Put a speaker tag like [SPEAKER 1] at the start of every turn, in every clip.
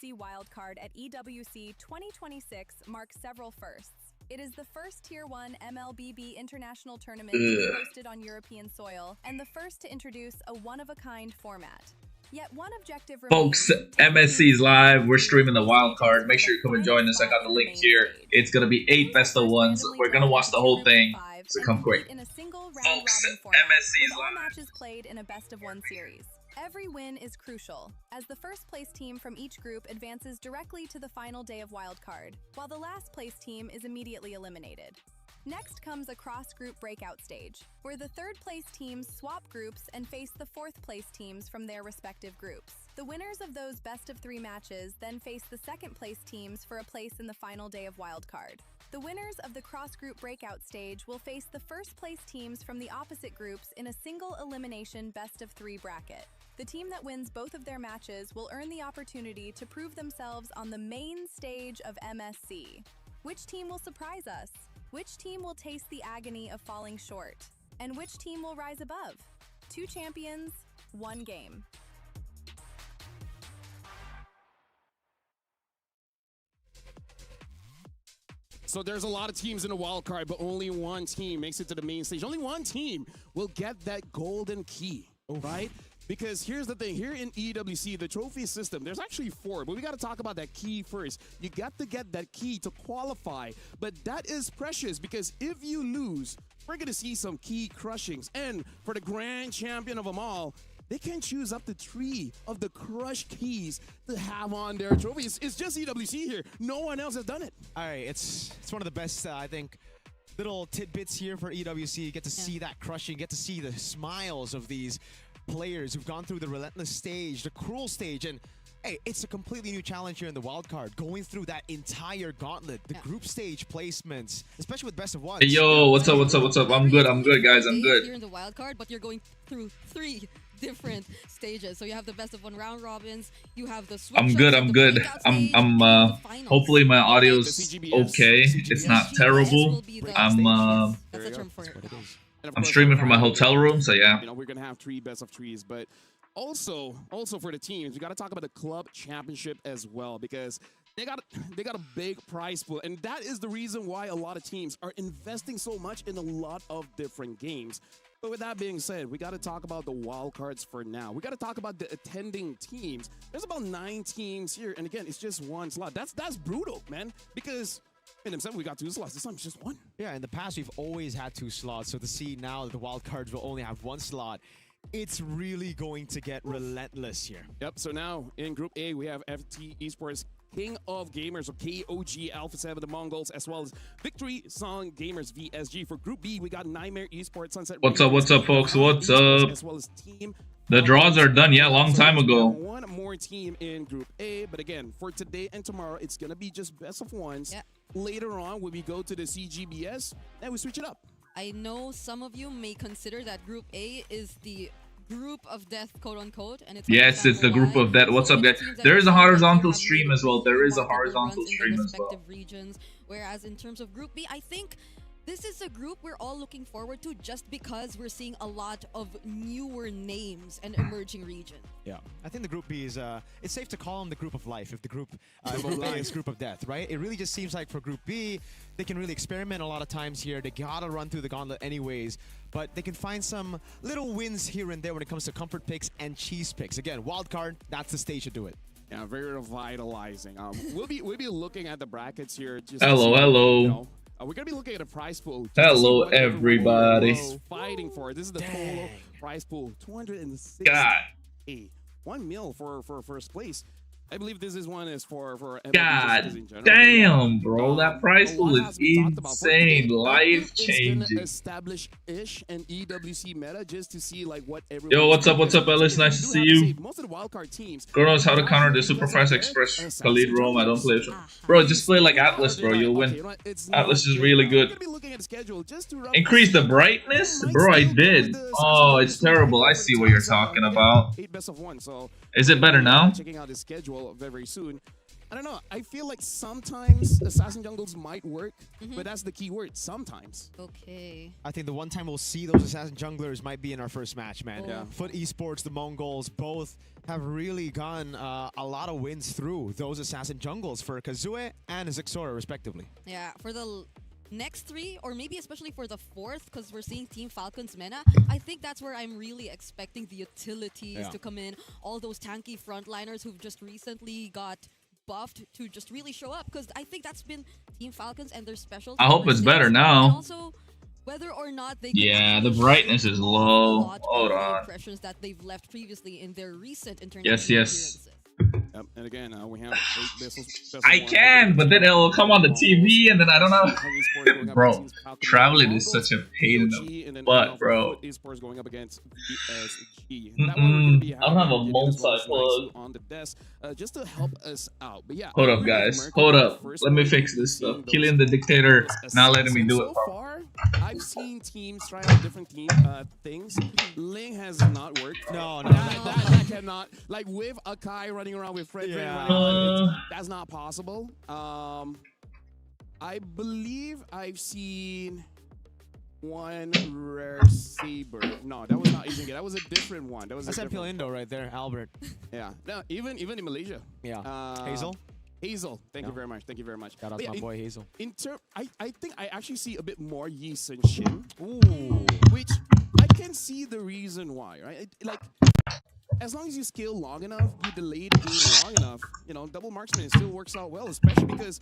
[SPEAKER 1] EWC Wildcard at EWC 2026 marks several firsts. It is the first Tier 1 MLBB international tournament to be hosted on European soil, and the first to introduce a one-of-a-kind format. Yet one objective remains.
[SPEAKER 2] Folks, MSC is live. We're streaming the Wildcard. Make sure you come and join us. I got the link here. It's going to be 8 best of ones. We're going to watch the whole thing, so come quick. Folks, MSC is live.
[SPEAKER 1] Matches played in a best-of-1 series. Every win is crucial, as the first-place team from each group advances directly to the final day of Wildcard, while the last-place team is immediately eliminated. Next comes a cross-group breakout stage, where the third-place teams swap groups and face the fourth-place teams from their respective groups. The winners of those best-of-3 matches then face the second-place teams for a place in the final day of Wildcard. The winners of the cross-group breakout stage will face the first-place teams from the opposite groups in a single-elimination best-of-3 bracket. The team that wins both of their matches will earn the opportunity to prove themselves on the main stage of MSC. Which team will surprise us? Which team will taste the agony of falling short? And which team will rise above? 2 champions, 1 game.
[SPEAKER 3] So there's a lot of teams in the wild card, but only one team makes it to the main stage. Only one team will get that golden key, right? Because here's the thing, here in EWC, the trophy system, there's actually 4, but we got to talk about that key first. You got to get that key to qualify, but that is precious because if you lose, we're going to see some key crushings. And for the grand champion of them all, they can choose up to 3 of the crushed keys to have on their trophies. It's just EWC here. No one else has done it.
[SPEAKER 4] All right, it's one of the best, I think, little tidbits here for EWC. You get to see that crushing, get to see the smiles of these players who've gone through the relentless stage, the cruel stage, and hey, it's a completely new challenge here in the wild card, going through that entire gauntlet, the group stage placements, especially with best of ones.
[SPEAKER 2] Hey, yo, what's up, what's up, what's up? I'm good, guys, I'm good.
[SPEAKER 5] Here in the wild card, but you're going through 3 different stages. So you have the best of 1 round robins, you have the switch.
[SPEAKER 2] I'm good. I'm hopefully my audio's okay. It's not terrible. I'm streaming from my hotel room, so yeah.
[SPEAKER 3] You know, we're gonna have 3 best of 3s, but also for the teams, we got to talk about the club championship as well, because they got a big prize pool, and that is the reason why a lot of teams are investing so much in a lot of different games. But with that being said, we got to talk about the wild cards for now. We got to talk about the attending teams. There's about 9 teams here, and again, it's just 1 slot. That's brutal, man, because in themselves, we got 2 slots. This time, it's just 1.
[SPEAKER 4] Yeah, in the past, we've always had 2 slots. So to see now that the wild cards will only have 1 slot, it's really going to get relentless here.
[SPEAKER 3] Yep. So now in Group A, we have FT Esports, King of Gamers, or KOG, Alpha 7, the Mongols, as well as Victory Song Gamers, VSG. For Group B, we got Nightmare Esports, Sunset.
[SPEAKER 2] What's up, folks? What's up?
[SPEAKER 3] As well as Team.
[SPEAKER 2] The draws are done, yeah, long time ago.
[SPEAKER 3] 1 more team in Group A, but again, for today and tomorrow, it's gonna be just best of 1s.
[SPEAKER 5] Yeah.
[SPEAKER 3] Later on, when we go to the CGBS, and we switch it up.
[SPEAKER 5] I know some of you may consider that Group A is the group of death, quote unquote, and it's
[SPEAKER 2] the group of death. What's up, guys? There is a horizontal stream as well. There is a horizontal stream as well.
[SPEAKER 5] Regions, whereas in terms of Group B, I think this is a group we're all looking forward to just because we're seeing a lot of newer names and emerging regions.
[SPEAKER 4] Yeah, I think the Group B is, it's safe to call them the group of life if the group is group of death, right? It really just seems like for Group B, they can really experiment a lot of times here. They gotta run through the gauntlet anyways, but they can find some little wins here and there when it comes to comfort picks and cheese picks. Again, wildcard, that's the stage to do it.
[SPEAKER 3] Yeah, very revitalizing. We'll be looking at the brackets here. Just
[SPEAKER 2] hello.
[SPEAKER 3] You know, we're going to be looking at a prize pool.
[SPEAKER 2] Hello, everybody.
[SPEAKER 3] Fighting for. This is the total prize pool. 260.
[SPEAKER 2] God.
[SPEAKER 3] 1 mil for first place. I believe this is one is for
[SPEAKER 2] God damn, bro. That price pool is insane. Life changing.
[SPEAKER 3] Establish-ish and EWC meta just to see like what everyone.
[SPEAKER 2] Yo, what's up, Ellis? Nice to see you.
[SPEAKER 3] Most of the wildcard teams.
[SPEAKER 2] KRONOS, how to counter the super fast express Khalid Rome. I don't play it. Bro, just play like Atlas, bro. You'll win. Atlas is really good. Increase the brightness? Bro, I did. Oh, it's terrible. I see what you're talking about. Is it better now?
[SPEAKER 3] Checking out his schedule very soon. I don't know. I feel like sometimes assassin jungles might work, but that's the key word, sometimes.
[SPEAKER 5] Okay.
[SPEAKER 4] I think the one time we'll see those assassin junglers might be in our first match, man.
[SPEAKER 5] Yeah.
[SPEAKER 4] Foot Esports, the Mongols, both have really gotten a lot of wins through those assassin jungles for Kazue and Zixora, respectively.
[SPEAKER 5] Yeah, for the next 3, or maybe especially for the 4th, because we're seeing Team Falcon's Mena, I think that's where I'm really expecting the utilities to come in. All those tanky frontliners who've just recently got buffed to just really show up, because I think that's been Team Falcons and their specialty.
[SPEAKER 2] I hope it's better now.
[SPEAKER 5] And also, whether or not they
[SPEAKER 2] yeah, the brightness is low. Hold on.
[SPEAKER 5] Impressions that they've left previously in their recent international
[SPEAKER 2] Yes.
[SPEAKER 5] appearances.
[SPEAKER 3] And again, we have 8 vessels.
[SPEAKER 2] I can, but then it'll come on the TV, and then I don't know. Bro, traveling is such a pain in the butt, bro.
[SPEAKER 3] Esports going up against VSG.
[SPEAKER 2] I don't have a multi-plug.
[SPEAKER 3] On the desk, just to help us out. But yeah,
[SPEAKER 2] Hold up, guys. Hold up. Let me fix this stuff. Killing the dictator, not letting me do it.
[SPEAKER 3] So far, I've seen teams try out different things. Ling has not worked.
[SPEAKER 4] No.
[SPEAKER 3] That cannot. Like with Akai running around with Fred, that's not possible. I believe I've seen one rare saber. No, that was not even good. That was a different one.
[SPEAKER 4] That's MPL Indo right there, Albert.
[SPEAKER 3] Yeah. No, even in Malaysia.
[SPEAKER 4] Yeah.
[SPEAKER 3] Hazel. Thank you very much. Thank you very much.
[SPEAKER 4] Shout out to my boy Hazel.
[SPEAKER 3] I think I actually see a bit more Yeast and Shin.
[SPEAKER 4] Ooh.
[SPEAKER 3] Which I can see the reason why, right? Like, as long as you scale long enough, you delay the game long enough, you know, double marksman still works out well, especially because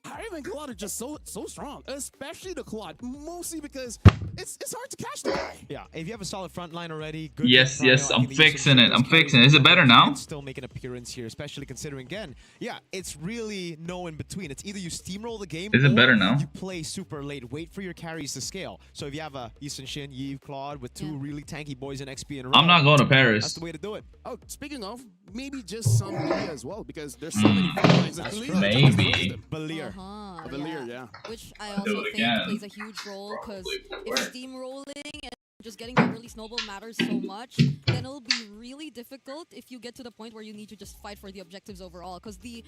[SPEAKER 3] Hive and Claude are just so strong, especially the Claude, mostly because it's hard to catch the guy.
[SPEAKER 4] Yeah, if you have a solid front line already, good.
[SPEAKER 2] Yes, I'm fixing it. I'm fixing it. Is it better now?
[SPEAKER 4] Still make an appearance here, especially considering, again, yeah, it's really no in between. It's either you steamroll the game,
[SPEAKER 2] is it better now?
[SPEAKER 4] You play super late, wait for your carries to scale. So if you have a Easton Shin, Yves, Claude with 2 really tanky boys in XP in a row,
[SPEAKER 2] I'm not going to Paris.
[SPEAKER 4] That's the way to do it.
[SPEAKER 3] Oh, speaking of, maybe just some Lilia as well, because there's so many lines that
[SPEAKER 2] maybe.
[SPEAKER 4] Belier.
[SPEAKER 3] Belier, yeah.
[SPEAKER 5] Which I also think plays a huge role, because if steamrolling and just getting the early snowball matters so much, then it'll be really difficult if you get to the point where you need to just fight for the objectives overall, because the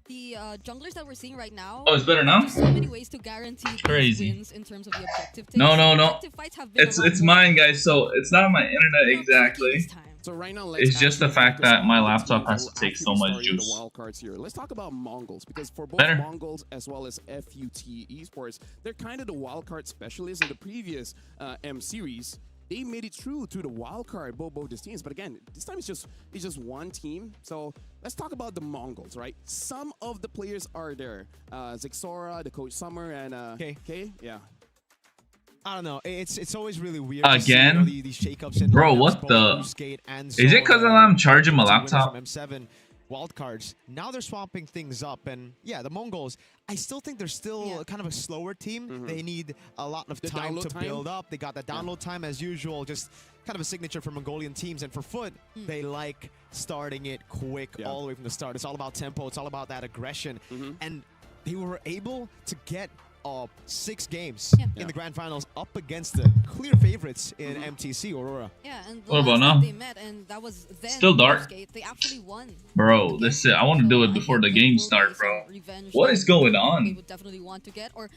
[SPEAKER 5] junglers that we're seeing right now,
[SPEAKER 2] it's better now?
[SPEAKER 5] there's so many ways to guarantee
[SPEAKER 2] crazy
[SPEAKER 5] wins in terms of the objective takes.
[SPEAKER 2] No.
[SPEAKER 5] Objective fights have been
[SPEAKER 2] It's mine, guys, so it's not my internet exactly.
[SPEAKER 3] So right now,
[SPEAKER 2] It's just the fact that my laptop has to take so much juice.
[SPEAKER 3] Wild cards here. Let's talk about Mongols, because for both
[SPEAKER 2] Better.
[SPEAKER 3] Mongols as well as FUT Esports, they're kind of the wildcard specialists in the previous M series. They made it through to the wildcard, both these teams. But again, this time it's just one team. So let's talk about the Mongols, right? Some of the players are there. Zixora, the coach Summer, and K. Yeah.
[SPEAKER 4] I don't know. It's always really weird.
[SPEAKER 2] Again?
[SPEAKER 4] To see, these shakeups in
[SPEAKER 2] Bro, what the? Is it because I'm charging my laptop?
[SPEAKER 4] From M7 wildcards. Now they're swapping things up, and yeah, the Mongols, I still think they're still kind of a slower team. They need a lot of time to build up. They got the download time as usual, just kind of a signature for Mongolian teams. And for Foot, they like starting it quick all the way from the start. It's all about tempo. It's all about that aggression. And they were able to get 6 games in the grand finals up against the clear favorites in MTC Aurora.
[SPEAKER 5] Yeah, and
[SPEAKER 2] what about now?
[SPEAKER 5] They met, and that was then
[SPEAKER 2] still dark.
[SPEAKER 5] They actually won.
[SPEAKER 2] Bro, this I want to do it before the game start, bro. What is going on?
[SPEAKER 5] They would definitely want to get, or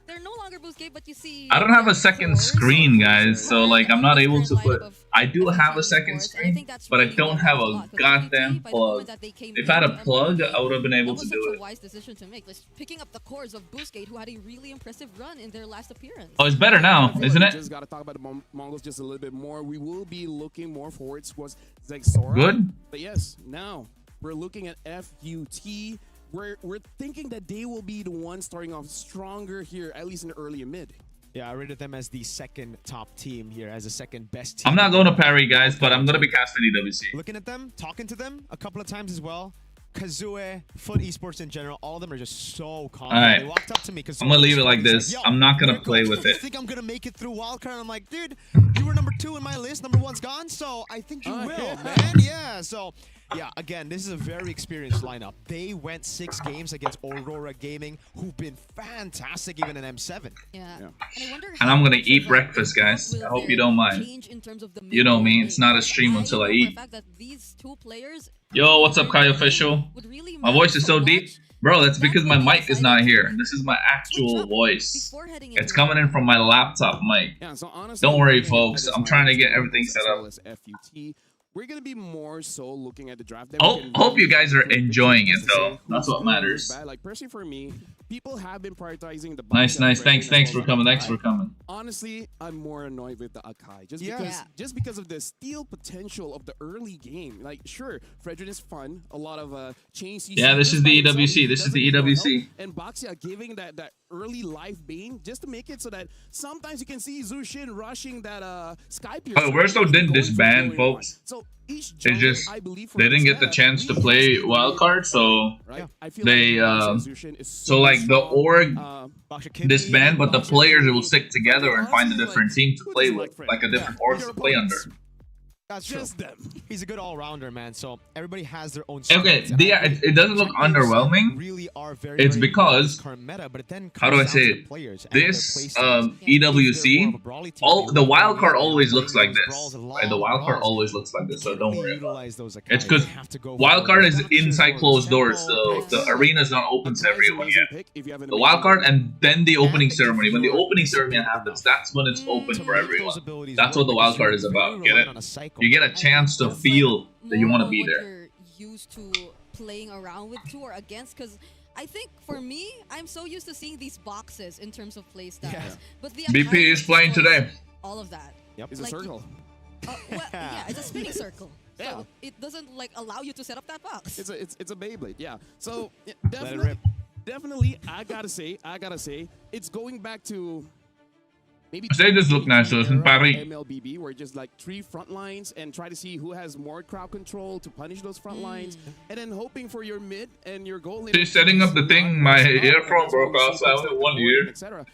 [SPEAKER 5] they're no longer boost gate, but you see.
[SPEAKER 2] I don't have a second screen, guys, so like I'm not able to put. I do have a second screen, but I don't have a goddamn plug. If I had a plug, I would have been able to do it.
[SPEAKER 5] A wise decision to make. Picking up the cores of Boostgate, who had a really impressive run in their last appearance.
[SPEAKER 2] Oh, it's better now, isn't it?
[SPEAKER 3] Just gotta talk about the Mongols just a little bit more. We will be looking more forward towards Zexora.
[SPEAKER 2] Good.
[SPEAKER 3] But yes, now we're looking at FUT. We're thinking that they will be the ones starting off stronger here, at least in the early and mid.
[SPEAKER 4] Yeah, I rated them as the second top team here, as the second best team.
[SPEAKER 2] I'm not going to parry, guys, but I'm going to be casting EWC.
[SPEAKER 4] Looking at them, talking to them a couple of times as well. Kazue, Foot Esports in general, all of them are just so confident.
[SPEAKER 2] All right.
[SPEAKER 4] They walked up to me.
[SPEAKER 2] I'm going to leave it like this. I'm not going to play with it.
[SPEAKER 4] I think I'm going to make it through Wildcard. I'm like, dude, you were number 2 in my list. Number 1's gone, so I think you will, man. Yeah, so Yeah, again, this is a very experienced lineup. They went 6 games against Aurora Gaming, who've been fantastic even in M7.
[SPEAKER 5] Yeah. And I wonder
[SPEAKER 2] And
[SPEAKER 5] how
[SPEAKER 2] I'm gonna
[SPEAKER 5] much
[SPEAKER 2] eat
[SPEAKER 5] of a
[SPEAKER 2] breakfast, guys.
[SPEAKER 5] will
[SPEAKER 2] I hope
[SPEAKER 5] their
[SPEAKER 2] you don't mind.
[SPEAKER 5] change in terms of the
[SPEAKER 2] You know me,
[SPEAKER 5] mid-game
[SPEAKER 2] it's not a
[SPEAKER 5] be.
[SPEAKER 2] stream until I
[SPEAKER 5] know for a
[SPEAKER 2] eat.
[SPEAKER 5] fact that these 2 players
[SPEAKER 2] Yo, what's up, Kai Official?
[SPEAKER 5] would really
[SPEAKER 2] My voice is so
[SPEAKER 5] matter to
[SPEAKER 2] deep.
[SPEAKER 5] watch.
[SPEAKER 2] Bro, that's because my
[SPEAKER 5] That's what
[SPEAKER 2] mic is
[SPEAKER 5] I'm
[SPEAKER 2] not
[SPEAKER 5] excited
[SPEAKER 2] here.
[SPEAKER 5] to
[SPEAKER 2] This is my actual
[SPEAKER 5] switch up
[SPEAKER 2] voice.
[SPEAKER 5] before heading
[SPEAKER 2] It's
[SPEAKER 5] into
[SPEAKER 2] coming in
[SPEAKER 5] it.
[SPEAKER 2] from my laptop mic.
[SPEAKER 3] Yeah, so honestly,
[SPEAKER 2] Don't worry,
[SPEAKER 3] looking at
[SPEAKER 2] folks.
[SPEAKER 3] this
[SPEAKER 2] I'm trying to
[SPEAKER 3] lineup
[SPEAKER 2] get everything set
[SPEAKER 3] as
[SPEAKER 2] up.
[SPEAKER 3] well as FUT, we're gonna be more so looking at the draft.
[SPEAKER 2] Hope you guys are enjoying it, though. That's what matters.
[SPEAKER 3] Like personally for me, people have been prioritizing the
[SPEAKER 2] Nice,
[SPEAKER 3] Bobcat
[SPEAKER 2] nice.
[SPEAKER 3] Brandon
[SPEAKER 2] Thanks
[SPEAKER 3] as
[SPEAKER 2] for
[SPEAKER 3] well as
[SPEAKER 2] coming.
[SPEAKER 3] the
[SPEAKER 2] Thanks for
[SPEAKER 3] Akai.
[SPEAKER 2] coming.
[SPEAKER 3] Honestly, I'm more annoyed with the Akai
[SPEAKER 5] Yeah.
[SPEAKER 3] just because of the steal potential of the early game. Like, sure, Fredrin is fun, a lot of chains.
[SPEAKER 2] Yeah, this is the EWC. This is the EWC.
[SPEAKER 3] And Baxia giving that that life bane just to make it so that sometimes you can see Zushin rushing that Sky Piercer.
[SPEAKER 2] Oh, we're still didn't
[SPEAKER 3] going for
[SPEAKER 2] disband,
[SPEAKER 3] the
[SPEAKER 2] folks.
[SPEAKER 3] So each
[SPEAKER 2] They
[SPEAKER 3] jungler,
[SPEAKER 2] just
[SPEAKER 3] I believe, for
[SPEAKER 2] they didn't get the
[SPEAKER 3] Meta,
[SPEAKER 2] chance to
[SPEAKER 3] we
[SPEAKER 2] play
[SPEAKER 3] have
[SPEAKER 2] Wildcard, so
[SPEAKER 3] right? I feel
[SPEAKER 2] they,
[SPEAKER 3] like Zushin is
[SPEAKER 2] so like the
[SPEAKER 3] strong.
[SPEAKER 2] org
[SPEAKER 4] Baksha
[SPEAKER 2] disband, but the
[SPEAKER 3] Baksha
[SPEAKER 2] players
[SPEAKER 3] Kimmy,
[SPEAKER 2] will stick together and find a
[SPEAKER 3] honestly,
[SPEAKER 2] different
[SPEAKER 3] like,
[SPEAKER 2] team to
[SPEAKER 3] who
[SPEAKER 2] play
[SPEAKER 3] doesn't
[SPEAKER 2] with,
[SPEAKER 3] like
[SPEAKER 2] like a
[SPEAKER 3] Fred?
[SPEAKER 2] different
[SPEAKER 3] Yeah,
[SPEAKER 2] org
[SPEAKER 3] your
[SPEAKER 2] to play under.
[SPEAKER 3] opponents.
[SPEAKER 4] That's true.
[SPEAKER 3] Just them.
[SPEAKER 4] He's a good all-rounder, man. So everybody has their own.
[SPEAKER 2] Okay,
[SPEAKER 4] strengths, and I think
[SPEAKER 2] it doesn't look
[SPEAKER 4] champions
[SPEAKER 2] underwhelming.
[SPEAKER 4] Really are very,
[SPEAKER 2] It's
[SPEAKER 4] very important in
[SPEAKER 2] because-
[SPEAKER 4] this current meta, but it then
[SPEAKER 2] How do
[SPEAKER 4] comes
[SPEAKER 2] I say
[SPEAKER 4] down to
[SPEAKER 2] it?
[SPEAKER 4] the players and their
[SPEAKER 2] This
[SPEAKER 4] play styles. If they're more
[SPEAKER 2] EWC,
[SPEAKER 4] of a brawly team,
[SPEAKER 2] all
[SPEAKER 4] they
[SPEAKER 2] the
[SPEAKER 4] will
[SPEAKER 2] wild card
[SPEAKER 4] play
[SPEAKER 2] always
[SPEAKER 4] those
[SPEAKER 2] looks like this.
[SPEAKER 4] brawls,
[SPEAKER 2] Right, the
[SPEAKER 4] long
[SPEAKER 2] wild card
[SPEAKER 4] brawls.
[SPEAKER 2] always looks like this, so don't worry about it.
[SPEAKER 4] Utilize those Akai.
[SPEAKER 2] It's 'cause
[SPEAKER 4] They have to go
[SPEAKER 2] Wild
[SPEAKER 4] for
[SPEAKER 2] card
[SPEAKER 4] the
[SPEAKER 2] is
[SPEAKER 4] reductions,
[SPEAKER 2] inside
[SPEAKER 4] for
[SPEAKER 2] closed
[SPEAKER 4] tempo
[SPEAKER 2] doors, so
[SPEAKER 4] picks.
[SPEAKER 2] the arena's not open to
[SPEAKER 3] Akai is
[SPEAKER 2] everyone
[SPEAKER 3] amazing
[SPEAKER 2] yet.
[SPEAKER 3] pick if you have an
[SPEAKER 2] The
[SPEAKER 3] amazing
[SPEAKER 2] wild card
[SPEAKER 3] team.
[SPEAKER 2] and then the opening
[SPEAKER 4] if
[SPEAKER 2] ceremony. When the
[SPEAKER 4] you're
[SPEAKER 2] opening ceremony
[SPEAKER 4] disciplined
[SPEAKER 2] happens,
[SPEAKER 4] enough
[SPEAKER 2] that's when it's open
[SPEAKER 4] to
[SPEAKER 2] for
[SPEAKER 4] make
[SPEAKER 2] everyone.
[SPEAKER 4] those abilities
[SPEAKER 2] That's
[SPEAKER 4] work,
[SPEAKER 2] what the wild
[SPEAKER 4] because
[SPEAKER 2] card
[SPEAKER 4] you're
[SPEAKER 2] is about.
[SPEAKER 4] very
[SPEAKER 2] Get
[SPEAKER 4] reliant
[SPEAKER 2] it?
[SPEAKER 4] on a cycle.
[SPEAKER 2] You get a chance to
[SPEAKER 5] It's
[SPEAKER 2] feel that you
[SPEAKER 5] more
[SPEAKER 2] want to
[SPEAKER 5] on
[SPEAKER 2] be
[SPEAKER 5] what
[SPEAKER 2] there.
[SPEAKER 5] you're used to playing around with too or against, because I think for me, I'm so used to seeing these boxes in terms of play styles.
[SPEAKER 4] Yeah.
[SPEAKER 5] But the
[SPEAKER 2] BP
[SPEAKER 5] Akai
[SPEAKER 2] is playing
[SPEAKER 5] does
[SPEAKER 2] today.
[SPEAKER 5] all of that.
[SPEAKER 4] Yep.
[SPEAKER 3] It's a
[SPEAKER 5] Like,
[SPEAKER 3] circle.
[SPEAKER 5] Well, yeah, it's a spinning circle.
[SPEAKER 3] Yeah.
[SPEAKER 5] So it doesn't like allow you to set up that box.
[SPEAKER 3] It's a Beyblade, yeah. So yeah,
[SPEAKER 4] it
[SPEAKER 3] definitely,
[SPEAKER 4] rip.
[SPEAKER 3] definitely, I gotta say, it's going back to maybe.
[SPEAKER 2] They just look nice, so it's in Paris.
[SPEAKER 3] MLBB, where just like 3 front lines and try to see who has more crowd control to punish those front lines, and then hoping for your mid and your goal.
[SPEAKER 2] She's setting up the thing, my earphone broke off, so I only have one ear.
[SPEAKER 3] Etc.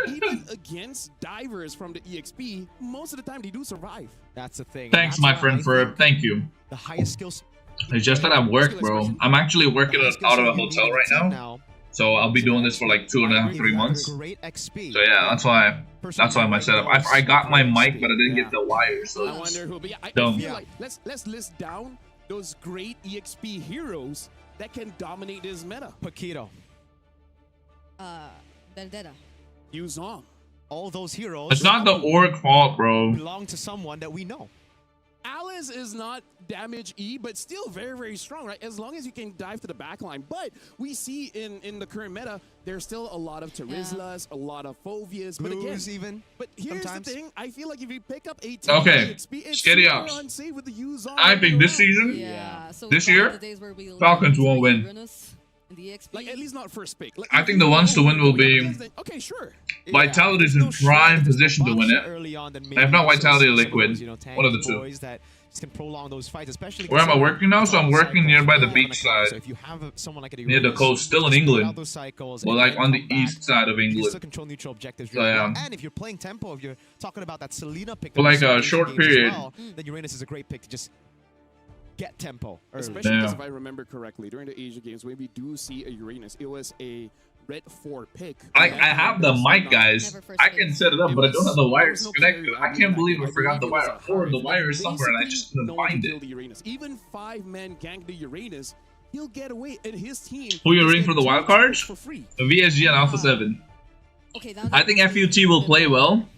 [SPEAKER 3] Even against divers from the EXP, most of the time they do survive.
[SPEAKER 4] That's the thing.
[SPEAKER 2] Thanks,
[SPEAKER 4] That's
[SPEAKER 2] my
[SPEAKER 4] why
[SPEAKER 2] friend,
[SPEAKER 4] I
[SPEAKER 2] for
[SPEAKER 4] think
[SPEAKER 2] thank you.
[SPEAKER 4] the highest skills.
[SPEAKER 2] It's just that I'm work, bro. I'm actually working out of a hotel right now, so I'll be doing this for like 2.5, 3 months.
[SPEAKER 4] Great XP.
[SPEAKER 2] So yeah, that's why my setup. I got my mic, but I didn't get the wire, so
[SPEAKER 3] I wonder who, but yeah, I
[SPEAKER 2] Dumb.
[SPEAKER 3] feel like let's list down those great EXP heroes that can dominate this meta.
[SPEAKER 4] Paquito.
[SPEAKER 5] Vendetta.
[SPEAKER 3] Yuzong.
[SPEAKER 4] All those heroes.
[SPEAKER 2] it's not the org fault, bro.
[SPEAKER 4] belong to someone that we know.
[SPEAKER 3] Alice is not damage E, but still very, very strong, right? As long as you can dive to the back line. But we see in the current meta, there's still a lot of Terizlas, a lot of Phobias. But again,
[SPEAKER 4] Blues even.
[SPEAKER 3] but here's
[SPEAKER 4] sometimes.
[SPEAKER 3] the thing. I feel like if you pick up 18
[SPEAKER 2] Okay,
[SPEAKER 3] EXP, it's
[SPEAKER 2] Skitty
[SPEAKER 3] super
[SPEAKER 2] ups.
[SPEAKER 3] unsafe with the Yuzong.
[SPEAKER 2] I think this season,
[SPEAKER 5] Yeah. So
[SPEAKER 2] This
[SPEAKER 5] gone are
[SPEAKER 2] year,
[SPEAKER 5] the days where we
[SPEAKER 2] Falcons
[SPEAKER 5] learned
[SPEAKER 2] won't win.
[SPEAKER 5] Uranus and the EXP.
[SPEAKER 3] Like, at least not first pick. Like,
[SPEAKER 2] I think the ones to win will be
[SPEAKER 3] okay, sure.
[SPEAKER 2] Vitality's in prime position to win it. If not Vitality or Liquid, one of the two.
[SPEAKER 4] That just can prolong those fights, especially
[SPEAKER 2] Where am I
[SPEAKER 4] considering
[SPEAKER 2] working now? So I'm working
[SPEAKER 4] cycles
[SPEAKER 2] nearby the
[SPEAKER 4] on
[SPEAKER 2] beach
[SPEAKER 4] clock.
[SPEAKER 2] side.
[SPEAKER 4] So if you have someone like a
[SPEAKER 2] Near the
[SPEAKER 4] Uranus,
[SPEAKER 2] coast, still in
[SPEAKER 4] just
[SPEAKER 2] England.
[SPEAKER 4] put out those cycles
[SPEAKER 2] Well,
[SPEAKER 4] and
[SPEAKER 2] like
[SPEAKER 4] then
[SPEAKER 2] on the
[SPEAKER 4] come back.
[SPEAKER 2] east side of
[SPEAKER 4] You can still
[SPEAKER 2] England.
[SPEAKER 4] control neutral objectives
[SPEAKER 2] So,
[SPEAKER 4] really
[SPEAKER 2] yeah.
[SPEAKER 4] well. And if you're playing tempo, if you're talking about that Selena pick,
[SPEAKER 2] For like
[SPEAKER 4] that we
[SPEAKER 2] a
[SPEAKER 4] saw
[SPEAKER 2] short
[SPEAKER 4] in games as
[SPEAKER 2] period.
[SPEAKER 4] well, then Uranus is a great pick to just get tempo early.
[SPEAKER 3] Especially
[SPEAKER 2] Yeah.
[SPEAKER 3] because if I remember correctly, during the Asia games, when we do see a Uranus, it was a red 4 pick.
[SPEAKER 2] I have the mic, guys. I can set it up, but I don't have the wires connected. I can't believe I forgot the wire. Or the wire is somewhere and I just couldn't find it.
[SPEAKER 3] Even 5-man gank the Uranus, he'll get away, and his team.
[SPEAKER 2] Who you
[SPEAKER 3] is
[SPEAKER 2] rooting for the
[SPEAKER 3] getting
[SPEAKER 2] wild
[SPEAKER 3] 2 picks
[SPEAKER 2] cards?
[SPEAKER 3] For free.
[SPEAKER 2] The VSG and Alpha 7.
[SPEAKER 5] Okay,
[SPEAKER 2] I think FUT will play well,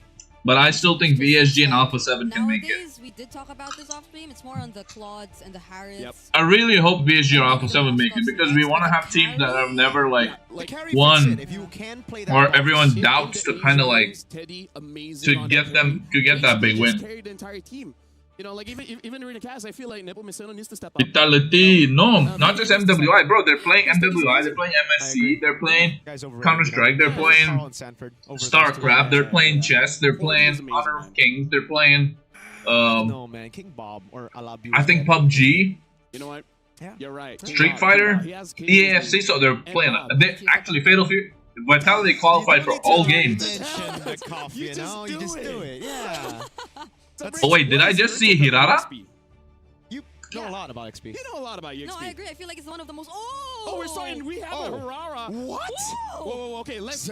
[SPEAKER 2] but I still think VSG and Alpha 7 can make it.
[SPEAKER 5] Nowadays, we did talk about this off stream. It's more on the Claudes and the Harrods.
[SPEAKER 3] Yep.
[SPEAKER 2] I really hope VSG or Alpha 7 make it because we want to have teams that have never like
[SPEAKER 3] Like,
[SPEAKER 2] won,
[SPEAKER 4] If you can play that
[SPEAKER 2] or
[SPEAKER 4] box,
[SPEAKER 2] everyone
[SPEAKER 3] in
[SPEAKER 2] doubts
[SPEAKER 3] the
[SPEAKER 2] to kind of
[SPEAKER 3] Asia
[SPEAKER 2] like
[SPEAKER 3] games, Teddy, amazing
[SPEAKER 2] to
[SPEAKER 3] on
[SPEAKER 2] get
[SPEAKER 3] that
[SPEAKER 2] them
[SPEAKER 3] carry.
[SPEAKER 2] to get that big
[SPEAKER 3] Basically just
[SPEAKER 2] win.
[SPEAKER 3] carried the entire team. You know, like even during the cast, I feel like Nepo Miceno needs to step up.
[SPEAKER 2] Vitality, no, not just MWI, bro. They're playing MWI, they're playing MSC, they're playing
[SPEAKER 4] guys overrated,
[SPEAKER 2] Counter-Strike, they're
[SPEAKER 4] Carl
[SPEAKER 2] playing
[SPEAKER 4] and Sanford over those two
[SPEAKER 2] StarCraft,
[SPEAKER 4] guys.
[SPEAKER 2] they're playing chess, they're playing Honor of Kings, they're playing
[SPEAKER 4] No man, King Bob or Alabu.
[SPEAKER 2] I think PUBG,
[SPEAKER 3] You know what?
[SPEAKER 4] Yeah.
[SPEAKER 3] You're right.
[SPEAKER 2] Street Fighter,
[SPEAKER 3] He has King
[SPEAKER 2] EAFC,
[SPEAKER 3] Bob.
[SPEAKER 2] so they're playing. They actually Fatal Fury, Vitality qualified for all games.
[SPEAKER 4] Mention the coffee, you know, you just do it. Yeah.
[SPEAKER 2] Oh wait, did I just see Hirara?
[SPEAKER 4] You know a lot about XP.
[SPEAKER 3] You know a lot about EXP.
[SPEAKER 5] No, I agree. I feel like it's one of the most.
[SPEAKER 3] Oh, we're starting. We have a Harara.
[SPEAKER 4] What?
[SPEAKER 3] Whoa, okay, let's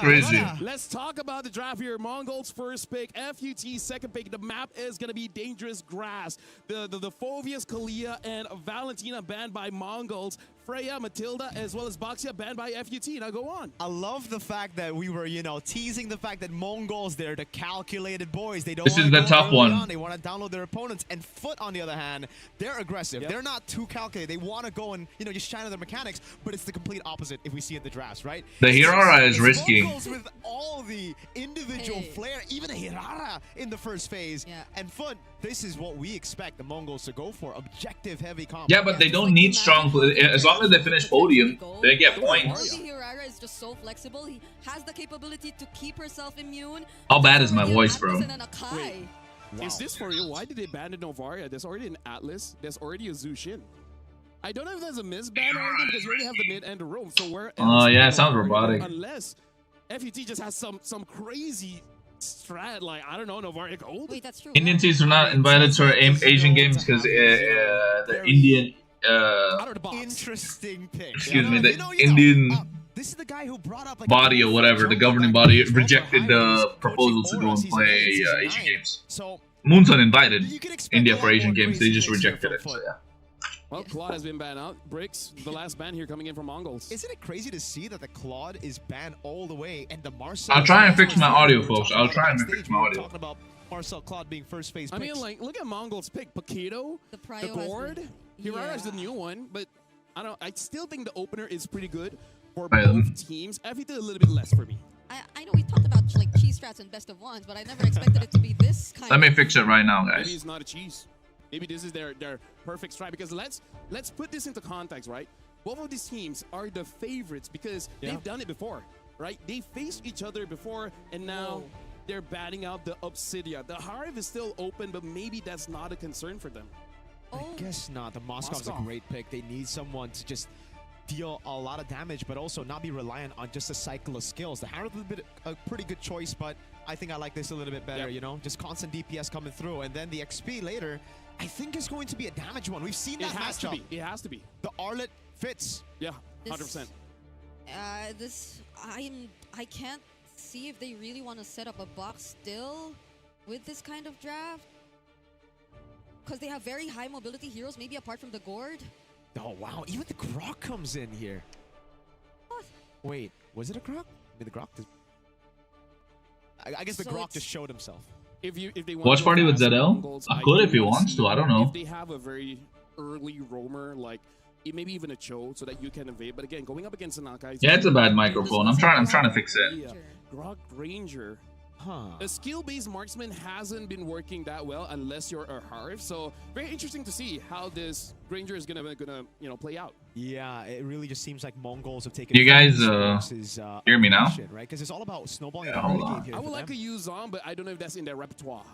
[SPEAKER 2] crazy.
[SPEAKER 3] Let's talk about the draft here. Mongols first pick, FUT second pick. The map is gonna be dangerous grass. The Fovius, Kalia, and Valentina banned by Mongols. Freya, Matilda, as well as Boxia banned by FUT. Now go on.
[SPEAKER 4] I love the fact that we were, you know, teasing the fact that Mongols, they're the calculated boys. They don't.
[SPEAKER 2] This is the tough one.
[SPEAKER 4] They want to download their opponents. And Foot, on the other hand, they're aggressive. They're not too calculated. They want to go and, you know, just shine on their mechanics. But it's the complete opposite if we see in the drafts, right?
[SPEAKER 2] The Hirara is risky.
[SPEAKER 4] Mongols with all the individual flair, even a Hirara in the first phase.
[SPEAKER 5] Yeah.
[SPEAKER 4] And Foot, this is what we expect the Mongols to go for. Objective heavy comp.
[SPEAKER 2] Yeah, but they don't need strong. As long as they finish podium, they get points.
[SPEAKER 5] Hirara is just so flexible. He has the capability to keep herself immune.
[SPEAKER 2] How bad is my voice, bro?
[SPEAKER 3] Wait. Is this for real? Why did they ban the Novaria? There's already an Atlas. There's already a Zushin. I don't know if there's a misban or anything because you already have the mid and the roam. So where else?
[SPEAKER 2] Oh yeah, it sounds robotic.
[SPEAKER 3] Unless FUT just has some crazy strat, like I don't know, Novaria Gold.
[SPEAKER 5] Wait, that's true.
[SPEAKER 2] Indian teams are not invited to Asian games because the Indian.
[SPEAKER 4] Interesting pick.
[SPEAKER 2] Excuse me, the Indian
[SPEAKER 4] this is the guy who brought up like
[SPEAKER 2] body or whatever, the governing body rejected the proposal to go and play Asian games.
[SPEAKER 4] So
[SPEAKER 2] Moonson invited India for Asian games, they just rejected it. So yeah.
[SPEAKER 3] Well, Claude has been banned out. Bricks, the last ban here coming in from Mongols.
[SPEAKER 4] Isn't it crazy to see that the Claude is banned all the way and the Marcel?
[SPEAKER 2] I'll try and fix my audio, folks. I'll try and fix my audio.
[SPEAKER 4] Talking about Marcel Claude being first phase.
[SPEAKER 3] I mean, like, look at Mongols pick Paquito, the Gord. Hirara is the new one, but I still think the opener is pretty good for both teams. FUT a little bit less for me.
[SPEAKER 5] I know we talked about like cheese strats and best of ones, but I never expected it to be this kind.
[SPEAKER 2] Let me fix it right now, guys.
[SPEAKER 3] Maybe it's not a cheese. Maybe this is their perfect strat, because let's put this into context, right? Both of these teams are the favorites because they've done it before, right? They faced each other before, and now they're batting out the Obsidia. The Harv is still open, but maybe that's not a concern for them.
[SPEAKER 4] I guess not. The Moscow's a great pick. They need someone to just deal a lot of damage, but also not be reliant on just a cycle of skills. The Harv is a pretty good choice, but I think I like this a little bit better, you know? Just constant DPS coming through, and then the XP later, I think is going to be a damage one. We've seen that matchup.
[SPEAKER 3] It has to be.
[SPEAKER 4] The Arlet fits.
[SPEAKER 3] Yeah, 100%.
[SPEAKER 5] I can't see if they really want to set up a box still with this kind of draft. Because they have very high mobility heroes, maybe apart from the Gord.
[SPEAKER 4] Oh, wow. Even the Grok comes in here.
[SPEAKER 5] What?
[SPEAKER 4] Wait, was it a Grok? I mean, the Grok... I guess the Grok just showed himself.
[SPEAKER 3] If they want
[SPEAKER 2] Watch party with ZL? I could if he wants to, I don't know.
[SPEAKER 3] If they have a very early roamer, like maybe even a Cho, so that you can evade. But again, going up against an Nakai...
[SPEAKER 2] Yeah, it's a bad microphone. I'm trying to fix it.
[SPEAKER 3] Yeah. Grok Ranger. A skill-based marksman hasn't been working that well unless you're a Harv. So very interesting to see how this Ranger is gonna play out.
[SPEAKER 4] Yeah, it really just seems like Mongols have taken.
[SPEAKER 2] You guys hear me now?
[SPEAKER 4] Right, because it's all about snowballing.
[SPEAKER 2] Yeah, hold on.
[SPEAKER 3] I would like to use on, but I don't know if that's in their repertoire.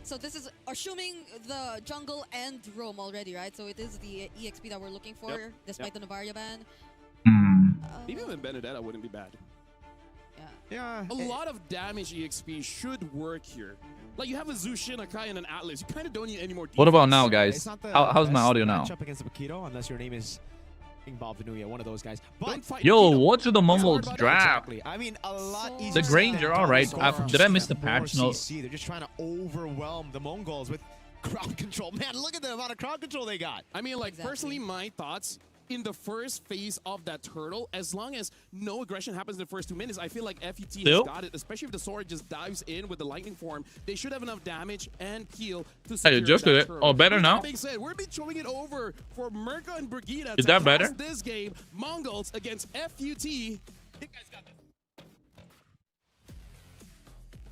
[SPEAKER 5] So this is assuming the jungle and roam already, right? So it is the EXP that we're looking for, despite the Novaria ban.
[SPEAKER 3] Maybe even Benedetta wouldn't be bad.
[SPEAKER 4] Yeah.
[SPEAKER 3] A lot of damage EXP should work here. Like you have a Zushin, Akai, and an Atlas. You kind of don't need any more defense.
[SPEAKER 6] What about now, guys? How's my audio now?
[SPEAKER 4] Up against the Paquito, unless your name is King Bob Venuia, one of those guys. But
[SPEAKER 6] yo, what's the Mongols draft?
[SPEAKER 4] I mean, a lot easier.
[SPEAKER 6] The Granger, all right. Did I miss the patch? No.
[SPEAKER 4] They're just trying to overwhelm the Mongols with crowd control. Man, look at the amount of crowd control they got.
[SPEAKER 3] I mean, like personally, my thoughts. In the first phase of that turtle, as long as no aggression happens in the first 2 minutes, I feel like FUT has got it, especially if the sword just dives in with the lightning form. They should have enough damage and heal to secure
[SPEAKER 6] just
[SPEAKER 3] that
[SPEAKER 6] did it.
[SPEAKER 3] turtle.
[SPEAKER 6] Oh, better now?
[SPEAKER 3] Being said, we're throwing it over for Mirka and Brigida.
[SPEAKER 6] Is that better?
[SPEAKER 3] This game, Mongols against FUT. You guys got this.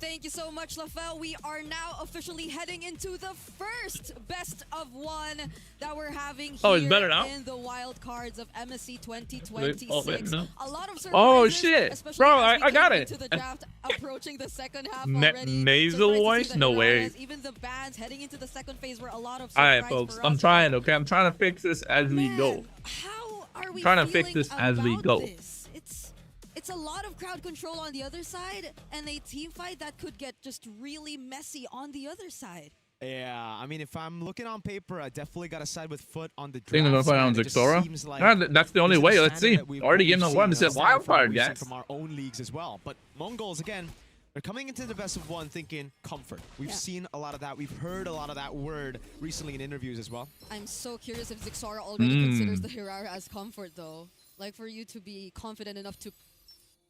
[SPEAKER 5] Thank you so much, Lafel. We are now officially heading into the first best of one that we're having here
[SPEAKER 6] it's better now?
[SPEAKER 5] in the wild cards of MSC 2026.
[SPEAKER 6] No.
[SPEAKER 5] A lot of surprises.
[SPEAKER 6] Oh shit, bro! I got it.
[SPEAKER 5] The draft, approaching the second half
[SPEAKER 6] already. Nasal voice? No way.
[SPEAKER 5] Even the bans heading into the second phase were a lot of.
[SPEAKER 6] All right, folks. I'm trying. Okay, I'm trying to fix this as we go.
[SPEAKER 5] How are we
[SPEAKER 6] trying to fix this as we go?
[SPEAKER 5] It's a lot of crowd control on the other side, and a team fight that could get just really messy on the other side.
[SPEAKER 4] Yeah, I mean, if I'm looking on paper, I definitely got to side with Foot on the draft.
[SPEAKER 6] Think they're gonna fight on
[SPEAKER 4] side. It just
[SPEAKER 6] Zixora?
[SPEAKER 4] seems like
[SPEAKER 6] That's the only
[SPEAKER 4] this is
[SPEAKER 6] way.
[SPEAKER 4] the
[SPEAKER 6] Let's see.
[SPEAKER 4] standard that we've
[SPEAKER 6] Already
[SPEAKER 4] seen,
[SPEAKER 6] getting one. It's a
[SPEAKER 4] standard
[SPEAKER 6] wild
[SPEAKER 4] from what
[SPEAKER 6] card,
[SPEAKER 4] we've seen
[SPEAKER 6] guys.
[SPEAKER 4] from our own leagues as well. But Mongols, again, they're coming into the best of one thinking comfort. We've seen a lot of that. We've heard a lot of that word recently in interviews as well.
[SPEAKER 5] I'm so curious if Zixora already considers the Hirara as comfort, though. Like, for you to be confident enough to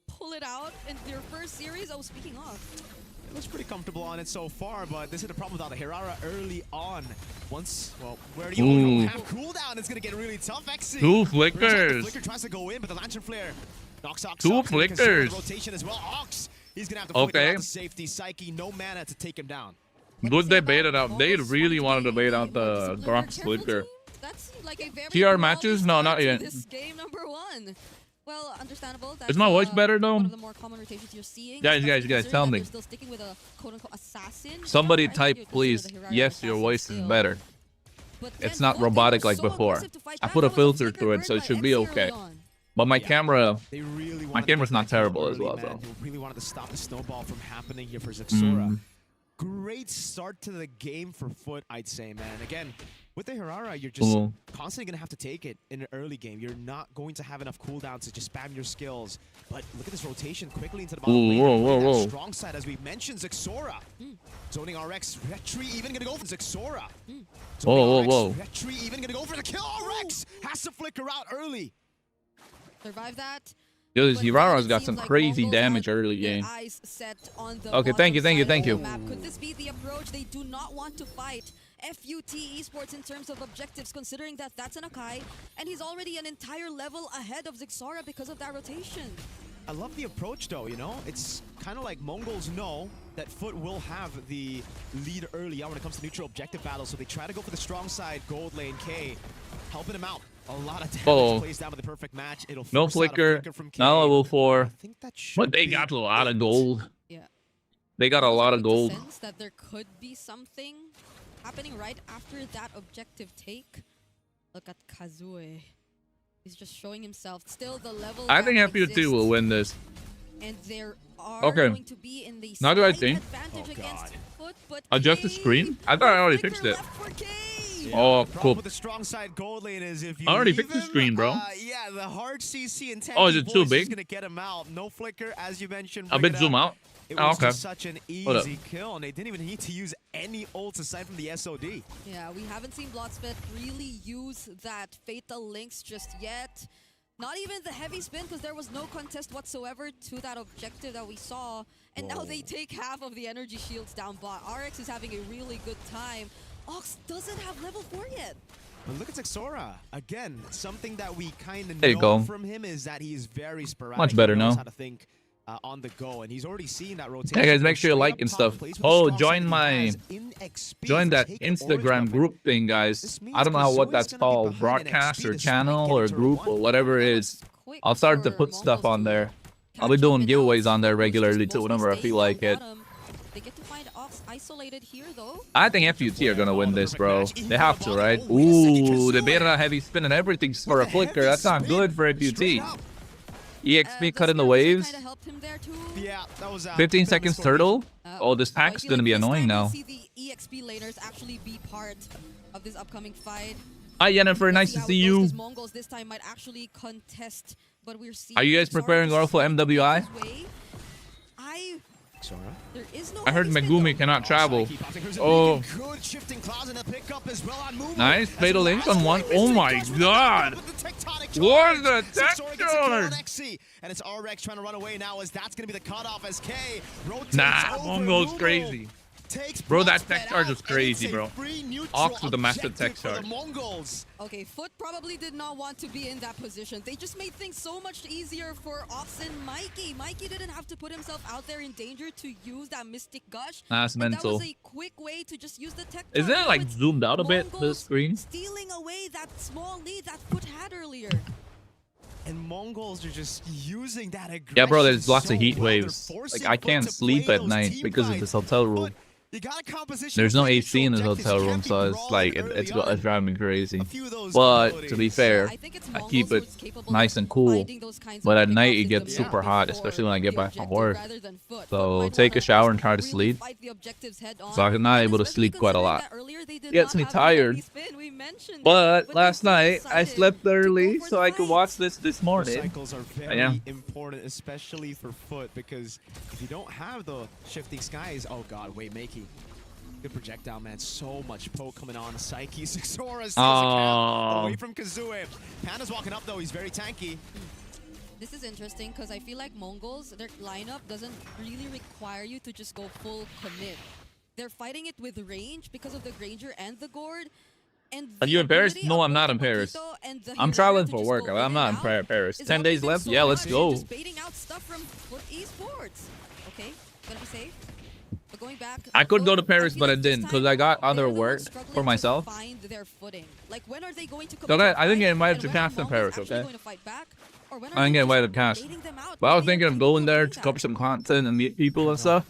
[SPEAKER 5] pull it out in your first series. Oh, speaking of.
[SPEAKER 4] It looks pretty comfortable on it so far, but this is the problem without the Hirara early on. Once, well, where do you have cooldown? It's going to get really tough. XC.
[SPEAKER 6] 2 flickers.
[SPEAKER 4] Flicker tries to go in, but the Lantern Flare knocks Ox
[SPEAKER 6] 2
[SPEAKER 4] out.
[SPEAKER 6] flickers.
[SPEAKER 4] Rotation as well. Ox, he's going to have to flicker
[SPEAKER 6] Okay.
[SPEAKER 4] out the safety. Psyche, no mana to take him down.
[SPEAKER 6] Good they baited out. They really wanted to bait out the Grox flicker.
[SPEAKER 5] That seemed like a very
[SPEAKER 6] TR matches? No, not yet.
[SPEAKER 5] This game number 1. Well, understandable. That's,
[SPEAKER 6] Is my voice better though?
[SPEAKER 5] One of the more common rotations you're seeing.
[SPEAKER 6] Guys, tell me.
[SPEAKER 5] They're still sticking with a quote-unquote assassin.
[SPEAKER 6] Somebody
[SPEAKER 5] I think
[SPEAKER 6] type,
[SPEAKER 5] you consider
[SPEAKER 6] please.
[SPEAKER 5] the Hirara
[SPEAKER 6] Yes, your
[SPEAKER 5] assassin
[SPEAKER 6] voice is
[SPEAKER 5] still.
[SPEAKER 6] better.
[SPEAKER 5] But
[SPEAKER 6] It's
[SPEAKER 5] then
[SPEAKER 6] not
[SPEAKER 5] Vogue, they
[SPEAKER 6] robotic
[SPEAKER 5] were
[SPEAKER 6] like
[SPEAKER 5] so
[SPEAKER 6] before.
[SPEAKER 5] aggressive to fight
[SPEAKER 6] I
[SPEAKER 5] back.
[SPEAKER 6] put a
[SPEAKER 5] That was
[SPEAKER 6] filter
[SPEAKER 5] flicker
[SPEAKER 6] through it,
[SPEAKER 5] burn
[SPEAKER 6] so it
[SPEAKER 5] by
[SPEAKER 6] should be
[SPEAKER 5] XC early
[SPEAKER 6] okay.
[SPEAKER 5] on.
[SPEAKER 6] But my camera,
[SPEAKER 4] They really
[SPEAKER 6] my
[SPEAKER 4] wanted
[SPEAKER 6] camera's
[SPEAKER 4] to
[SPEAKER 6] not
[SPEAKER 4] protect
[SPEAKER 6] terrible
[SPEAKER 4] early,
[SPEAKER 6] as well,
[SPEAKER 4] man.
[SPEAKER 6] so.
[SPEAKER 4] They really wanted to stop the snowball from happening here for Zixora. Great start to the game for Foot, I'd say, man. Again, with the Hirara, you're just constantly going to have to take it in an early game. You're not going to have enough cooldowns to just spam your skills. But look at this rotation quickly into the bottom lane. That strong side, as we mentioned, Zixora. Zoning RX, Retri even going to go for Zixora.
[SPEAKER 6] Whoa.
[SPEAKER 4] Retri even going to go for the kill. RX has to flicker out early.
[SPEAKER 5] Survive that.
[SPEAKER 6] Yo, this
[SPEAKER 5] But
[SPEAKER 6] Hirara's
[SPEAKER 5] it
[SPEAKER 6] got
[SPEAKER 5] seems
[SPEAKER 6] some
[SPEAKER 5] like
[SPEAKER 6] crazy
[SPEAKER 5] Mongols
[SPEAKER 6] damage
[SPEAKER 5] had
[SPEAKER 6] early
[SPEAKER 5] their
[SPEAKER 6] game.
[SPEAKER 5] eyes set on the
[SPEAKER 6] Okay, thank you.
[SPEAKER 5] bottom side of the
[SPEAKER 6] you.
[SPEAKER 5] map. Could this be the approach? They do not want to fight FUT Esports in terms of objectives, considering that that's an Akai, and he's already an entire level ahead of Zixora because of that rotation.
[SPEAKER 4] I love the approach, though, you know? It's kind of like Mongols know that Foot will have the lead early on when it comes to neutral objective battles, so they try to go for the strong side, gold lane, K, helping him out. A lot of damage plays down with the perfect match. It'll
[SPEAKER 6] No
[SPEAKER 4] force out a
[SPEAKER 6] flicker,
[SPEAKER 4] from K.
[SPEAKER 6] not level 4.
[SPEAKER 4] I think that should
[SPEAKER 6] But they
[SPEAKER 4] be
[SPEAKER 6] got a lot of
[SPEAKER 4] it.
[SPEAKER 6] gold.
[SPEAKER 5] Yeah.
[SPEAKER 6] They got a lot of
[SPEAKER 5] With the
[SPEAKER 6] gold.
[SPEAKER 5] sense that there could be something happening right after that objective take. Look at Kazue. He's just showing himself. Still the level
[SPEAKER 6] I think
[SPEAKER 5] gap
[SPEAKER 6] FUT
[SPEAKER 5] exists,
[SPEAKER 6] will win this.
[SPEAKER 5] and there are
[SPEAKER 6] Okay.
[SPEAKER 5] going to be in the
[SPEAKER 6] Now do I
[SPEAKER 5] slight
[SPEAKER 6] think?
[SPEAKER 5] advantage against Foot, but
[SPEAKER 6] Adjust the
[SPEAKER 5] K,
[SPEAKER 6] screen? I thought I already
[SPEAKER 5] flicker
[SPEAKER 6] fixed it.
[SPEAKER 5] left for K.
[SPEAKER 6] Oh,
[SPEAKER 4] Problem
[SPEAKER 6] cool.
[SPEAKER 4] with the strong side gold lane is if you
[SPEAKER 6] I already
[SPEAKER 4] leave
[SPEAKER 6] fixed the
[SPEAKER 4] him,
[SPEAKER 6] screen, bro.
[SPEAKER 4] Yeah, the hard CC and
[SPEAKER 6] Oh, is it too big?
[SPEAKER 4] Gonna get him out. No flicker, as you mentioned.
[SPEAKER 6] A
[SPEAKER 4] bring
[SPEAKER 6] bit
[SPEAKER 4] it
[SPEAKER 6] zoom
[SPEAKER 4] up.
[SPEAKER 6] out.
[SPEAKER 4] It
[SPEAKER 6] Oh,
[SPEAKER 4] was
[SPEAKER 6] okay.
[SPEAKER 4] just such an
[SPEAKER 6] Hold up.
[SPEAKER 4] easy kill, and they didn't even need to use any ults aside from the SOD.
[SPEAKER 5] Yeah, we haven't seen Bloodspit really use that Fatal Links just yet. Not even the heavy spin, because there was no contest whatsoever to that objective that we saw. And now they take half of the energy shields down bot. RX is having a really good time. Ox doesn't have level 4 yet.
[SPEAKER 4] But look at Zixora. Again, something that we kind of
[SPEAKER 6] There you
[SPEAKER 4] know
[SPEAKER 6] go.
[SPEAKER 4] from him is that he's very sporadic.
[SPEAKER 6] Much better
[SPEAKER 4] he knows
[SPEAKER 6] now.
[SPEAKER 4] how to think on the go, and he's already seen that rotation.
[SPEAKER 6] Hey guys, make sure you
[SPEAKER 4] Straight
[SPEAKER 6] like
[SPEAKER 4] up
[SPEAKER 6] and
[SPEAKER 4] top,
[SPEAKER 6] stuff.
[SPEAKER 4] plays with
[SPEAKER 6] Oh,
[SPEAKER 4] strong
[SPEAKER 6] join
[SPEAKER 4] side, he
[SPEAKER 6] my
[SPEAKER 4] has in XP
[SPEAKER 6] join
[SPEAKER 4] to
[SPEAKER 6] that
[SPEAKER 4] take an orange
[SPEAKER 6] Instagram
[SPEAKER 4] weapon.
[SPEAKER 6] group thing, guys.
[SPEAKER 4] This means
[SPEAKER 6] I don't know what
[SPEAKER 4] Kazuya's
[SPEAKER 6] that's
[SPEAKER 4] gonna be
[SPEAKER 6] called,
[SPEAKER 4] behind
[SPEAKER 6] broadcast
[SPEAKER 4] XP
[SPEAKER 6] or
[SPEAKER 4] to
[SPEAKER 6] channel
[SPEAKER 4] strike
[SPEAKER 6] or
[SPEAKER 4] into
[SPEAKER 6] group or
[SPEAKER 4] one.
[SPEAKER 6] whatever it is.
[SPEAKER 5] Quick
[SPEAKER 6] I'll start to
[SPEAKER 5] for
[SPEAKER 6] put stuff
[SPEAKER 5] Mongols
[SPEAKER 6] on
[SPEAKER 5] to
[SPEAKER 6] there.
[SPEAKER 5] catch
[SPEAKER 6] I'll be doing
[SPEAKER 5] up and
[SPEAKER 6] giveaways
[SPEAKER 5] out.
[SPEAKER 6] on there
[SPEAKER 5] Mongols
[SPEAKER 6] regularly
[SPEAKER 5] just
[SPEAKER 6] too
[SPEAKER 5] mostly
[SPEAKER 6] whenever I feel
[SPEAKER 5] staying
[SPEAKER 6] like
[SPEAKER 5] on
[SPEAKER 6] it.
[SPEAKER 5] bottom. They get to find Ox isolated here, though.
[SPEAKER 6] I think FUT are gonna win this, bro. They have to, right? Ooh, they baited a heavy spin and everything for a flicker. That's not good for FUT. EXP cutting the waves.
[SPEAKER 5] Kinda helped him there too.
[SPEAKER 4] Yeah, that was
[SPEAKER 6] 15 seconds turtle. Oh, this
[SPEAKER 5] I
[SPEAKER 6] pack's
[SPEAKER 5] feel
[SPEAKER 6] gonna
[SPEAKER 5] like
[SPEAKER 6] be
[SPEAKER 5] this
[SPEAKER 6] annoying
[SPEAKER 5] time
[SPEAKER 6] now.
[SPEAKER 5] we'll see the EXP laners actually be part of this upcoming fight.
[SPEAKER 6] Hi Jennifer, nice to
[SPEAKER 5] how it
[SPEAKER 6] see
[SPEAKER 5] goes,
[SPEAKER 6] you.
[SPEAKER 5] 'cause Mongols this time might actually contest, but we're seeing
[SPEAKER 6] Are you guys
[SPEAKER 5] Zora
[SPEAKER 6] preparing
[SPEAKER 5] just
[SPEAKER 6] for MWI?
[SPEAKER 5] his way. There is no
[SPEAKER 6] I heard
[SPEAKER 5] heavy spin,
[SPEAKER 6] Megumi
[SPEAKER 5] though.
[SPEAKER 6] cannot travel.
[SPEAKER 4] Oh, good shifting claws and a pickup as well on Mumu.
[SPEAKER 6] Nice,
[SPEAKER 4] As
[SPEAKER 6] fatal
[SPEAKER 4] the
[SPEAKER 6] links
[SPEAKER 4] last
[SPEAKER 6] on one.
[SPEAKER 4] one
[SPEAKER 6] Oh
[SPEAKER 4] misses
[SPEAKER 6] my
[SPEAKER 4] just with
[SPEAKER 6] god.
[SPEAKER 4] the tectonic
[SPEAKER 6] What
[SPEAKER 4] charge.
[SPEAKER 6] the tech
[SPEAKER 4] Zixora gets a kill on
[SPEAKER 6] charge?
[SPEAKER 4] XC, and it's RX trying to run away now as that's going to be the cutoff as K rotates
[SPEAKER 6] Nah,
[SPEAKER 4] over
[SPEAKER 6] Mongo's
[SPEAKER 4] Mumu.
[SPEAKER 6] crazy.
[SPEAKER 4] Takes
[SPEAKER 6] Bro, that
[SPEAKER 4] Bloodspit
[SPEAKER 6] tech charge
[SPEAKER 4] out,
[SPEAKER 6] was
[SPEAKER 4] and
[SPEAKER 6] crazy,
[SPEAKER 4] it's a
[SPEAKER 6] bro.
[SPEAKER 4] free neutral
[SPEAKER 6] Ox with a massive
[SPEAKER 4] objective
[SPEAKER 6] tech
[SPEAKER 4] for the
[SPEAKER 6] charge.
[SPEAKER 4] Mongols.
[SPEAKER 5] Okay, Foot probably did not want to be in that position. They just made things so much easier for Ox and Mikey. Mikey didn't have to put himself out there in danger to use that Mystic Gush.
[SPEAKER 6] That's
[SPEAKER 5] And
[SPEAKER 6] mental.
[SPEAKER 5] that was a quick way to just use the tech.
[SPEAKER 6] Isn't
[SPEAKER 5] charge.
[SPEAKER 6] it like
[SPEAKER 5] Now it's
[SPEAKER 6] zoomed out a bit, the
[SPEAKER 5] Mongols
[SPEAKER 6] screen?
[SPEAKER 5] stealing away that small lead that Foot had earlier.
[SPEAKER 4] And Mongols are just using that aggression.
[SPEAKER 6] Yeah, bro, there's lots
[SPEAKER 4] so
[SPEAKER 6] of heat
[SPEAKER 4] well. They're
[SPEAKER 6] waves.
[SPEAKER 4] forcing
[SPEAKER 6] Like, I
[SPEAKER 4] Foot
[SPEAKER 6] can't
[SPEAKER 4] to
[SPEAKER 6] sleep
[SPEAKER 4] play
[SPEAKER 6] at
[SPEAKER 4] those
[SPEAKER 6] night
[SPEAKER 4] team
[SPEAKER 6] because of
[SPEAKER 4] fights.
[SPEAKER 6] this hotel room.
[SPEAKER 4] Foot You got a composition.
[SPEAKER 6] There's no AC in the hotel room, so it's like it's driving me crazy. But to be fair, I keep it nice and cool. But at night it gets super hot, especially when I get back from work. So take a shower and try to sleep. So I'm not able to sleep quite a lot. It gets me tired. But last night I slept early so I could watch this morning.
[SPEAKER 4] Cycles are very important, especially for foot, because if you don't have the shifting skies, oh god, wait, Makey. Good projectile, man. So much poke coming on. Psyche, Sixora steals away from Kazue. Panda's walking up though, he's very tanky.
[SPEAKER 5] This is interesting because I feel like Mongols, their lineup doesn't really require you to just go full commit. They're fighting it with range because of the Granger and the Gourd.
[SPEAKER 6] Are you in Paris? No, I'm not in Paris. I'm traveling for work. I'm not in Paris. 10 days left? Yeah, let's go.
[SPEAKER 5] Just baiting out stuff from Esports. Okay, gonna be safe. But going back,
[SPEAKER 6] I could go to Paris, but I didn't because I got other work for myself.
[SPEAKER 5] Find their footing. Like, when are they going to
[SPEAKER 6] So I didn't get invited to cast in Paris, okay? I didn't get invited to cast. But I was thinking of going there to cover some content and meet people and stuff.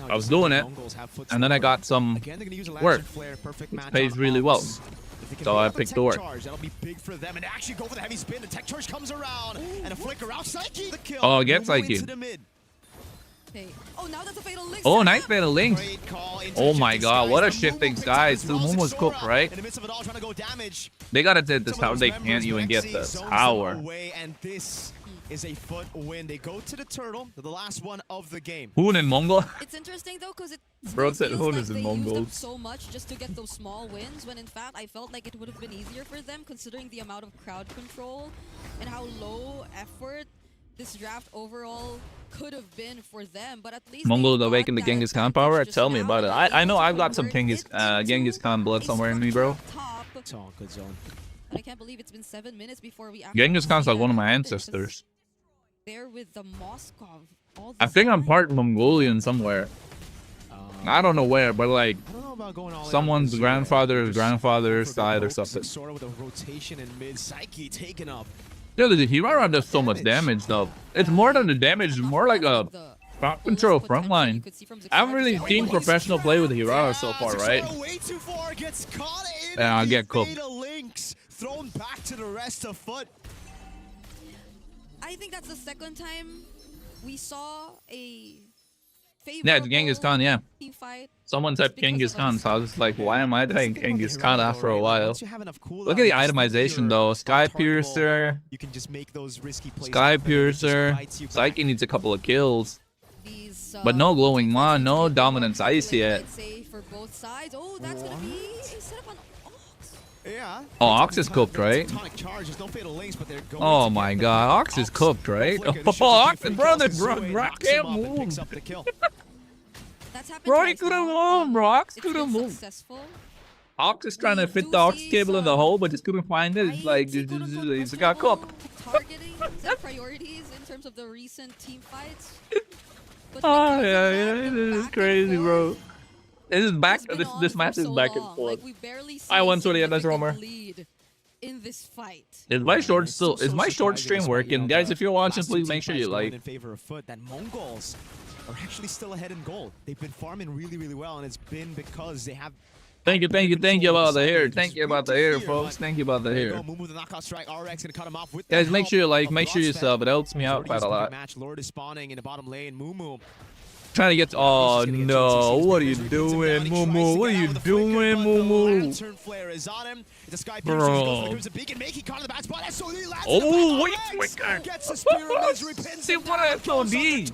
[SPEAKER 6] I was doing it, and then I got some work, which pays really well. So I picked the work.
[SPEAKER 4] That'll be big for them, and actually go for the heavy spin. The tech charge comes around, and a flicker out. Psyche, the kill.
[SPEAKER 6] Oh, get Psyche.
[SPEAKER 5] Oh, now that's a fatal link.
[SPEAKER 6] Oh, nice fatal link. Oh my god, what a shifting skies. The moon was cooked, right? They gotta take this power. They can't even get this power.
[SPEAKER 4] And this is a foot win. They go to the turtle, the last one of the game.
[SPEAKER 6] Hoon in Mongol?
[SPEAKER 5] It's interesting though, because it
[SPEAKER 6] Bro said Hoon is
[SPEAKER 5] like
[SPEAKER 6] in
[SPEAKER 5] they
[SPEAKER 6] Mongol.
[SPEAKER 5] used up so much just to get those small wins, when in fact I felt like it would have been easier for them considering the amount of crowd control and how low effort this draft overall could have been for them. But at least
[SPEAKER 6] Mongol awakened the Genghis Khan power? Tell me about it. I know I've got some Genghis Khan blood somewhere in me, bro.
[SPEAKER 4] It's all good zone.
[SPEAKER 5] But I can't believe it's been 7 minutes before we
[SPEAKER 6] Genghis Khan's like one of my ancestors.
[SPEAKER 5] There with the Moskov.
[SPEAKER 6] I think I'm part Mongolian somewhere. I don't know where, but like someone's grandfather's side or something.
[SPEAKER 4] Sort of with a rotation in mid. Psyche taken up.
[SPEAKER 6] Yeah, the Hirara does so much damage though. It's more than the damage, it's more like a crowd control frontline. I haven't really seen professional play with the Hirara so far, right? Yeah, I'll get cooked.
[SPEAKER 4] Thrown back to the rest of foot.
[SPEAKER 5] I think that's the second time we saw a
[SPEAKER 6] Yeah, it's Genghis Khan, yeah.
[SPEAKER 5] team fight.
[SPEAKER 6] Someone typed Genghis Khan, so I was like, why am I typing Genghis Khan after a while? Look at the itemization though. Sky Piercer,
[SPEAKER 4] You can just make those risky plays.
[SPEAKER 6] Sky Piercer. Psyche needs a couple of kills.
[SPEAKER 5] These,
[SPEAKER 6] But no glowing one, no dominance ice yet.
[SPEAKER 5] I'd say for both sides. Oh, that's gonna be set up on Ox.
[SPEAKER 4] Yeah.
[SPEAKER 6] Oh, Ox is cooked, right? Oh my god, Ox is cooked, right? Oh, Ox, bro, Rock can't move. Bro, he couldn't move, bro. Ox couldn't move. Ox is trying to fit the Ox cable in the hole, but just couldn't find it. It's like, he's got cooked.
[SPEAKER 5] Targeting the priorities in terms of the recent team fights.
[SPEAKER 6] Oh, yeah, it is crazy, bro. This is back. This match is back and forth. I won 20 that's Romer.
[SPEAKER 5] In this fight.
[SPEAKER 6] Is my short stream working? Guys, if you're watching, please make sure you like.
[SPEAKER 4] In favor of foot, that Mongols are actually still ahead in gold. They've been farming really, really well, and it's been because they have.
[SPEAKER 6] Thank you about the hair. Thank you about the hair, folks. Thank you about the hair. Guys, make sure you like, make sure you sub. It helps me out quite a lot.
[SPEAKER 4] Lord is spawning in the bottom lane. Moo
[SPEAKER 6] Trying to get. Oh no! What are you doing, Moo? What are you doing, Moo? Bro. Oh, wait, quicker! See what I told you.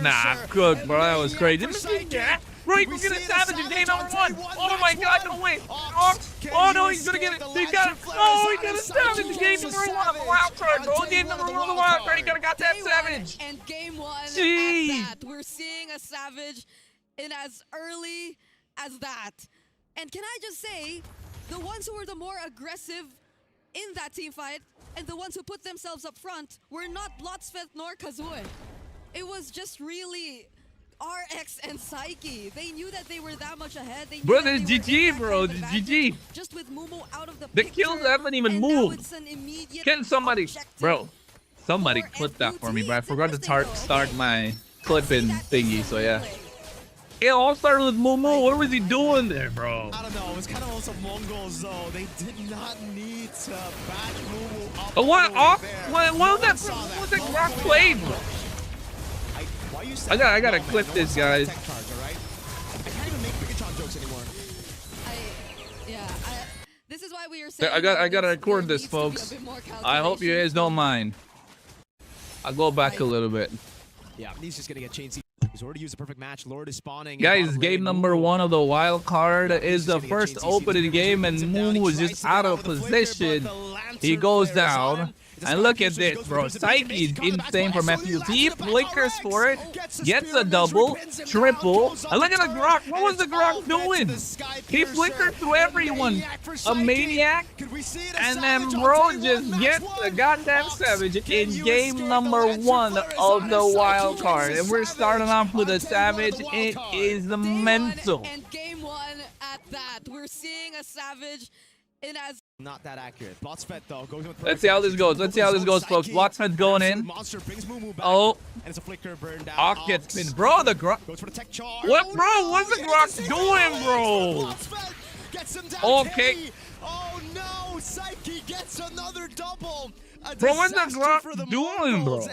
[SPEAKER 6] Nah, good, bro. That was crazy. Right, we're gonna savage in day number 1. Oh my god, no way. Oh no, he's gonna get it. He's got it. Oh, he's gonna savage in game number 1 of the Wildcard, bro. Game number 1 of the Wildcard. He gonna got that savage.
[SPEAKER 5] And game 1
[SPEAKER 6] Jeez.
[SPEAKER 5] at that. We're seeing a savage in as early as that. And can I just say, the ones who were the more aggressive in that team fight and the ones who put themselves up front were not Blotsfeth nor Kazue. It was just really RX and Psyche. They knew that they were that much ahead. They knew
[SPEAKER 6] Bro,
[SPEAKER 5] that
[SPEAKER 6] this
[SPEAKER 5] they
[SPEAKER 6] GG,
[SPEAKER 5] were
[SPEAKER 6] bro.
[SPEAKER 5] in
[SPEAKER 6] This
[SPEAKER 5] that
[SPEAKER 6] GG.
[SPEAKER 5] advantage. Just with Mumu out of the
[SPEAKER 6] The
[SPEAKER 5] picture,
[SPEAKER 6] kills haven't even
[SPEAKER 5] and now
[SPEAKER 6] moved.
[SPEAKER 5] it's an immediate
[SPEAKER 6] Can somebody,
[SPEAKER 5] objective
[SPEAKER 6] bro? Somebody
[SPEAKER 5] for
[SPEAKER 6] clip that for me,
[SPEAKER 5] FUT.
[SPEAKER 6] bro. I forgot to start my clipping thingy, so yeah. It all started with Momo. What was he doing there, bro?
[SPEAKER 4] I don't know. It was kind of also Mongols, though. They did not need to batch Momo up.
[SPEAKER 6] What was that? What was that rock played? I gotta clip this, guys.
[SPEAKER 4] I can't even make Pikachu jokes anymore.
[SPEAKER 5] This is why we are saying
[SPEAKER 6] I gotta record this, folks. I hope you guys don't mind. I'll go back a little bit.
[SPEAKER 4] Yeah, he's just gonna get chain. He's already used a perfect match. Lord is spawning.
[SPEAKER 6] Guys, game number 1 of the wild card is the first opening game, and Mumu is just out of position. He goes down. And look at this, bro. Psyche is insane from FUT. Flickers for it. Gets a double, triple. And look at the Grok. What was the Grok doing? He flickered through everyone. A maniac. And then bro just gets the goddamn Savage in game number 1 of the wild card. And we're starting off with a Savage. It is mental.
[SPEAKER 5] And game 1 at that. We're seeing a Savage.
[SPEAKER 4] Not that accurate. Blotsfet though goes with.
[SPEAKER 6] Let's see how this goes. Let's see how this goes, folks. Blotsfet's going in. Oh,
[SPEAKER 4] and it's a flicker burn down.
[SPEAKER 6] Ock gets pinned, bro. The Grok.
[SPEAKER 4] Goes for the tech charge.
[SPEAKER 6] What, bro? What's the Grok doing, bro? Okay.
[SPEAKER 4] Oh no! Psyche gets another double.
[SPEAKER 6] Bro, what's the Grok doing, bro?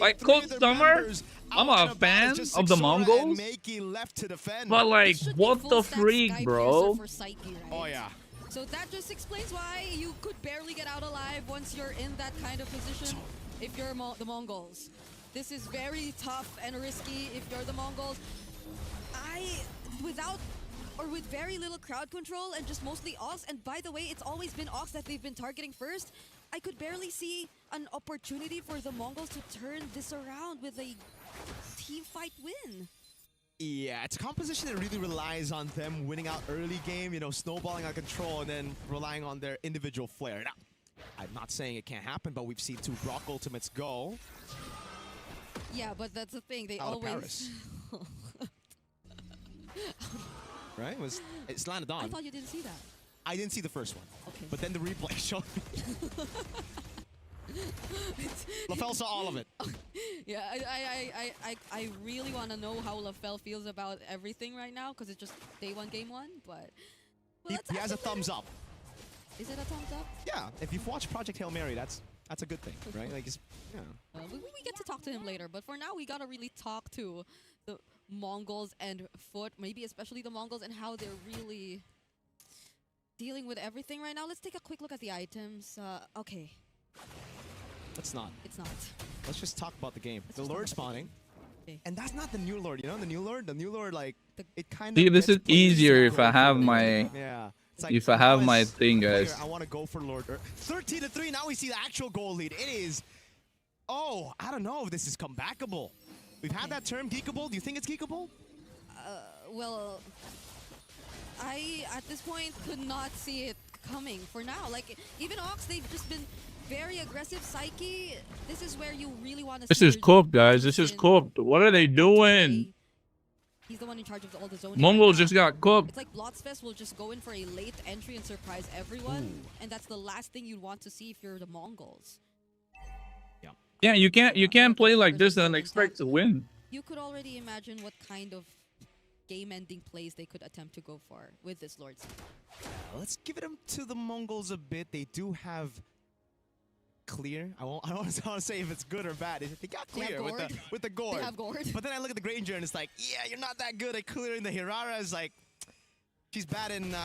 [SPEAKER 6] Like Cold Summer, I'm a fan of the Mongols, but like, what the freak, bro?
[SPEAKER 4] Oh yeah.
[SPEAKER 5] So that just explains why you could barely get out alive once you're in that kind of position if you're the Mongols. This is very tough and risky if you're the Mongols. With very little crowd control and just mostly Ox, and by the way, it's always been Ox that they've been targeting first, I could barely see an opportunity for the Mongols to turn this around with a team fight win.
[SPEAKER 4] Yeah, it's a composition that really relies on them winning out early game, you know, snowballing out of control, and then relying on their individual flair. Now, I'm not saying it can't happen, but we've seen 2 Grok ultimates go.
[SPEAKER 5] Yeah, but that's the thing. They
[SPEAKER 4] out
[SPEAKER 5] always...
[SPEAKER 4] of Paris. Right? It's landed on.
[SPEAKER 5] I thought you didn't see that.
[SPEAKER 4] I didn't see the first one.
[SPEAKER 5] Okay.
[SPEAKER 4] But then the replay showed me. LaFell saw all of it.
[SPEAKER 5] Yeah, I really want to know how LaFell feels about everything right now, because it's just day 1, game 1, but... Well,
[SPEAKER 4] he has a thumbs up.
[SPEAKER 5] Is it a thumbs up?
[SPEAKER 4] Yeah, if you've watched Project Hail Mary, that's a good thing, right? Like, yeah.
[SPEAKER 5] We get to talk to him later, but for now, we gotta really talk to the Mongols and Foot, maybe especially the Mongols, and how they're really dealing with everything right now. Let's take a quick look at the items. Okay.
[SPEAKER 4] Let's not.
[SPEAKER 5] It's not.
[SPEAKER 4] Let's just talk about the game. The Lord spawning. Okay. And that's not the new Lord, you know? The new Lord, like, it kind of...
[SPEAKER 6] See, this is easier if I have my...
[SPEAKER 4] Yeah.
[SPEAKER 6] Like, if I have my thing, guys.
[SPEAKER 4] I want to go for Lord. 13-3, now we see the actual goal lead. It is... Oh, I don't know if this is comebackable. We've had that term, geekable. Do you think it's geekable?
[SPEAKER 5] Well, I, at this point, could not see it coming for now. Like, even Ox, they've just been very aggressive. Psyche, this is where you really want to see...
[SPEAKER 6] This is cooked, guys. This is cooked. What are they doing?
[SPEAKER 5] He's the one in charge of all the zoning.
[SPEAKER 6] Mongols just got cooked.
[SPEAKER 5] It's like Blotsfest will just go in for a late entry and surprise everyone. Ooh. And that's the last thing you'd want to see if you're the Mongols.
[SPEAKER 6] Yeah, you can't play like this and expect to win.
[SPEAKER 5] You could already imagine what kind of game-ending plays they could attempt to go for with this Lord.
[SPEAKER 4] Let's give it to the Mongols a bit. They do have clear. I don't want to say if it's good or bad. They got clear with the gourd.
[SPEAKER 5] They have gourd.
[SPEAKER 4] But then I look at the Granger and it's like, yeah, you're not that good at clearing. The Hirara is like, she's bad in.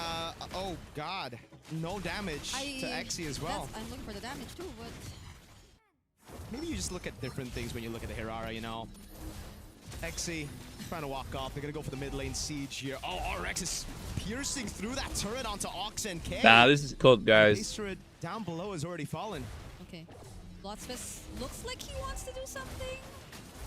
[SPEAKER 4] Oh God, no damage to Exy as well.
[SPEAKER 5] I'm looking for the damage too, but.
[SPEAKER 4] Maybe you just look at different things when you look at the Hirara, you know. Exy trying to walk off. They're going to go for the mid lane siege here. Oh, RX is piercing through that turret onto Ox and K.
[SPEAKER 6] Nah, this is cooked, guys.
[SPEAKER 4] Base turret down below has already fallen.
[SPEAKER 5] Okay. Blotsfest looks like he wants to do something.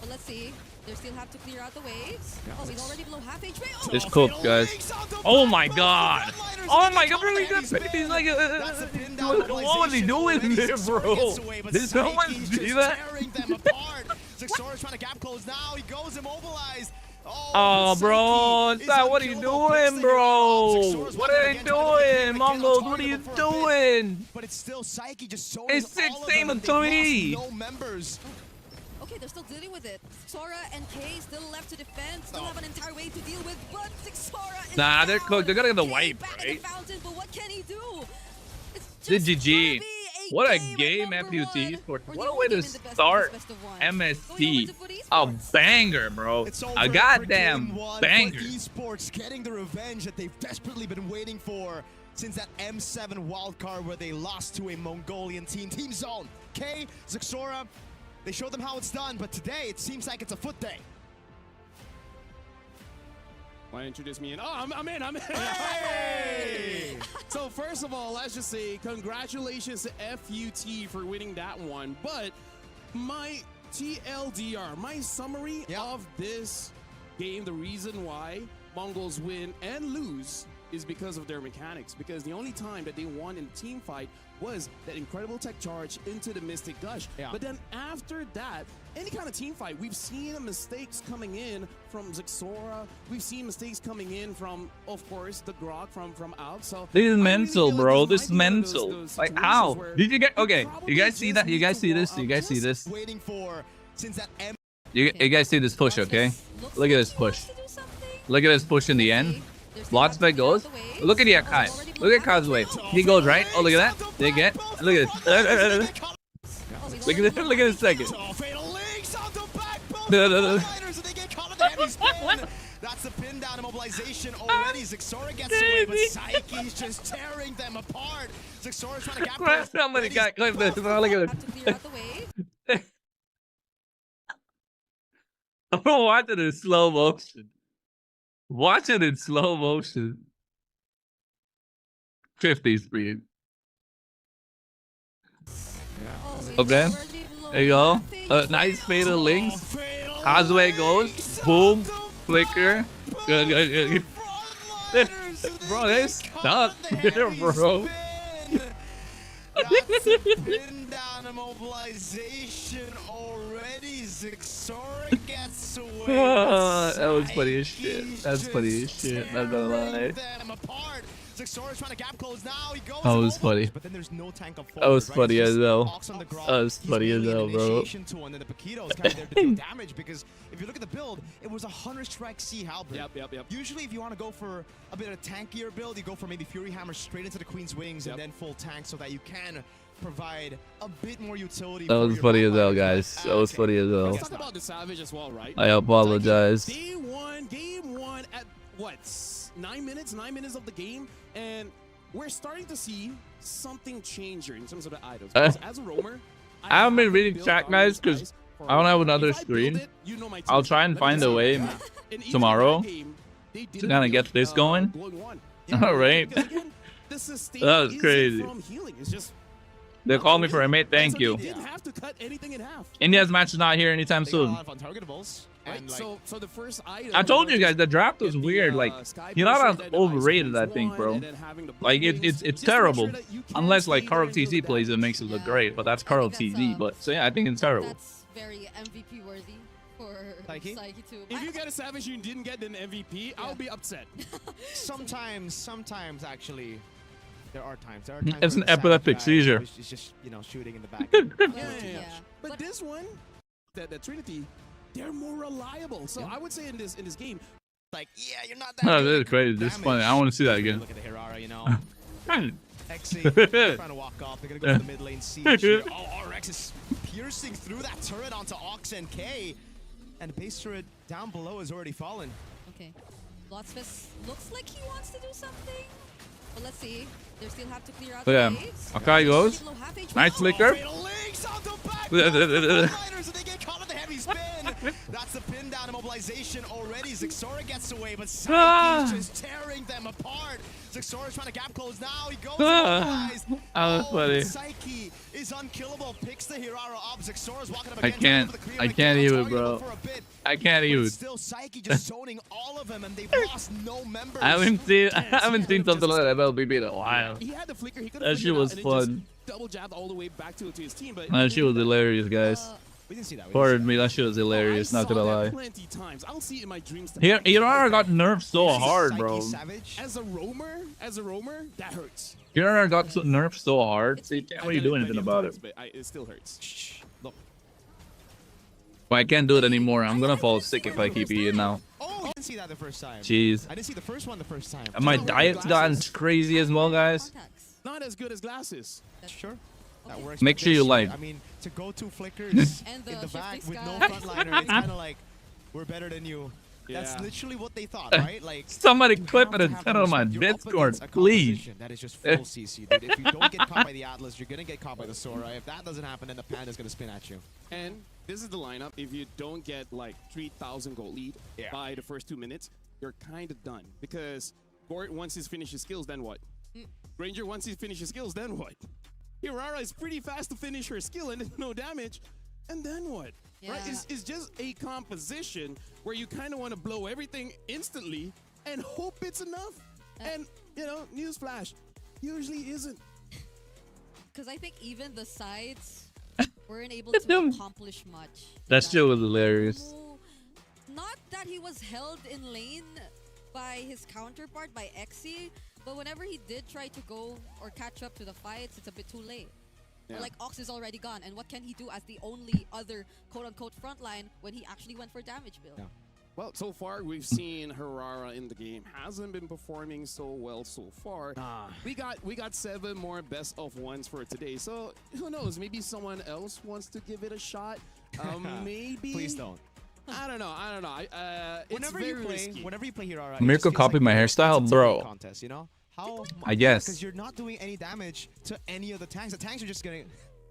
[SPEAKER 5] But let's see. They still have to clear out the waves. Yeah, oh, he's already below half HP. Oh,
[SPEAKER 6] this cooked, guys. Oh my God. Oh my God, really good. He's like, what was he doing there, bro? Did someone see that?
[SPEAKER 4] Zexora's trying to gap close now. He goes immobilized.
[SPEAKER 6] Oh, bro, what are you doing, bro? What are they doing, Mongols? What are you doing?
[SPEAKER 4] But it's still Psyche just so.
[SPEAKER 6] It's 6 team of 3.
[SPEAKER 4] No members.
[SPEAKER 5] Okay, okay, they're still dealing with it. Sora and K still left to defend, still have an entire wave to deal with, but Sora is
[SPEAKER 6] Nah, they're
[SPEAKER 5] down.
[SPEAKER 6] cooked. They're gonna get the
[SPEAKER 5] K
[SPEAKER 6] wipe,
[SPEAKER 5] back
[SPEAKER 6] right?
[SPEAKER 5] in the fountain, but what can he do? It's
[SPEAKER 6] The
[SPEAKER 5] just
[SPEAKER 6] GG.
[SPEAKER 5] gonna be
[SPEAKER 6] What a
[SPEAKER 5] game
[SPEAKER 6] game,
[SPEAKER 5] at number
[SPEAKER 6] FUT
[SPEAKER 5] one.
[SPEAKER 6] Esports.
[SPEAKER 5] Or
[SPEAKER 6] What
[SPEAKER 5] the
[SPEAKER 6] a
[SPEAKER 5] only
[SPEAKER 6] way to
[SPEAKER 5] game in the
[SPEAKER 6] start
[SPEAKER 5] best of one.
[SPEAKER 6] MST.
[SPEAKER 5] Going over to FUT
[SPEAKER 6] A
[SPEAKER 5] Esports.
[SPEAKER 6] banger, bro.
[SPEAKER 4] It's over
[SPEAKER 6] A
[SPEAKER 4] for
[SPEAKER 6] goddamn
[SPEAKER 4] game one,
[SPEAKER 6] banger.
[SPEAKER 4] but Esports getting the revenge that they've desperately been waiting for since that M7 wildcard where they lost to a Mongolian team. Team Zone, K, Zixora, they showed them how it's done, but today it seems like it's a foot day.
[SPEAKER 3] Why introduce me in? Oh, I'm in.
[SPEAKER 4] Hey!
[SPEAKER 3] So first of all, let's just say congratulations to FUT for winning that one. But my TLDR, my summary of this game, the reason why Mongols win and lose is because of their mechanics. Because the only time that they won in team fight was that incredible tech charge into the Mystic Gush. But then after that, any kind of team fight, we've seen mistakes coming in from Zixora. We've seen mistakes coming in from, of course, the Grok from out. So
[SPEAKER 6] This is mental,
[SPEAKER 3] really
[SPEAKER 6] bro.
[SPEAKER 3] like
[SPEAKER 6] This is
[SPEAKER 3] might be one of
[SPEAKER 6] mental.
[SPEAKER 3] those
[SPEAKER 6] Like,
[SPEAKER 3] situations
[SPEAKER 6] how?
[SPEAKER 3] where
[SPEAKER 6] Did you get? Okay, you
[SPEAKER 3] probably
[SPEAKER 6] guys see
[SPEAKER 3] just
[SPEAKER 6] that? You
[SPEAKER 3] need
[SPEAKER 6] guys
[SPEAKER 3] to
[SPEAKER 6] see this?
[SPEAKER 3] walk
[SPEAKER 6] You guys see this?
[SPEAKER 4] Waiting for since that M.
[SPEAKER 6] You guys see this push, okay? Look at this push. Look at this push in the end. Lotsbeck goes. Look at Kai. Look at Kai's wave. He goes right. Oh, look at that. They get. Look at this. Look at this. Look at this second.
[SPEAKER 4] Oh, fatal links on the backbone. Fighters, and they get caught in the heavy spin. That's the pin down immobilization already. Zixora gets away, but Psyche's just tearing them apart. Zixora's trying to gap.
[SPEAKER 6] Somebody got clip this. Look at
[SPEAKER 5] Have to clear out the way.
[SPEAKER 6] this. I'm watching it in slow motion. Watch it in slow motion. 50 speed. Okay. There you go. Nice fatal links. Causeway goes. Boom. Flicker. Good, good, good. Bro, they stuck there, bro.
[SPEAKER 4] That's a pin down immobilization already. Zixora gets away.
[SPEAKER 6] That was funny as shit. That's funny as shit. Not gonna lie.
[SPEAKER 4] Zixora's trying to gap close now. He goes
[SPEAKER 6] That was funny.
[SPEAKER 4] but then there's no tank up
[SPEAKER 6] That
[SPEAKER 4] forward,
[SPEAKER 6] was
[SPEAKER 4] right?
[SPEAKER 6] funny
[SPEAKER 4] It's
[SPEAKER 6] as
[SPEAKER 4] just
[SPEAKER 6] well.
[SPEAKER 4] Ox on the ground.
[SPEAKER 6] That was
[SPEAKER 4] He's
[SPEAKER 6] funny as
[SPEAKER 4] mainly an
[SPEAKER 6] well, bro.
[SPEAKER 4] initiation tool, and then the Paquito is kind of there to deal damage because if you look at the build, it was a 100 strike C halberd.
[SPEAKER 3] Yep.
[SPEAKER 4] Usually, if you want to go for a bit of a tankier build, you go for maybe Fury Hammer straight into the Queen's Wings and then full tank so that you can provide a bit more utility.
[SPEAKER 6] That was funny as well, guys. That was funny as well.
[SPEAKER 3] Let's talk about the Savage as well, right?
[SPEAKER 6] I apologize.
[SPEAKER 3] Game one at what? 9 minutes of the game, and we're starting to see something change here in terms of the items. As a roamer,
[SPEAKER 6] I haven't been reading chat, guys, because I don't have another screen. I'll try and find a way tomorrow to kind of get this going. All right. That was crazy. They called me for a mate. Thank you. India's match is not here anytime soon.
[SPEAKER 3] So the first item,
[SPEAKER 6] I told you guys the draft was weird. Like, you're not overrated, I think, bro. Like, it's terrible. Unless like Carl TZ plays it, makes it look great. But that's Carl TZ. But so yeah, I think it's terrible.
[SPEAKER 5] That's very MVP worthy for Psyche too.
[SPEAKER 3] If you get a Savage and you didn't get an MVP, I'll be upset.
[SPEAKER 4] Sometimes actually. There are times
[SPEAKER 6] it's an epileptic seizure.
[SPEAKER 4] It's just, shooting in the back.
[SPEAKER 3] Yeah. But this one, the Trinity, they're more reliable. So I would say in this game,
[SPEAKER 4] like, yeah, you're not that
[SPEAKER 6] Oh,
[SPEAKER 4] good.
[SPEAKER 6] that's crazy. This is funny. I want to see that again.
[SPEAKER 4] Look at the Hirara, XC trying to walk off. They're going to go to the mid lane siege here. Oh, RX is piercing through that turret onto Ox and K. And the base turret down below has already fallen.
[SPEAKER 5] Okay. Lotsfest looks like he wants to do something. But let's see. They still have to clear out the waves.
[SPEAKER 6] Akai goes. Nice flicker.
[SPEAKER 4] That's the pin down immobilization already. Zixora gets away, but Psyche's just tearing them apart. Zixora's trying to gap close now. He goes immobilized.
[SPEAKER 6] That was funny.
[SPEAKER 4] Psyche is unkillable. Picks the Hirara up. Zixora's walking up
[SPEAKER 6] I
[SPEAKER 4] again.
[SPEAKER 6] can't even, bro. I can't even.
[SPEAKER 4] Still, Psyche just zoning all of them, and they've lost no members.
[SPEAKER 6] I haven't seen something like that MLBB in a while.
[SPEAKER 3] he had the flicker. He
[SPEAKER 6] That shit was fun.
[SPEAKER 3] Double jabbed all the way back to his team. But
[SPEAKER 6] That shit was hilarious, guys.
[SPEAKER 4] We didn't see that.
[SPEAKER 6] Pardon me, that shit was hilarious. Not gonna lie.
[SPEAKER 3] Plenty times. I'll see it in my dreams.
[SPEAKER 6] Hirara got nerfed so hard, bro.
[SPEAKER 3] As a roamer, that hurts.
[SPEAKER 6] Hirara got nerfed so hard. So you can't really do anything about it.
[SPEAKER 3] But it still hurts.
[SPEAKER 4] Look.
[SPEAKER 6] But I can't do it anymore. I'm gonna fall sick if I keep eating now.
[SPEAKER 4] Oh, I didn't see that the first time.
[SPEAKER 6] Jeez.
[SPEAKER 4] I didn't see the first one the first time.
[SPEAKER 6] My diet's gotten crazy as well, guys.
[SPEAKER 3] Not as good as glasses.
[SPEAKER 4] Sure. That works.
[SPEAKER 6] Make sure you like.
[SPEAKER 4] I mean, to go 2 flickers in the back with no frontliner, it's kind of like, we're better than you. That's literally what they thought, right? Like,
[SPEAKER 6] somebody clip it and turn on my Discord, please.
[SPEAKER 4] That is just full CC, dude. If you don't get caught by the Atlas, you're gonna get caught by the Sora. If that doesn't happen, then the Panda's gonna spin at you.
[SPEAKER 3] And this is the lineup. If you don't get like 3,000 gold lead by the first 2 minutes, you're kind of done. Because Gort, once he's finished his skills, then what? Ranger, once he finishes skills, then what? Hirara is pretty fast to finish her skill and no damage. And then what? Right? It's just a composition where you kind of want to blow everything instantly and hope it's enough. And, you know, newsflash, usually isn't.
[SPEAKER 5] Because I think even the sides weren't able to accomplish much.
[SPEAKER 6] That shit was hilarious.
[SPEAKER 5] Not that he was held in lane by his counterpart, by Xe, but whenever he did try to go or catch up to the fights, it's a bit too late. Or like Ox is already gone, and what can he do as the only other quote-unquote frontline when he actually went for damage build?
[SPEAKER 3] Well, so far we've seen Hirara in the game hasn't been performing so well so far. We got 7 more best of ones for today, so who knows? Maybe someone else wants to give it a shot. Maybe.
[SPEAKER 4] Please don't.
[SPEAKER 3] I don't know. It's
[SPEAKER 4] whenever
[SPEAKER 3] very
[SPEAKER 4] you play,
[SPEAKER 3] risky.
[SPEAKER 4] whenever you play Hirara,
[SPEAKER 6] Mirko copied my hairstyle, bro.
[SPEAKER 4] Contest, you know? How?
[SPEAKER 6] I guess.
[SPEAKER 4] Because you're not doing any damage to any of the tanks. The tanks are just gonna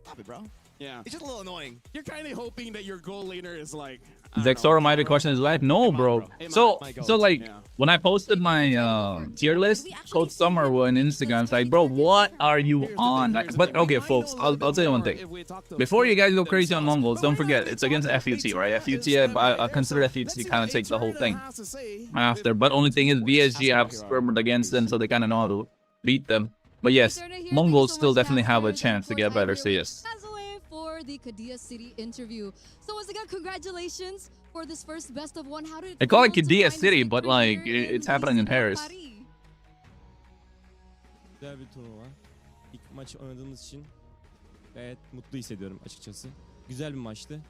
[SPEAKER 4] stop it, bro.
[SPEAKER 3] Yeah.
[SPEAKER 4] It's just a little annoying.
[SPEAKER 3] You're kind of hoping that your goal laner is like.
[SPEAKER 6] Zexora might have questioned his life. No, bro. So like when I posted my tier list, Code Summer on Instagram, it's like, bro, what are you on? Like, but okay, folks, I'll tell you one thing. Before you guys go crazy on Mongols, don't forget it's against FUT, right? FUT, I consider FUT kind of takes the whole thing after. But only thing is VSG have skirmished against them, so they kind of know how to beat them. But yes, Mongols still definitely have a chance to get better CS.
[SPEAKER 7] The Qiddiya City interview. So once again, congratulations for this first best of one. How did it
[SPEAKER 6] I call it Qiddiya City, but like it's happening in Paris.
[SPEAKER 8] Güzel bir turnuva. İlk maçı oynadığımız için gayet mutlu hissediyorum açıkçası. Güzel bir maçtı.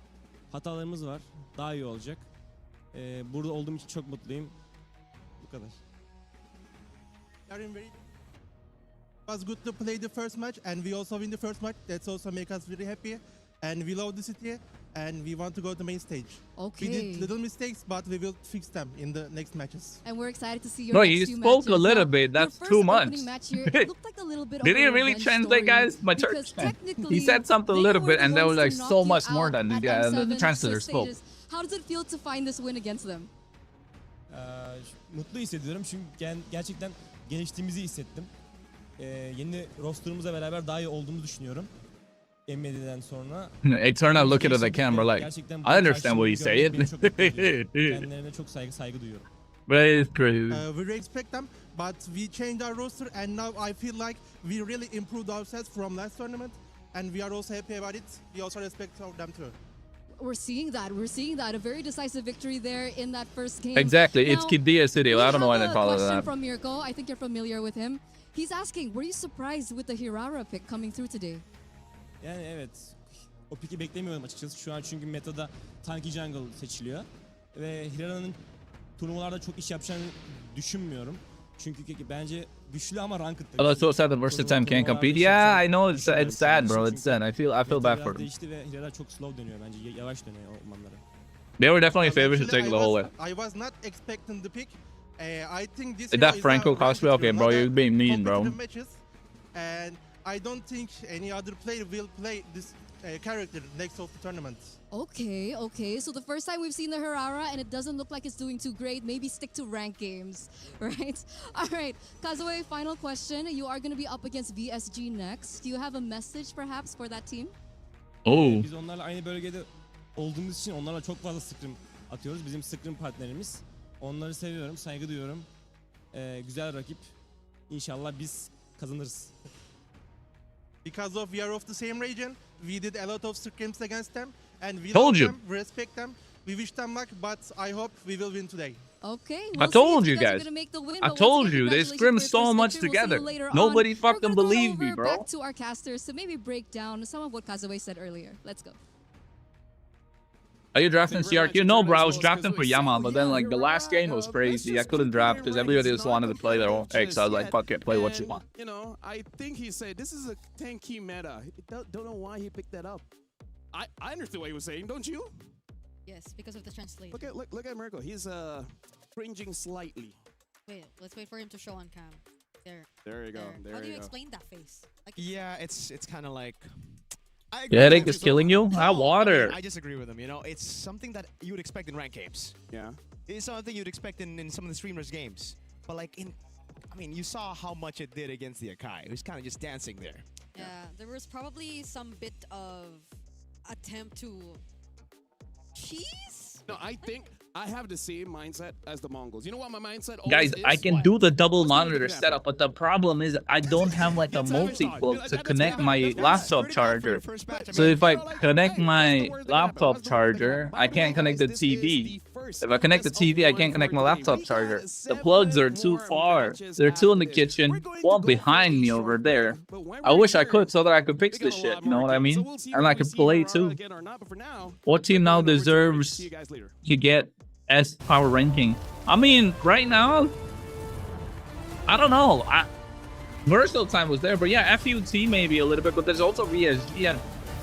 [SPEAKER 8] Hatalarımız var. Daha iyi olacak. Burada olduğum için çok mutluyum. Bu kadar.
[SPEAKER 9] It was good to play the first match, and we also win the first match. That's also make us very happy, and we love the city, and we want to go to the main stage.
[SPEAKER 7] Okay.
[SPEAKER 9] We did little mistakes, but we will fix them in the next matches.
[SPEAKER 7] And we're excited to see your
[SPEAKER 6] Bro,
[SPEAKER 7] next
[SPEAKER 6] you
[SPEAKER 7] few
[SPEAKER 6] spoke
[SPEAKER 7] matches.
[SPEAKER 6] a little bit. That's too much.
[SPEAKER 7] Did
[SPEAKER 6] he really translate, guys? My church. He said something a little bit, and there was like so much more than the translator spoke.
[SPEAKER 7] How does it feel to find this win against them?
[SPEAKER 8] Mutlu hissediyorum çünkü gerçekten geliştiğimizi hissettim. Yeni rosterımızla beraber daha iyi olduğumuzu düşünüyorum. MLB'den sonra.
[SPEAKER 6] Eternal looking at the camera like, I understand what he's saying.
[SPEAKER 8] Kendilerine çok saygı duyuyorum.
[SPEAKER 6] But it's crazy.
[SPEAKER 9] We respect them, but we changed our roster, and now I feel like we really improved ourselves from last tournament, and we are also happy about it. We also respect them too.
[SPEAKER 7] We're seeing that. We're seeing that. A very decisive victory there in that first game.
[SPEAKER 6] Exactly.
[SPEAKER 7] Now,
[SPEAKER 6] it's Qiddiya City. I don't know why they call it that.
[SPEAKER 7] From Mirko. I think you're familiar with him. He's asking, were you surprised with the Hirara pick coming through today?
[SPEAKER 8] Yani evet. O pick'i beklemiyorum açıkçası. Şu an çünkü metada tanky jungle seçiliyor. Ve Hirara'nın turnuvalarda çok iş yapacağını düşünmüyorum. Çünkü bence güçlü ama ranked.
[SPEAKER 6] Although so sad the versatile time can't compete. Yeah, I know it's sad, bro. It's sad. I feel bad for them.
[SPEAKER 8] Değişti ve Hirara çok slow dönüyor bence. Yavaş dönüyor ormanlara.
[SPEAKER 6] They were definitely favorites to take the whole way.
[SPEAKER 9] I was not expecting the pick. I think this
[SPEAKER 6] is that Franco cosplay? Okay, bro, you're being mean, bro.
[SPEAKER 9] Matches, and I don't think any other player will play this character next of the tournament.
[SPEAKER 7] Okay, okay. So the first time we've seen the Hirara, and it doesn't look like it's doing too great. Maybe stick to ranked games, right? All right, Kazue, final question. You are going to be up against VSG next. Do you have a message, perhaps, for that team?
[SPEAKER 6] Oh.
[SPEAKER 8] Biz onlarla aynı bölgede olduğumuz için onlarla çok fazla scrim atıyoruz. Bizim scrim partnerimiz. Onları seviyorum, saygı duyuyorum. Güzel rakip. İnşallah biz kazanırız.
[SPEAKER 9] Because we are of the same region, we did a lot of scrims against them, and we
[SPEAKER 6] told
[SPEAKER 9] love
[SPEAKER 6] you.
[SPEAKER 9] them, we respect them. We wish them luck, but I hope we will win today.
[SPEAKER 7] Okay.
[SPEAKER 6] I told you guys. I told you they scrim so much together. Nobody fucking believed me, bro.
[SPEAKER 7] Back to our casters to maybe break down some of what Kazue said earlier. Let's go.
[SPEAKER 6] Are you drafting CRQ? No, bro, I was drafting for Yama, but then like the last game was crazy. I couldn't draft because everybody just wanted to play their own pick, so I was like, fuck it, play what you want.
[SPEAKER 3] You know, I think he said this is a 10-key meta. Don't know why he picked that up. I understood what he was saying, don't you?
[SPEAKER 5] Yes, because of the translation.
[SPEAKER 3] Look at Mirko. He's cringing slightly.
[SPEAKER 5] Wait, let's wait for him to show on cam.
[SPEAKER 3] There you go.
[SPEAKER 5] How do you explain that face? Like,
[SPEAKER 4] yeah, it's kind of like.
[SPEAKER 6] Your headache is killing you? Have water.
[SPEAKER 4] I disagree with him. You know, it's something that you would expect in ranked games.
[SPEAKER 3] Yeah.
[SPEAKER 4] It's something you'd expect in some of the streamers' games. But like I mean, you saw how much it did against the Akai. It was kind of just dancing there.
[SPEAKER 5] Yeah, there was probably some bit of attempt to cheese.
[SPEAKER 3] No, I think I have the same mindset as the Mongols. You know what my mindset
[SPEAKER 6] guys
[SPEAKER 3] is?
[SPEAKER 6] I can do the double monitor setup, but the problem is I don't have like a multi-book to connect my laptop charger. So if I connect my laptop charger, I can't connect the TV. If I connect the TV, I can't connect my laptop charger. The plugs are too far. There are two in the kitchen, one behind me over there. I wish I could so that I could fix this shit, you know what I mean? And I could play too. What team now deserves to get S power ranking? I mean, right now, I don't know. Versatile time was there, but yeah, FUT maybe a little bit, but there's also VSG and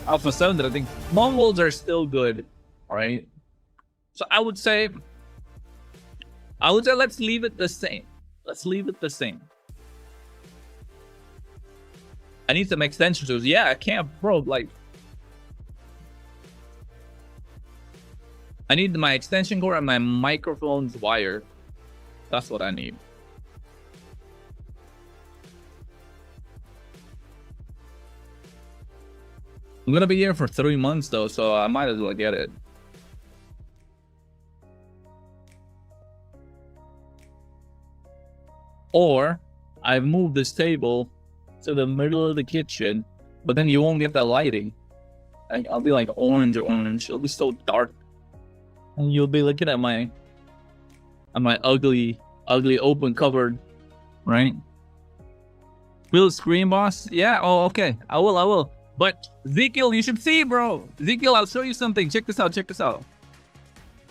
[SPEAKER 6] Alpha 7 that I think Mongols are still good, right? So I would say let's leave it the same. Let's leave it the same. I need some extension tools. Yeah, I can't, bro. Like, I need my extension cord and my microphone's wire. That's what I need. I'm gonna be here for 3 months though, so I might as well get it. Or I move this table to the middle of the kitchen, but then you won't get the lighting. I'll be like orange. It'll be so dark, and you'll be looking at my ugly open cupboard, right? Will screen boss? Yeah. Oh, okay. I will. But Ezekiel, you should see, bro. Ezekiel, I'll show you something. Check this out.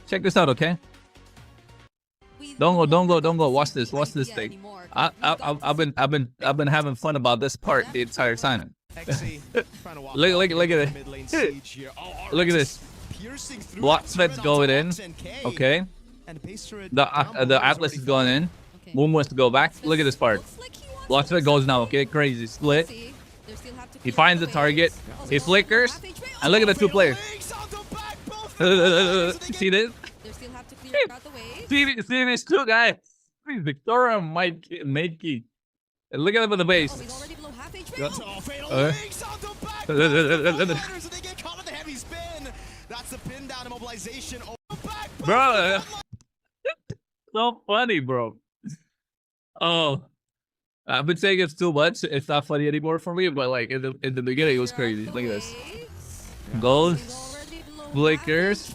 [SPEAKER 6] Okay. Don't go. Watch this thing. I've been having fun about this part the entire time. look at it. Look at this. Blocksmith's going in. Okay. The Atlas is going in. Moon wants to go back. Look at this part. Blocksmith goes now. Okay, crazy split. He finds the target. He flickers. And look at the two players. See this? See this two guys. Victoria and Mikey. And look at them in the base. Bro, so funny, bro. Oh, I've been saying it's too much. It's not funny anymore for me, but like in the beginning, it was crazy. Look at this. Goes, flickers,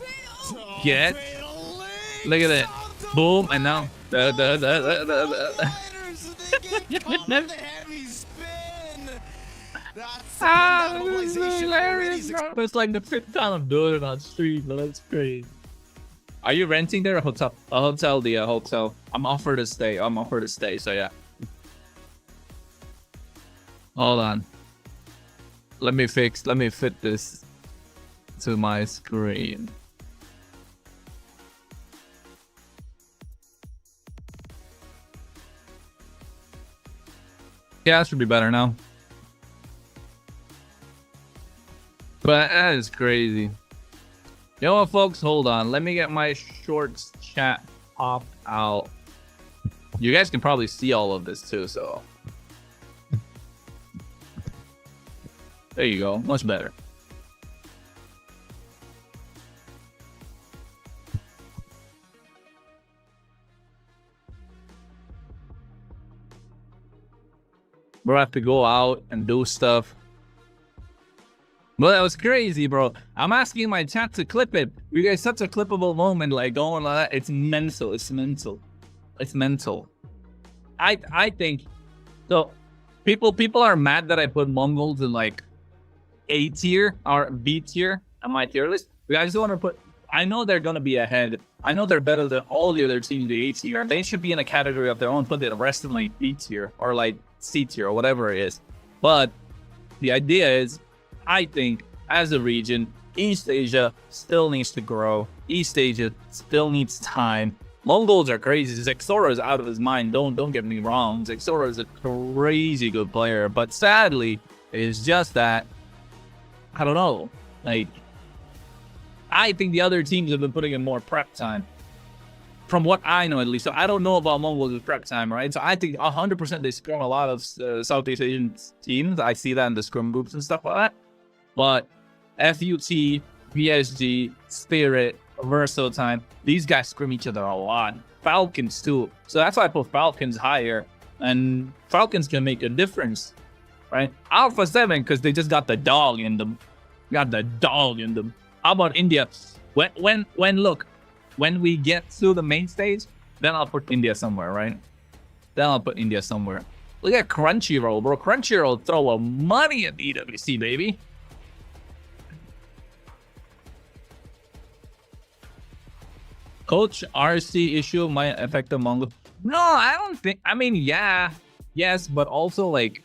[SPEAKER 6] get. Look at that. Boom, and now hilarious, bro. It's like the 5th time I'm doing it on stream, but that's crazy. Are you renting there? A hotel? A hotel, the hotel. I'm offered to stay. So yeah. Hold on. Let me fit this to my screen. Yeah, that should be better now. But that is crazy. You know what, folks? Hold on. Let me get my shorts chat popped out. You guys can probably see all of this too, so. There you go. Much better. Bro, I have to go out and do stuff. But that was crazy, bro. I'm asking my chat to clip it. You guys, such a clippable moment, like going like that. It's mental. It's mental. I think so. People are mad that I put Mongols in like A tier or B tier on my tier list. I just want to put. I know they're gonna be ahead. I know they're better than all the other teams in the A tier. They should be in a category of their own, put the rest of them like B tier or like C tier or whatever it is. But the idea is, I think as a region, East Asia still needs to grow. East Asia still needs time. Mongols are crazy. Zexora is out of his mind. Don't get me wrong. Zexora is a crazy good player, but sadly, it's just that I don't know. Like, I think the other teams have been putting in more prep time, from what I know at least. So I don't know about Mongols' prep time, right? So I think 100% they scrum a lot of Southeast Asian teams. I see that in the scrum groups and stuff like that. But FUT, PSG, Spirit, Verso Time, these guys scrim each other a lot. Falcons too. So that's why I put Falcons higher. And Falcons can make a difference, right? Alpha 7, because they just got the dog in them. Got the dog in them. How about India? When we get to the main stage, then I'll put India somewhere, right? Then I'll put India somewhere. Look at Crunchyroll, bro. Crunchyroll throw money at EWC, baby. Coach RC issue might affect the Mongol. No, I don't think. I mean, yeah, yes, but also like,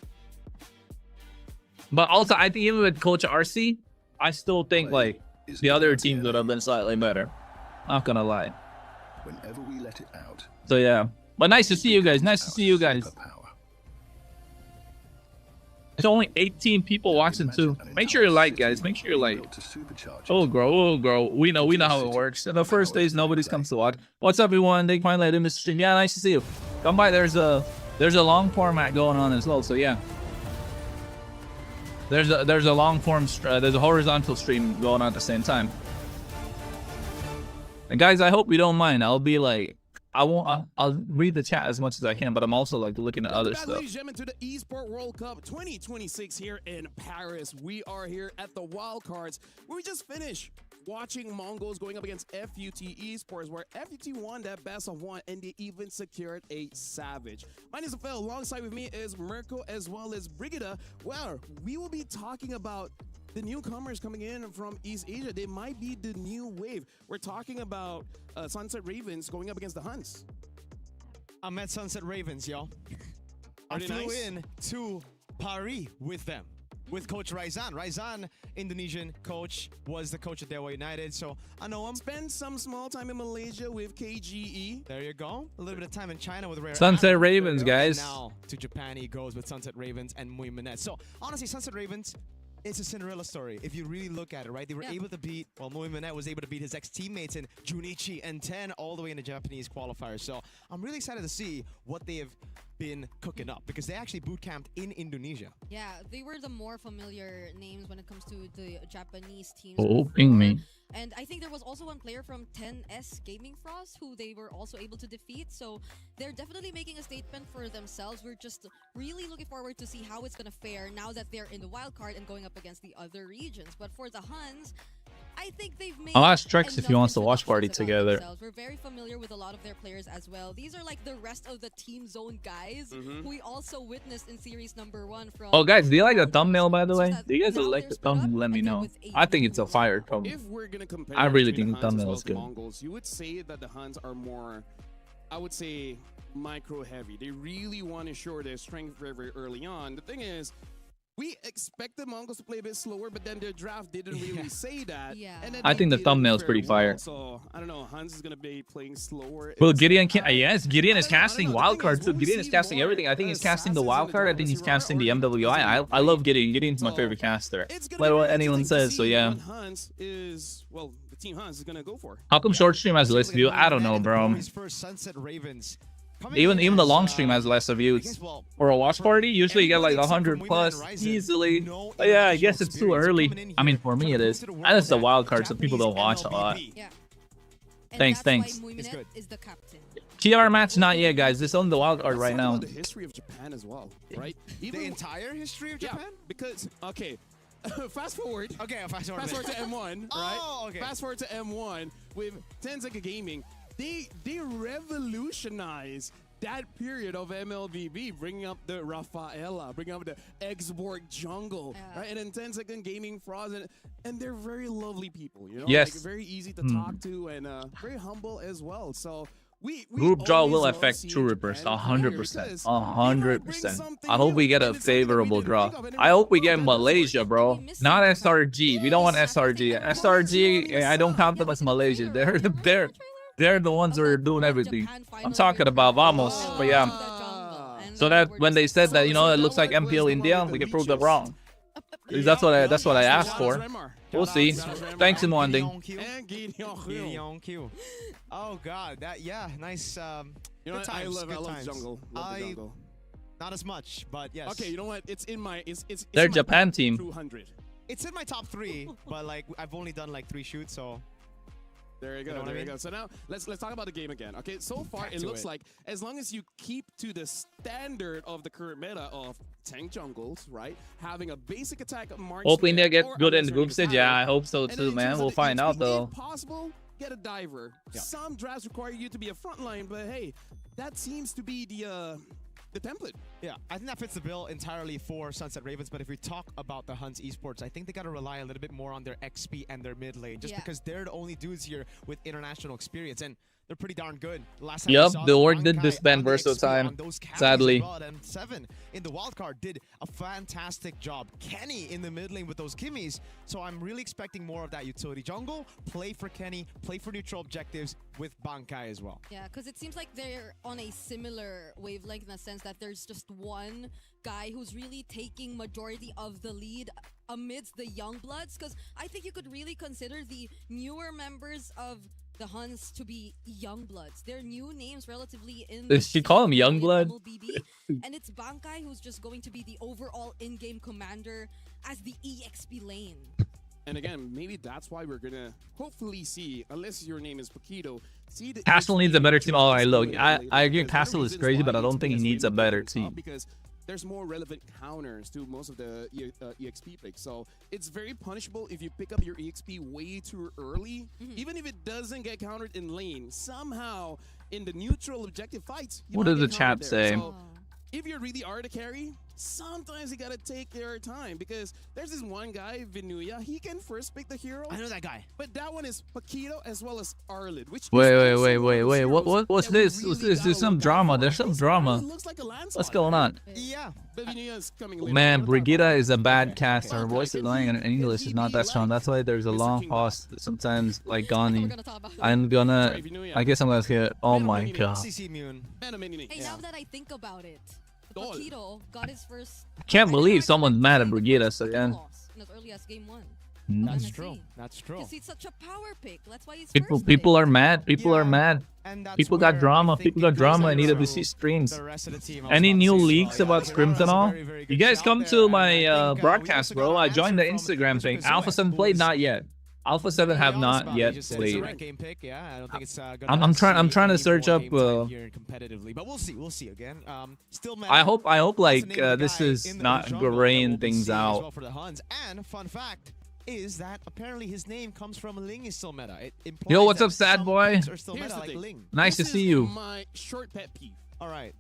[SPEAKER 6] I think even with Coach RC, I still think like the other teams would have been slightly better. Not gonna lie.
[SPEAKER 10] Whenever we let it out.
[SPEAKER 6] So yeah, but nice to see you guys. Nice to see you guys. There's only 18 people watching too. Make sure you like, guys. Make sure you like. Oh, grow. We know how it works. In the first days, nobody's comes to watch. What's up, everyone? They finally let in Mr. Stream. Yeah, nice to see you. Come by. There's a long format going on as well. So yeah, there's a long form. There's a horizontal stream going on at the same time. And guys, I hope you don't mind. I'll be like, I'll read the chat as much as I can, but I'm also like looking at other stuff.
[SPEAKER 3] Ladies and gentlemen, to the Esports World Cup 2026 here in Paris. We are here at the Wildcards, where we just finished watching Mongols going up against FUT Esports, where FUT won that best of one, and they even secured a Savage. My name is Phil. Alongside with me is Mirko as well as Brigida, where we will be talking about the newcomers coming in from East Asia. They might be the new wave. We're talking about Sunset Ravens going up against the Huns.
[SPEAKER 4] I met Sunset Ravens, y'all. I flew in to Paris with them, with Coach Raizan. Raizan, Indonesian coach, was the coach at Dewa United, so I know him.
[SPEAKER 3] Spend some small time in Malaysia with KGE.
[SPEAKER 4] There you go. A little bit of time in China with Rare
[SPEAKER 6] Sunset Ravens, guys.
[SPEAKER 4] And now to Japan he goes with Sunset Ravens and Mui Manet. So honestly, Sunset Ravens, it's a Cinderella story. If you really look at it, right? They were able to beat, well, Mui Manet was able to beat his ex-teammates in Junichi and 10 all the way in the Japanese qualifiers. So I'm really excited to see what they have been cooking up, because they actually boot camped in Indonesia.
[SPEAKER 5] Yeah, they were the more familiar names when it comes to the Japanese teams.
[SPEAKER 6] Oh, ping me.
[SPEAKER 5] And I think there was also one player from 10S Gaming Frost who they were also able to defeat. So they're definitely making a statement for themselves. We're just really looking forward to see how it's going to fare now that they're in the wild card and going up against the other regions. But for the Huns, I think they've made.
[SPEAKER 6] I'll ask Trex if he wants to watch party together.
[SPEAKER 5] Themselves. We're very familiar with a lot of their players as well. These are like the rest of the Team Zone guys who we also witnessed in series #1 from.
[SPEAKER 6] Oh, guys, do you like the thumbnail, by the way? Do you guys like the thumbnail? Let me know. I think it's a fire thumbnail.
[SPEAKER 3] If we're gonna compare,
[SPEAKER 6] I really think the thumbnail is good.
[SPEAKER 3] Mongols, you would say that the Huns are more, I would say, micro heavy. They really want to show their strength very, very early on. The thing is, we expect the Mongols to play a bit slower, but then their draft didn't really say that.
[SPEAKER 5] Yeah.
[SPEAKER 3] And then
[SPEAKER 6] I think the thumbnail is pretty fire.
[SPEAKER 3] So I don't know. Huns is gonna be playing slower.
[SPEAKER 6] Well, Gideon yes, Gideon is casting wildcard too. Gideon is casting everything. I think he's casting the wildcard. I think he's casting the MWI. I love Gideon. Gideon's my favorite caster. Let what anyone says. So yeah.
[SPEAKER 3] Huns is, well, the team Huns is gonna go for.
[SPEAKER 6] How come short stream has less view? I don't know, bro. Even the long stream has less views. For a watch party, usually you get like 100 plus easily. But yeah, I guess it's too early. I mean, for me it is. And it's the wild card, so people don't watch a lot.
[SPEAKER 5] Yeah.
[SPEAKER 6] Thanks.
[SPEAKER 5] Is the captain.
[SPEAKER 6] TR match, not yet, guys. This is on the wild card right now.
[SPEAKER 3] The history of Japan as well, right?
[SPEAKER 4] The entire history of Japan?
[SPEAKER 3] Because okay. Fast forward.
[SPEAKER 4] Okay, fast forward
[SPEAKER 3] to M1, right?
[SPEAKER 4] Oh, okay.
[SPEAKER 3] Fast forward to M1 with Tenzeka Gaming. They revolutionized that period of MLBB, bringing up the Rafaela, bringing up the Xborg jungle, right? And then 10-second gaming Frost, and they're very lovely people, you know?
[SPEAKER 6] Yes.
[SPEAKER 3] Like, very easy to talk to and very humble as well. So we
[SPEAKER 6] Group draw will affect True Rippers 100%. 100%. I hope we get a favorable draw. I hope we get Malaysia, bro. Not SRG. We don't want SRG. SRG, I don't count them as Malaysia. They're the ones who are doing everything. I'm talking about Vamos, but yeah. So that when they said that, you know, it looks like MPL India, we can prove them wrong. That's what I asked for. We'll see. Thanks, Mwanding.
[SPEAKER 4] Oh God, nice.
[SPEAKER 3] You know what? I love jungle.
[SPEAKER 4] Not as much, but yes.
[SPEAKER 3] Okay, you know what? It's in my it's
[SPEAKER 6] They're
[SPEAKER 3] in
[SPEAKER 6] Japan
[SPEAKER 3] my
[SPEAKER 6] team.
[SPEAKER 3] 200.
[SPEAKER 4] It's in my top 3, but like I've only done like 3 shoots, so.
[SPEAKER 3] There you go. There you go. So now let's talk about the game again. Okay, so far it looks like as long as you keep to the standard of the current meta of tank jungles, right? Having a basic attack marksman.
[SPEAKER 6] Hope India get good in the group stage. Yeah, I hope so too, man. We'll find out though.
[SPEAKER 3] If possible, get a diver. Yeah. Some drafts require you to be a frontline, but hey, that seems to be the template.
[SPEAKER 4] Yeah, I think that fits the bill entirely for Sunset Ravens, but if we talk about the Huns Esports, I think they got to rely a little bit more on their XP and their mid lane, just because they're the only dudes here with international experience, and they're pretty darn good. Last time
[SPEAKER 6] the org did disband Verso time, sadly.
[SPEAKER 4] And 7 in the Wildcard did a fantastic job. Kenny in the mid lane with those kimmies, so I'm really expecting more of that utility jungle, play for Kenny, play for neutral objectives with Bankai as well.
[SPEAKER 5] Yeah, because it seems like they're on a similar wavelength in the sense that there's just one guy who's really taking majority of the lead amidst the young bloods, because I think you could really consider the newer members of the Huns to be young bloods. They're new names relatively in
[SPEAKER 6] Does she call him young blood?
[SPEAKER 5] MLBB, and it's Bankai who's just going to be the overall in-game commander as the EXP lane.
[SPEAKER 3] And again, maybe that's why we're gonna hopefully see, unless your name is Paquito, see the
[SPEAKER 6] Castle needs a better team. All right, look, I agree. Castle is crazy, but I don't think he needs a better team.
[SPEAKER 3] Because there's more relevant counters to most of the EXP picks. So it's very punishable if you pick up your EXP way too early. Even if it doesn't get countered in lane, somehow in the neutral objective fights,
[SPEAKER 6] what does the chat say?
[SPEAKER 3] So if you really are the carry, sometimes you gotta take your time, because there's this one guy, Vinuya, he can first pick the hero.
[SPEAKER 4] I know that guy.
[SPEAKER 3] But that one is Paquito as well as Arlid, which
[SPEAKER 6] wait. What's this? There's some drama. There's some drama. What's going on?
[SPEAKER 4] Yeah.
[SPEAKER 6] Man, Brigitte is a bad caster. Her voice is annoying and English is not that strong. That's why there's a long pause sometimes, like Gani. I guess I'm gonna skip. Oh my god.
[SPEAKER 5] Hey, now that I think about it, Paquito got his first.
[SPEAKER 6] I can't believe someone's mad at Brigitte. So yeah.
[SPEAKER 5] In as early as game 1.
[SPEAKER 4] That's true. That's true.
[SPEAKER 5] Because he's such a power pick. That's why he's
[SPEAKER 6] people are mad. People are mad. People got drama. People got drama in EWC streams. Any new leaks about scrims and all? You guys come to my broadcast, bro. I joined the Instagram thing. Alpha 7 played, not yet. Alpha 7 have not yet played. I'm trying to search up.
[SPEAKER 4] Competitively, but we'll see again. Still,
[SPEAKER 6] I hope like this is not graying things out.
[SPEAKER 4] For the Huns. And fun fact is that apparently his name comes from Ling is still meta.
[SPEAKER 6] Yo, what's up, sad boy? Nice to see you.
[SPEAKER 3] My short pet peeve.
[SPEAKER 4] All right.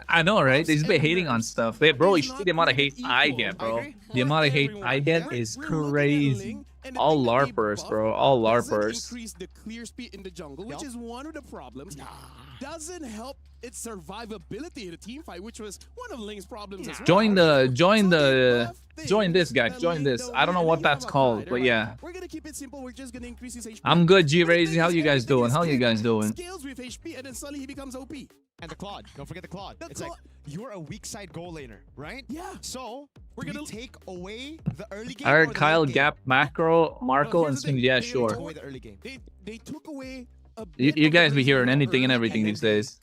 [SPEAKER 6] I know, right? They've been hating on stuff. Bro, you see the amount of hate I get, bro. The amount of hate I get is crazy. All LARPers, bro. All LARPers.
[SPEAKER 3] Increase the clear speed in the jungle, which is one of the problems. Doesn't help its survivability in a team fight, which was one of Ling's problems as well.
[SPEAKER 6] Join this, guys. Join this. I don't know what that's called, but yeah.
[SPEAKER 3] We're gonna keep it simple. We're just gonna increase his HP.
[SPEAKER 6] I'm good, G-Razy. How you guys doing?
[SPEAKER 3] Scales with HP, and then suddenly he becomes OP.
[SPEAKER 4] And the Claude. Don't forget the Claude. It's like, you're a weak side goal laner, right?
[SPEAKER 3] Yeah.
[SPEAKER 4] So, we're going to take away the early game.
[SPEAKER 6] I heard Kyle Gap, Marco, and Sting. Yeah, sure.
[SPEAKER 4] The early game.
[SPEAKER 3] They took away a
[SPEAKER 6] you guys be hearing anything and everything these days.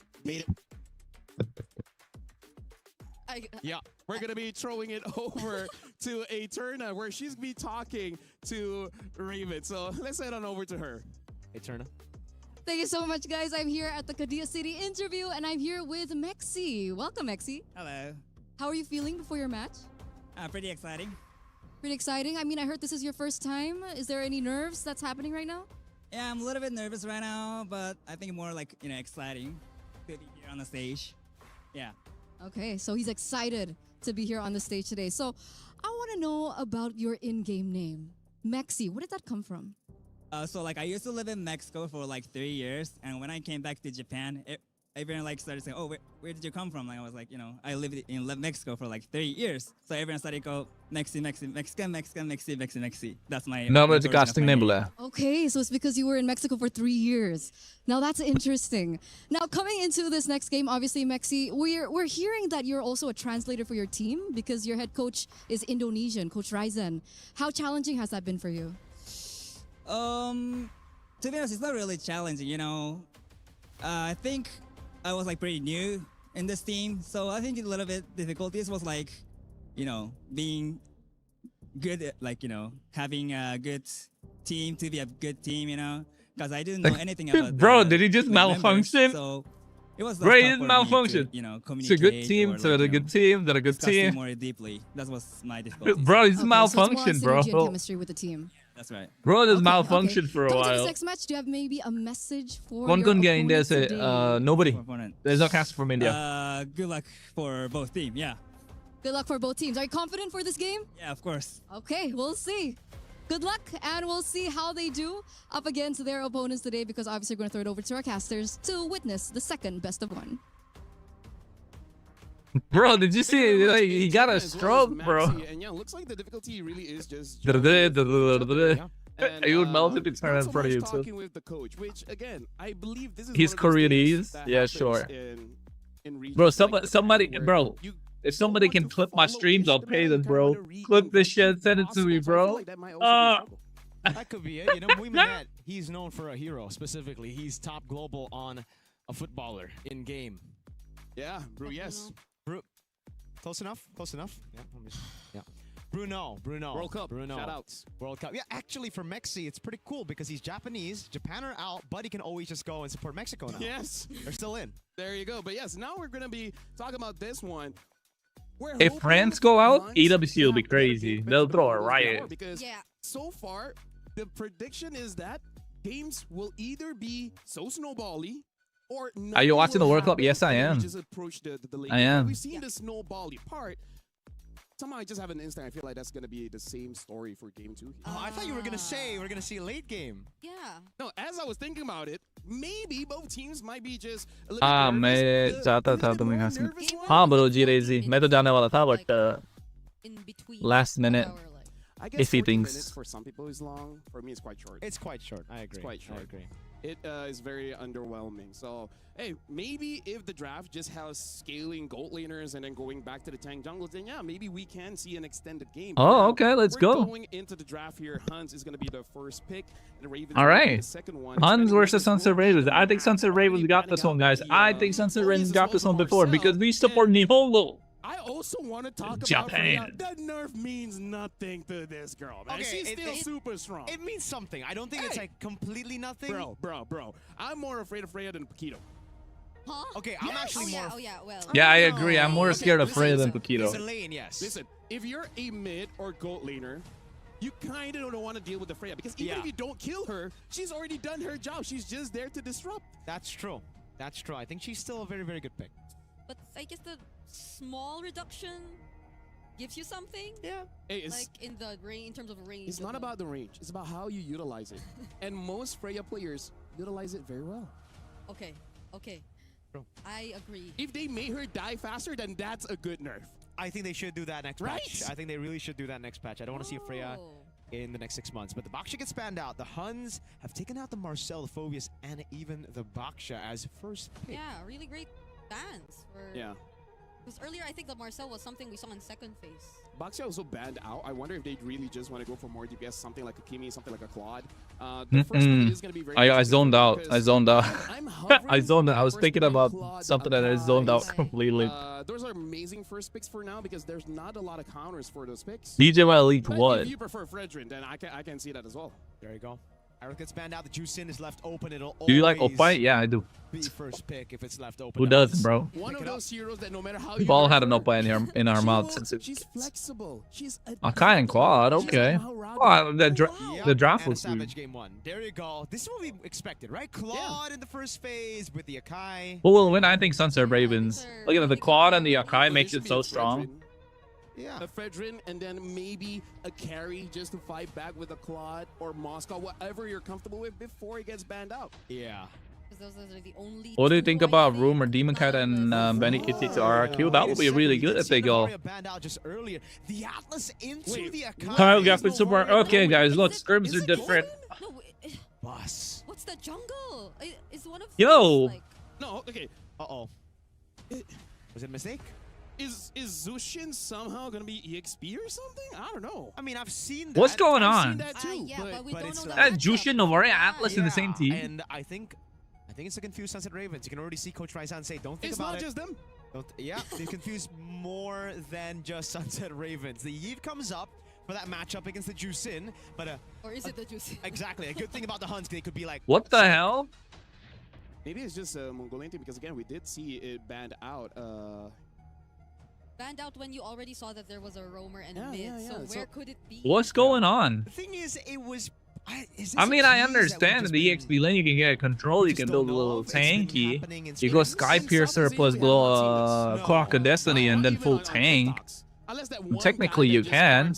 [SPEAKER 3] Yeah, we're going to be throwing it over to Eterna, where she's be talking to Raven. So, let's head on over to her.
[SPEAKER 4] Eterna.
[SPEAKER 7] Thank you so much, guys. I'm here at the Kadia City interview, and I'm here with Mexi. Welcome, Mexi.
[SPEAKER 11] Hello.
[SPEAKER 7] How are you feeling before your match?
[SPEAKER 11] Pretty exciting.
[SPEAKER 7] Pretty exciting? I mean, I heard this is your first time. Is there any nerves that's happening right now?
[SPEAKER 11] Yeah, I'm a little bit nervous right now, but I think more like, exciting. on the stage. Yeah.
[SPEAKER 7] Okay, so he's excited to be here on the stage today. So I want to know about your in-game name, Mexi. Where did that come from?
[SPEAKER 11] So like I used to live in Mexico for like 3 years, and when I came back to Japan, everyone like started saying, "Oh, where did you come from?" Like I was like, you know, I lived in Mexico for like 3 years, so everyone started to go Mexican. That's my.
[SPEAKER 6] Nombre de casting name.
[SPEAKER 7] Okay, so it's because you were in Mexico for 3 years. Now that's interesting. Now coming into this next game, obviously, Mexi, we're hearing that you're also a translator for your team because your head coach is Indonesian, Coach Ryzen. How challenging has that been for you?
[SPEAKER 11] To be honest, it's not really challenging. You know, I think I was like pretty new in this team, so I think a little bit difficulties was like, you know, being good at, like, you know, having a good team to be a good team, you know, because I didn't know anything about.
[SPEAKER 6] Bro, did he just malfunction?
[SPEAKER 11] So it was
[SPEAKER 6] bro, he didn't malfunction.
[SPEAKER 11] To, you know,
[SPEAKER 6] it's a good team, so they're a good team, they're a good team.
[SPEAKER 11] More deeply. That was my difficulty.
[SPEAKER 6] Bro, he's malfunction, bro.
[SPEAKER 7] So chemistry with the team.
[SPEAKER 11] That's right.
[SPEAKER 6] Bro, there's malfunction for a
[SPEAKER 7] Coming
[SPEAKER 6] while.
[SPEAKER 7] to this next match, do you have maybe a message for
[SPEAKER 6] One
[SPEAKER 7] your
[SPEAKER 6] game there's nobody. There's no cast from India.
[SPEAKER 11] Good luck for both teams. Yeah.
[SPEAKER 7] Good luck for both teams. Are you confident for this game?
[SPEAKER 11] Yeah, of course.
[SPEAKER 7] Okay, we'll see. Good luck, and we'll see how they do up against their opponents today, because obviously we're going to throw it over to our casters to witness the second best of one.
[SPEAKER 6] Bro, did you see? Like, he got a stroke, bro.
[SPEAKER 3] And yeah, looks like the difficulty really is just.
[SPEAKER 6] You would melt it to turn in front of you too.
[SPEAKER 3] Talking with the coach, which again, I believe this is.
[SPEAKER 6] He's Koreanese. Yeah, sure. Bro, somebody, bro. If somebody can clip my streams, I'll pay them, bro. Clip this shit, send it to me, bro.
[SPEAKER 4] That could be it. You know, Muimanet, he's known for a hero specifically. He's top global on a footballer in game.
[SPEAKER 3] Yeah, bro. Yes.
[SPEAKER 4] Close enough. Close enough. Yeah. Bruno.
[SPEAKER 3] World Cup.
[SPEAKER 4] Bruno.
[SPEAKER 3] Shoutouts.
[SPEAKER 4] World Cup. Yeah, actually for Mexi, it's pretty cool because he's Japanese. Japan are out, but he can always just go and support Mexico now.
[SPEAKER 3] Yes.
[SPEAKER 4] They're still in.
[SPEAKER 3] There you go. But yes, now we're going to be talking about this one.
[SPEAKER 6] If France go out, EWC will be crazy. They'll throw a riot.
[SPEAKER 3] Because so far, the prediction is that games will either be so snowbally.
[SPEAKER 6] Are you watching the World Cup? Yes, I am. I am.
[SPEAKER 3] We've seen the snowbally part. Somehow I just have an instinct. I feel like that's going to be the same story for game 2.
[SPEAKER 4] I thought you were going to say we're going to see a late game.
[SPEAKER 5] Yeah.
[SPEAKER 3] No, as I was thinking about it, maybe both teams might be just a little bit nervous.
[SPEAKER 6] हाँ bro, G-Razy. मैं तो जाने वाला था, but last minute.
[SPEAKER 3] I guess
[SPEAKER 6] iffy
[SPEAKER 3] 40
[SPEAKER 6] things.
[SPEAKER 3] minutes for some people is long. For me, it's quite short.
[SPEAKER 4] It's quite short. I agree.
[SPEAKER 3] It's quite short.
[SPEAKER 4] I agree.
[SPEAKER 3] It is very underwhelming. So, hey, maybe if the draft just has scaling gold laners and then going back to the tank jungles, then yeah, maybe we can see an extended game.
[SPEAKER 6] Oh, okay, let's go.
[SPEAKER 3] Going into the draft here, Hans is going to be the first pick, and Ravens
[SPEAKER 6] all right.
[SPEAKER 3] the second one.
[SPEAKER 6] Hans versus Sunset Ravens. I think Sunset Ravens got this one, guys. I think Sunset Ravens got this one before because we support Nihongo.
[SPEAKER 3] I also want to talk
[SPEAKER 6] Japan.
[SPEAKER 3] about that nerf means nothing to this girl, man.
[SPEAKER 4] Okay,
[SPEAKER 3] she's still super strong.
[SPEAKER 4] It means something. I don't think it's like completely nothing.
[SPEAKER 3] Bro. I'm more afraid of Freya than Paquito.
[SPEAKER 5] Huh?
[SPEAKER 4] Okay, I'm actually more.
[SPEAKER 6] Yeah, I agree. I'm more scared of Freya than Paquito.
[SPEAKER 4] Lane, yes.
[SPEAKER 3] Listen, if you're a mid or gold laner, you kind of don't want to deal with the Freya because even if you don't kill her, she's already done her job. She's just there to disrupt.
[SPEAKER 4] That's true. That's true. I think she's still a very, very good pick.
[SPEAKER 5] But I guess the small reduction gives you something.
[SPEAKER 3] Yeah. Hey,
[SPEAKER 5] like in the range, in terms of range.
[SPEAKER 3] It's not about the range. It's about how you utilize it. And most Freya players utilize it very well.
[SPEAKER 5] Okay. Bro. I agree.
[SPEAKER 3] If they made her die faster, then that's a good nerf.
[SPEAKER 4] I think they should do that next patch. I think they really should do that next patch. I don't want to see a Freya in the next 6 months. But the Baksha gets banned out. The Huns have taken out the Marcel, the Phobius, and even the Baksha as first pick.
[SPEAKER 5] Yeah, really great bans. Because earlier, I think the Marcel was something we saw in second phase.
[SPEAKER 3] Baksha also banned out. I wonder if they'd really just want to go for more DPS, something like a Kimi, something like a Claude. The first pick is going to be very
[SPEAKER 6] I zoned out. I zoned out.
[SPEAKER 3] I'm
[SPEAKER 6] I zoned out. I was thinking about something that I zoned out completely.
[SPEAKER 3] Those are amazing first picks for now because there's not a lot of counters for those picks.
[SPEAKER 6] DJY Elite
[SPEAKER 3] but
[SPEAKER 6] what?
[SPEAKER 3] If you prefer Fredrin, then I can see that as well.
[SPEAKER 4] There you go. Eric gets banned out. The Juicin is left open. It'll
[SPEAKER 6] Do you like Opite? Yeah, I do.
[SPEAKER 4] be first pick if it's left open.
[SPEAKER 6] Who doesn't, bro?
[SPEAKER 3] One of those heroes that no matter how
[SPEAKER 6] We've all had an Opite in our mouths since it.
[SPEAKER 3] She's flexible. She's
[SPEAKER 6] Akai and Quad, okay. Oh, the draft was
[SPEAKER 4] Savage game 1. There you go. This is what we expected, right? Claude in the first phase with the Akai.
[SPEAKER 6] Who will win? I think Sunset Ravens. Look at the Quad and the Akai makes it so strong.
[SPEAKER 3] Yeah. A Fredrin and then maybe a carry just to fight back with a Claude or Moscow, whatever you're comfortable with before he gets banned out.
[SPEAKER 4] Yeah.
[SPEAKER 5] Those are the only
[SPEAKER 6] What do you think about Room or Demon Kite and Benny Kitty to RRQ? That would be really good if they go.
[SPEAKER 4] The Atlas into the Akai.
[SPEAKER 6] Kyle got it super. Okay, guys, look, scrims are different.
[SPEAKER 4] Boss.
[SPEAKER 5] What's the jungle? Is one of
[SPEAKER 6] Yo.
[SPEAKER 5] like...
[SPEAKER 3] No, okay.
[SPEAKER 4] Uh-oh. Was it a mistake?
[SPEAKER 3] Is Zushin somehow gonna be EXP or something? I don't know.
[SPEAKER 4] I mean, I've seen that.
[SPEAKER 6] What's going
[SPEAKER 3] I've
[SPEAKER 6] on?
[SPEAKER 3] seen that too,
[SPEAKER 5] yeah, but we don't know
[SPEAKER 6] That Jushin Novari Atlas in the same team.
[SPEAKER 4] And I think it's a confused Sunset Ravens. You can already see Coach Ryzan say, "Don't think about it."
[SPEAKER 3] It's not just them.
[SPEAKER 4] Yeah, they confuse more than just Sunset Ravens. The Eve comes up for that matchup against the Juicin, but
[SPEAKER 5] or is it the Juicin?
[SPEAKER 4] Exactly. A good thing about the Huns, they could be like,
[SPEAKER 6] what the hell?
[SPEAKER 3] Maybe it's just a Mongolian team because again, we did see it banned out.
[SPEAKER 5] Banned out when you already saw that there was a roamer and a mid.
[SPEAKER 3] Yeah.
[SPEAKER 5] So where could it be?
[SPEAKER 6] What's going on?
[SPEAKER 4] The thing is, it was.
[SPEAKER 6] I mean, I understand in the EXP lane you can get control, you can build a little tanky. You go Sky Piercer plus Clock of Destiny and then full tank. Technically, you can.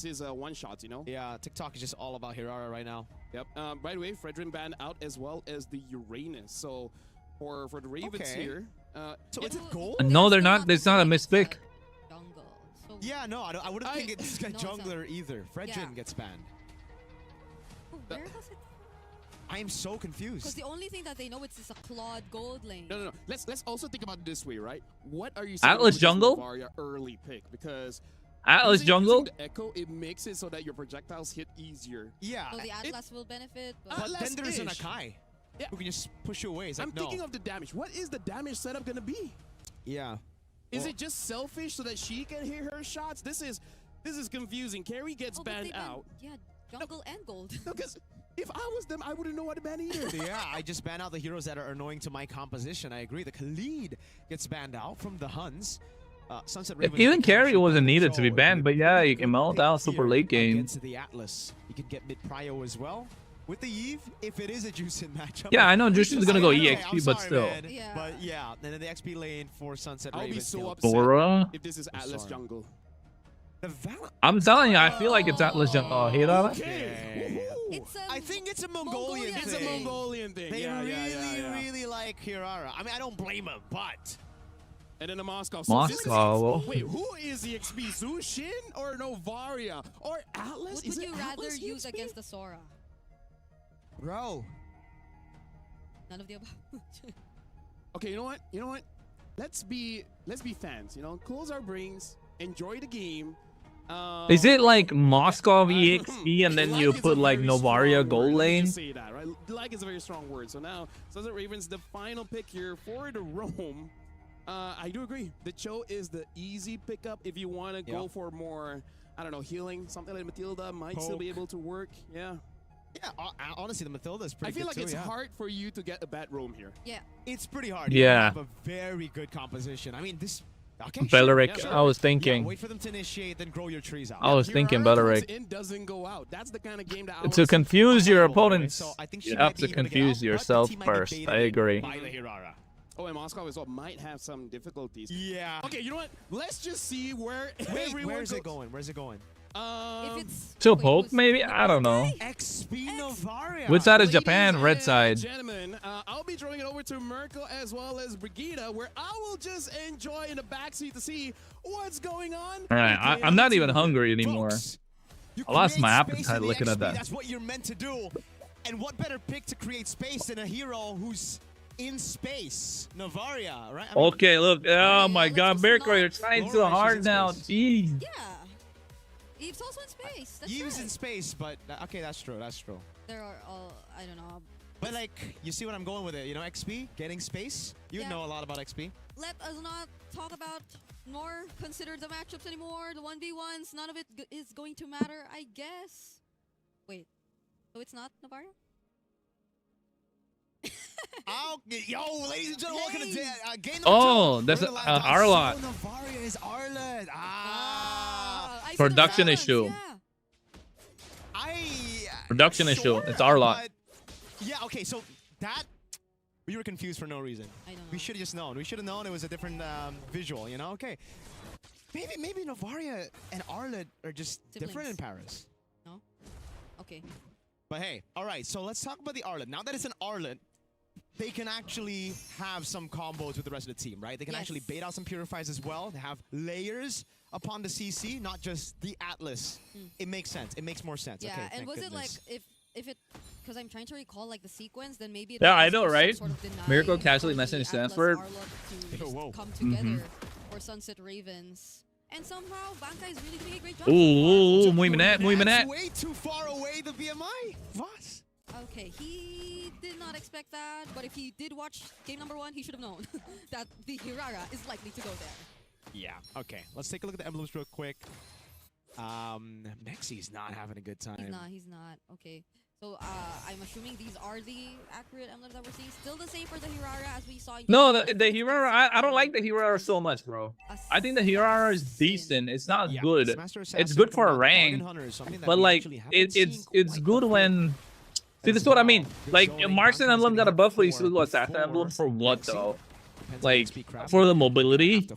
[SPEAKER 4] Yeah, TikTok is just all about Hirara right now.
[SPEAKER 3] Yep. By the way, Fredrin banned out as well as the Uranus. So for the Ravens here,
[SPEAKER 4] so is it gold?
[SPEAKER 6] No, they're not. It's not a mispick.
[SPEAKER 5] So
[SPEAKER 4] yeah, no, I wouldn't think it's a jungler either. Fredrin gets banned.
[SPEAKER 5] Where was it?
[SPEAKER 4] I am so confused.
[SPEAKER 5] Because the only thing that they know is a Claude gold lane.
[SPEAKER 3] No. Let's also think about it this way, right? What are you saying?
[SPEAKER 6] Atlas jungle?
[SPEAKER 3] Varia early pick because
[SPEAKER 6] Atlas jungle.
[SPEAKER 3] The Echo, it makes it so that your projectiles hit easier.
[SPEAKER 4] Yeah.
[SPEAKER 5] So the Atlas will benefit.
[SPEAKER 4] But then there's an Akai who can just push you away. It's like,
[SPEAKER 3] I'm thinking of the damage. What is the damage setup gonna be?
[SPEAKER 4] Yeah.
[SPEAKER 3] Is it just selfish so that she can hit her shots? This is confusing. Carrie gets banned out.
[SPEAKER 5] Yeah, jungle and gold.
[SPEAKER 3] No, because if I was them, I wouldn't know what to ban either.
[SPEAKER 4] Yeah, I just ban out the heroes that are annoying to my composition. I agree. The Khalid gets banned out from the Huns. Sunset Ravens,
[SPEAKER 6] Even Carry wasn't needed to be banned, but yeah, you can melt out super late game.
[SPEAKER 4] Against the Atlas, you can get mid prio as well. With the Eve, if it is a Juicin matchup.
[SPEAKER 6] Yeah, I know Jushin's gonna go EXP, but still.
[SPEAKER 5] Yeah.
[SPEAKER 4] But yeah, then in the XP lane for Sunset Ravens.
[SPEAKER 3] I'll be so upset
[SPEAKER 6] Dora?
[SPEAKER 3] if this is Atlas jungle.
[SPEAKER 6] I'm telling you, I feel like it's Atlas jungle. Oh, Hirara?
[SPEAKER 3] Okay.
[SPEAKER 4] I think it's a Mongolian thing.
[SPEAKER 3] It's a Mongolian thing.
[SPEAKER 4] They really like Hirara. I mean, I don't blame him, but.
[SPEAKER 3] And then the Moscow.
[SPEAKER 6] Moscow.
[SPEAKER 3] Wait, who is the XP? Zushin or Novaria or Atlas?
[SPEAKER 5] What would you rather use against the Sora?
[SPEAKER 4] Bro.
[SPEAKER 5] None of the above.
[SPEAKER 3] Okay, you know what? Let's be fans. Close our brains, enjoy the game.
[SPEAKER 6] Is it like Moscow EXP and then you put like Novaria gold lane?
[SPEAKER 3] Say that, right? Like is a very strong word. So now, Sunset Ravens, the final pick here for the roam. I do agree. The Cho is the easy pickup if you want to go for more, I don't know, healing. Something like Matilda might still be able to work. Yeah.
[SPEAKER 4] Yeah, honestly, the Matilda is pretty good.
[SPEAKER 3] I feel like
[SPEAKER 4] too,
[SPEAKER 3] it's hard for you to get a bad roam here.
[SPEAKER 5] Yeah.
[SPEAKER 4] It's pretty hard.
[SPEAKER 6] Yeah.
[SPEAKER 4] You have a very good composition. I mean, this... Okay,
[SPEAKER 6] Belleric,
[SPEAKER 4] sure.
[SPEAKER 6] I was thinking.
[SPEAKER 4] Yeah, wait for them to initiate, then grow your trees out.
[SPEAKER 6] I was thinking Belleric.
[SPEAKER 3] In doesn't go out. That's the kind of game that
[SPEAKER 6] To confuse your opponents,
[SPEAKER 4] so I think
[SPEAKER 6] you have to confuse yourself first. I agree.
[SPEAKER 3] By the Hirara. Oh, and Moscow as well might have some difficulties.
[SPEAKER 4] Yeah.
[SPEAKER 3] Okay, you know what? Let's just see where
[SPEAKER 4] where's it going? Where's it going?
[SPEAKER 5] If it's
[SPEAKER 6] to Pope, maybe? I don't know.
[SPEAKER 4] XP Novaria.
[SPEAKER 6] Which side is Japan? Red side.
[SPEAKER 3] Gentlemen, I'll be throwing it over to Merkel as well as Brigida, where I will just enjoy in the backseat to see what's going on.
[SPEAKER 6] All right, I'm not even hungry anymore. I lost my appetite looking at that.
[SPEAKER 4] That's what you're meant to do. And what better pick to create space than a hero who's in space? Novaria, right? I mean,
[SPEAKER 6] Okay, look. Oh my God, Merkel, you're trying too hard now. Jeez.
[SPEAKER 5] Yeah. Eve's also in space. That's
[SPEAKER 4] Eve's
[SPEAKER 5] right.
[SPEAKER 4] in space, but okay, that's true. That's true.
[SPEAKER 5] There are all, I don't know.
[SPEAKER 4] But like, you see what I'm going with it, XP, getting space. You know a lot about XP.
[SPEAKER 5] Let us not talk about nor consider the matchups anymore. The 1v1s, none of it is going to matter, I guess. Wait, so it's not Novaria?
[SPEAKER 4] Yo, ladies and gentlemen, welcome to game number 2.
[SPEAKER 6] Oh, that's Arlot.
[SPEAKER 4] Novaria is Arlot.
[SPEAKER 6] Production issue. Production issue. It's Arlot.
[SPEAKER 4] Yeah, okay, so that... We were confused for no reason.
[SPEAKER 5] I don't know.
[SPEAKER 4] We should have just known. We should have known it was a different visual, you know? Okay. Maybe Novaria and Arlot are just different in Paris.
[SPEAKER 5] No? Okay.
[SPEAKER 4] But hey, all right, so let's talk about the Arlot. Now that it's an Arlot, they can actually have some combos with the rest of the team, right? They can actually bait out some Purifiers as well. They have layers upon the CC, not just the Atlas. It makes sense. It makes more sense.
[SPEAKER 5] Yeah,
[SPEAKER 4] okay,
[SPEAKER 5] and was
[SPEAKER 4] goodness.
[SPEAKER 5] it like, if it, because I'm trying to recall like the sequence, then maybe it
[SPEAKER 6] Yeah,
[SPEAKER 5] was
[SPEAKER 6] I know,
[SPEAKER 5] some
[SPEAKER 6] right?
[SPEAKER 5] sort of denying
[SPEAKER 6] Miracle casually
[SPEAKER 5] for the
[SPEAKER 6] messaged
[SPEAKER 5] Atlas
[SPEAKER 6] Stanford.
[SPEAKER 5] Arlot to come together for Sunset Ravens. And somehow, Bankai is really doing a great job.
[SPEAKER 6] Ooh, muy minute.
[SPEAKER 4] Way too far away, the BMI. What?
[SPEAKER 5] Okay, he did not expect that, but if he did watch game number 1, he should have known that the Hirara is likely to go there.
[SPEAKER 4] Yeah, okay. Let's take a look at the emblems real quick. Mexi's not having a good time.
[SPEAKER 5] He's not. Okay. So, I'm assuming these are the accurate emblems that we're seeing. Still the same for the Hirara as we saw in
[SPEAKER 6] No, the Hirara, I don't like the Hirara so much, bro. I think the Hirara is decent. It's not good. It's good for a rank, but like it's good when. See, this is what I mean. Like, Marksman emblem got a buff, but you still got Assassin emblem for what though? Like for the mobility,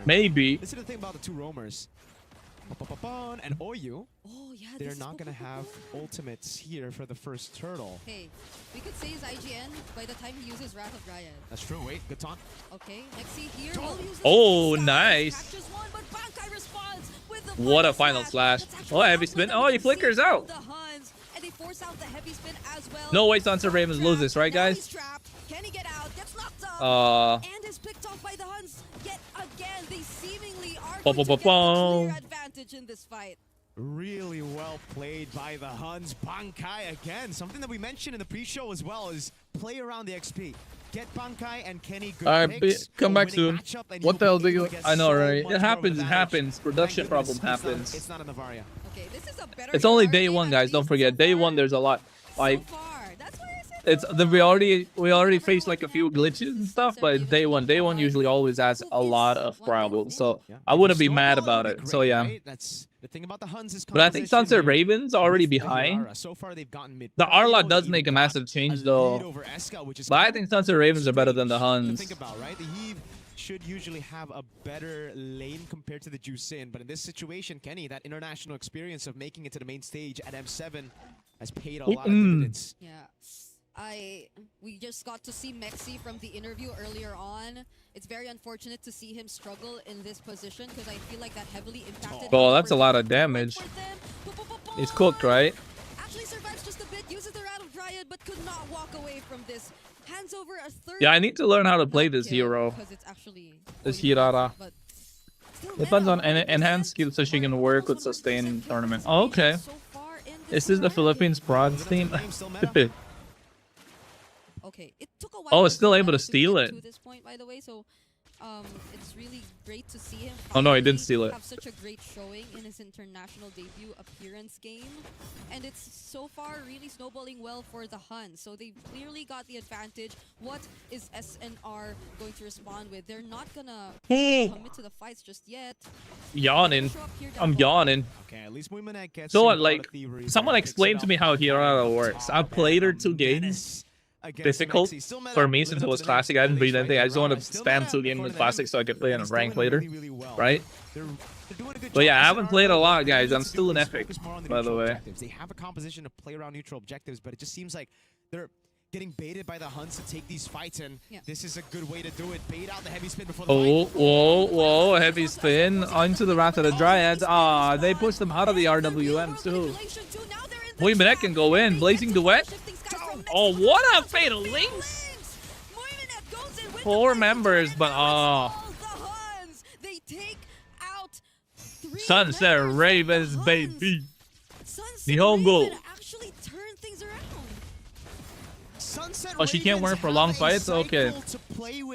[SPEAKER 6] maybe.
[SPEAKER 4] This is the thing about the two roamers. And Oyu, they're not going to have ultimates here for the first turtle.
[SPEAKER 5] Hey, we could say his IGN by the time he uses Wrath of Dryad.
[SPEAKER 4] That's true. Wait, good taunt.
[SPEAKER 5] Okay, Nexi here.
[SPEAKER 6] Oh, nice. What a final slash. Oh, heavy spin. Oh, he flickers out.
[SPEAKER 5] And they force out the heavy spin as well.
[SPEAKER 6] No way Sunset Ravens lose this, right, guys?
[SPEAKER 5] Can he get out? Gets knocked up. And is picked off by the Huns yet again. They seemingly are going to get a clear advantage in this fight.
[SPEAKER 4] Really well played by the Huns. Bankai again. Something that we mentioned in the pre-show as well is play around the XP. Get Bankai and Kenny good
[SPEAKER 6] Alright, come back soon. What the hell do you... I know, right? It happens. Production problem happens.
[SPEAKER 4] It's not in the Varia.
[SPEAKER 5] Okay, this is a better
[SPEAKER 6] it's only day 1, guys. Don't forget. Day 1, there's a lot. Like, we already faced like a few glitches and stuff, but day one usually always has a lot of problems. So I wouldn't be mad about it. So yeah.
[SPEAKER 4] The thing about the Huns is,
[SPEAKER 6] but I think Sunset Ravens already behind. The Arlot does make a massive change though. But I think Sunset Ravens are better than the Huns.
[SPEAKER 4] Think about, right? The Heave should usually have a better lane compared to the Jusin, but in this situation, Kenny, that international experience of making it to the main stage at M7 has paid a lot of dividends.
[SPEAKER 5] Yeah. We just got to see Mexi from the interview earlier on. It's very unfortunate to see him struggle in this position because I feel like that heavily impacted.
[SPEAKER 6] Oh, that's a lot of damage. He's cooked, right?
[SPEAKER 5] Actually survives just a bit, uses the Wrath of Dryad, but could not walk away from this. Hands over a third.
[SPEAKER 6] Yeah, I need to learn how to play this hero. This Hirara. Depends on enhanced skill so she can work with sustain tournament. Oh, okay. Is this the Philippines bronze team?
[SPEAKER 5] Okay, it took a while.
[SPEAKER 6] Oh, it's still able to steal it.
[SPEAKER 5] To this point, by the way, so it's really great to see him.
[SPEAKER 6] Oh no, he didn't steal it.
[SPEAKER 5] Have such a great showing in his international debut appearance game, and it's so far really snowballing well for the Huns. So they've clearly got the advantage. What is SNR going to respond with? They're not gonna commit to the fights just yet.
[SPEAKER 6] Yawning. I'm yawning.
[SPEAKER 4] Okay, at least Muimanek gets.
[SPEAKER 6] So what? Like, someone explained to me how Hirara works. I've played her 2 games. Difficult for me since it was classic. I didn't read anything. I just want to spam 2 games with classic so I could play on a rank later, right? But yeah, I haven't played a lot, guys. I'm still an epic, by the way.
[SPEAKER 4] They have a composition to play around neutral objectives, but it just seems like they're getting baited by the Huns to take these fights, and this is a good way to do it. Bait out the heavy spin before the
[SPEAKER 6] whoa, heavy spin onto the Wrath of the Dryads. Ah, they pushed them out of the RWM too. Muimanek can go in. Blazing Duet. Oh, what a fatal links! 4 members, but Sunset Ravens, baby. The home goal. Oh, she can't work for long fights? Okay. You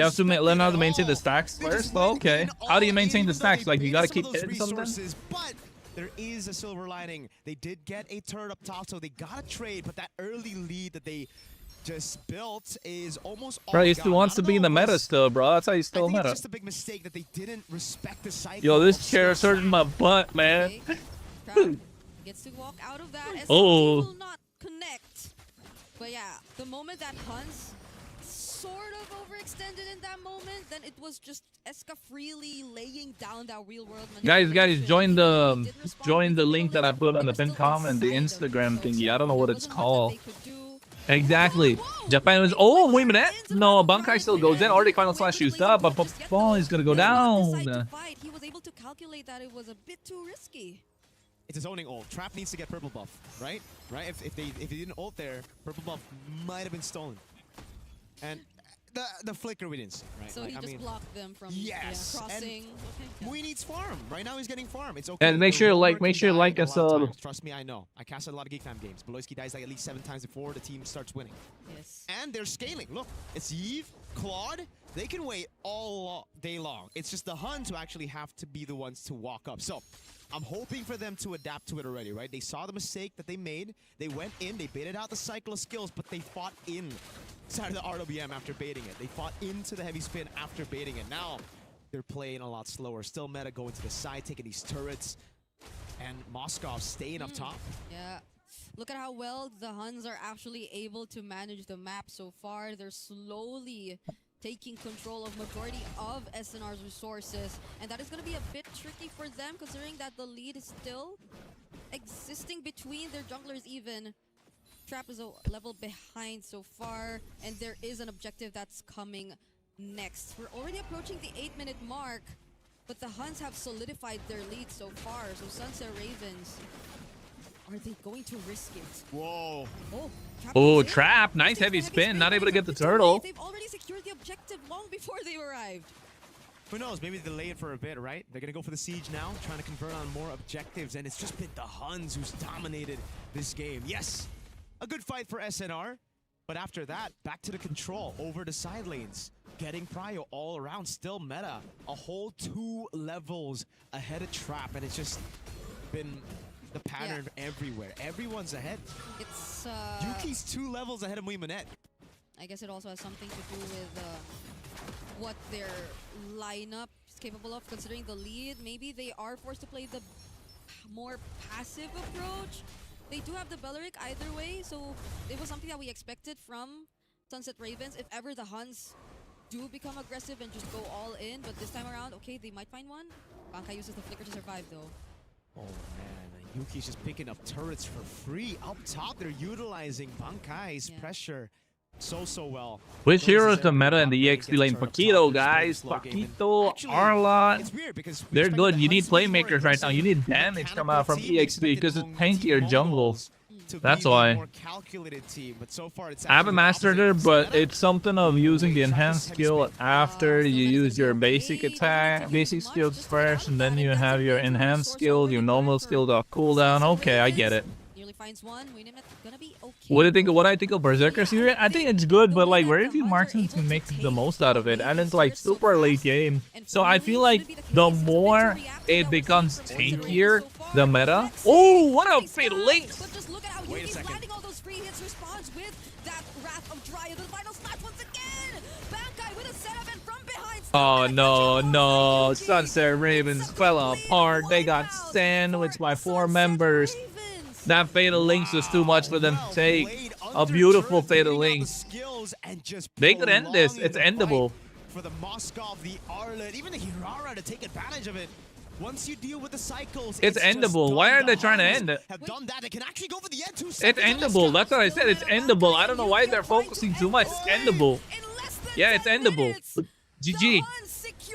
[SPEAKER 6] have to learn how to maintain the stacks first? Okay. How do you maintain the stacks? Like, you gotta keep hitting something?
[SPEAKER 4] There is a silver lining. They did get a turret up top, so they got a trade, but that early lead that they just built is almost all
[SPEAKER 6] Bro, he still wants to be in the meta still, bro. That's how he's still meta.
[SPEAKER 4] It's just a big mistake that they didn't respect the cycle.
[SPEAKER 6] Yo, this chair's hurting my butt, man.
[SPEAKER 5] Gets to walk out of that.
[SPEAKER 6] Oh.
[SPEAKER 5] Will not connect. But yeah, the moment that Hans sort of overextended in that moment, then it was just Eska freely laying down that real world.
[SPEAKER 6] Guys, join the link that I put on the pinned comment, the Instagram thingy. I don't know what it's called. Exactly. Japan was wait a minute. No, Bankai still goes in. Already final slash used up, but ball is gonna go down.
[SPEAKER 5] He was able to calculate that it was a bit too risky.
[SPEAKER 4] It's a zoning ult. Trap needs to get purple buff, right? Right? If they didn't ult there, purple buff might have been stolen. And the flicker we didn't see, right?
[SPEAKER 5] So
[SPEAKER 4] like,
[SPEAKER 5] he just blocked them from crossing.
[SPEAKER 4] Mui needs farm. Right now he's getting farm. It's okay.
[SPEAKER 6] And make sure you like us.
[SPEAKER 4] Trust me, I know. I casted a lot of Geek Fam games. Beloyski dies like at least 7 times before the team starts winning.
[SPEAKER 5] Yes.
[SPEAKER 4] And they're scaling. Look, it's Yves, Claude. They can wait all day long. It's just the Huns who actually have to be the ones to walk up. So I'm hoping for them to adapt to it already, right? They saw the mistake that they made. They went in, they baited out the cycle of skills, but they fought inside of the RWM after baiting it. They fought into the heavy spin after baiting it. Now they're playing a lot slower. Still meta going to the side, taking these turrets. And Moskov staying up top.
[SPEAKER 5] Yeah. Look at how well the Huns are actually able to manage the map so far. They're slowly taking control of majority of SNR's resources, and that is going to be a bit tricky for them considering that the lead is still existing between their junglers even. Trap is a level behind so far, and there is an objective that's coming next. We're already approaching the 8-minute mark, but the Huns have solidified their lead so far. So Sunset Ravens, are they going to risk it?
[SPEAKER 4] Whoa.
[SPEAKER 6] Oh, Trap. Nice heavy spin. Not able to get the turtle.
[SPEAKER 5] They've already secured the objective long before they arrived.
[SPEAKER 4] Who knows? Maybe delay it for a bit, right? They're going to go for the siege now, trying to convert on more objectives. And it's just been the Huns who's dominated this game. Yes, a good fight for SNR. But after that, back to the control, over the side lanes. Getting prio all around, still meta. A whole 2 levels ahead of Trap. And it's just been the pattern everywhere. Everyone's ahead.
[SPEAKER 5] It's
[SPEAKER 4] Yuki's 2 levels ahead of Muimanet.
[SPEAKER 5] I guess it also has something to do with what their lineup is capable of, considering the lead. Maybe they are forced to play the more passive approach. They do have the Belleric either way, so it was something that we expected from Sunset Ravens. If ever the Huns do become aggressive and just go all in, but this time around, okay, they might find one. Bankai uses the flicker to survive though.
[SPEAKER 4] Oh man, Yuki's just picking up turrets for free. Up top, they're utilizing Bankai's pressure so well.
[SPEAKER 6] Which hero is the meta in the EXP lane? Paquito, guys. Paquito, Arlot. They're good. You need playmakers right now. You need damage come out from EXP because it's tankier jungle. That's why. I haven't mastered it, but it's something of using the enhanced skill after you use your basic attack, basic skills first, and then you have your enhanced skill, your normal skill cooldown. Okay, I get it. What do you think of what I think of Berserkers here? I think it's good, but like very few marksmen can make the most out of it, and it's like super late game. So I feel like the more it becomes tankier, the meta. Oh, what a fatal link!
[SPEAKER 4] Wait a second.
[SPEAKER 5] All those free hits, responds with that Wrath of Dryad. The final snatch once again. Bankai with a setup and from behind.
[SPEAKER 6] Oh no, Sunset Ravens fell apart. They got sandwiched by 4 members. That fatal links was too much for them to take. A beautiful fatal link. They could end this. It's endable.
[SPEAKER 4] For the Moskov, the Arlet, even the Hirara to take advantage of it. Once you deal with the cycles,
[SPEAKER 6] it's endable. Why are they trying to end it?
[SPEAKER 4] Have done that. They can actually go for the end 2 seconds.
[SPEAKER 6] It's endable. That's what I said. It's endable. I don't know why they're focusing too much. It's endable. Yeah, it's endable. GG.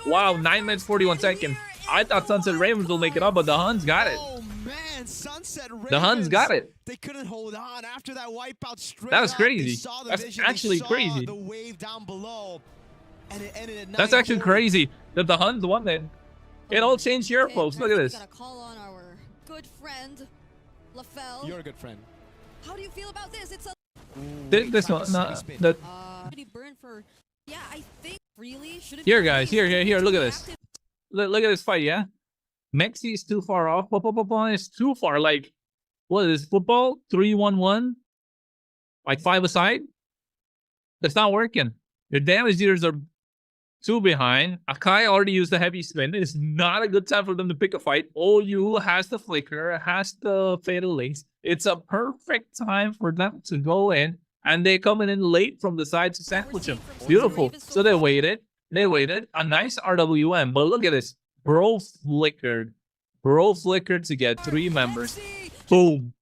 [SPEAKER 6] Wow, 9 minutes 41 seconds. I thought Sunset Ravens will make it up, but the Huns got it.
[SPEAKER 4] Oh man, Sunset Ravens.
[SPEAKER 6] The Huns got it.
[SPEAKER 4] They couldn't hold on after that wipeout straight.
[SPEAKER 6] That was crazy. That's actually crazy.
[SPEAKER 4] The wave down below, and it ended at
[SPEAKER 6] That's actually crazy that the Huns won it. It all changed here, folks. Look at this.
[SPEAKER 5] Gotta call on our good friend, LaFell.
[SPEAKER 4] You're a good friend.
[SPEAKER 5] How do you feel about this? It's a
[SPEAKER 6] this one, no, the
[SPEAKER 5] burn for. Yeah, I think really shouldn't.
[SPEAKER 6] Here, guys, here. Look at this. Look at this fight. Yeah, Mexi is too far off. It's too far. Like, what is football? 3-1-1. Like 5 aside. It's not working. Your damage dealers are 2 behind. Akai already used the heavy spin. It's not a good time for them to pick a fight. OU has the flicker, has the fatal links. It's a perfect time for them to go in, and they coming in late from the side to sandwich him. Beautiful. So they waited. They waited. A nice RWM, but look at this. Bro flickered. Bro flickered to get 3 members. Boom.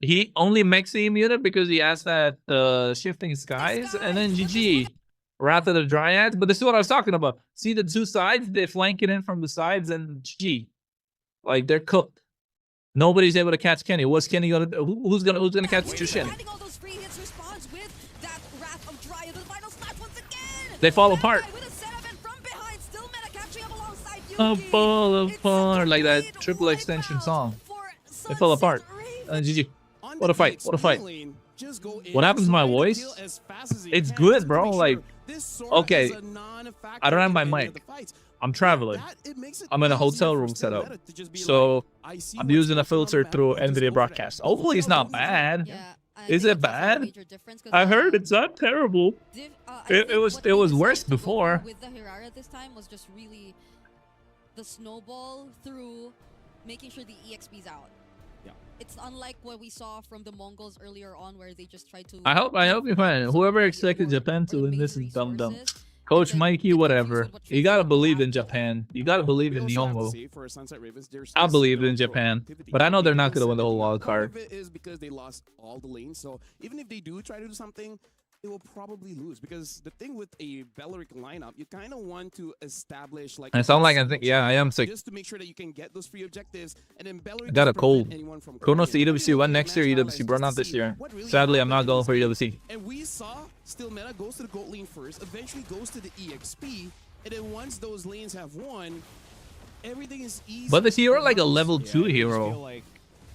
[SPEAKER 6] He only Mexi muted because he has that shifting skies, and then GG. Wrath of the Dryads, but this is what I was talking about. See the 2 sides? They flank it in from the sides, and GG. Like, they're cooked. Nobody's able to catch Kenny. What's Kenny gonna do? Who's gonna catch Jushin? They fall apart. Fall apart, like that triple extension song. They fell apart. GG. What a fight. What a fight. What happens to my voice? It's good, bro. Like, okay, I don't have my mic. I'm traveling. I'm in a hotel room setup. So I'm using a filter through NVIDIA Broadcast. Hopefully it's not bad. Is it bad? I heard it's not terrible. It was worse before.
[SPEAKER 5] With the Hirara this time was just really the snowball through making sure the EXP's out. It's unlike what we saw from the Mongols earlier on, where they just tried to.
[SPEAKER 6] I hope you find it. Whoever expected Japan to win this is dumb. Coach Mikey, whatever. You gotta believe in Japan. You gotta believe in Nihongo. I believe in Japan, but I know they're not gonna win the whole wild card.
[SPEAKER 3] Part of it is because they lost all the lanes, so even if they do try to do something, they will probably lose, because the thing with a Belleric lineup, you kind of want to establish like.
[SPEAKER 6] I sound like I think, yeah, I am sick.
[SPEAKER 3] Just to make sure that you can get those free objectives, and then Belleric.
[SPEAKER 6] I got a cold. KRONOS to EWC won next year. EWC brought out this year. Sadly, I'm not going for EWC.
[SPEAKER 3] And we saw still meta goes to the gold lane first, eventually goes to the EXP, and then once those lanes have won, everything is easy.
[SPEAKER 6] But this hero like a level 2 hero.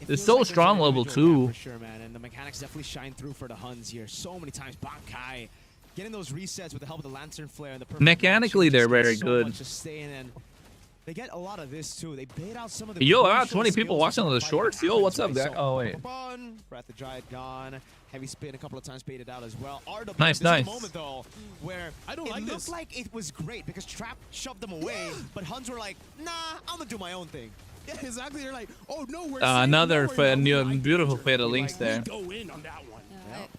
[SPEAKER 6] It's so strong, level 2.
[SPEAKER 4] For sure, man. And the mechanics definitely shine through for the Huns here. So many times, Bankai getting those resets with the help of the Lantern Flare. And the
[SPEAKER 6] mechanically, they're very good.
[SPEAKER 4] Just staying in. They get a lot of this too. They bait out some of the.
[SPEAKER 6] Yo, I got 20 people watching on the shorts. Yo, what's up, guy? Oh wait.
[SPEAKER 4] Breath the Dryad gone. Heavy spin a couple of times baited out as well. RW,
[SPEAKER 6] nice.
[SPEAKER 4] Moment though, where
[SPEAKER 3] I don't like
[SPEAKER 4] it
[SPEAKER 3] this.
[SPEAKER 4] looked like it was great because Trap shoved them away, but Huns were like, nah, I'm gonna do my own thing.
[SPEAKER 3] Yeah, exactly. They're like, oh no, we're
[SPEAKER 6] another beautiful fatal links there.
[SPEAKER 3] Go in on that one.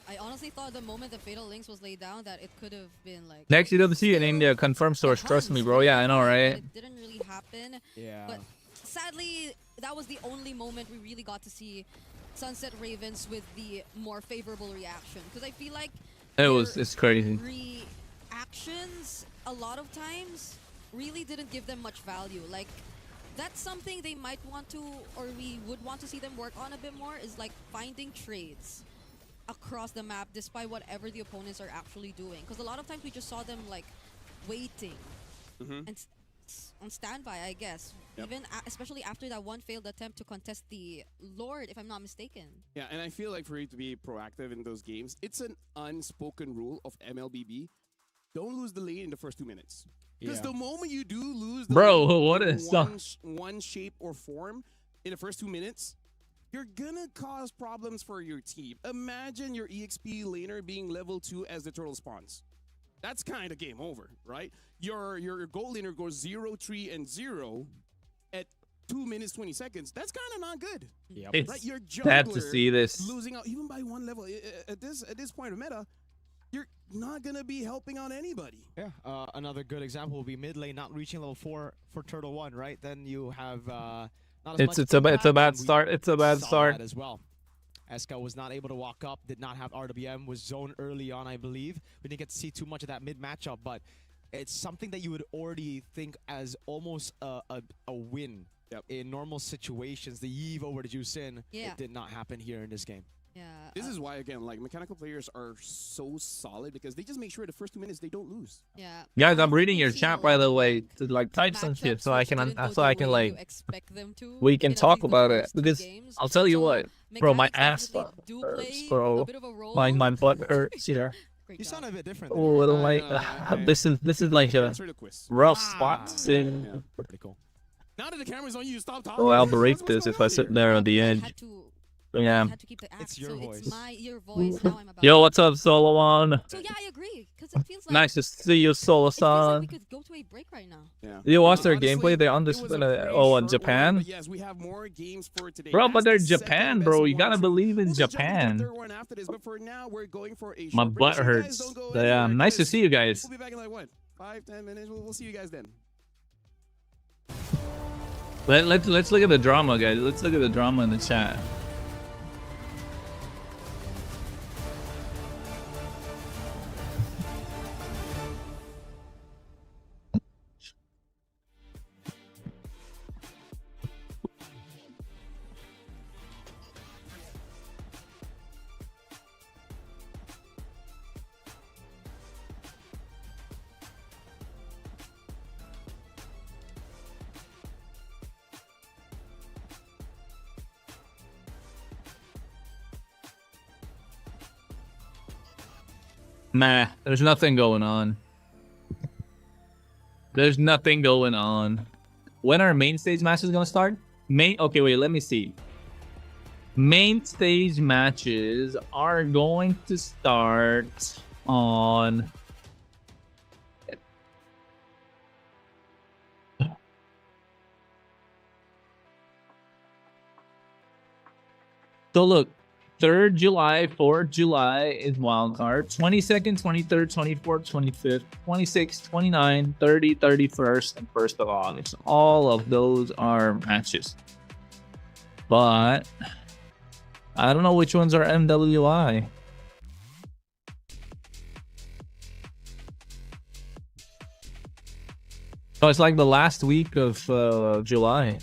[SPEAKER 5] I honestly thought the moment the fatal links was laid down that it could have been like.
[SPEAKER 6] Next EWC in India, confirmed source. Trust me, bro. Yeah, I know, right?
[SPEAKER 5] It didn't really happen.
[SPEAKER 4] Yeah.
[SPEAKER 5] But sadly, that was the only moment we really got to see Sunset Ravens with the more favorable reaction, because I feel like
[SPEAKER 6] it's crazy.
[SPEAKER 5] Reactions a lot of times really didn't give them much value. Like, that's something they might want to, or we would want to see them work on a bit more, is like finding trades across the map despite whatever the opponents are actually doing. Because a lot of times we just saw them like waiting and on standby, I guess. Even especially after that one failed attempt to contest the Lord, if I'm not mistaken.
[SPEAKER 3] Yeah, and I feel like for you to be proactive in those games, it's an unspoken rule of MLBB. Don't lose the lane in the first 2 minutes. Because the moment you do lose the
[SPEAKER 6] what is
[SPEAKER 3] one shape or form in the first 2 minutes, you're gonna cause problems for your team. Imagine your EXP laner being level 2 as the turtle spawns. That's kind of game over, right? Your gold laner goes 0, 3, and 0 at 2 minutes 20 seconds. That's kind of not good.
[SPEAKER 6] It's
[SPEAKER 3] right? Your
[SPEAKER 6] sad to see this.
[SPEAKER 3] Losing out even by 1 level at this point of meta. You're not gonna be helping out anybody.
[SPEAKER 4] Yeah, another good example will be mid lane not reaching level 4 for Turtle 1, right? Then you have not as
[SPEAKER 6] it's a bad start. It's a bad start
[SPEAKER 4] as well. Eska was not able to walk up, did not have RWM, was zoned early on, I believe. We didn't get to see too much of that mid matchup, but it's something that you would already think as almost a win in normal situations. The Yve over to Jusin, it did not happen here in this game.
[SPEAKER 5] Yeah.
[SPEAKER 3] This is why, again, like, mechanical players are so solid, because they just make sure the first 2 minutes they don't lose.
[SPEAKER 5] Yeah.
[SPEAKER 6] Guys, I'm reading your chat, by the way, to like type some shit so I can like we can talk about it, because I'll tell you what, bro, my ass hurts, bro. My butt hurts, you know.
[SPEAKER 4] You sound a bit different.
[SPEAKER 6] Oh, little like this is like a rough spot.
[SPEAKER 3] Pretty cool. Now that the camera's on you, stop talking.
[SPEAKER 6] Oh, I'll break this if I sit there on the edge. Yeah.
[SPEAKER 5] had to keep the act.
[SPEAKER 4] It's your
[SPEAKER 5] so
[SPEAKER 4] voice.
[SPEAKER 5] It's your voice. Now I'm about
[SPEAKER 6] Yo, what's up, Solomon?
[SPEAKER 5] So yeah, I agree. Because it feels like
[SPEAKER 6] Nice to see you,
[SPEAKER 5] it feels like
[SPEAKER 6] Solo-san.
[SPEAKER 5] we could go to a break right now.
[SPEAKER 3] Yeah.
[SPEAKER 6] You watched their
[SPEAKER 3] Honestly,
[SPEAKER 6] gameplay? They're on
[SPEAKER 3] it
[SPEAKER 6] this.
[SPEAKER 3] was a pretty
[SPEAKER 6] Oh, in
[SPEAKER 3] short
[SPEAKER 6] Japan,
[SPEAKER 3] one, but yes, we have more games for today.
[SPEAKER 6] bro. But
[SPEAKER 3] That's
[SPEAKER 6] they're
[SPEAKER 3] the
[SPEAKER 6] Japan,
[SPEAKER 3] second
[SPEAKER 6] bro.
[SPEAKER 3] best
[SPEAKER 6] You gotta
[SPEAKER 3] one.
[SPEAKER 6] believe in
[SPEAKER 3] We'll just jump into the
[SPEAKER 6] Japan.
[SPEAKER 3] third one after this, but for now, we're going for a
[SPEAKER 6] My
[SPEAKER 3] short break,
[SPEAKER 6] butt
[SPEAKER 3] so you guys
[SPEAKER 6] hurts.
[SPEAKER 3] don't go
[SPEAKER 6] Yeah,
[SPEAKER 3] anywhere,
[SPEAKER 6] nice to
[SPEAKER 3] 'cause
[SPEAKER 6] see you guys.
[SPEAKER 3] We'll be back in like what, 5-10 minutes. We'll see you guys then.
[SPEAKER 6] Let's look at the drama, guys. Let's look at the drama in the chat. Nah, there's nothing going on. There's nothing going on. When are main stage matches gonna start? Okay, wait, let me see. Main stage matches are going to start on... So look, 3rd July, 4th July is Wildcard. 22nd, 23rd, 24th, 25th, 26th, 29th, 30th, 31st, and 1st of August. All of those are matches. But I don't know which ones are MWI. So it's like the last week of July.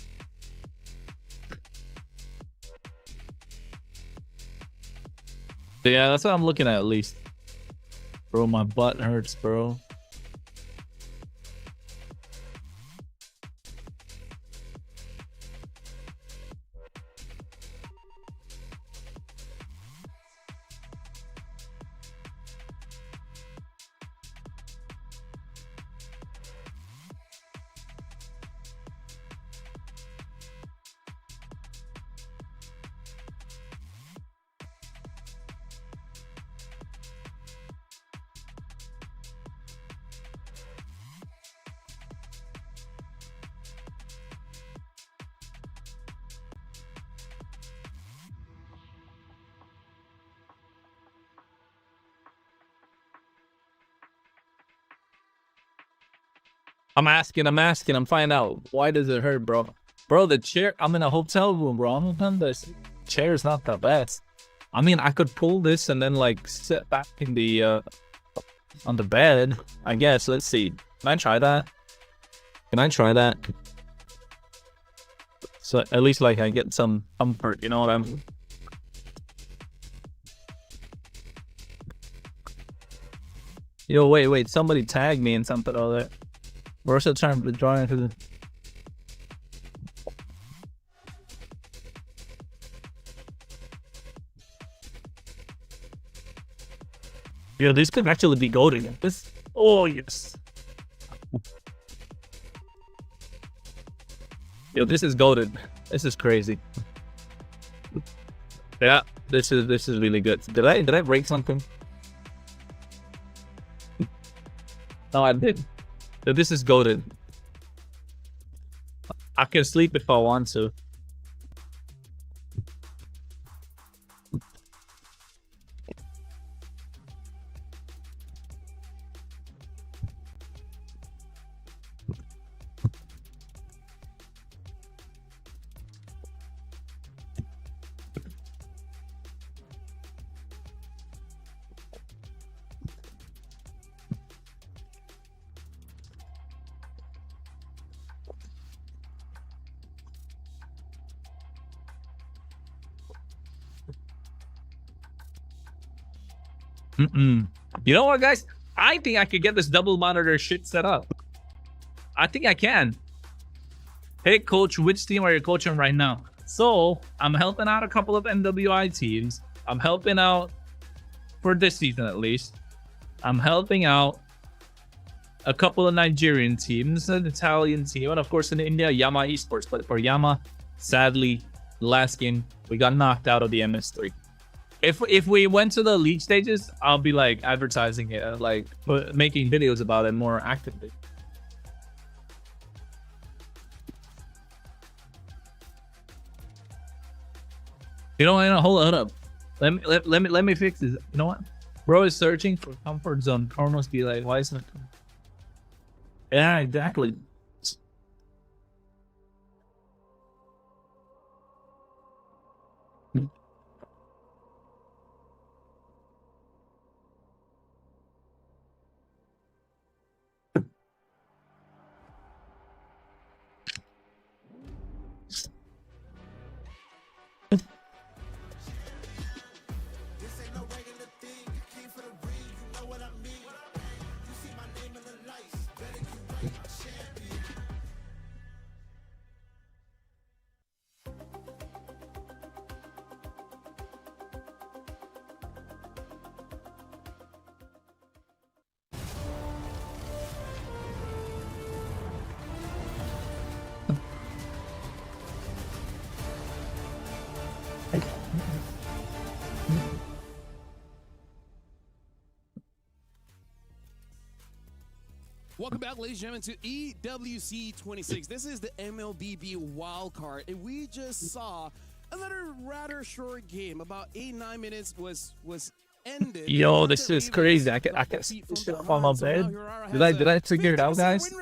[SPEAKER 6] Yeah, that's what I'm looking at least. Bro, my butt hurts, bro. I'm finding out. Why does it hurt, bro? Bro, the chair, I'm in a hotel room, bro. This chair's not the best. I mean, I could pull this and then like sit back in the on the bed, I guess. Let's see. Can I try that? So at least like I get some comfort, you know what I'm... Yo, wait, somebody tagged me in something or that. We're also trying to draw into the... Yo, this could actually be golden. This... Oh, yes. Yo, this is golden. This is crazy. Yeah, this is really good. Did I break something? No, I did. So this is golden. I can sleep if I want to. You know what, guys? I think I could get this double monitor shit set up. I think I can. Hey, coach, which team are you coaching right now? So, I'm helping out a couple of NWI teams. I'm helping out, for this season at least, I'm helping out a couple of Nigerian teams, an Italian team, and of course in India, Yama Esports. But for Yama, sadly, last game, we got knocked out of the MS3. If we went to the league stages, I'll be like advertising it, like making videos about it more actively. You know what? Hold up. Let me fix this. You know what? Bro is searching for comfort zone. KRONOS be like, why isn't it? Yeah, exactly.
[SPEAKER 3] Welcome back, ladies and gentlemen, to EWC26. This is the MLBB Wildcard, and we just saw another rather short game. About 8-9 minutes was ended.
[SPEAKER 6] Yo, this is crazy. I can see shit on my bed. Did I figure it out, guys?
[SPEAKER 3] So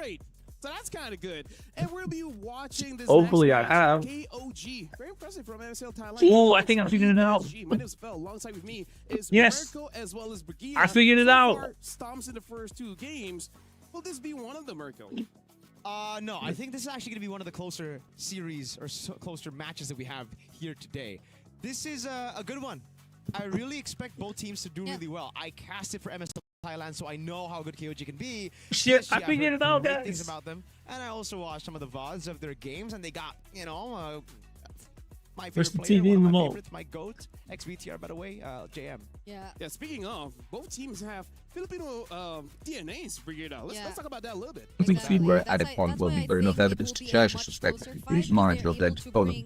[SPEAKER 3] that's kind of good. And we'll be watching this.
[SPEAKER 6] Hopefully I have.
[SPEAKER 3] KOG. Very impressive from MSL Thailand.
[SPEAKER 6] Oh, I think I figured it out.
[SPEAKER 3] My name is Phil. Alongside with me is
[SPEAKER 6] yes.
[SPEAKER 3] Mirko as well as Brigida.
[SPEAKER 6] I figured it out.
[SPEAKER 3] Stomps in the first 2 games. Will this be one of them, Mirko?
[SPEAKER 4] No, I think this is actually going to be one of the closer series or closer matches that we have here today. This is a good one. I really expect both teams to do really well. I cast it for MSL Thailand, so I know how good KOG can be.
[SPEAKER 6] Shit, I figured it out, guys.
[SPEAKER 4] Things about them, and I also watched some of the VODs of their games, and they got, you know, my favorite player, one of my favorites, my GOAT, XBTR, by the way, JM.
[SPEAKER 5] Yeah.
[SPEAKER 3] Yeah, speaking of, both teams have Filipino DNAs figured out. Let's talk about that a little bit.
[SPEAKER 6] I think feedback at a point will be very enough evidence to judge the suspect. Please monitor that stolen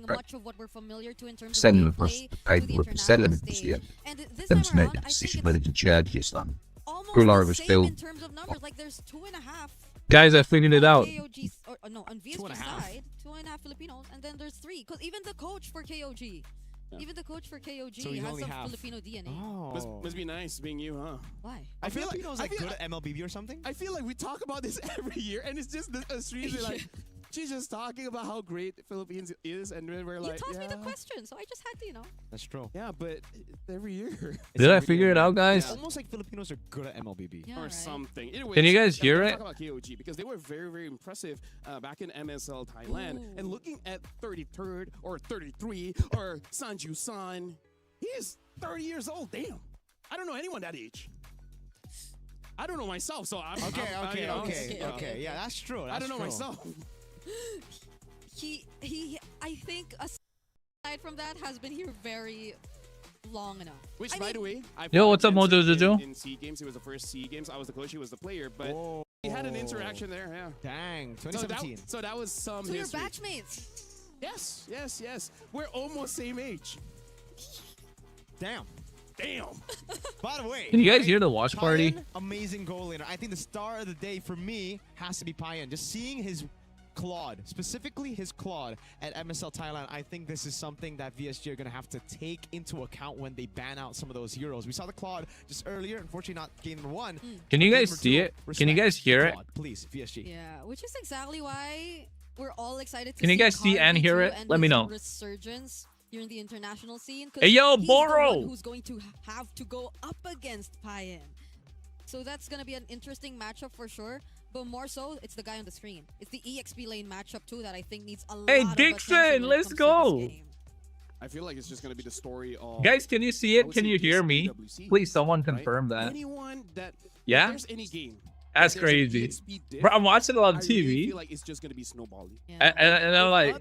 [SPEAKER 6] send the first paid with settlement this year. Then to make a decision whether to charge yes or no. Was still.
[SPEAKER 5] In terms of numbers, like there's 2.5.
[SPEAKER 6] Guys, I figured it out.
[SPEAKER 5] KOG's, no, on VSG's side, 2.5 Filipinos, and then there's 3. Because even the coach for KOG,
[SPEAKER 4] so
[SPEAKER 5] has some Filipino DNA.
[SPEAKER 4] Oh.
[SPEAKER 3] Must be nice being you, huh?
[SPEAKER 5] Why?
[SPEAKER 4] I feel like Filipinos like good at MLBB or something.
[SPEAKER 3] I feel like we talk about this every year, and it's just a stream like she's just talking about how great Philippines is, and then we're like,
[SPEAKER 5] you tossed me the question, so I just had to, you know.
[SPEAKER 4] That's true.
[SPEAKER 3] Yeah, but every year.
[SPEAKER 6] Did I figure it out, guys?
[SPEAKER 4] It's almost like Filipinos are good at MLBB
[SPEAKER 3] or something. Anyways,
[SPEAKER 6] can you guys hear it?
[SPEAKER 3] Talk about KOG because they were very, very impressive back in MSL Thailand. Ooh. And looking at 33rd or 33 or Sanju San, he is 30 years old. Damn, I don't know anyone that age. I don't know myself, so I'm
[SPEAKER 4] okay. Yeah, that's true.
[SPEAKER 3] I don't know myself.
[SPEAKER 5] I think aside from that has been here very long enough.
[SPEAKER 3] Which, by the way,
[SPEAKER 6] yo, what's up, Mojo Jojo?
[SPEAKER 3] In C games, it was the first C games. I was the coach, he was the player, but we had an interaction there. Yeah.
[SPEAKER 4] Dang, 2017.
[SPEAKER 3] So that was some.
[SPEAKER 5] So
[SPEAKER 3] history.
[SPEAKER 5] you're batchmates.
[SPEAKER 3] Yes. We're almost same age.
[SPEAKER 4] Damn. By the way,
[SPEAKER 6] can you guys hear the watch party?
[SPEAKER 4] Amazing goal laner. I think the star of the day for me has to be Payan. Just seeing his Claude, specifically his Claude at MSL Thailand, I think this is something that VSG are going to have to take into account when they ban out some of those heroes. We saw the Claude just earlier, unfortunately not game number 1.
[SPEAKER 6] Can you guys see it? Can you guys hear it?
[SPEAKER 4] Please, VSG.
[SPEAKER 5] Yeah, which is exactly why we're all excited to
[SPEAKER 6] Can you guys see and hear it? Let me know.
[SPEAKER 5] Resurgence here in the international scene.
[SPEAKER 6] Hey, yo,
[SPEAKER 5] he's
[SPEAKER 6] Boro!
[SPEAKER 5] The one who's going to have to go up against Payan. So that's going to be an interesting matchup for sure. But more so, it's the guy on the screen. It's the EXP lane matchup too that I think needs a lot of attention. Hey, Dixon,
[SPEAKER 6] let's go!
[SPEAKER 3] I feel like it's just going to be the story of...
[SPEAKER 6] Guys, can you see it? Can you hear me? Please, someone confirm that.
[SPEAKER 3] Anyone that...
[SPEAKER 6] Yeah?
[SPEAKER 3] There's any game.
[SPEAKER 6] That's crazy. Bro, I'm watching it on TV.
[SPEAKER 3] I really feel like it's just going to be snowballing.
[SPEAKER 6] Yeah. And I'm like,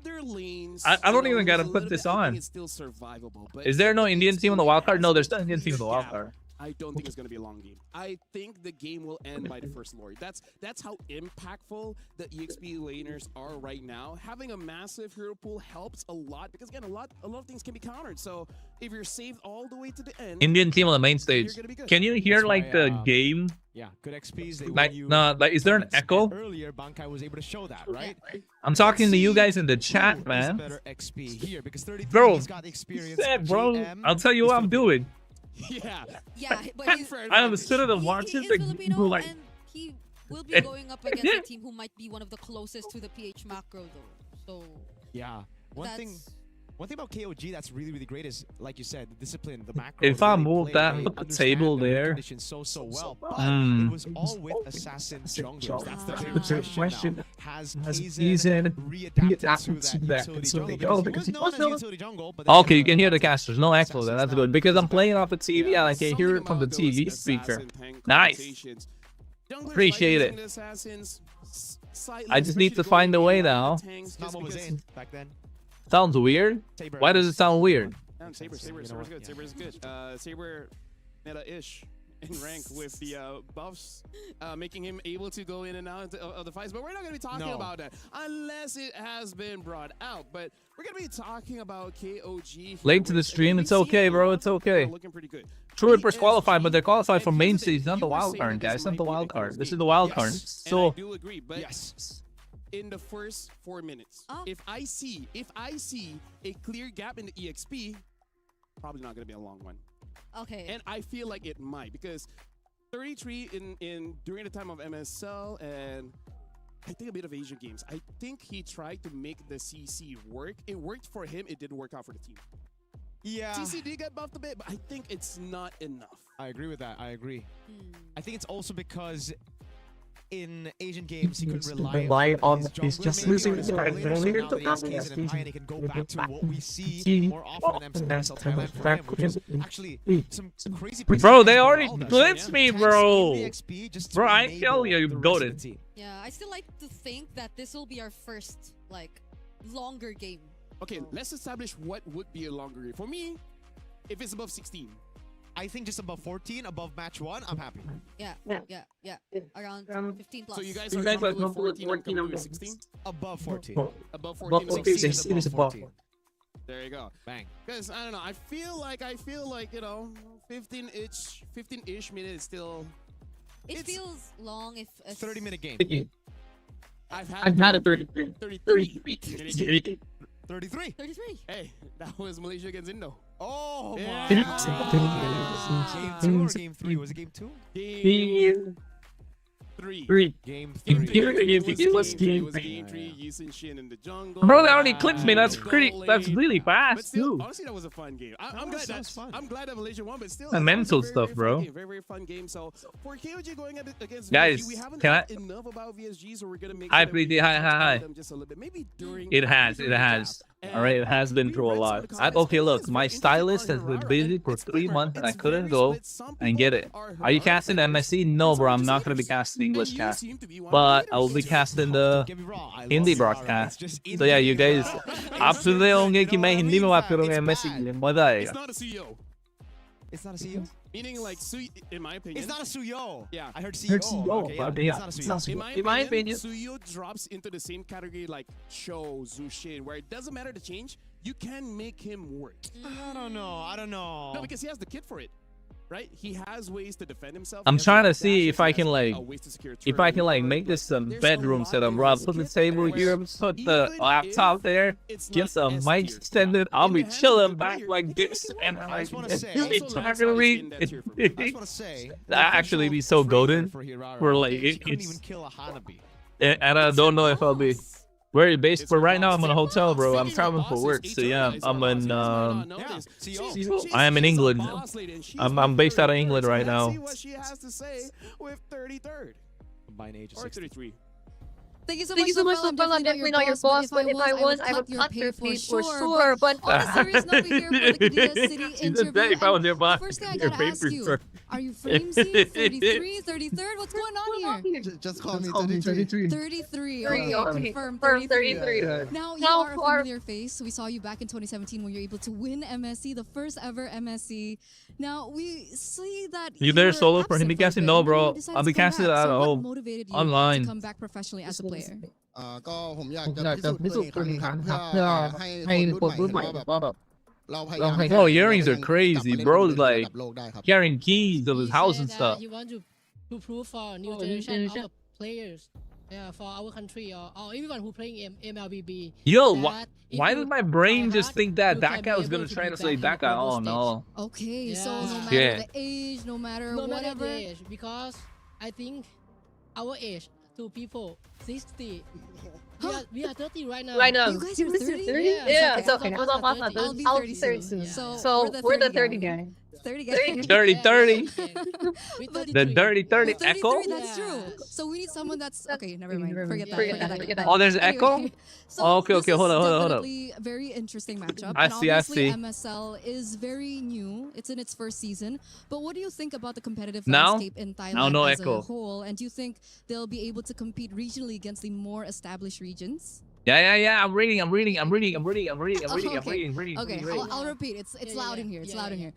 [SPEAKER 6] I don't even got to put this on.
[SPEAKER 3] It's still survivable, but
[SPEAKER 6] is there no Indian team on the wildcard? No, there's no Indian team on the wildcard.
[SPEAKER 3] I don't think it's going to be a long game. I think the game will end by the first Lord. That's how impactful the EXP laners are right now. Having a massive hero pool helps a lot because again, a lot of things can be countered. So if you're saved all the way to the end,
[SPEAKER 6] Indian team on the main stage. Can you hear like the game?
[SPEAKER 4] Yeah, good XPs.
[SPEAKER 6] Like is there an echo?
[SPEAKER 4] Earlier, Bankai was able to show that, right?
[SPEAKER 6] I'm talking to you guys in the chat, man.
[SPEAKER 4] Better XP here because 33
[SPEAKER 6] Bro,
[SPEAKER 4] got the experience.
[SPEAKER 6] Bro, I'll tell you what I'm doing.
[SPEAKER 3] Yeah,
[SPEAKER 5] but
[SPEAKER 6] I am sitting and watching the
[SPEAKER 5] Filipino,
[SPEAKER 6] like.
[SPEAKER 5] and he will be going up against a team who might be one of the closest to the PH macro, though. So
[SPEAKER 4] yeah, one thing about KOG that's really great is, like you said, the discipline, the macro.
[SPEAKER 6] If I move that table there,
[SPEAKER 4] so well, but it was all with assassin junglers. That's the question. Has Ezen readapted to that utility jungle? Because he was known as utility jungle, but
[SPEAKER 6] okay, you can hear the casters. No echo then. That's good because I'm playing off the TV and I can hear it from the TV speaker. Nice. Appreciate it. I just need to find a way now.
[SPEAKER 4] Back then.
[SPEAKER 6] Sounds weird. Why does it sound weird?
[SPEAKER 3] Saber's good. Saber's good. Saber meta-ish in rank with the buffs, making him able to go in and out of the fights. But we're not going to be talking about that unless it has been brought out. But we're going to be talking about KOG.
[SPEAKER 6] Late to the stream. It's okay, bro. It's okay.
[SPEAKER 3] Looking pretty good.
[SPEAKER 6] True Reapers qualified, but they're qualified for main stage, not the wild card, guys. It's not the wild card. This is the wild card. So
[SPEAKER 3] I do agree, but in the first 4 minutes, if I see a clear gap in the EXP, probably not going to be a long one.
[SPEAKER 5] Okay.
[SPEAKER 3] And I feel like it might because 33 in during the time of MSL and I think a bit of Asian games. I think he tried to make the CC work. It worked for him. It didn't work out for the team.
[SPEAKER 4] Yeah.
[SPEAKER 3] CC did get buffed a bit, but I think it's not enough.
[SPEAKER 4] I agree with that. I agree. I think it's also because in Asian games, he couldn't rely on he's just losing his earlier to he can go back to what we see more often in MSL Thailand. Actually, some crazy.
[SPEAKER 6] Bro, they already blitzed me, bro. Bro, I tell you, you goated.
[SPEAKER 5] Yeah, I still like to think that this will be our first like longer game.
[SPEAKER 3] Okay, let's establish what would be a longer game. For me, if it's above 16.
[SPEAKER 4] I think just above 14, above match 1, I'm happy.
[SPEAKER 5] Yeah. Around 15 plus.
[SPEAKER 3] So you guys are comfortable with 14 and 16?
[SPEAKER 4] Above 14.
[SPEAKER 3] Above 14, 16
[SPEAKER 4] is above 14.
[SPEAKER 3] There you go.
[SPEAKER 4] Bang.
[SPEAKER 3] Because, I don't know, I feel like, you know, 15-ish minutes still...
[SPEAKER 5] It feels long if...
[SPEAKER 4] 30-minute game.
[SPEAKER 6] I've had a 33.
[SPEAKER 3] 33.
[SPEAKER 4] 33.
[SPEAKER 3] Hey, that was Malaysia against Indo.
[SPEAKER 4] Oh,
[SPEAKER 3] yeah.
[SPEAKER 4] Game 2 or Game 3? Was it Game 2?
[SPEAKER 3] Game 3.
[SPEAKER 4] Game 3.
[SPEAKER 3] It was Game 3. Yusin Shin in the jungle.
[SPEAKER 6] Bro, they already clipped me. That's really fast, too.
[SPEAKER 3] Honestly, that was a fun game. I'm glad that was fun. I'm glad that Malaysia won, but still.
[SPEAKER 6] And mental stuff, bro.
[SPEAKER 3] Very fun game. So for KOG going against
[SPEAKER 6] guys,
[SPEAKER 3] VSG, we haven't talked enough about VSG, so we're gonna make
[SPEAKER 6] hi, Preeti. Hi.
[SPEAKER 3] Just a little bit. Maybe during
[SPEAKER 6] it has. All right, it has been through a lot. Okay, look, my stylist has been busy for 3 months and I couldn't go and get it. Are you casting MSC? No, bro, I'm not going to be casting English cast, but I will be casting the Hindi broadcast. So yeah, you guys, absolutely होंगे कि मैं हिंदी में बात करूँगा MSC, मजा आएगा.
[SPEAKER 3] It's not a CEO.
[SPEAKER 4] It's not a CEO?
[SPEAKER 3] Meaning, like, in my opinion...
[SPEAKER 4] It's not a Suyo.
[SPEAKER 3] Yeah.
[SPEAKER 4] I heard CEO.
[SPEAKER 6] Okay, yeah.
[SPEAKER 4] It's not a Suyo.
[SPEAKER 3] In my opinion, Suyo drops into the same category like Cho, Zushin, where it doesn't matter the change, you can make him work.
[SPEAKER 4] I don't know.
[SPEAKER 3] No, because he has the kit for it. Right? He has ways to defend himself.
[SPEAKER 6] I'm trying to see if I can make this some bedroom setup, bro. Put the table here, put the laptop there, get some mic extended. I'll be chilling back like this, and I just want to say, that actually be so golden. We're like, and I don't know if I'll be. Where are you based? For right now, I'm in a hotel, bro. I'm traveling for work, so yeah, I'm in. I am in England. I'm based out of England right now.
[SPEAKER 3] See what she has to say with 33rd.
[SPEAKER 4] Combined age
[SPEAKER 3] or 33.
[SPEAKER 7] Thank you so much, Lopel. I'm definitely not your boss, but if I was, I would cut your pay for sure. But on a serious note, we here for the Cadiz City interview.
[SPEAKER 6] If I was your boss,
[SPEAKER 7] first thing I gotta ask you, Are you Framesy? 33, 33rd? What's going on here?
[SPEAKER 4] Just call me 33.
[SPEAKER 7] 33. Okay, confirmed 33. Now you are a familiar face. We saw you back in 2017 when you were able to win MSC, the first ever MSC. Now we see that
[SPEAKER 6] you there solo for Hindi casting? No, bro. I'll be casting at home.
[SPEAKER 7] Motivated you
[SPEAKER 6] online.
[SPEAKER 7] to come back professionally as a player?
[SPEAKER 12] ก็ผมอยากจะพิสูจน์ตัวเองครับเพื่อให้คนรุ่นใหม่ว่าแบบเราพยายาม
[SPEAKER 6] Bro, earrings are crazy. Bro's like carrying keys of his house and stuff.
[SPEAKER 13] He wants to prove for new generation of players, for our country or everyone who playing MLBB.
[SPEAKER 6] Yo, why did my brain just think that guy was gonna translate that guy? Oh no.
[SPEAKER 7] Okay, so no matter the age, no matter whatever.
[SPEAKER 13] The age, because I think our age to people 60. We are 30 right now.
[SPEAKER 14] Right now.
[SPEAKER 7] You guys are 30?
[SPEAKER 14] Yeah,
[SPEAKER 7] okay.
[SPEAKER 14] so
[SPEAKER 7] I'll be 30 soon.
[SPEAKER 14] So we're the 30 guy.
[SPEAKER 7] 30 guys.
[SPEAKER 6] 30. The dirty 30 echo?
[SPEAKER 7] That's true. So we need someone that's okay. Never mind. Forget that.
[SPEAKER 6] Oh, there's echo.
[SPEAKER 7] Anyway, so
[SPEAKER 6] okay. Hold on.
[SPEAKER 7] Definitely a very interesting matchup.
[SPEAKER 6] I see.
[SPEAKER 7] MSL is very new. It's in its first season. But what do you think about the competitive
[SPEAKER 6] Now?
[SPEAKER 7] landscape in Thailand
[SPEAKER 6] No
[SPEAKER 7] as
[SPEAKER 6] echo.
[SPEAKER 7] a whole? And do you think they'll be able to compete regionally against the more established regions?
[SPEAKER 6] Yeah. I'm reading.
[SPEAKER 7] Okay,
[SPEAKER 6] Reading.
[SPEAKER 7] I'll repeat. It's loud in here. It's loud in here.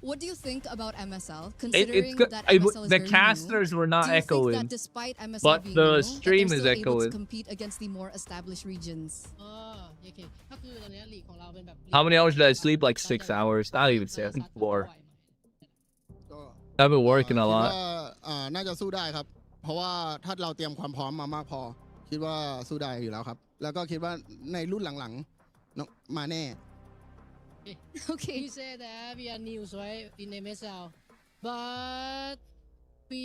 [SPEAKER 7] What do you think about MSL? Considering that MSL is
[SPEAKER 6] the
[SPEAKER 7] very
[SPEAKER 6] casters
[SPEAKER 7] new,
[SPEAKER 6] were not
[SPEAKER 7] do you
[SPEAKER 6] echoing,
[SPEAKER 7] think that despite MSL
[SPEAKER 6] but
[SPEAKER 7] being
[SPEAKER 6] the
[SPEAKER 7] new,
[SPEAKER 6] stream
[SPEAKER 7] that
[SPEAKER 6] is
[SPEAKER 7] they're still able
[SPEAKER 6] echoing.
[SPEAKER 7] to compete against the more established regions?
[SPEAKER 13] Okay. ก็คือตอนนี้ลีกของเราเป็นแบบ
[SPEAKER 6] How many hours did I sleep? Like 6 hours. Not even 6. I think 4. I've been working a lot.
[SPEAKER 12] น่าจะสู้ได้ครับเพราะว่าถ้าเราเตรียมความพร้อมมามากพอคิดว่าสู้ได้อยู่แล้วครับแล้วก็คิดว่าในรุ่นหลังๆมาแน่
[SPEAKER 7] Okay.
[SPEAKER 13] You said that we are new, right, in MSL, but we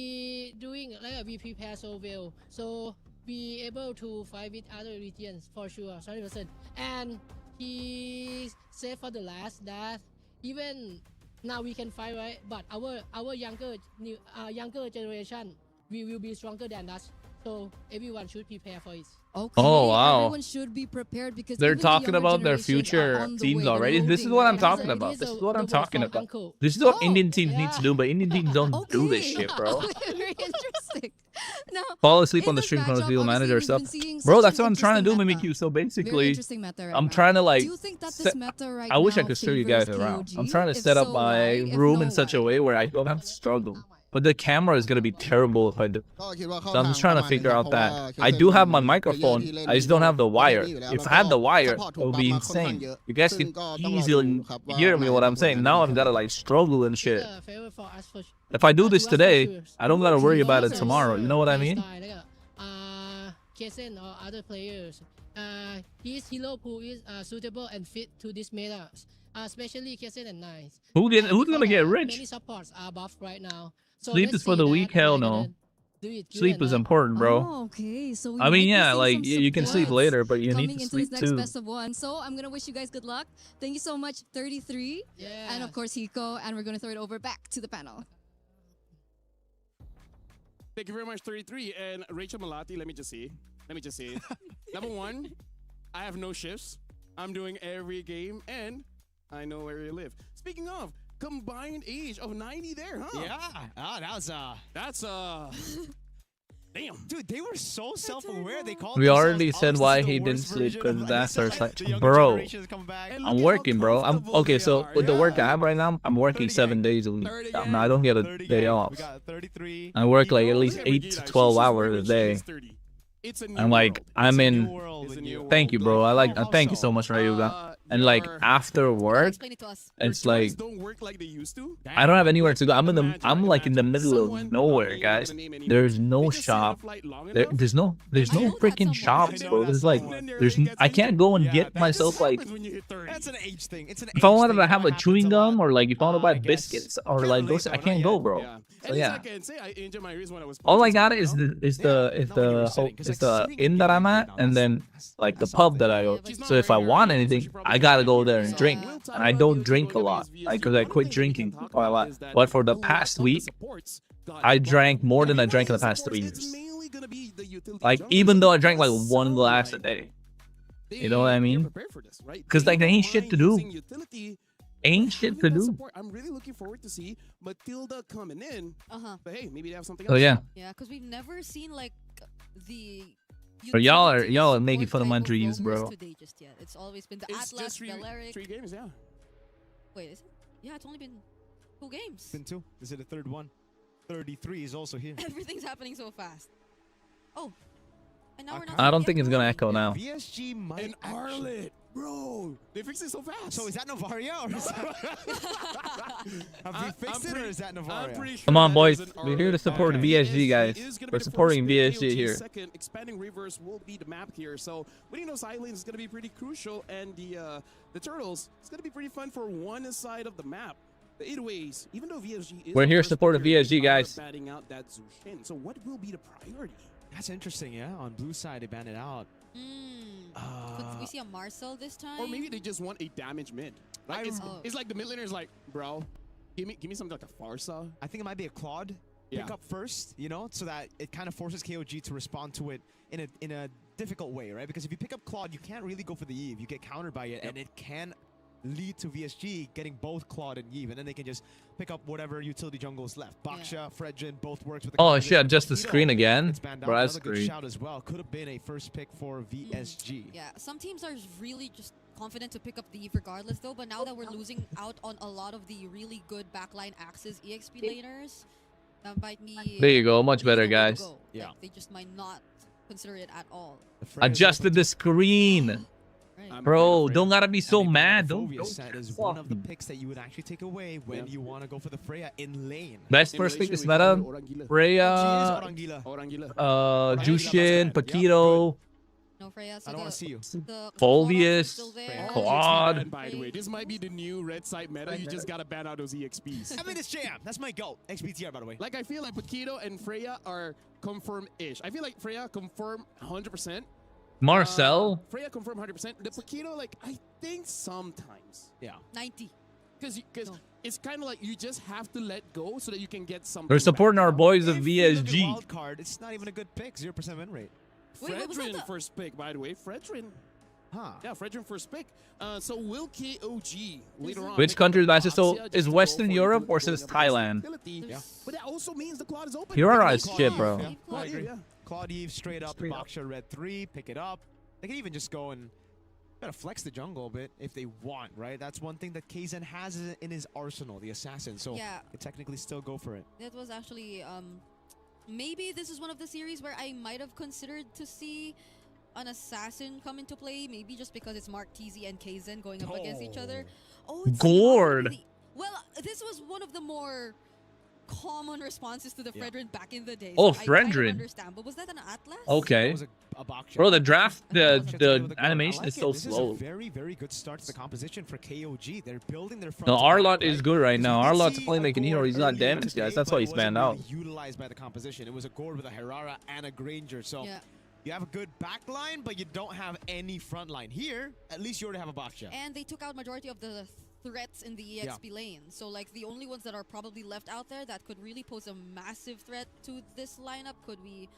[SPEAKER 13] doing like we prepare so well, so we able to fight with other regions for sure, 100%. And he said for the last that even now we can fight, right? But our younger generation, we will be stronger than us. So everyone should prepare for it.
[SPEAKER 7] Okay,
[SPEAKER 6] oh wow!
[SPEAKER 7] Everyone should be prepared because
[SPEAKER 6] they're talking about their future teams already. This is what I'm talking about. This is what Indian teams need to do, but Indian teams don't do this shit, bro.
[SPEAKER 7] Very interesting. Now,
[SPEAKER 6] fall asleep on the stream from the field manager stuff, bro. That's what I'm trying to do, Mimikyu. So basically, I'm trying to like. I wish I could show you guys around. I'm trying to set up my room in such a way where I don't have to struggle. But the camera is going to be terrible if I do. So I'm just trying to figure out that. I do have my microphone. I just don't have the wire. If I had the wire, it would be insane. You guys can easily hear me what I'm saying. Now I've got to like struggle and shit. If I do this today, I don't got to worry about it tomorrow. You know what I mean?
[SPEAKER 13] Kesen or other players. His hero pool is suitable and fit to this meta. Especially Kesen and Nice.
[SPEAKER 6] Who's going to get rich?
[SPEAKER 13] Many supports are buff right now. So
[SPEAKER 6] sleep is for the weak. Hell no. Sleep is important, bro.
[SPEAKER 7] Oh, okay. So
[SPEAKER 6] I mean, yeah, like you can sleep later, but you need to sleep
[SPEAKER 7] next
[SPEAKER 6] too.
[SPEAKER 7] Best of one. So I'm gonna wish you guys good luck. Thank you so much, 33, and of course Hiko, and we're gonna throw it over back to the panel.
[SPEAKER 3] Thank you very much, 33 and Rachel Malati. Let me just see. Number one, I have no shifts. I'm doing every game, and I know where you live. Speaking of. Combined age of 90 there, huh?
[SPEAKER 4] Yeah. That's
[SPEAKER 3] damn.
[SPEAKER 4] Dude, they were so self-aware. They called.
[SPEAKER 6] We already said why he didn't sleep because that's our site. Bro, I'm working, bro. I'm okay. So with the work I have right now, I'm working 7 days a week. No, I don't get a day off. I work like at least 8 to 12 hours a day. And like I'm in. Thank you, bro. Thank you so much, Rayuga. And like after work, it's like I don't have anywhere to go. I'm like in the middle of nowhere, guys. There's no shop. There's no freaking shops, bro. I can't go and get myself like.
[SPEAKER 4] That's an age thing.
[SPEAKER 6] If I wanted to have a chewing gum or like if I want to buy biscuits or like those, I can't go, bro. So yeah. All I got is the inn that I'm at, and then like the pub that I go. So if I want anything, I gotta go there and drink, and I don't drink a lot, like because I quit drinking quite a lot. But for the past week, I drank more than I drank in the past 3 years. Like even though I drank like 1 glass a day, you know what I mean? Because like there ain't shit to do. Ain't shit to do.
[SPEAKER 3] Support. I'm really looking forward to see Matilda coming in. But hey, maybe they have something else.
[SPEAKER 6] Oh yeah.
[SPEAKER 5] Yeah, because we've never seen like the.
[SPEAKER 6] But y'all are making fun of my dreams, bro.
[SPEAKER 5] Just yet. It's always been the
[SPEAKER 3] It's
[SPEAKER 5] Atlas,
[SPEAKER 3] just three games, yeah.
[SPEAKER 5] Wait, is it? Yeah, it's only been 2 games.
[SPEAKER 4] It's been 2. Is it a third one? 33 is also here.
[SPEAKER 5] Everything's happening so fast. Oh. And now we're not.
[SPEAKER 6] I don't think it's gonna echo now.
[SPEAKER 4] VSG might
[SPEAKER 3] and Arlet, bro, they fixed it so fast.
[SPEAKER 4] So is that Novaria or is that have we fixed it or is that Novaria?
[SPEAKER 3] Sure
[SPEAKER 6] Come on, boys. We're here to support VSG, guys. We're supporting VSG
[SPEAKER 3] KOG
[SPEAKER 6] here.
[SPEAKER 3] Second, expanding reverse will be the map here. So winning those islands is going to be pretty crucial, and the turtles is going to be pretty fun for one side of the map. But either ways, even though VSG is
[SPEAKER 6] We're here to support VSG, guys.
[SPEAKER 3] Batting out that Zushin. So what will be the priority?
[SPEAKER 4] That's interesting, yeah. On blue side, they banned it out.
[SPEAKER 5] Could we see a Marcel this time?
[SPEAKER 3] Or maybe they just want a damage mid. Like it's like the mid laner is like, bro, give me something like a Farsa.
[SPEAKER 4] I think it might be a Claude pick up first, you know, so that it kind of forces KOG to respond to it in a difficult way, right? Because if you pick up Claude, you can't really go for the Eve. You get countered by it, and it can lead to VSG getting both Claude and Eve, and then they can just pick up whatever utility jungle is left. Baksha, Fredrin, both works with the
[SPEAKER 6] Oh shit, just the screen again. Bro, that's
[SPEAKER 4] good shout as well. Could have been a first pick for VSG.
[SPEAKER 5] Yeah, some teams are really just confident to pick up the Eve regardless though, but now that we're losing out on a lot of the really good backline Axis EXP laners, that might be...
[SPEAKER 6] There you go, much better, guys.
[SPEAKER 5] Yeah. Like, they just might not consider it at all.
[SPEAKER 6] Adjusted the screen. Bro, don't gotta be so mad. Don't
[SPEAKER 4] set is one of the picks that you would actually take away when you want to go for the Freya in lane.
[SPEAKER 6] Best first pick this meta. Freya, Jushin, Paquito.
[SPEAKER 5] No Freya, so
[SPEAKER 4] I don't want to see you.
[SPEAKER 6] Fulvius, Claude.
[SPEAKER 3] By the way, this might be the new red side meta. You just gotta ban out those EXPs.
[SPEAKER 4] I mean, it's jam. That's my goal. XPTR, by the way.
[SPEAKER 3] Like, I feel like Paquito and Freya are confirmed-ish. I feel like Freya confirmed 100%.
[SPEAKER 6] Marcel?
[SPEAKER 3] Freya confirmed 100%. The Paquito, like, I think sometimes.
[SPEAKER 4] Yeah.
[SPEAKER 5] 90.
[SPEAKER 3] Because it's kind of like you just have to let go so that you can get something.
[SPEAKER 6] We're supporting our boys of
[SPEAKER 4] If
[SPEAKER 6] VSG.
[SPEAKER 4] you look at Wildcard, it's not even a good pick. 0% win rate.
[SPEAKER 3] Fredrin first pick, by the way. Fredrin.
[SPEAKER 4] Huh.
[SPEAKER 3] Yeah, Fredrin first pick. So will KOG later on.
[SPEAKER 6] Which country is so is Western Europe or is this Thailand?
[SPEAKER 3] Yeah. But that also means the Claude is open.
[SPEAKER 6] Purara is shit, bro.
[SPEAKER 4] Yeah, I agree. Claude Eve straight up, Baksha red 3, pick it up. They can even just go and gotta flex the jungle a bit if they want, right? That's one thing that Kaizen has in his arsenal, the assassin. So
[SPEAKER 5] yeah,
[SPEAKER 4] could technically still go for it.
[SPEAKER 5] That was actually maybe this is one of the series where I might have considered to see an assassin come into play, maybe just because it's Mark TZ and Kaizen going up against each other. Oh,
[SPEAKER 6] Gord.
[SPEAKER 5] Well, this was one of the more common responses to the Fredrin back in the day.
[SPEAKER 6] Oh,
[SPEAKER 5] so
[SPEAKER 6] Fredrin.
[SPEAKER 5] I kind of understand, but was that an Atlas?
[SPEAKER 6] Okay. Bro, the draft, the animation is so slow.
[SPEAKER 4] This is a very, very good start to the composition for KOG. They're building their front.
[SPEAKER 6] No, Arlott is good right now. Arlott's a playmaking hero. He's not damaged, guys. That's why he's banned out.
[SPEAKER 4] Utilized by the composition. It was a Gord with a Herrera and a Granger. So you have a good back line, but you don't have any front line. Here, at least you already have a Baksha.
[SPEAKER 5] And they took out majority of the threats in the EXP lane. So like the only ones that are probably left out there that could really pose a massive threat to this lineup could be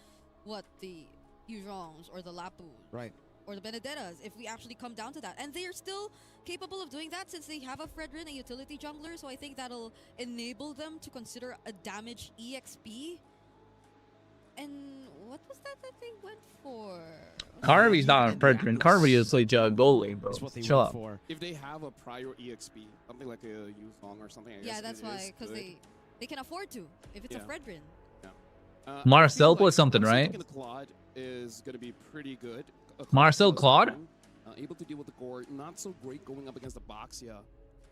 [SPEAKER 5] the Yujongs or the Lapu.
[SPEAKER 4] Right.
[SPEAKER 5] Or the Benedettas, if we actually come down to that. And they are still capable of doing that since they have a Fredrin, a utility jungler, so I think that'll enable them to consider a damaged EXP. And what was that they went for?
[SPEAKER 6] Carvy's not a Fredrin. Carvy is like a goalie, bro. Chill out.
[SPEAKER 3] If they have a prior EXP, something like a Yuzong or something, I guess.
[SPEAKER 5] Yeah, that's why, because they can afford to, if it's a Fredrin.
[SPEAKER 3] Yeah.
[SPEAKER 6] Marcel plus something, right?
[SPEAKER 3] The Claude is going to be pretty good.
[SPEAKER 6] Marcel Claude?
[SPEAKER 3] Able to deal with the Gord, not so great going up against the Boxia.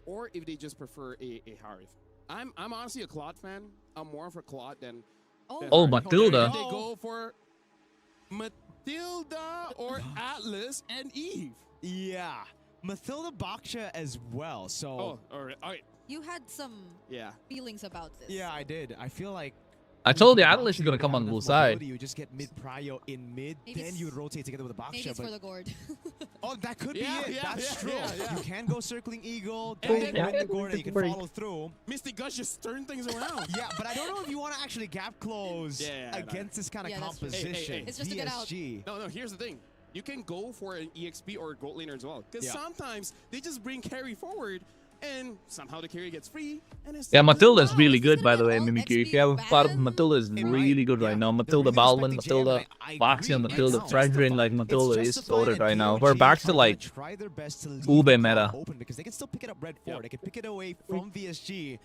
[SPEAKER 3] Or if they just prefer a Harith. I'm honestly a Claude fan. I'm more for Claude than
[SPEAKER 6] Matilda.
[SPEAKER 3] They go for Matilda or Atlas and Eve.
[SPEAKER 4] Yeah. Matilda Baksha as well. So
[SPEAKER 3] all right.
[SPEAKER 5] You had some feelings about this.
[SPEAKER 4] Yeah, I did. I feel like
[SPEAKER 6] I told you Atlas is gonna come on the blue side.
[SPEAKER 4] You just get mid prio in mid, then you rotate together with the Baksha.
[SPEAKER 5] Maybe it's for the Gord.
[SPEAKER 4] Oh, that could be it.
[SPEAKER 3] Yeah,
[SPEAKER 4] That's true.
[SPEAKER 3] Yeah.
[SPEAKER 4] You can go circling Eagle, go with the Gord, and you can follow through.
[SPEAKER 3] Misty Gush just turn things around.
[SPEAKER 4] Yeah, but I don't know if you want to actually gap close against this kind of composition.
[SPEAKER 5] Hey. It's just to get out.
[SPEAKER 3] No, here's the thing. You can go for an EXP or a gold laner as well. Because sometimes they just bring carry forward, And somehow the carry gets free. And
[SPEAKER 6] Yeah, Matilda's really good, by the way, Mimikyu. If you haven't thought of Matilda, is really good right now. Matilda Baldwin, Matilda Foxy, and Matilda Fredrin, like Matilda is sorted right now. We're back to like Ube meta.
[SPEAKER 4] Because they can still pick it up red 4. They can pick it away from VSG.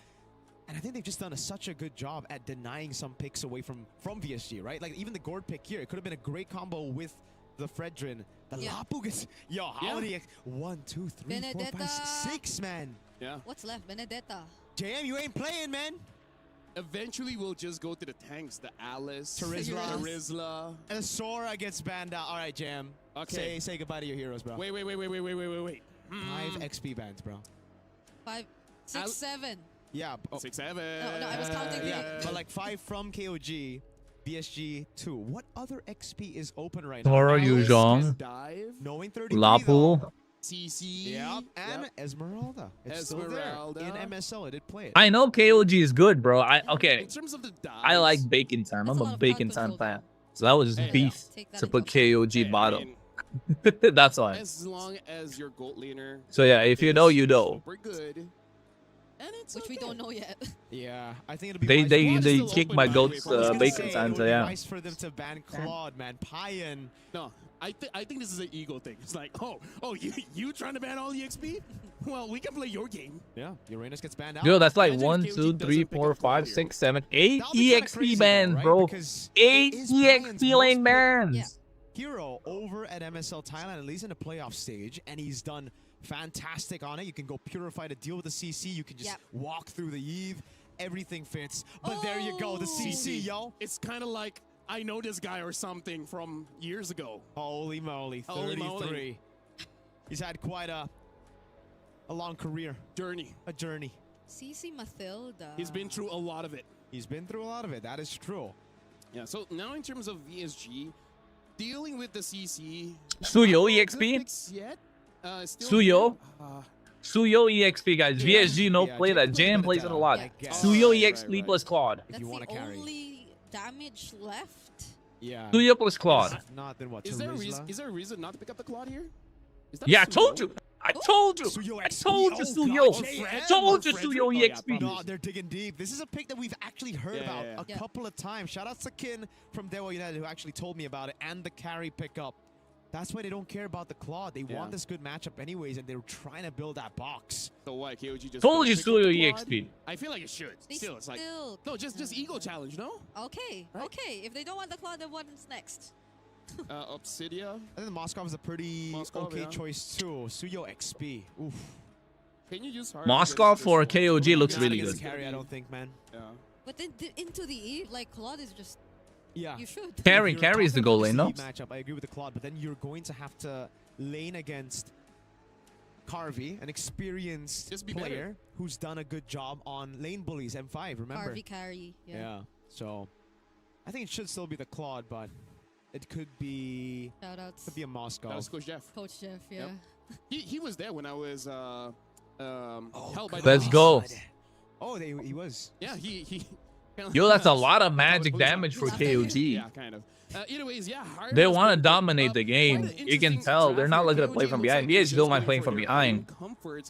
[SPEAKER 4] And I think they've just done such a good job at denying some picks away from VSG, right? Like even the Gord pick here, it could have been a great combo with the Fredrin. The Lapu gets, yo, how many? 1, 2, 3, 4, 5, 6, man.
[SPEAKER 3] Yeah.
[SPEAKER 5] What's left? Benedetta.
[SPEAKER 4] JM, you ain't playing, man.
[SPEAKER 3] Eventually, we'll just go to the tanks. The Alice,
[SPEAKER 4] Terizla. And Sora gets banned out. All right, JM.
[SPEAKER 3] Okay.
[SPEAKER 4] Say goodbye to your heroes, bro.
[SPEAKER 3] Wait.
[SPEAKER 4] 5 XP bans, bro.
[SPEAKER 5] 5, 6, 7.
[SPEAKER 4] Yeah.
[SPEAKER 3] 6, 7.
[SPEAKER 5] No, I was counting.
[SPEAKER 4] Yeah, but like 5 from KOG. VSG 2. What other XP is open right now?
[SPEAKER 6] Tora Yuzhong,
[SPEAKER 4] Knowing 33
[SPEAKER 6] Lapu.
[SPEAKER 3] CC.
[SPEAKER 4] Yep. And Esmeralda. It's still there. In MSL, it did play it.
[SPEAKER 6] I know KOG is good, bro. Okay.
[SPEAKER 3] In terms of the dives,
[SPEAKER 6] I like Bacon Time. I'm a Bacon Time fan. So that was just beef to put KOG bottom. That's why.
[SPEAKER 3] As long as your gold laner.
[SPEAKER 6] So yeah, if you know, you know.
[SPEAKER 3] Super good. And it's
[SPEAKER 5] Which we don't know yet.
[SPEAKER 4] Yeah, I think it'll be
[SPEAKER 6] They kicked my goat's Bacon Time, so yeah.
[SPEAKER 4] Nice for them to ban Claude, man. Payan.
[SPEAKER 3] No, I think this is an ego thing. It's like, oh, you trying to ban all EXP? Well, we can play your game.
[SPEAKER 4] Yeah, Uranus gets banned out.
[SPEAKER 6] Yo, that's like 1, 2, 3, 4, 5, 6, 7, 8 EXP bans, bro. 8 EXP lane bans.
[SPEAKER 5] Yeah.
[SPEAKER 4] Hero over at MSL Thailand, at least in the playoff stage, and he's done fantastic on it. You can go Purify to deal with the CC. You can just walk through the Eve. Everything fits. But there you go, the CC, yo.
[SPEAKER 3] It's kind of like I know this guy or something from years ago.
[SPEAKER 4] Holy moly, 33. He's had quite a long career. A journey.
[SPEAKER 5] CC Matilda.
[SPEAKER 3] He's been through a lot of it.
[SPEAKER 4] That is true.
[SPEAKER 3] Yeah, so now in terms of VSG, dealing with the CC.
[SPEAKER 6] Suyo EXP?
[SPEAKER 3] Yet?
[SPEAKER 6] Suyo EXP, guys. VSG no play that. Jam plays it a lot. Suyo EXP plus Claude.
[SPEAKER 5] That's the only damage left.
[SPEAKER 4] Yeah.
[SPEAKER 6] Suyo plus Claude.
[SPEAKER 4] Not then what?
[SPEAKER 3] Is there a reason not to pick up the Claude here?
[SPEAKER 6] Yeah, I told you. I told you Suyo. I told you Suyo EXP.
[SPEAKER 4] No, they're digging deep. This is a pick that we've actually heard about a couple of times. Shout out to Kin from Dewa United who actually told me about it and the carry pickup. That's why they don't care about the Claude. They want this good matchup anyways, and they're trying to build that box.
[SPEAKER 3] So why KOG just
[SPEAKER 6] told you Suyo EXP.
[SPEAKER 3] I feel like it should. Still, it's like no, just ego challenge, no?
[SPEAKER 5] Okay, okay. If they don't want the Claude, then what's next?
[SPEAKER 3] Obsidia.
[SPEAKER 4] I think the Moskov is a pretty okay choice too. Suyo XP. Oof.
[SPEAKER 3] Can you use
[SPEAKER 6] Moskov for KOG looks really good.
[SPEAKER 4] Carry, I don't think, man.
[SPEAKER 3] Yeah.
[SPEAKER 5] But then into the Eve, like Claude is just.
[SPEAKER 4] Yeah.
[SPEAKER 5] You should.
[SPEAKER 6] Carry is the goal lane, no?
[SPEAKER 4] Matchup, I agree with the Claude, but then you're going to have to lane against Carvey, an experienced player who's done a good job on lane bullies. M5, remember?
[SPEAKER 5] Carvey carry.
[SPEAKER 4] Yeah. So I think it should still be the Claude, but it could be.
[SPEAKER 5] Shoutouts.
[SPEAKER 4] Could be a Moscow.
[SPEAKER 3] That was Coach Jeff.
[SPEAKER 5] Coach Jeff, yeah.
[SPEAKER 3] Yep. He was there when I was held by the
[SPEAKER 6] Let's go.
[SPEAKER 4] Oh, he was.
[SPEAKER 3] Yeah, he
[SPEAKER 6] Yo, that's a lot of magic damage for KOG.
[SPEAKER 3] Yeah, kind of. Anyways, yeah.
[SPEAKER 6] They want to dominate the game. You can tell they're not looking to play from behind. VSG don't mind playing from behind.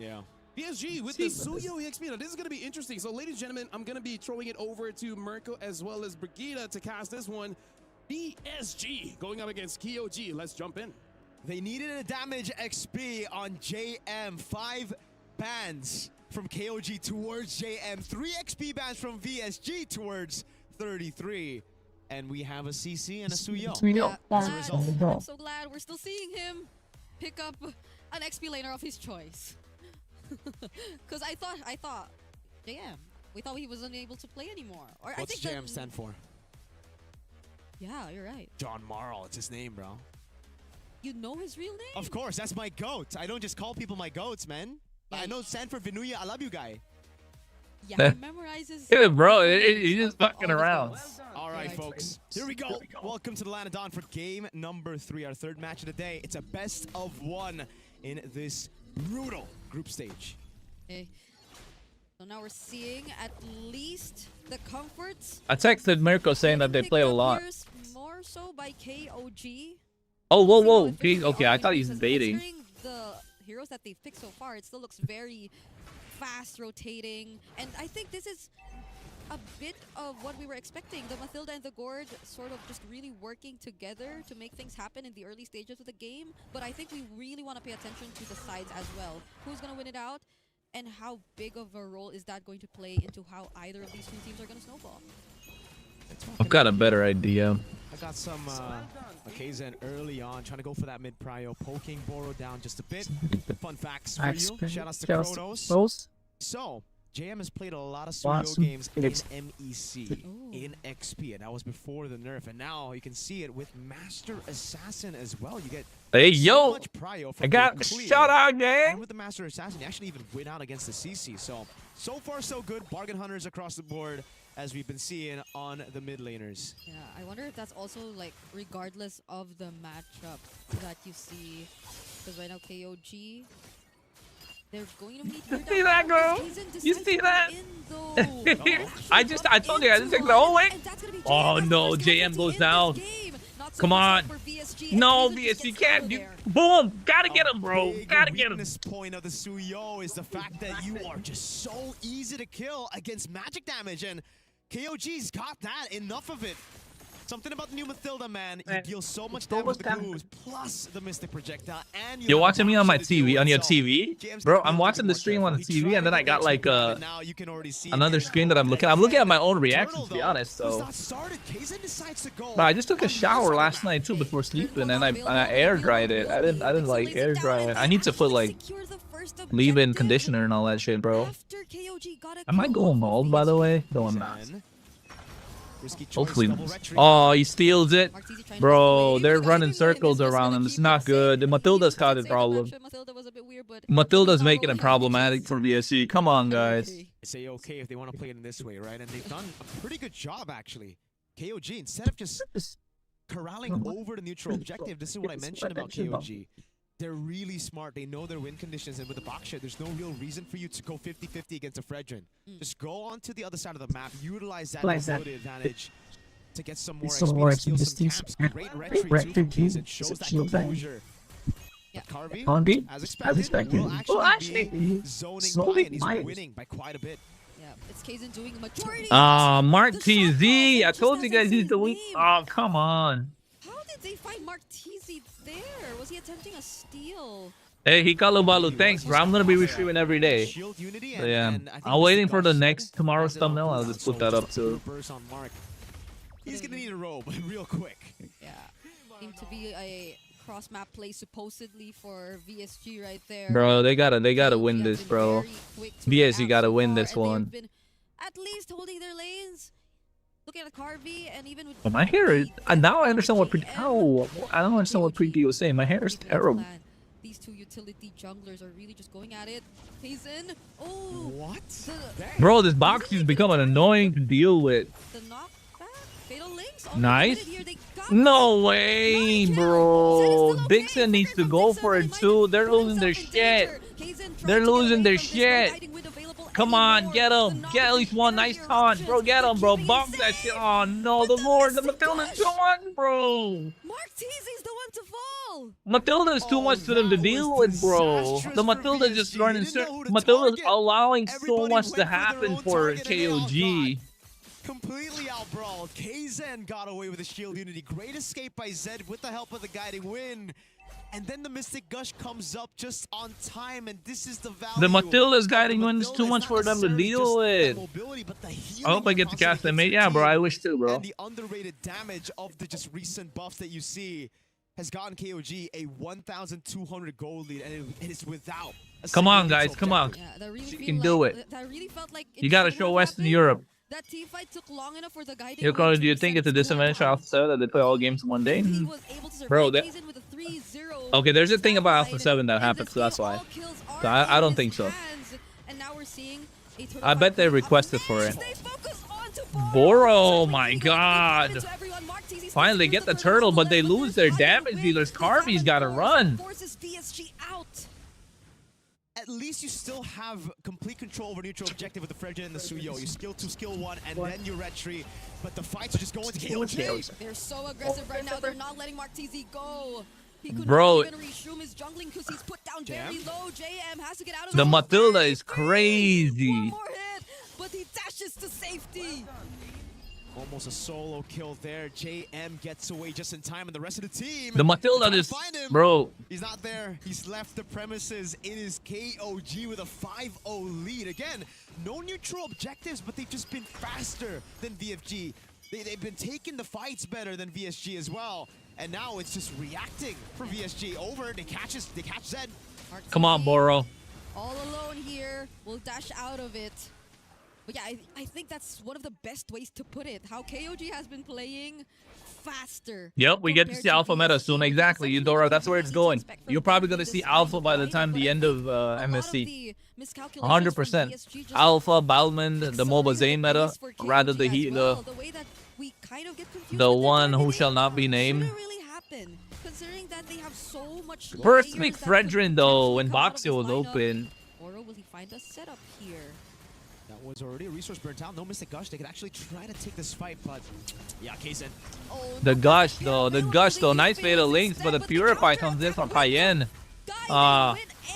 [SPEAKER 3] Yeah. VSG with the Suyo EXP. Now, this is going to be interesting. So, ladies and gentlemen, I'm going to be throwing it over to Mirko as well as Brigida to cast this one. VSG going up against KOG. Let's jump in.
[SPEAKER 4] They needed a damage XP on JM. 5 bans from KOG towards JM. 3 XP bans from VSG towards 33. And we have a CC and a Suyo. As a result.
[SPEAKER 5] I'm so glad we're still seeing him pick up an XP laner of his choice. Because I thought, JM, we thought he wasn't able to play anymore. Or
[SPEAKER 4] What's JM stand for?
[SPEAKER 5] Yeah, you're right.
[SPEAKER 4] John Marl, it's his name, bro.
[SPEAKER 5] You know his real name?
[SPEAKER 4] Of course, that's my goat. I don't just call people my goats, man. I know Sanford Vinuya, I love you, guy.
[SPEAKER 5] Yeah, he memorizes.
[SPEAKER 6] Yeah, bro, he's just fucking around.
[SPEAKER 4] All right, folks. Here we go. Welcome to the Land of Dawn for game number 3, our third match of the day. It's a best of 1 in this brutal group stage.
[SPEAKER 5] Okay. So now we're seeing at least the comforts.
[SPEAKER 6] I texted Mirko saying that they play a lot.
[SPEAKER 5] More so by KOG.
[SPEAKER 6] Oh, whoa. Okay, I thought he's baiting.
[SPEAKER 5] The heroes that they've picked so far, it still looks very fast rotating, and I think this is a bit of what we were expecting. The Mathilda and the Gord sort of just really working together to make things happen in the early stages of the game. But I think we really want to pay attention to the sides as well. Who's going to win it out? And how big of a role is that going to play into how either of these two teams are going to snowball?
[SPEAKER 6] I've got a better idea.
[SPEAKER 4] I got some KZen early on, trying to go for that mid prio, poking Boro down just a bit. Fun facts for you. Shout outs to KRONOS. So, JM has played a lot of Suyo games in MEC, in XP, and that was before the nerf. And now you can see it with Master Assassin as well. You get so much prio from
[SPEAKER 6] I got shout out, gang.
[SPEAKER 4] And with the Master Assassin, you actually even win out against the CC. So far so good. Bargain hunters across the board, as we've been seeing on the mid laners.
[SPEAKER 5] Yeah, I wonder if that's also like regardless of the matchup that you see, because right now KOG, they're going to meet.
[SPEAKER 6] You see that, girl? You see that? I told you I didn't take the whole way. Oh no, JM goes down. Come on. No, VSG can't do. Boom! Gotta get him, bro. Gotta get him.
[SPEAKER 4] This point of the Suyo is the fact that you are just so easy to kill against magic damage, and KOG's got that. Enough of it. Something about the new Mathilda, man. You deal so much damage with the moves, plus the Mystic Projectile, and
[SPEAKER 6] you're watching me on my TV, on your TV? Bro, I'm watching the stream on the TV, and then I got like another screen that I'm looking at. I'm looking at my own reactions, to be honest, so. But I just took a shower last night, too, before sleeping, and I air dried it. I didn't like air dry it. I need to put like leave-in conditioner and all that shit, bro. Am I going bald, by the way? No, I'm not. Hopefully. Oh, he steals it. Bro, they're running circles around him. It's not good. The Mathilda's got a problem. Mathilda's making it problematic for VSG. Come on, guys.
[SPEAKER 4] Say okay if they want to play it in this way, right? And they've done a pretty good job, actually. KOG, instead of just corralling over the neutral objective, this is what I mentioned about KOG. They're really smart. They know their win conditions, and with the box share, there's no real reason for you to go 50-50 against a Fredrin. Just go on to the other side of the map, utilize that mobility advantage to get some more XP, steal some camps. Great retry too, and shows that composure. But Carvey, as expected, will actually be zoning by, and he's winning by quite a bit.
[SPEAKER 5] Yeah, it's KZen doing the majority.
[SPEAKER 6] Mark TZ. I told you guys he's the weak. Oh, come on.
[SPEAKER 5] How did they find Mark TZ there? Was he attempting a steal?
[SPEAKER 6] Hey, Hikalubalu, thanks, bro. I'm gonna be restreaming every day. So, yeah, I'm waiting for the next tomorrow's thumbnail. I'll just put that up too.
[SPEAKER 4] He's gonna need a robe real quick.
[SPEAKER 5] Yeah, seemed to be a cross-map play supposedly for VSG right there.
[SPEAKER 6] Bro, they gotta win this, bro. VSG gotta win this one.
[SPEAKER 5] At least holding their lanes. Looking at Carvey, and even with
[SPEAKER 6] my hair is, now I understand what I don't understand what Preeti was saying. My hair is terrible.
[SPEAKER 5] These two utility junglers are really just going at it. KZen. Oh,
[SPEAKER 4] what?
[SPEAKER 6] Bro, this box is becoming annoying to deal with.
[SPEAKER 5] The knockback, fatal links.
[SPEAKER 6] Nice. No way, bro. Dixon needs to go for it too. They're losing their shit. They're losing their shit. Come on, get him. Get at least one nice taunt. Bro, get him, bro. Bump that shit. Oh, no. The Lord. The Mathilda's too much, bro.
[SPEAKER 5] Mark TZ's the one to fall.
[SPEAKER 6] Mathilda is too much for them to deal with, bro. The Mathilda's just running. Mathilda's allowing so much to happen for KOG.
[SPEAKER 4] Completely outbrawled. KZen got away with the shield unity. Great escape by Zed with the help of the guiding wind. And then the Mystic Gush comes up just on time, and this is the value.
[SPEAKER 6] The Mathilda's guiding wind is too much for them to deal with. I hope I get to cast them, mate. Yeah, bro, I wish too, bro.
[SPEAKER 4] And the underrated damage of the just recent buffs that you see has gotten KOG a 1,200 gold lead, and it is without.
[SPEAKER 6] Come on, guys, come on.
[SPEAKER 5] Yeah,
[SPEAKER 6] you can do it.
[SPEAKER 5] That really felt like
[SPEAKER 6] you gotta show Western Europe.
[SPEAKER 5] That team fight took long enough for the guiding.
[SPEAKER 6] Do you think it's a disadvantage for Alpha 7 that they play all games in one day? Bro, okay, there's a thing about Alpha 7 that happens, so that's why. So I don't think so. I bet they requested for it. Boro, my god. Finally, they get the turtle, but they lose their damage dealers. Carvey's gotta run.
[SPEAKER 4] At least you still have complete control over neutral objective with the Fredrin and the Suyo. You skill 2, skill 1, and then you retry. But the fights are just going to KOG.
[SPEAKER 5] They're so aggressive right now. They're not letting Mark TZ go. He could
[SPEAKER 6] bro,
[SPEAKER 5] not even reshroom his jungling because he's put down very low. JM has to get out of
[SPEAKER 6] The
[SPEAKER 5] it.
[SPEAKER 6] Matilda is crazy.
[SPEAKER 5] One more hit, but he dashes to safety.
[SPEAKER 4] Almost a solo kill there. JM gets away just in time, and the rest of the team.
[SPEAKER 6] The Matilda just, bro.
[SPEAKER 4] He's not there. He's left the premises. It is KOG with a 5-0 lead. Again, no neutral objectives, but they've just been faster than VFG. They've been taking the fights better than VSG as well. And now it's just reacting for VSG. Over, they catch Zed.
[SPEAKER 6] Come on, Boro.
[SPEAKER 5] All alone here. We'll dash out of it. But yeah, I think that's one of the best ways to put it. How KOG has been playing faster.
[SPEAKER 6] Yep, we get to see alpha meta soon. Exactly, Eudora. That's where it's going. You're probably going to see alpha by the time the end of MSC. 100%. Alpha, Balmond, the MOBA Zane meta, rather the one who shall not be named.
[SPEAKER 5] Considering that they have so much
[SPEAKER 6] First pick Fredrin though when Boxio was open.
[SPEAKER 5] Or will he find a setup here?
[SPEAKER 4] That was already a resource burnt out. No Mystic Gush. They could actually try to take this fight, but yeah, Kaysen.
[SPEAKER 6] The Gush though. Nice fatal links, but the Purify comes in from Payen.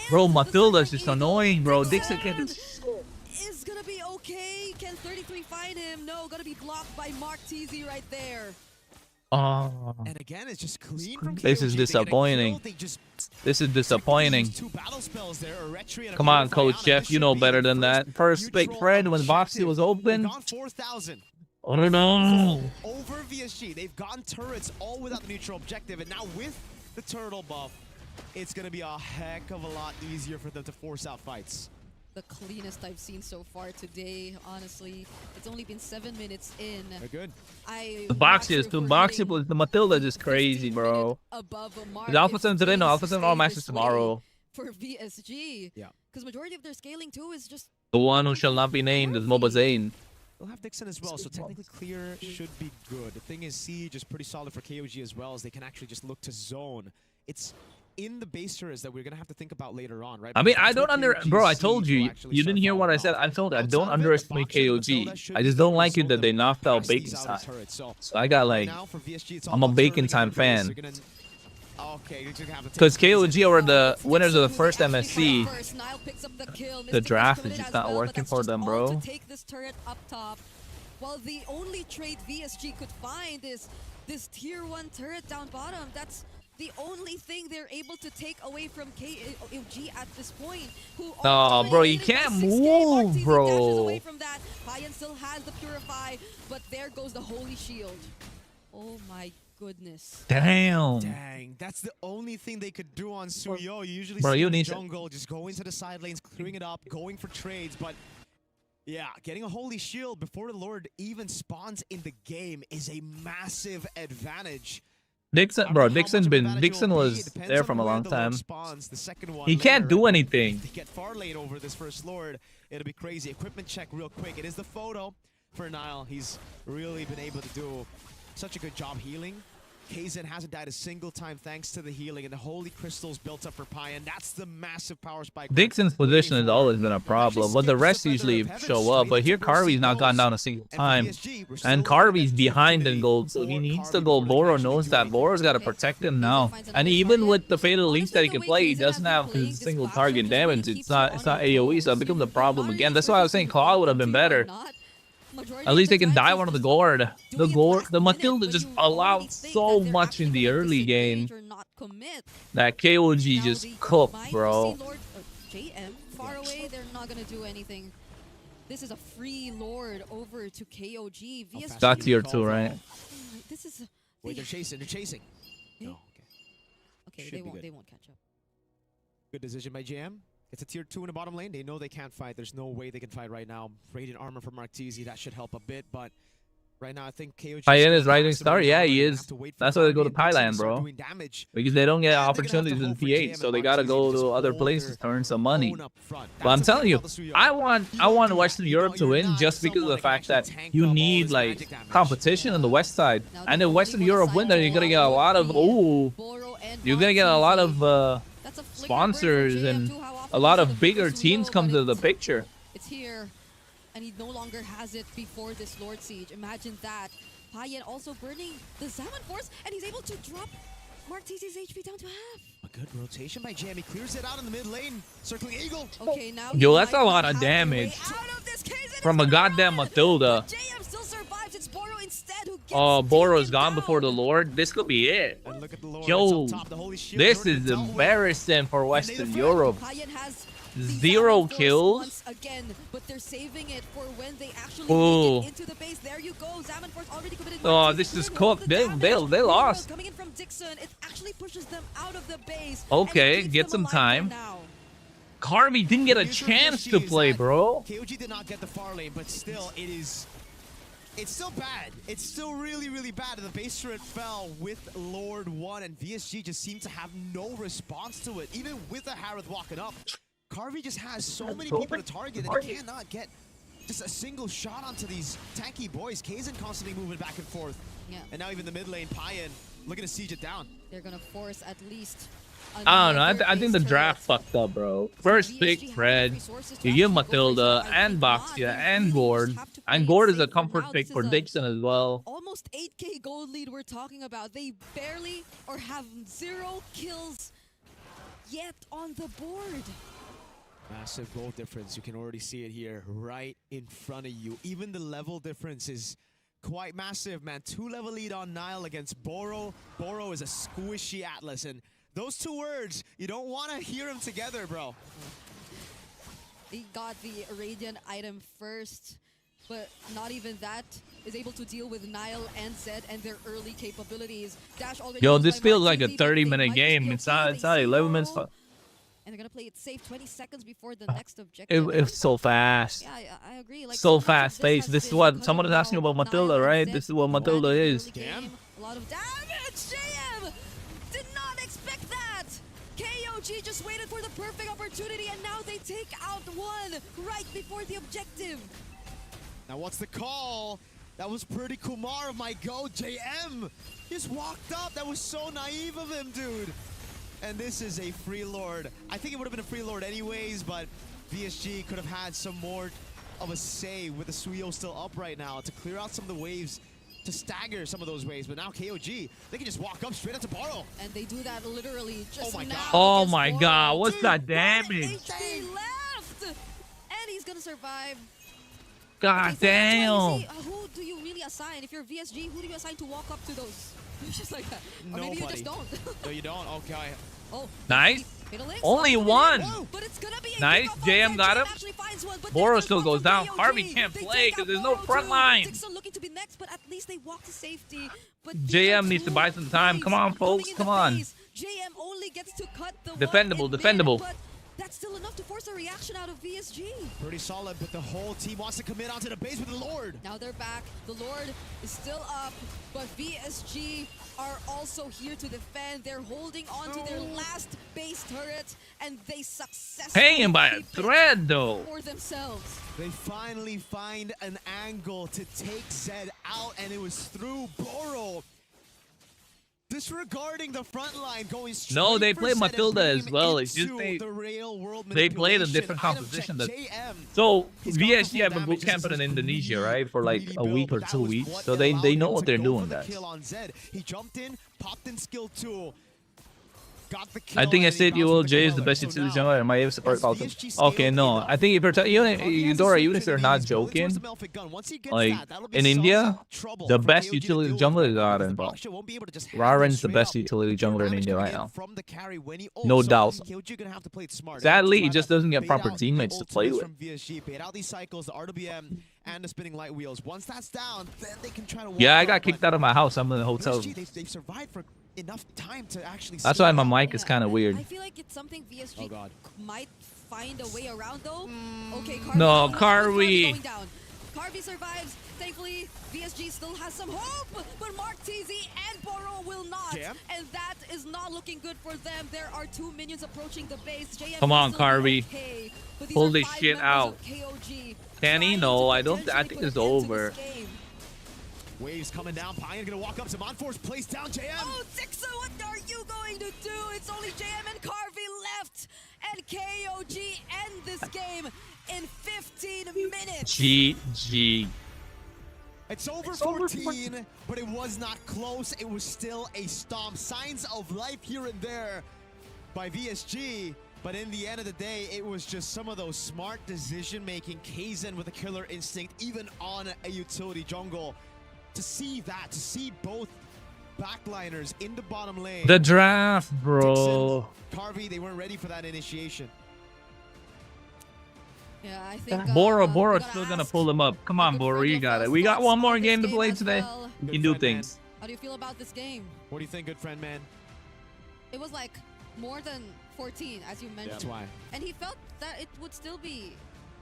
[SPEAKER 6] Bro, Matilda's just annoying, bro. Dixon
[SPEAKER 5] is gonna be okay. Can 33 find him? No, gonna be blocked by Mark TZ right there.
[SPEAKER 4] And again, it's just clean from
[SPEAKER 6] this is disappointing. This is disappointing. Come on, Coach Jeff, you know better than that. First pick Fred when Boxy was open. I don't know.
[SPEAKER 4] Over VSG, they've gotten turrets all without the neutral objective, and now with the turtle buff, it's gonna be a heck of a lot easier for them to force out fights.
[SPEAKER 5] The cleanest I've seen so far today, honestly. It's only been 7 minutes in.
[SPEAKER 4] They're good.
[SPEAKER 6] The Boxy is too. Boxy plus the Matilda is crazy, bro. The Alpha 7 today, no, Alpha 7 all matches tomorrow.
[SPEAKER 5] For VSG.
[SPEAKER 4] Yeah.
[SPEAKER 5] Because majority of their scaling too is just...
[SPEAKER 6] The one who shall not be named is MOBA Zane.
[SPEAKER 4] They'll have Dixon as well, so technically clear should be good. The thing is, Siege is pretty solid for KOG as well, as they can actually just look to zone. It's in the base turrets that we're gonna have to think about later on, right?
[SPEAKER 6] I mean, I don't bro, I told you, you didn't hear what I said. I told you, I don't underestimate KOG. I just don't like it that they knocked out Bacon Time. So I got like, I'm a Bacon Time fan. Because KOG are the winners of the first MSC. The draft is just not working for them, bro.
[SPEAKER 5] While the only trade VSG could find is this tier 1 turret down bottom. That's the only thing they're able to take away from KOG at this point.
[SPEAKER 6] No, bro, you can't move, bro.
[SPEAKER 5] Payan still has the Purify, but there goes the Holy Shield. Oh my goodness.
[SPEAKER 6] Damn.
[SPEAKER 4] Dang, that's the only thing they could do on Suyo. You usually
[SPEAKER 6] bro,
[SPEAKER 4] see
[SPEAKER 6] you
[SPEAKER 4] the
[SPEAKER 6] need
[SPEAKER 4] jungle just going to the side lanes, clearing it up, going for trades, but yeah, getting a Holy Shield before the Lord even spawns in the game is a massive advantage.
[SPEAKER 6] Dixon, bro, Dixon was there from a long time. He can't do anything.
[SPEAKER 4] They get far late over this first Lord. It'll be crazy. Equipment check real quick. It is the photo for Nile. He's really been able to do such a good job healing. Kaysen hasn't died a single time thanks to the healing, and the holy crystals built up for Payan. That's the massive power spike.
[SPEAKER 6] Dixon's position has always been a problem, but the rest usually show up. But here Carvy's not gone down a single time, and Carvy's behind in gold, so he needs to go. Boro knows that. Boro's got to protect him now, and even with the fatal links that he can play, he doesn't have his single target damage. It's not AOE, so it becomes a problem again. That's why I was saying Claw would have been better. At least they can die one of the gourd. The Matilda just allowed so much in the early game that KOG just cooked, bro.
[SPEAKER 5] JM far away, they're not gonna do anything. This is a free Lord over to KOG.
[SPEAKER 6] Got tier 2, right?
[SPEAKER 5] This is.
[SPEAKER 4] Wait, they're chasing.
[SPEAKER 5] No, okay, they won't catch up.
[SPEAKER 4] Good decision by JM. It's a tier 2 in the bottom lane. They know they can't fight. There's no way they can fight right now. Radiant armor for Mark TZ. That should help a bit, but right now I think KOG...
[SPEAKER 6] Payan is rising star. Yeah, he is. That's why they go to Thailand, bro. Because they don't get opportunities in P8, so they gotta go to other places to earn some money. But I'm telling you, I want Western Europe to win just because of the fact that you need like competition on the west side. And if Western Europe win, then you're gonna get a lot of you're gonna get a lot of sponsors and a lot of bigger teams come to the picture.
[SPEAKER 5] It's here, and he no longer has it before this Lord Siege. Imagine that. Payan also burning the Salmon Force, and he's able to drop Mark TZ's HP down to half.
[SPEAKER 4] A good rotation by Jamie. Clears it out in the mid lane. Circling Eagle.
[SPEAKER 5] Okay, now
[SPEAKER 6] Yo, that's a lot of damage from a goddamn Matilda.
[SPEAKER 5] JM still survives. It's Boro instead who gets
[SPEAKER 6] Oh, Boro's gone before the Lord. This could be it. Yo, this is embarrassing for Western Europe. 0 kills.
[SPEAKER 5] Once again, but they're saving it for when they actually
[SPEAKER 6] Ooh.
[SPEAKER 5] make it into the base. There you go. Zamanforce already committed.
[SPEAKER 6] Oh, this is cooked. They lost.
[SPEAKER 5] Coming in from Dixon, it actually pushes them out of the base.
[SPEAKER 6] Okay, get some time. Carby didn't get a chance to play, bro.
[SPEAKER 4] KOG did not get the far lane, but still, it's still bad. It's still really, really bad. The base turret fell with Lord 1, and VSG just seemed to have no response to it. Even with the Harith walking up, Carby just has so many people to target, and he cannot get just a single shot onto these tanky boys. Kaizen constantly moving back and forth.
[SPEAKER 5] Yeah.
[SPEAKER 4] And now even the mid lane, Payan looking to siege it down.
[SPEAKER 5] They're going to force at least...
[SPEAKER 6] I don't know. I think the draft fucked up, bro. First pick, Fred. You give Matilda and Boxia and Gord. And Gord is a comfort pick for Dixon as well.
[SPEAKER 5] Almost 8k gold lead we're talking about. They barely or have 0 kills yet on the board.
[SPEAKER 4] Massive goal difference. You can already see it here right in front of you. Even the level difference is quite massive, man. 2-level lead on Nile against Boro. Boro is a squishy Atlas, and those 2 words, you don't want to hear them together, bro.
[SPEAKER 5] He got the Irradiant item first, but not even that is able to deal with Nile and Zed and their early capabilities. Dash already.
[SPEAKER 6] Yo, this feels like a 30-minute game. It's not 11 minutes.
[SPEAKER 5] And they're gonna play it safe 20 seconds before the next objective.
[SPEAKER 6] It's so fast.
[SPEAKER 5] Yeah, I agree. Like,
[SPEAKER 6] so fast paced. This is what someone is asking about Matilda, right? This is what Matilda is.
[SPEAKER 5] A lot of damage. JM did not expect that. KOG just waited for the perfect opportunity, and now they take out 1 right before the objective.
[SPEAKER 4] Now what's the call? That was pretty Kumar of my go. JM just walked up. That was so naive of him, dude. And this is a free lord. I think it would have been a free lord anyways, but VSG could have had some more of a say with the Suyo still up right now to clear out some of the waves, to stagger some of those waves. But now KOG, they can just walk up straight up to Boro.
[SPEAKER 5] And they do that literally just now.
[SPEAKER 6] Oh my god, what's that damage?
[SPEAKER 5] HP left! And he's gonna survive.
[SPEAKER 6] God damn.
[SPEAKER 5] Who do you really assign? If you're VSG, who do you assign to walk up to those? Just like that. Or maybe you just don't.
[SPEAKER 4] No, you don't? Okay.
[SPEAKER 5] Oh,
[SPEAKER 6] nice. Only 1. Nice. JM got him. Boro still goes down. Harvey can't play because there's no front line.
[SPEAKER 5] Looking to be next, but at least they walk to safety. But
[SPEAKER 6] JM needs to buy some time. Come on, folks. Come on.
[SPEAKER 5] JM only gets to cut the
[SPEAKER 6] defendable.
[SPEAKER 5] That's still enough to force a reaction out of VSG.
[SPEAKER 4] Pretty solid, but the whole team wants to commit onto the base with the Lord.
[SPEAKER 5] Now they're back. The Lord is still up, but VSG are also here to defend. They're holding on to their last base turret, and they successfully
[SPEAKER 6] hanging by a thread, though.
[SPEAKER 5] For themselves.
[SPEAKER 4] They finally find an angle to take Zed out, and it was through Boro. Disregarding the front line, going straight.
[SPEAKER 6] No, they play Matilda as well. It's just they played a different
[SPEAKER 4] composition.
[SPEAKER 6] composition. So VSG have been boot camping in Indonesia, right, for like a week or 2 weeks. So they know what they're doing, guys.
[SPEAKER 4] He jumped in, popped in skill 2.
[SPEAKER 6] I think I said ULJ is the best utility jungler and my AF support called him. Okay, no. I think if you're Eudora, even if you're not joking, like in India, the best utility jungler is Raren, bro. Raren's the best utility jungler in India right now. No doubt. Sadly, he just doesn't get proper teammates to play with. Yeah, I got kicked out of my house. I'm in the hotel.
[SPEAKER 4] Enough time to actually.
[SPEAKER 6] That's why my mic is kind of weird.
[SPEAKER 5] I feel like it's something VSG might find a way around though. Okay,
[SPEAKER 6] no, Carby.
[SPEAKER 5] Carby survives. Thankfully, VSG still has some hope, but Mark TZ and Boro will not.
[SPEAKER 4] JM?
[SPEAKER 5] And that is not looking good for them. There are 2 minions approaching the base. JM
[SPEAKER 6] come on, Carby.
[SPEAKER 5] Okay,
[SPEAKER 6] pull this shit out. Can he? No, I don't. I think it's over.
[SPEAKER 4] Waves coming down. Payan gonna walk up. Zamanforce plays down JM.
[SPEAKER 5] Oh, Dixon, what are you going to do? It's only JM and Carvey left. And KOG end this game in 15 minutes.
[SPEAKER 6] GG.
[SPEAKER 4] It's over 14, but it was not close. It was still a stomp. Signs of life here and there. by VSG. But in the end of the day, it was just some of those smart decision-making. Kaizen with a killer instinct, even on a utility jungle. To see that, to see both backliners in the bottom lane.
[SPEAKER 6] The draft, bro.
[SPEAKER 4] Dixon, Carvey, they weren't ready for that initiation.
[SPEAKER 5] Yeah, I think
[SPEAKER 6] Boro's still gonna pull him up. Come on, Boro, you got it. We got one more game to play today. You can do things.
[SPEAKER 5] How do you feel about this game?
[SPEAKER 4] What do you think, good friend, man?
[SPEAKER 5] It was like more than 14, as you mentioned.
[SPEAKER 4] That's why.
[SPEAKER 5] And he felt that it would still be.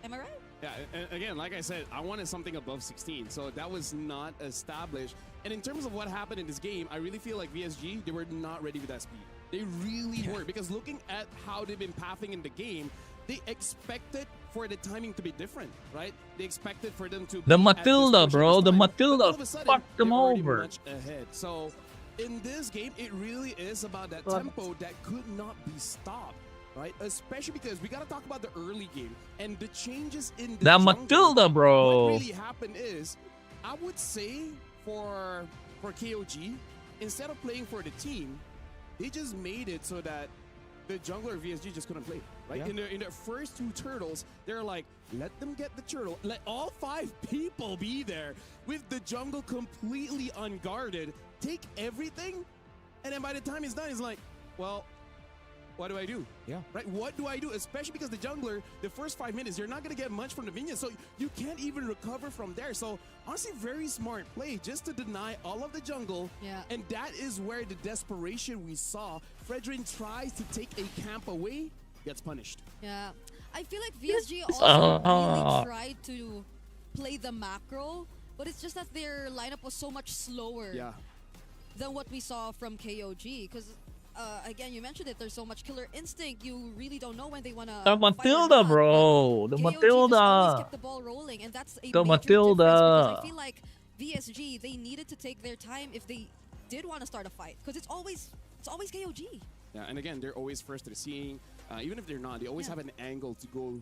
[SPEAKER 5] Am I right?
[SPEAKER 3] Yeah, and again, like I said, I wanted something above 16, so that was not established. And in terms of what happened in this game, I really feel like VSG, they were not ready with that speed. They really weren't, because looking at how they've been pathing in the game, they expected for the timing to be different, right? They expected for them to
[SPEAKER 6] the Matilda, bro. The Matilda fucked them over.
[SPEAKER 3] Much ahead. So in this game, it really is about that tempo that could not be stopped, right? Especially because we got to talk about the early game and the changes in the jungle.
[SPEAKER 6] Matilda, bro.
[SPEAKER 3] What really happened is, I would say for KOG, instead of playing for the team, they just made it so that the jungler VSG just couldn't play, right? Yeah. In their first 2 turtles, they're like, let them get the turtle, let all 5 people be there with the jungle completely unguarded, take everything, and then by the time it's done, it's like, well, what do I do?
[SPEAKER 4] Yeah.
[SPEAKER 3] Right? What do I do? Especially because the jungler, the first 5 minutes, you're not going to get much from the minions, so you can't even recover from there. So honestly, very smart play just to deny all of the jungle.
[SPEAKER 5] Yeah.
[SPEAKER 3] And that is where the desperation we saw. Fredrin tries to take a camp away, gets punished.
[SPEAKER 5] Yeah. I feel like VSG also really tried to play the macro, but it's just that their lineup was so much slower than what we saw from KOG. Because again, you mentioned it, there's so much killer instinct, you really don't know when they want to.
[SPEAKER 6] The Matilda, bro. The Matilda.
[SPEAKER 5] Kept the ball rolling, and that's a
[SPEAKER 6] the
[SPEAKER 5] major
[SPEAKER 6] Matilda.
[SPEAKER 5] Because I feel like VSG, they needed to take their time if they did want to start a fight, because it's always KOG.
[SPEAKER 3] Yeah, and again, they're always first to the scene. Even if they're not, they always have an angle to go.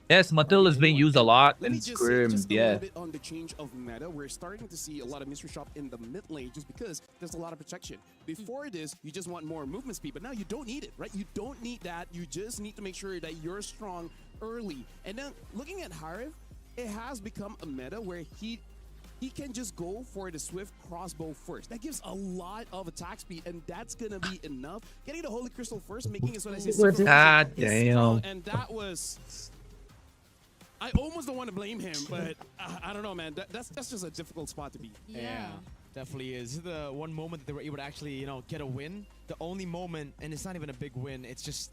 [SPEAKER 6] Yes, Matilda's being used a lot in scrims,
[SPEAKER 3] just a little bit on the change of meta. We're starting to see a lot of mystery shop in the mid lane just because there's a lot of protection. Before this, you just want more movement speed, but now you don't need it, right? You don't need that. You just need to make sure that you're strong early. And then looking at Harif, it has become a meta where he can just go for the swift crossbow first. That gives a lot of attack speed, and that's gonna be enough. Getting the Holy Crystal first, making it so that his
[SPEAKER 6] damn.
[SPEAKER 3] And that was. I almost don't want to blame him, but I don't know, man. That's just a difficult spot to be.
[SPEAKER 5] Yeah.
[SPEAKER 4] Definitely is. This is the one moment that they were able to actually, you know, get a win. The only moment, and it's not even a big win. It's just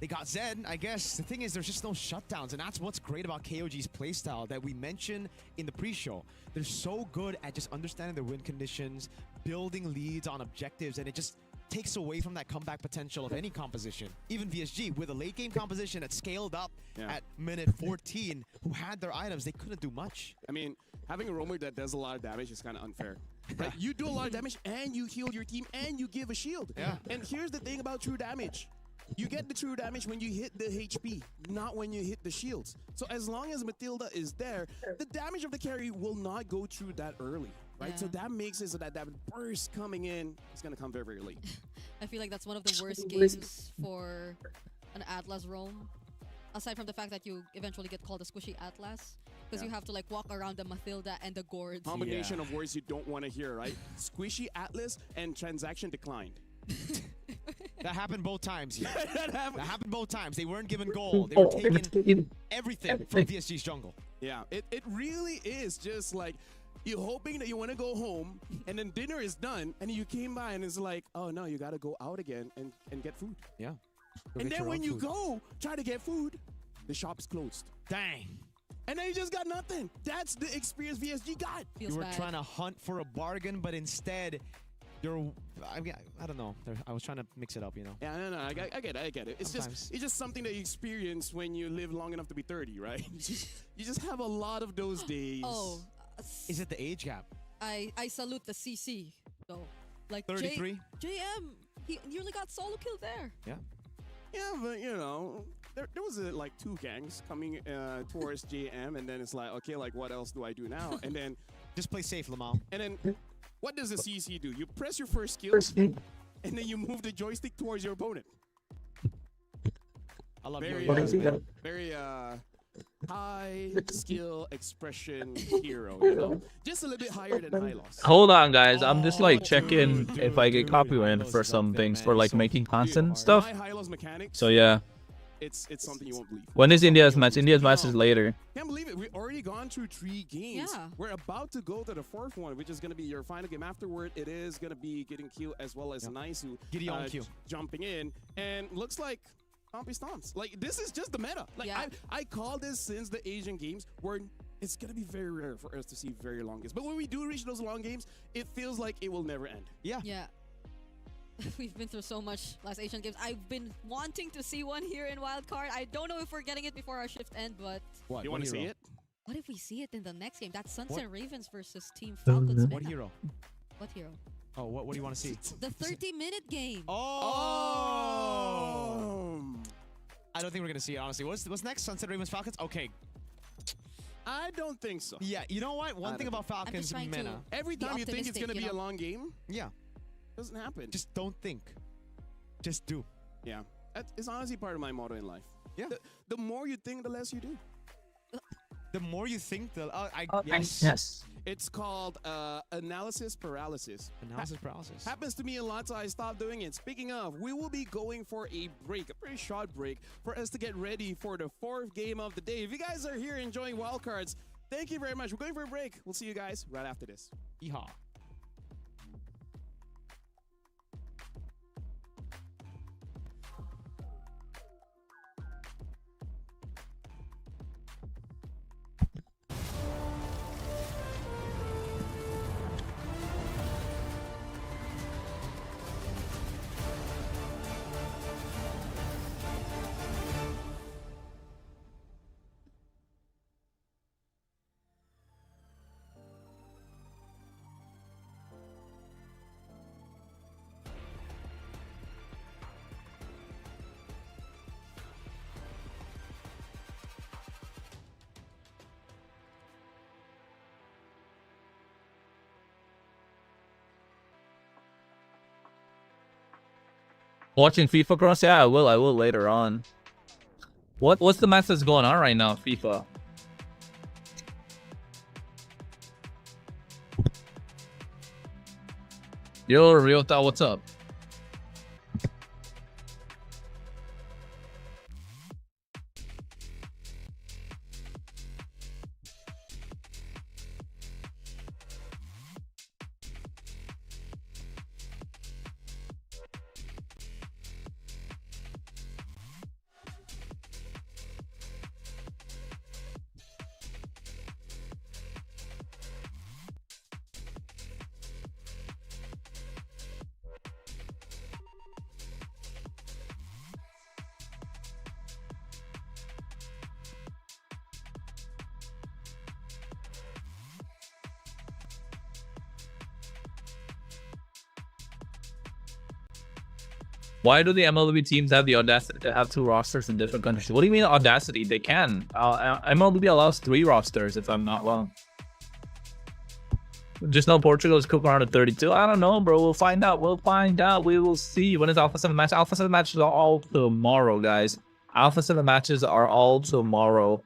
[SPEAKER 4] they got Zed, I guess. The thing is, there's just no shutdowns, and that's what's great about KOG's playstyle that we mentioned in the pre-show. They're so good at just understanding their win conditions, building leads on objectives, and it just takes away from that comeback potential of any composition. Even VSG, with a late game composition that scaled up at minute 14, who had their items, they couldn't do much.
[SPEAKER 3] I mean, having a roamer that does a lot of damage is kind of unfair. Right? You do a lot of damage, and you heal your team, and you give a shield.
[SPEAKER 4] Yeah.
[SPEAKER 3] And here's the thing about true damage. You get the true damage when you hit the HP, not when you hit the shields. So as long as Matilda is there, the damage of the carry will not go through that early. Right, so that makes it so that burst coming in is going to come very, very late.
[SPEAKER 5] I feel like that's one of the worst games for an Atlas roam. Aside from the fact that you eventually get called a squishy Atlas, because you have to like walk around the Matilda and the gourds.
[SPEAKER 3] Combination of words you don't want to hear, right? Squishy Atlas and transaction declined.
[SPEAKER 4] That happened both times. Yeah. That happened both times. They weren't given gold. They were taking everything from VSG's jungle.
[SPEAKER 3] Yeah, it really is just like, you're hoping that you want to go home, and then dinner is done, and you came by and it's like, oh no, you got to go out again and get food.
[SPEAKER 4] Yeah.
[SPEAKER 3] And then when you go try to get food, the shop is closed.
[SPEAKER 4] Dang.
[SPEAKER 3] And then you just got nothing. That's the experience VSG got.
[SPEAKER 4] You were trying to hunt for a bargain, but instead, you're, I don't know. I was trying to mix it up, you know.
[SPEAKER 3] Yeah, no, I get it. It's just something that you experience when you live long enough to be 30, right? You just have a lot of those days.
[SPEAKER 5] Oh.
[SPEAKER 4] Is it the age gap?
[SPEAKER 5] I salute the CC though. Like
[SPEAKER 4] 33.
[SPEAKER 5] JM, he nearly got solo kill there.
[SPEAKER 4] Yeah.
[SPEAKER 3] Yeah, but you know, there was like 2 gangs coming towards JM, and then it's like, okay, like what else do I do now? And then
[SPEAKER 4] just play safe, Lamau.
[SPEAKER 3] And then what does the CC do? You press your first skill, and then you move the joystick towards your opponent.
[SPEAKER 4] I love
[SPEAKER 3] very, very high skill expression hero, you know? Just a little bit higher than Hylos.
[SPEAKER 6] Hold on, guys. I'm just like checking if I get copyrighted for some things for like making content and stuff. So yeah.
[SPEAKER 3] It's something you won't believe.
[SPEAKER 6] When is India's match? India's match is later.
[SPEAKER 3] Can't believe it. We've already gone through 3 games.
[SPEAKER 5] Yeah.
[SPEAKER 3] We're about to go to the 4th one, which is going to be your final game. Afterward, it is going to be getting Q as well as Naisu jumping in. And looks like PhonPe stomps. Like, this is just the meta. Like, I call this since the Asian games where it's going to be very rare for us to see very long games. But when we do reach those long games, it feels like it will never end.
[SPEAKER 4] Yeah.
[SPEAKER 5] Yeah. We've been through so much last Asian games. I've been wanting to see one here in Wildcard. I don't know if we're getting it before our shift end, but...
[SPEAKER 3] What? You want to see it?
[SPEAKER 5] What if we see it in the next game? That's Sunset Ravens versus Team Falcons.
[SPEAKER 4] What hero?
[SPEAKER 5] What hero?
[SPEAKER 4] Oh, what do you want to see?
[SPEAKER 5] The 30-minute game.
[SPEAKER 4] Oh! I don't think we're going to see it, honestly. What's next? Sunset Ravens Falcons? Okay.
[SPEAKER 3] I don't think so.
[SPEAKER 4] Yeah, you know what? One thing about Falcons meta.
[SPEAKER 3] Every time you think it's going to be a long game,
[SPEAKER 4] yeah,
[SPEAKER 3] doesn't happen.
[SPEAKER 4] Just don't think. Just do.
[SPEAKER 3] Yeah. It's honestly part of my motto in life.
[SPEAKER 4] Yeah.
[SPEAKER 3] The more you think, the less you do.
[SPEAKER 4] The more you think, the...
[SPEAKER 6] Yes.
[SPEAKER 3] It's called analysis paralysis.
[SPEAKER 4] Analysis paralysis.
[SPEAKER 3] Happens to me a lot, so I stopped doing it. Speaking of, we will be going for a break, a very short break, for us to get ready for the 4th game of the day. If you guys are here enjoying Wildcards, thank you very much. We're going for a break. We'll see you guys right after this.
[SPEAKER 4] Yeehaw.
[SPEAKER 6] Watching FIFA Cross? Yeah, I will. I will later on. What's the match that's going on right now, FIFA? Yo, Ryota, what's up? Why do the MLBB teams have the audacity to have 2 rosters in different countries? What do you mean audacity? They can. MLBB allows 3 rosters, if I'm not wrong. Just know Portugal is cooking around at 32. I don't know, bro. We'll find out. We'll find out. We will see. When is Alpha 7 match? Alpha 7 matches are all tomorrow, guys. Alpha 7 matches are all tomorrow.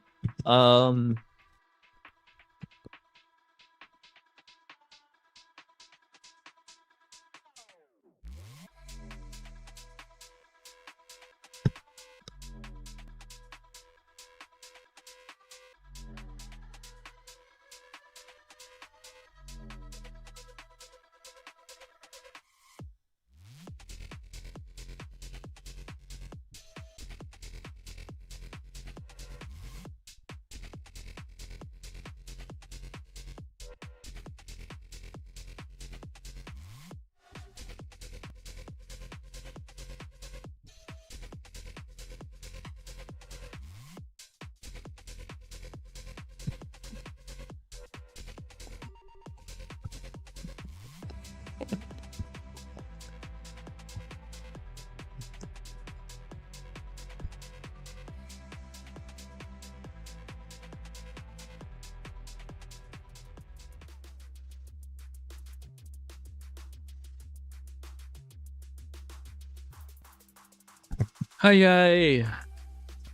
[SPEAKER 6] Hi.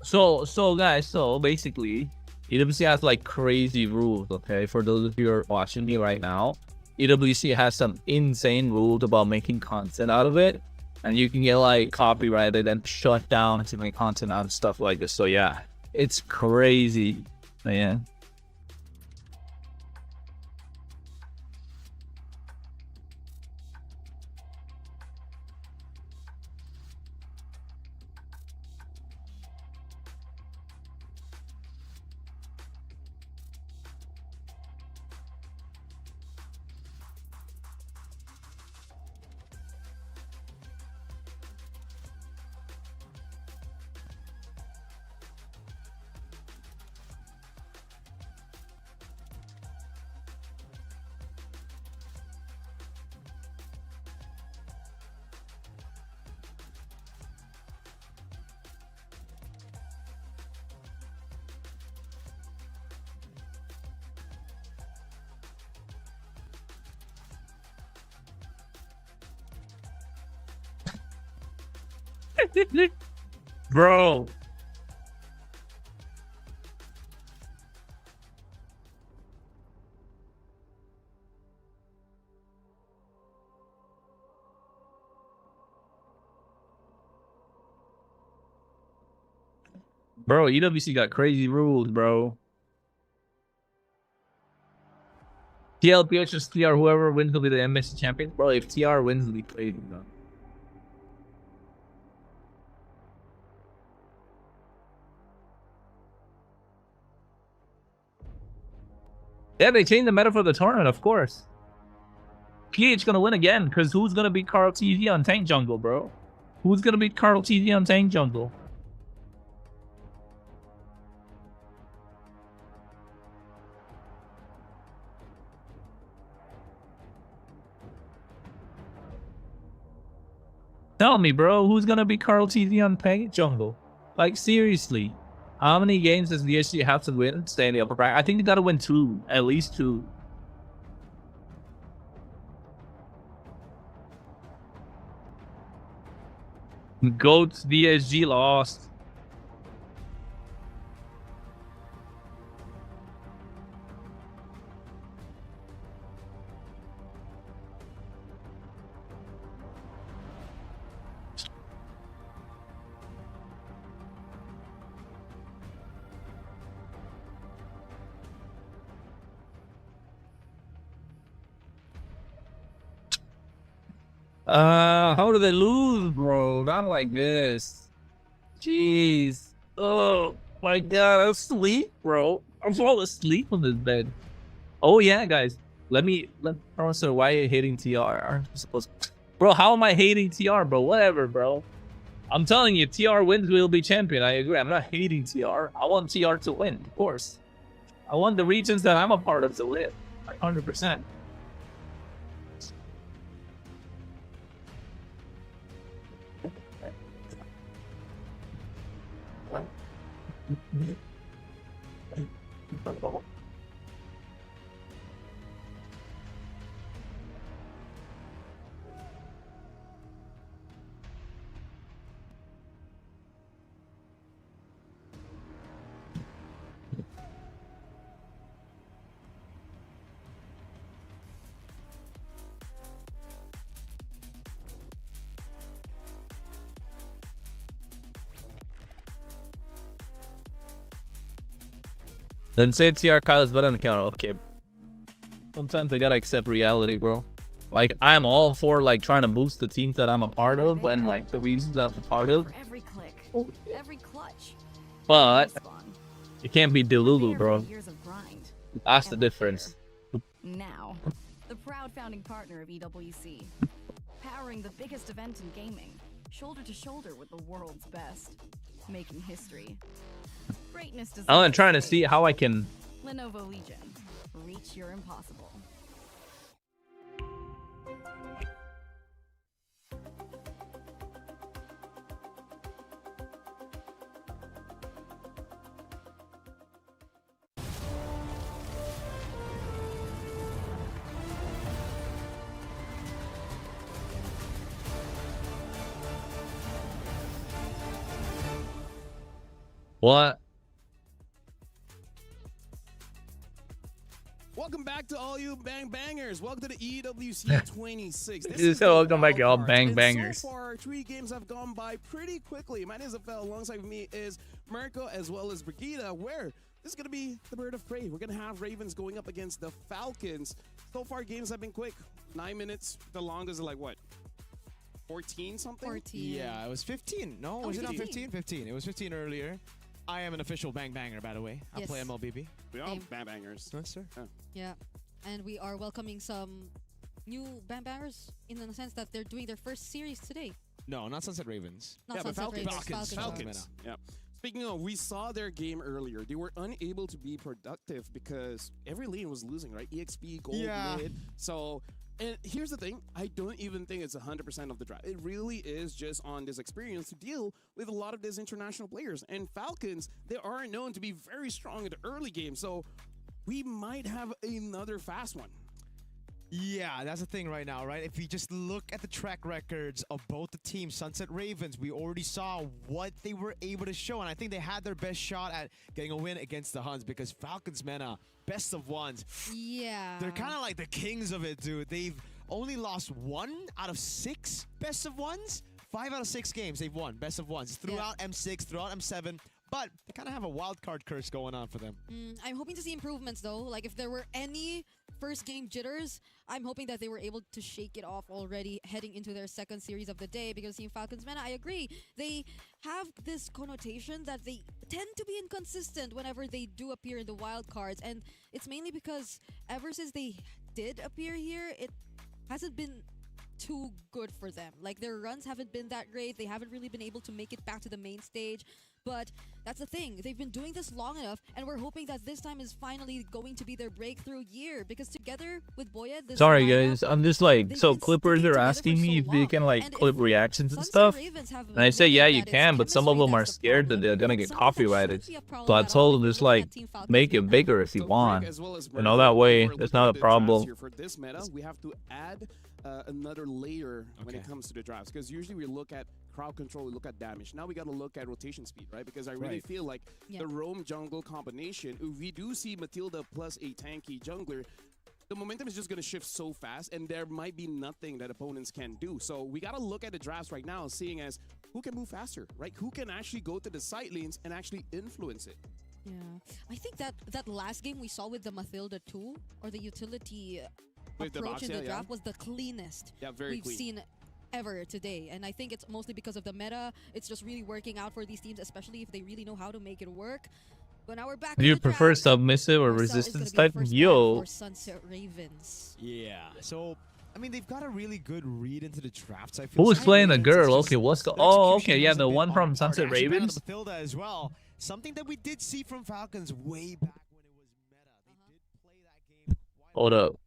[SPEAKER 6] So guys, so basically, EWC has like crazy rules. Okay, for those of you who are watching me right now, EWC has some insane rules about making content out of it, and you can get like copyrighted and shut down to make content out of stuff like this. So yeah, it's crazy, man. Bro. Bro, EWC got crazy rules, bro. TL, PH, TR, whoever wins will be the MSC champion. Bro, if TR wins, we play them. Yeah, they changed the meta for the tournament, of course. PH gonna win again, because who's gonna beat Carl TZ on tank jungle, bro? Who's gonna beat Carl TZ on tank jungle? Tell me, bro, who's gonna beat Carl TZ on tank jungle? Like, seriously. How many games does VSG have to win to stay in the upper bracket? I think they gotta win 2. At least 2. Goats VSG lost. How do they lose, bro? Not like this. Jeez. Oh my god, I'm asleep, bro. I'm falling asleep on this bed. Oh yeah, guys. Let Professor, why are you hating TR? Aren't you supposed to... Bro, how am I hating TR, bro? Whatever, bro. I'm telling you, TR wins, we'll be champion. I agree. I'm not hating TR. I want TR to win, of course. I want the regions that I'm a part of to win. Like 100%. Then say TR Kyle is better than Kyle. Okay. Sometimes I gotta accept reality, bro. Like, I'm all for like trying to boost the teams that I'm a part of and like the regions that I'm a part of.
[SPEAKER 15] Every click, every clutch.
[SPEAKER 6] But you can't be Delulu, bro. That's the difference.
[SPEAKER 15] Now, the proud founding partner of EWC, powering the biggest event in gaming, shoulder to shoulder with the world's best, making history. Greatness does
[SPEAKER 6] I'm trying to see how I can.
[SPEAKER 15] Lenovo Legion, reach your impossible.
[SPEAKER 6] What?
[SPEAKER 3] Welcome back to all you bang bangers. Welcome to the EWC26.
[SPEAKER 6] You said welcome back, y'all bang bangers.
[SPEAKER 3] So far, 3 games have gone by pretty quickly. My name is Afel. Alongside me is Mirko as well as Brigida, where this is going to be the bird of prey. We're going to have Ravens going up against the Falcons. So far, games have been quick. 9 minutes. The longest is like what? 14 something?
[SPEAKER 5] 14.
[SPEAKER 4] Yeah, it was 15. No, was it not 15? 15. It was 15 earlier. I am an official bang banger, by the way. I play MLBB.
[SPEAKER 3] We all bang bangers.
[SPEAKER 4] Yes, sir.
[SPEAKER 5] Yeah, and we are welcoming some new bang bangers in the sense that they're doing their first series today.
[SPEAKER 4] No, not Sunset Ravens.
[SPEAKER 5] Not Sunset Ravens.
[SPEAKER 3] Falcons. Yeah. Speaking of, we saw their game earlier. They were unable to be productive because every lane was losing, right? EXP, gold, mid. So, and here's the thing. I don't even think it's 100% of the draft. It really is just on this experience to deal with a lot of these international players. And Falcons, they are known to be very strong in the early game. So, we might have another fast one.
[SPEAKER 4] Yeah, that's the thing right now, right? If we just look at the track records of both the teams, Sunset Ravens, we already saw what they were able to show, and I think they had their best shot at getting a win against the Huns because Falcons, man, best of ones.
[SPEAKER 5] Yeah.
[SPEAKER 4] They're kind of like the kings of it, dude. They've only lost 1 out of 6 best of ones. 5 out of 6 games they've won best of ones throughout M6, throughout M7. But they kind of have a wild card curse going on for them.
[SPEAKER 5] I'm hoping to see improvements, though. Like, if there were any first game jitters, I'm hoping that they were able to shake it off already heading into their second series of the day. Because Team Falcons, man, I agree. They have this connotation that they tend to be inconsistent whenever they do appear in the wild cards. And it's mainly because ever since they did appear here, it hasn't been too good for them. Like, their runs haven't been that great. They haven't really been able to make it back to the main stage. But that's the thing. They've been doing this long enough, and we're hoping that this time is finally going to be their breakthrough year. Because together with Boya, this
[SPEAKER 6] sorry guys, I'm just like, so Clippers are asking me if they can like clip reactions and stuff, and I say yeah you can, but some of them are scared that they're gonna get copyrighted. So I told them just like make it bigger if you want, you know, that way it's not a problem.
[SPEAKER 3] For this meta, we have to add another layer when it comes to the drafts, because usually we look at crowd control, we look at damage. Now we got to look at rotation speed, right? Because I really feel like the roam jungle combination, if we do see Matilda plus a tanky jungler, the momentum is just going to shift so fast, and there might be nothing that opponents can do. So we got to look at the drafts right now, seeing as who can move faster, right? Who can actually go to the side lanes and actually influence it.
[SPEAKER 5] Yeah, I think that last game we saw with the Matilda 2, or the utility approach in the draft, was the cleanest we've seen ever today. And I think it's mostly because of the meta. It's just really working out for these teams, especially if they really know how to make it work. But now we're back.
[SPEAKER 6] Do you prefer submissive or resistance type? Yo.
[SPEAKER 5] Sunset Ravens.
[SPEAKER 4] Yeah. So, I mean, they've got a really good read into the drafts. I feel
[SPEAKER 6] who's playing the girl? Okay, what's the? Oh, okay, yeah, the one from Sunset Ravens.
[SPEAKER 4] Matilda as well. Something that we did see from Falcons way back when it was meta. They did play that game.
[SPEAKER 6] Hold up.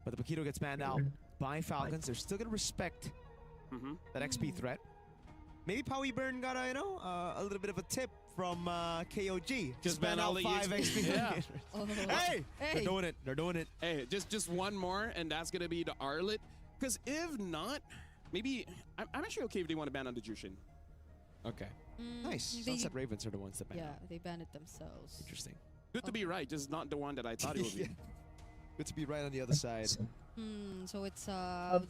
[SPEAKER 4] But the Paquito gets banned out by Falcons. They're still gonna respect that XP threat. Maybe Powie Burn got a little bit of a tip from KOG. Just ban out 5 XP.
[SPEAKER 3] Yeah.
[SPEAKER 4] Hey, they're doing it. They're doing it.
[SPEAKER 3] Hey, just one more, and that's gonna be the Arlet. Because if not, maybe I'm actually okay if they want to ban on the Jushin.
[SPEAKER 4] Okay. Nice. Sunset Ravens are the ones that ban.
[SPEAKER 5] Yeah, they banned it themselves.
[SPEAKER 4] Interesting.
[SPEAKER 3] Good to be right, just not the one that I thought it would be.
[SPEAKER 4] Good to be right on the other side.
[SPEAKER 5] So it's I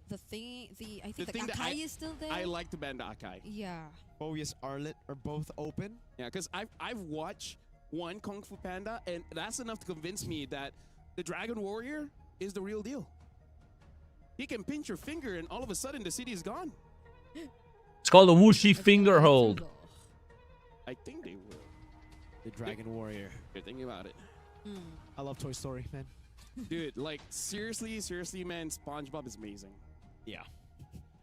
[SPEAKER 5] think the Akai is still there.
[SPEAKER 3] I like to ban the Akai.
[SPEAKER 5] Yeah.
[SPEAKER 4] Bowius, Arlet are both open.
[SPEAKER 3] Yeah, because I've watched one Kung Fu Panda, and that's enough to convince me that the Dragon Warrior is the real deal. He can pinch your finger, and all of a sudden the city is gone.
[SPEAKER 6] It's called a whooshy finger hold.
[SPEAKER 3] I think they will.
[SPEAKER 4] The Dragon Warrior.
[SPEAKER 3] You're thinking about it.
[SPEAKER 4] I love Toy Story, man.
[SPEAKER 3] Dude, like, seriously, man, SpongeBob is amazing.
[SPEAKER 4] Yeah.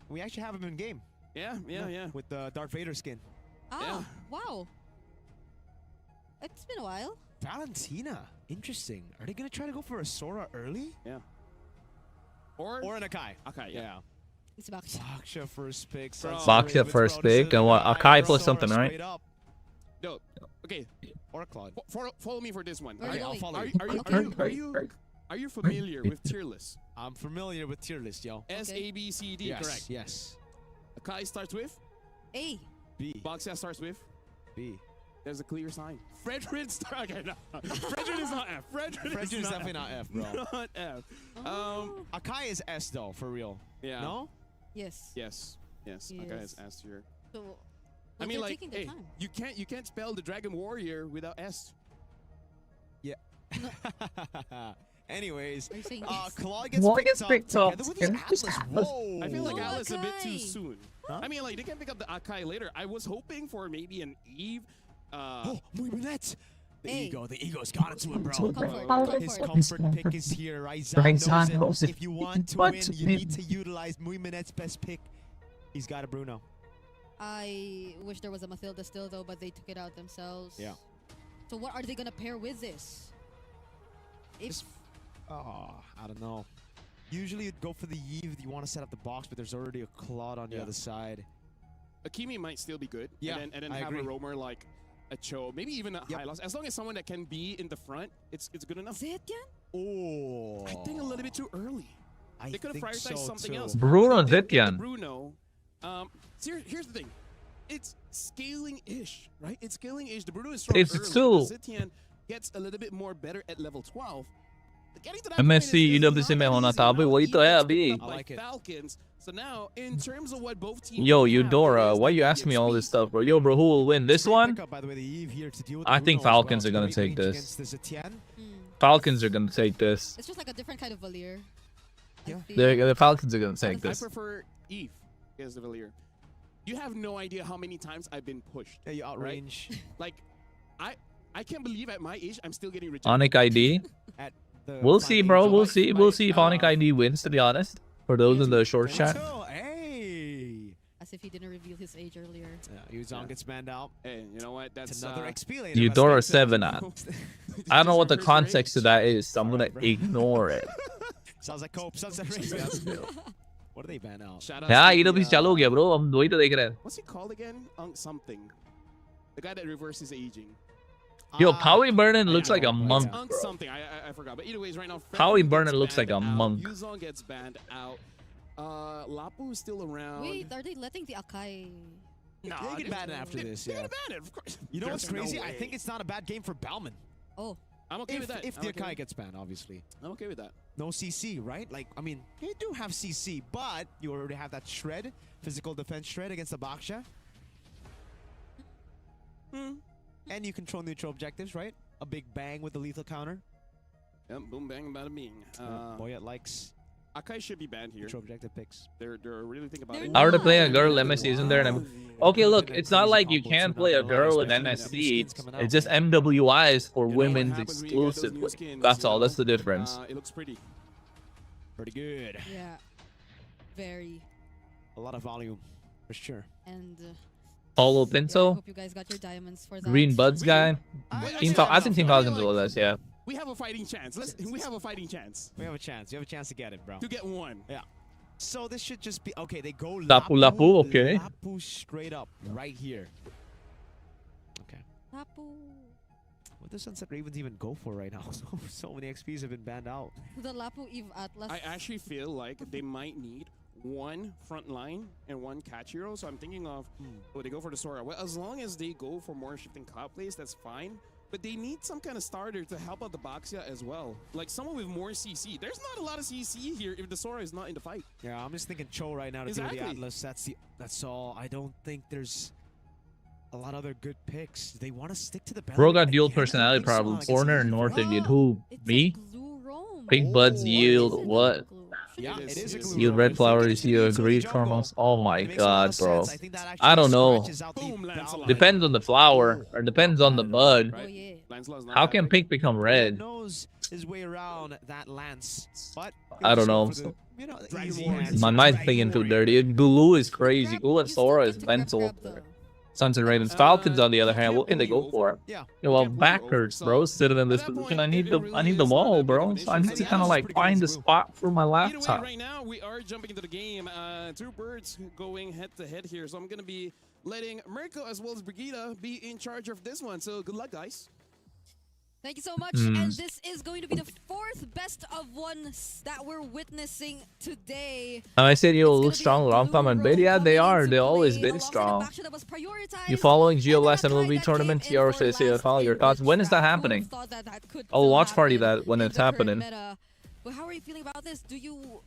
[SPEAKER 4] We actually have him in game.
[SPEAKER 3] Yeah.
[SPEAKER 4] With the Darth Vader skin.
[SPEAKER 5] Ah, wow. It's been a while.
[SPEAKER 4] Valentina. Interesting. Are they going to try to go for a Sora early?
[SPEAKER 3] Yeah. Or
[SPEAKER 4] an Akai.
[SPEAKER 3] Akai, yeah.
[SPEAKER 5] It's Baksha.
[SPEAKER 4] Baksha first pick.
[SPEAKER 6] Baksha first pick. And what? Akai plus something, right?
[SPEAKER 3] No. Okay.
[SPEAKER 4] Or Claude.
[SPEAKER 3] Follow me for this one.
[SPEAKER 4] I'll follow
[SPEAKER 3] you. Are you familiar with tier list?
[SPEAKER 4] I'm familiar with tier list, yo.
[SPEAKER 3] S, A, B, C, D,
[SPEAKER 4] yes,
[SPEAKER 3] correct?
[SPEAKER 4] Yes.
[SPEAKER 3] Akai starts with?
[SPEAKER 5] A.
[SPEAKER 4] B.
[SPEAKER 3] Baksha starts with?
[SPEAKER 4] B.
[SPEAKER 3] There's a clear sign. Frederick's okay, no. Frederick is not F. Frederick is
[SPEAKER 4] definitely not F, bro.
[SPEAKER 3] Not F.
[SPEAKER 4] Akai is S though, for real.
[SPEAKER 3] Yeah.
[SPEAKER 4] No?
[SPEAKER 5] Yes.
[SPEAKER 3] Yes. Akai is S here.
[SPEAKER 5] So,
[SPEAKER 3] I mean, like,
[SPEAKER 5] taking their
[SPEAKER 3] hey,
[SPEAKER 5] time.
[SPEAKER 3] you can't spell the Dragon Warrior without S.
[SPEAKER 4] Yeah. Anyways,
[SPEAKER 6] Claw
[SPEAKER 4] Claw
[SPEAKER 6] gets picked up.
[SPEAKER 4] Whoa.
[SPEAKER 3] I feel like
[SPEAKER 5] Oh,
[SPEAKER 3] Atlas a bit too
[SPEAKER 5] Akai.
[SPEAKER 3] soon.
[SPEAKER 4] Huh?
[SPEAKER 3] I mean, like, they can pick up the Akai later. I was hoping for maybe an Eve.
[SPEAKER 4] Muy Bonnet.
[SPEAKER 5] Hey.
[SPEAKER 4] The ego's got into it, bro.
[SPEAKER 5] Comfort.
[SPEAKER 4] His comfort pick is here. Raizan knows it. If you want to win, you need to utilize Muy Bonet's best pick. He's got a Bruno.
[SPEAKER 5] I wish there was a Mathilda still though, but they took it out themselves.
[SPEAKER 4] Yeah.
[SPEAKER 5] So what are they gonna pair with this?
[SPEAKER 4] I don't know. Usually you'd go for the Eve. You want to set up the box, but there's already a Claude on the other side.
[SPEAKER 3] Akimi might still be good.
[SPEAKER 4] Yeah,
[SPEAKER 3] and then
[SPEAKER 4] I
[SPEAKER 3] have
[SPEAKER 4] agree.
[SPEAKER 3] a roamer like a Cho, maybe even a Hylos. As long as someone that can be in the front, it's good enough.
[SPEAKER 5] Zetian?
[SPEAKER 4] Oh.
[SPEAKER 3] I think a little bit too early. They could have
[SPEAKER 4] think
[SPEAKER 3] prioritized
[SPEAKER 4] so
[SPEAKER 3] something
[SPEAKER 4] too.
[SPEAKER 3] else.
[SPEAKER 6] Bruno
[SPEAKER 3] They did get the
[SPEAKER 6] Zetian.
[SPEAKER 3] Bruno. Here's the thing. It's scaling-ish, right? It's scaling-ish. The Bruno is strong
[SPEAKER 6] It's
[SPEAKER 3] early.
[SPEAKER 6] two.
[SPEAKER 3] The Zetian gets a little bit more better at level 12. Getting to that
[SPEAKER 6] MSC
[SPEAKER 3] point is
[SPEAKER 6] EWC Main
[SPEAKER 3] not
[SPEAKER 6] Event,
[SPEAKER 3] that easy.
[SPEAKER 6] why you
[SPEAKER 3] Now,
[SPEAKER 6] to
[SPEAKER 3] Eve
[SPEAKER 6] be?
[SPEAKER 3] gets picked up by Falcons. So now, in terms of what both teams
[SPEAKER 6] Yo,
[SPEAKER 3] have,
[SPEAKER 6] Eudora,
[SPEAKER 3] there
[SPEAKER 6] why
[SPEAKER 3] is
[SPEAKER 6] you
[SPEAKER 3] the
[SPEAKER 6] asking me all this
[SPEAKER 3] XP.
[SPEAKER 6] stuff, bro? Yo, bro, who will win this one?
[SPEAKER 4] By the way, the Eve here to deal with
[SPEAKER 6] I
[SPEAKER 4] the
[SPEAKER 6] think
[SPEAKER 4] Bruno as
[SPEAKER 6] Falcons
[SPEAKER 4] well.
[SPEAKER 6] are gonna
[SPEAKER 4] It's gonna
[SPEAKER 6] take
[SPEAKER 4] be
[SPEAKER 6] this.
[SPEAKER 4] against the Zetian.
[SPEAKER 6] Falcons are gonna take this.
[SPEAKER 5] It's just like a different kind of Valier.
[SPEAKER 4] Yeah.
[SPEAKER 6] The Falcons are gonna take
[SPEAKER 3] I
[SPEAKER 6] this.
[SPEAKER 3] prefer Eve as the Valier. You have no idea how many times I've been pushed.
[SPEAKER 4] Yeah, you outrange.
[SPEAKER 3] Right? Like, I can't believe at my age I'm still getting rejected.
[SPEAKER 6] Onic ID.
[SPEAKER 4] At the
[SPEAKER 6] We'll
[SPEAKER 4] fine
[SPEAKER 6] see,
[SPEAKER 4] age
[SPEAKER 6] bro.
[SPEAKER 4] of
[SPEAKER 6] We'll
[SPEAKER 4] like-
[SPEAKER 6] see. We'll see if Onic ID wins, to be honest. For those in the short chat.
[SPEAKER 4] Hey.
[SPEAKER 5] As if he didn't reveal his age earlier.
[SPEAKER 4] Yeah, Yuzong gets banned out.
[SPEAKER 3] Hey, you know what? That's
[SPEAKER 4] It's another XP later.
[SPEAKER 6] Eudora 7 on. I don't know what the context to that is, so I'm gonna ignore it.
[SPEAKER 4] Sounds like Cope. Sunset Race. What do they ban out?
[SPEAKER 3] Shout out
[SPEAKER 6] Yeah,
[SPEAKER 3] to
[SPEAKER 6] EWC चालू हो गया, bro. हम वही तो देख रहे हैं.
[SPEAKER 3] What's he called again? Something. The guy that reverses aging.
[SPEAKER 6] Yo, Powie Burden looks like a monk,
[SPEAKER 3] Unk
[SPEAKER 6] bro.
[SPEAKER 3] something. I forgot. But either ways, right now,
[SPEAKER 6] Powie
[SPEAKER 3] Frederick
[SPEAKER 6] Burden
[SPEAKER 3] gets
[SPEAKER 6] looks like a
[SPEAKER 3] banned out.
[SPEAKER 6] monk.
[SPEAKER 3] Yuzong gets banned out. Lapu is still around.
[SPEAKER 5] Wait, are they letting the Akai?
[SPEAKER 4] No, they can ban it after this. Yeah.
[SPEAKER 3] Ban it, of course.
[SPEAKER 4] You know what's
[SPEAKER 3] There's no
[SPEAKER 4] crazy? I
[SPEAKER 3] way.
[SPEAKER 4] think it's not a bad game for Bauman.
[SPEAKER 5] Oh.
[SPEAKER 3] I'm okay with that.
[SPEAKER 4] If
[SPEAKER 3] I'm
[SPEAKER 4] the
[SPEAKER 3] okay
[SPEAKER 4] Akai
[SPEAKER 3] with-
[SPEAKER 4] gets banned, obviously.
[SPEAKER 3] I'm okay with that.
[SPEAKER 4] No CC, right? Like, I mean, you do have CC, but you already have that shred, physical defense shred against the Baksha. And you control neutral objectives, right? A big bang with the lethal counter.
[SPEAKER 3] Yep, boom, bang, bada bing.
[SPEAKER 4] Boyet likes
[SPEAKER 3] Akai should be banned here.
[SPEAKER 4] neutral objective picks.
[SPEAKER 3] They're really thinking about it.
[SPEAKER 6] I were to play a girl MSC, isn't there? And I'm okay. Look, it's not like you can't play a girl in MSC. It's just MWIs for women's exclusively. That's all. That's the difference.
[SPEAKER 3] It looks pretty.
[SPEAKER 4] Pretty good.
[SPEAKER 5] Yeah. Very.
[SPEAKER 4] A lot of volume, for sure.
[SPEAKER 5] And
[SPEAKER 6] Paulo
[SPEAKER 5] I
[SPEAKER 6] Pinto,
[SPEAKER 5] hope you guys got your diamonds for that.
[SPEAKER 6] Green Buds guy. I think Team Falcons will less. Yeah.
[SPEAKER 3] We have a fighting chance. We have a fighting chance.
[SPEAKER 4] We have a chance. You have a chance to get it, bro.
[SPEAKER 3] To get one.
[SPEAKER 4] Yeah. So this should just be okay. They go
[SPEAKER 6] Lapu, okay.
[SPEAKER 4] Lapu straight up right here. Okay.
[SPEAKER 5] Lapu.
[SPEAKER 4] What does Sunset Ravens even go for right now? So many XPs have been banned out.
[SPEAKER 5] The Lapu Eve Atlas.
[SPEAKER 3] I actually feel like they might need one front line and one catch hero. So I'm thinking of, they go for the Sora. Well, as long as they go for more shifting cloud plays, that's fine. But they need some kind of starter to help out the Baxia as well. Like someone with more CC. There's not a lot of CC here if the Sora is not in the fight.
[SPEAKER 4] Yeah, I'm just thinking Cho right now to deal with the Atlas. That's all. I don't think there's a lot of other good picks. They want to stick to the balance.
[SPEAKER 6] Bro got dual personality problems. Corner and North Indian. Who? Me? Pink Buds yield what?
[SPEAKER 4] Yeah, it is a glue
[SPEAKER 6] Yield
[SPEAKER 4] roam.
[SPEAKER 6] red flowers. You agreed, Carmos. Oh my god, bro. I don't know. Depends on the flower or depends on the bud. How can pink become red?
[SPEAKER 4] Knows his way around that lance, but
[SPEAKER 6] I don't know. My mind's thinking too dirty. Glue is crazy. Glue and Sora is mental. Sunset Ravens. Falcons, on the other hand, what can they go for?
[SPEAKER 4] Yeah.
[SPEAKER 6] Well, backwards, bro. Sitting in this position, I need the wall, bro. So I need to kind of like find the spot for my laptop.
[SPEAKER 3] Right now, we are jumping into the game. Two birds going head to head here. So I'm gonna be letting Mirko as well as Brigida be in charge of this one. So good luck, guys.
[SPEAKER 5] Thank you so much. And this is going to be the 4th best of one that we're witnessing today.
[SPEAKER 6] I said you look strong long time and but yeah, they are. They're always very strong. You following GLS MLBB tournament? TRC follow your thoughts. When is that happening? I'll watch party that when it's happening.
[SPEAKER 5] But how are you feeling about this? Do you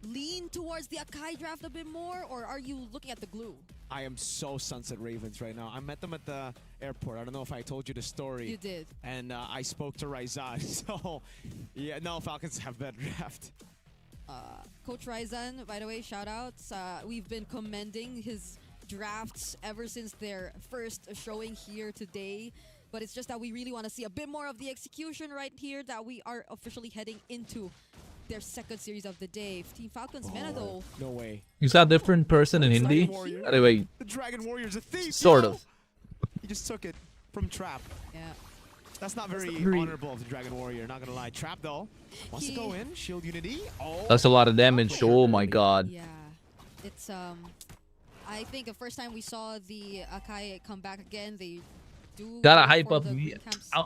[SPEAKER 5] lean towards the Akai draft a bit more, or are you looking at the glue?
[SPEAKER 4] I am so Sunset Ravens right now. I met them at the airport. I don't know if I told you the story.
[SPEAKER 5] You did.
[SPEAKER 4] And I spoke to Raizan. So, yeah, no, Falcons have better draft.
[SPEAKER 5] Coach Raizan, by the way, shout outs. We've been commending his drafts ever since their first showing here today. But it's just that we really want to see a bit more of the execution right here, that we are officially heading into their second series of the day. Team Falcons Mena though.
[SPEAKER 4] No way.
[SPEAKER 6] Is that a different person in Hindi? Anyway,
[SPEAKER 4] the Dragon Warrior's a thief.
[SPEAKER 6] Sort of.
[SPEAKER 4] He just took it from Trap.
[SPEAKER 5] Yeah.
[SPEAKER 4] That's not very honorable of the Dragon Warrior, not gonna lie. Trap though wants to go in. Shield Unity. Oh.
[SPEAKER 6] That's a lot of damage. Oh my god.
[SPEAKER 5] Yeah. It's I think the first time we saw the Akai come back again, they
[SPEAKER 6] gotta hype up.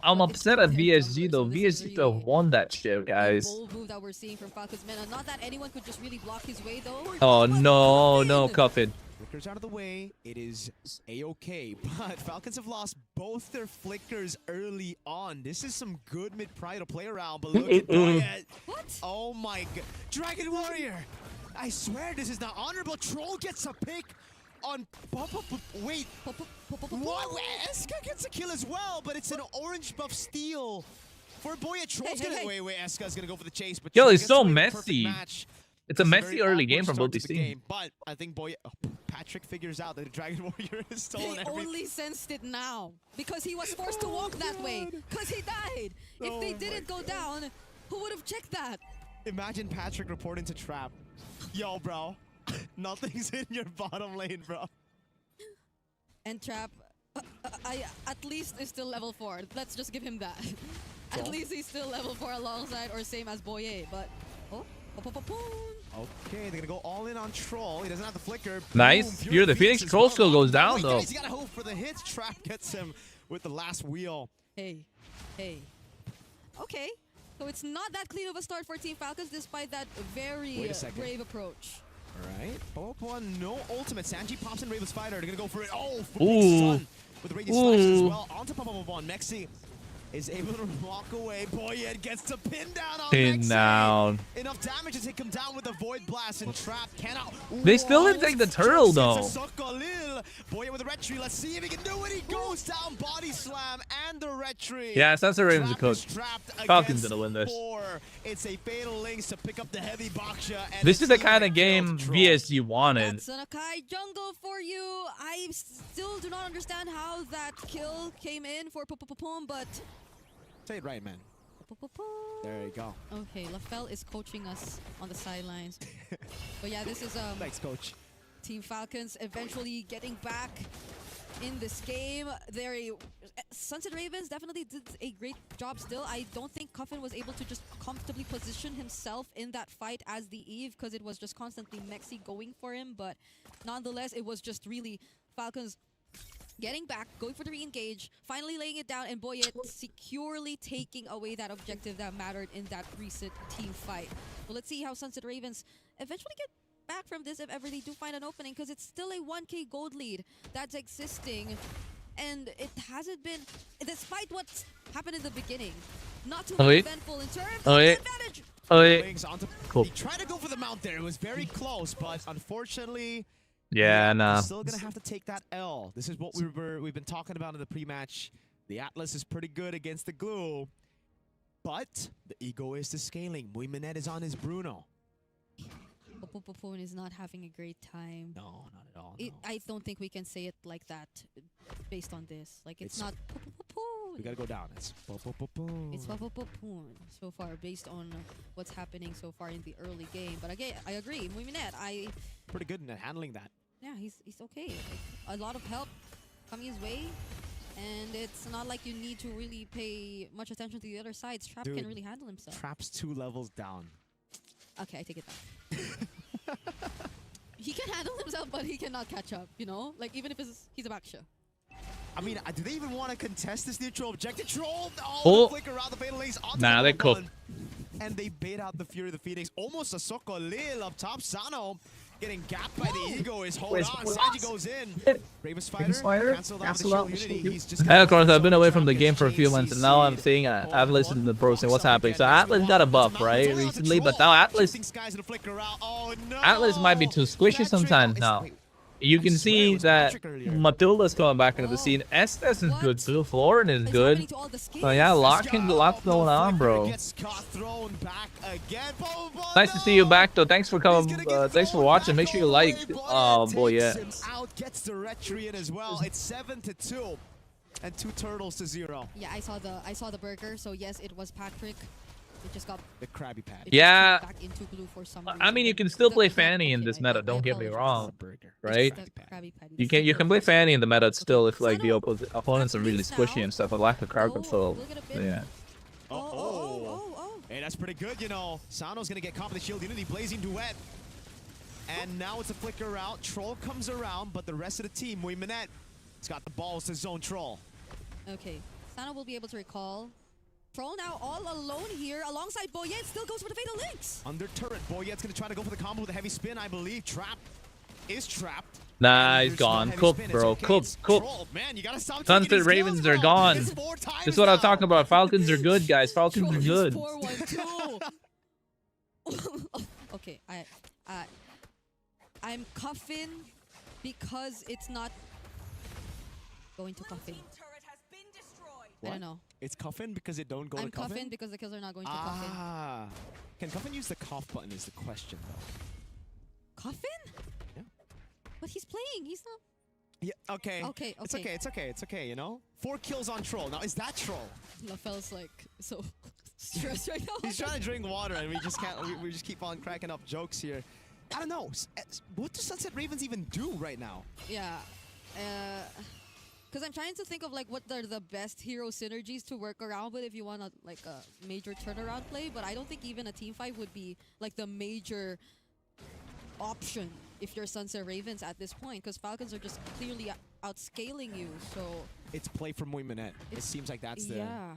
[SPEAKER 6] I'm upset at VSG though. VSG could have won that shit, guys.
[SPEAKER 5] Bold move that we're seeing from Falcons Mena. Not that anyone could just really block his way though.
[SPEAKER 6] Oh no, Cuffin.
[SPEAKER 4] Flickers out of the way. It is a-okay, but Falcons have lost both their flickers early on. This is some good mid-pry to play around, but look at that.
[SPEAKER 5] What?
[SPEAKER 4] Oh my god. Dragon Warrior! I swear this is not honorable. Troll gets a pick on... Wait. What? Eska gets a kill as well, but it's an orange buff steal. For Boya, Troll's gonna... Wait, Eska's gonna go for the chase, but...
[SPEAKER 6] Yo, it's so messy. It's a messy early game from both these teams.
[SPEAKER 4] But I think Patrick figures out that the Dragon Warrior is stolen.
[SPEAKER 5] They only sensed it now because he was forced to walk that way because he died. If they didn't go down, who would have checked that?
[SPEAKER 4] Imagine Patrick reporting to Trap. Yo, bro, nothing's in your bottom lane, bro.
[SPEAKER 5] And Trap, at least is still level 4. Let's just give him that. At least he's still level 4 alongside or same as Boye, but...
[SPEAKER 4] Okay, they're gonna go all in on Troll. He doesn't have the flicker.
[SPEAKER 6] Nice. Here, the Phoenix Troll still goes down though.
[SPEAKER 4] Guys, you gotta hope for the hits. Trap gets him with the last wheel.
[SPEAKER 5] Hey. Okay, so it's not that clean of a start for Team Falcons despite that very brave approach.
[SPEAKER 4] Alright, Popo, no ultimate. Sanji pops in Raven's Fighter. They're gonna go for it. Oh, for Sun with the Radiant Slice as well. Onto Popo. Mexi is able to walk away. Boyet gets to pin down on Mexi.
[SPEAKER 6] Down.
[SPEAKER 4] Enough damage to take him down with the Void Blast, and Trap cannot.
[SPEAKER 6] They still didn't take the turtle though.
[SPEAKER 4] Boyet with the retry. Let's see if he can do it. He goes down, body slam, and the retry.
[SPEAKER 6] Yeah, that's the Ravens coach. Falcons gonna win this.
[SPEAKER 4] It's a fatal links to pick up the heavy Baksha.
[SPEAKER 6] This is the kind of game VSG wanted.
[SPEAKER 5] That's an Akai jungle for you. I still do not understand how that kill came in for Pum, but...
[SPEAKER 4] Say it right, man. There you go.
[SPEAKER 5] Okay, LaFell is coaching us on the sidelines. But yeah, this is
[SPEAKER 4] thanks, coach.
[SPEAKER 5] Team Falcons eventually getting back in this game. Sunset Ravens definitely did a great job still. I don't think Cuffin was able to just comfortably position himself in that fight as the Eve because it was just constantly Mexi going for him. But nonetheless, it was just really Falcons getting back, going for the re-engage, finally laying it down, and Boyet securely taking away that objective that mattered in that recent team fight. Well, let's see how Sunset Ravens eventually get back from this if ever they do find an opening, because it's still a 1k gold lead that's existing, and it hasn't been, despite what's happened in the beginning, not too eventful in terms of advantage.
[SPEAKER 6] Cool.
[SPEAKER 4] He tried to go for the mount there. It was very close, but unfortunately...
[SPEAKER 6] Yeah, nah.
[SPEAKER 4] We're still gonna have to take that L. This is what we've been talking about in the pre-match. The Atlas is pretty good against the glue, but the egoist is scaling. Muimanet is on his Bruno.
[SPEAKER 5] Popopopon is not having a great time.
[SPEAKER 4] No, not at all. No.
[SPEAKER 5] I don't think we can say it like that based on this. Like it's not Popopopon.
[SPEAKER 4] We gotta go down. It's Popopopon.
[SPEAKER 5] It's Popopopon so far based on what's happening so far in the early game. But again, I agree. Muimanet,
[SPEAKER 4] pretty good in handling that.
[SPEAKER 5] Yeah, he's okay. Like, a lot of help coming his way, and it's not like you need to really pay much attention to the other sides. Trap can really handle himself.
[SPEAKER 4] Trap's 2 levels down.
[SPEAKER 5] Okay, I take it back. He can handle himself, but he cannot catch up, you know? Like, even if he's a Baksha.
[SPEAKER 4] I mean, do they even want to contest this neutral objective? Troll!
[SPEAKER 6] Oh.
[SPEAKER 4] The flicker out the fatal links onto
[SPEAKER 6] Nah,
[SPEAKER 4] the
[SPEAKER 6] they cooked.
[SPEAKER 4] And they bait out the Fury of the Phoenix. Almost a Soko Lil up top. Sano getting gapped by the Egoist. Hold on. Sanji goes in. Bravest Fighter. Cancel out the shield unity. He's just
[SPEAKER 6] Of course, I've been away from the game for a few months, and now I'm seeing Atlas in the pro scene. What's happening? So Atlas got a buff, right, recently, but now Atlas might be too squishy sometimes now. You can see that Matilda's coming back into the scene. Estes is good too. Florin is good. So yeah, lots going on, bro. Nice to see you back, though. Thanks for coming. Thanks for watching. Make sure you like. Oh boy, yeah.
[SPEAKER 4] Gets the retry in as well. It's 7-2, and 2 turtles to 0.
[SPEAKER 5] Yeah, I saw the burger. So yes, it was Patrick. It just got
[SPEAKER 4] the Krabby Patty.
[SPEAKER 6] Yeah.
[SPEAKER 5] Back into blue for some reason.
[SPEAKER 6] I mean, you can still play Fanny in this meta. Don't get me wrong, right? You can play Fanny in the meta still if like the opponents are really squishy and stuff. A lack of crowd control. Yeah.
[SPEAKER 4] Hey, that's pretty good, you know. Sano's gonna get caught with the shield unity, blazing duet. And now it's a flicker out. Troll comes around, but the rest of the team, Minette, it's got the balls to zone Troll.
[SPEAKER 5] Okay, Sano will be able to recall. Troll now all alone here alongside Boyet. Still goes for the fatal links.
[SPEAKER 4] Under turret, Boyet's gonna try to go for the combo with a heavy spin, I believe. Trap is trapped.
[SPEAKER 6] Nah, he's gone. Cook, bro. Cook. Sunset Ravens are gone. This is what I'm talking about. Falcons are good, guys. Falcons are good.
[SPEAKER 5] Okay, I'm cuffing because it's not going to cuffing. I don't know.
[SPEAKER 4] It's cuffin because it don't go to cuffin?
[SPEAKER 5] I'm cuffin because the kills are not going to cuffin.
[SPEAKER 4] Ah. Can cuffin use the cough button is the question, though.
[SPEAKER 5] Cuffin?
[SPEAKER 4] Yeah.
[SPEAKER 5] But he's playing. He's not...
[SPEAKER 4] Yeah, okay.
[SPEAKER 5] Okay.
[SPEAKER 4] It's okay, you know? 4 kills on Troll. Now, is that Troll?
[SPEAKER 5] LaFell's like so stressed right now.
[SPEAKER 4] He's trying to drink water and we just can't, we just keep on cracking up jokes here. I don't know. What do Sunset Ravens even do right now?
[SPEAKER 5] Yeah. Because I'm trying to think of like what are the best hero synergies to work around with if you want like a major turnaround play, but I don't think even a team fight would be like the major option if you're Sunset Ravens at this point, because Falcons are just clearly outscaling you. So
[SPEAKER 4] it's play for Minette. It seems like that's the...
[SPEAKER 5] Yeah.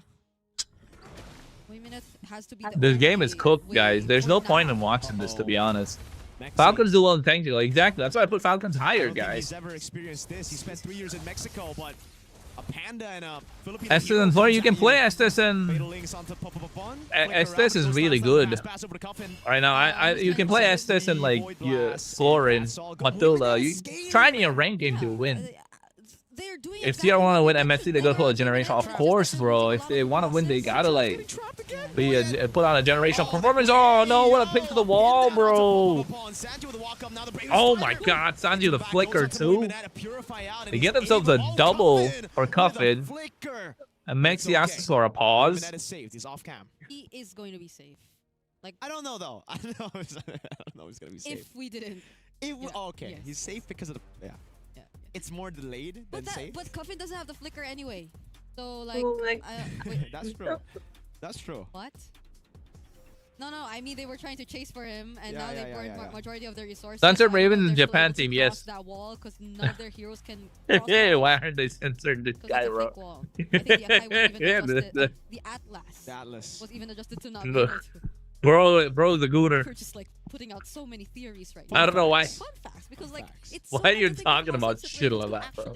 [SPEAKER 5] Minette has to be
[SPEAKER 6] this game is cooked, guys. There's no point in watching this, to be honest. Falcons do well in technical. Exactly. That's why I put Falcons higher, guys.
[SPEAKER 4] He's ever experienced this. He spent 3 years in Mexico, but a Panda and a Filipino
[SPEAKER 6] Estes and Florin, you can play Estes and Estes is really good. Right now, you can play Estes and like Florin, Matilda. You try in your rank game to win. If CR want to win MSC, they go for a generation. Of course, bro. If they want to win, they gotta like put on a generational performance. Oh no, what a pick to the wall, bro. Oh my god, Sanji with a flicker too. They get themselves a double for Cuffin. And Mexi asks for a pause.
[SPEAKER 5] He is going to be safe. Like
[SPEAKER 4] I don't know though. I don't know he's gonna be safe.
[SPEAKER 5] If we didn't.
[SPEAKER 4] Okay, yes. He's safe because of the It's more delayed than safe.
[SPEAKER 5] But Cuffin doesn't have the flicker anyway. So like
[SPEAKER 4] wait. That's true. That's true.
[SPEAKER 5] What? No, I mean they were trying to chase for him, and now they burned majority of their resources.
[SPEAKER 6] Sunset Ravens in Japan team, yes.
[SPEAKER 5] That wall because none of their heroes can.
[SPEAKER 6] Hey, why aren't they censored this guy, bro?
[SPEAKER 5] I think the Akai was even adjusted. The Atlas was even adjusted to not be able to.
[SPEAKER 6] Bro, the gooner.
[SPEAKER 5] We're just like putting out so many theories right now.
[SPEAKER 6] I don't know why.
[SPEAKER 5] Fun facts, because like it's
[SPEAKER 6] why are you talking about shit like that, bro?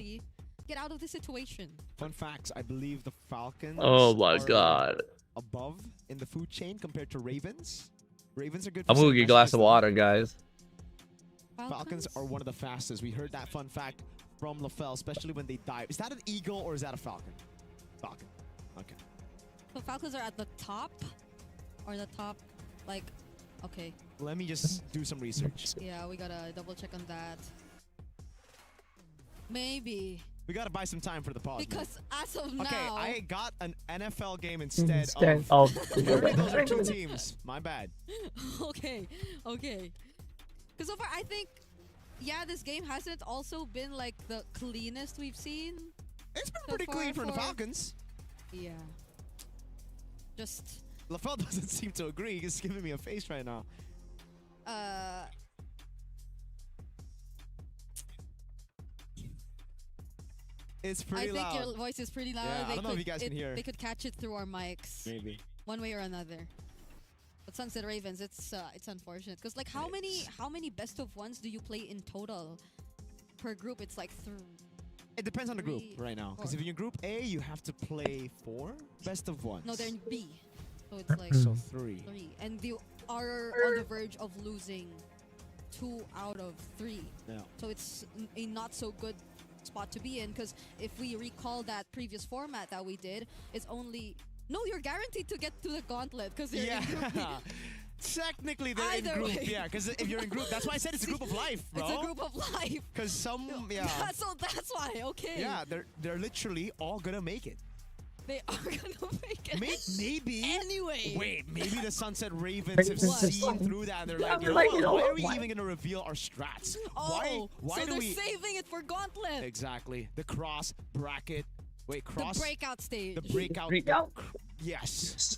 [SPEAKER 5] Get out of this situation.
[SPEAKER 4] Fun facts, I believe the Falcons
[SPEAKER 6] oh my god.
[SPEAKER 4] Above in the food chain compared to Ravens. Ravens are good.
[SPEAKER 6] I'm gonna get a glass of water, guys.
[SPEAKER 4] Falcons are one of the fastest. We heard that fun fact from LaFell, especially when they dive. Is that an eagle or is that a falcon? Falcon. Okay.
[SPEAKER 5] So Falcons are at the top, or the top, like, okay.
[SPEAKER 4] Let me just do some research.
[SPEAKER 5] Yeah, we gotta double check on that. Maybe.
[SPEAKER 4] We gotta buy some time for the pause.
[SPEAKER 5] Because as of now...
[SPEAKER 4] Okay, I got an NFL game instead
[SPEAKER 6] of...
[SPEAKER 4] Those are 2 teams. My bad.
[SPEAKER 5] Okay. Because so far, I think, yeah, this game hasn't also been like the cleanest we've seen.
[SPEAKER 4] It's been pretty clean for the Falcons.
[SPEAKER 5] Yeah. Just...
[SPEAKER 4] LaFell doesn't seem to agree. He's giving me a face right now. It's pretty loud.
[SPEAKER 5] I think your voice is pretty loud.
[SPEAKER 4] Yeah, I don't know if you guys can hear.
[SPEAKER 5] They could catch it through our mics.
[SPEAKER 4] Maybe.
[SPEAKER 5] One way or another. But Sunset Ravens, it's unfortunate because like how many best of ones do you play in total per group? It's like
[SPEAKER 4] it depends on the group right now. Because if you're in Group A, you have to play 4 best of ones.
[SPEAKER 5] No, they're in B, so it's like
[SPEAKER 4] so 3.
[SPEAKER 5] And you are on the verge of losing 2 out of 3.
[SPEAKER 4] Yeah.
[SPEAKER 5] So it's a not so good spot to be in because if we recall that previous format that we did, it's only. No, you're guaranteed to get to the gauntlet because you're in Group B.
[SPEAKER 4] Technically, they're in group. Yeah, because if you're in group, that's why I said it's a group of life, bro.
[SPEAKER 5] It's a group of life.
[SPEAKER 4] Because some, yeah.
[SPEAKER 5] So that's why, okay.
[SPEAKER 4] Yeah, they're literally all gonna make it.
[SPEAKER 5] They are gonna make it.
[SPEAKER 4] Maybe.
[SPEAKER 5] Anyway.
[SPEAKER 4] Wait, maybe the Sunset Ravens have seen through that and they're like, why are we even gonna reveal our strats?
[SPEAKER 5] Oh,
[SPEAKER 4] why
[SPEAKER 5] so
[SPEAKER 4] do
[SPEAKER 5] they're
[SPEAKER 4] we
[SPEAKER 5] saving it for gauntlet.
[SPEAKER 4] Exactly. The cross bracket. Wait, cross.
[SPEAKER 5] The breakout stage.
[SPEAKER 4] The breakout. Yes.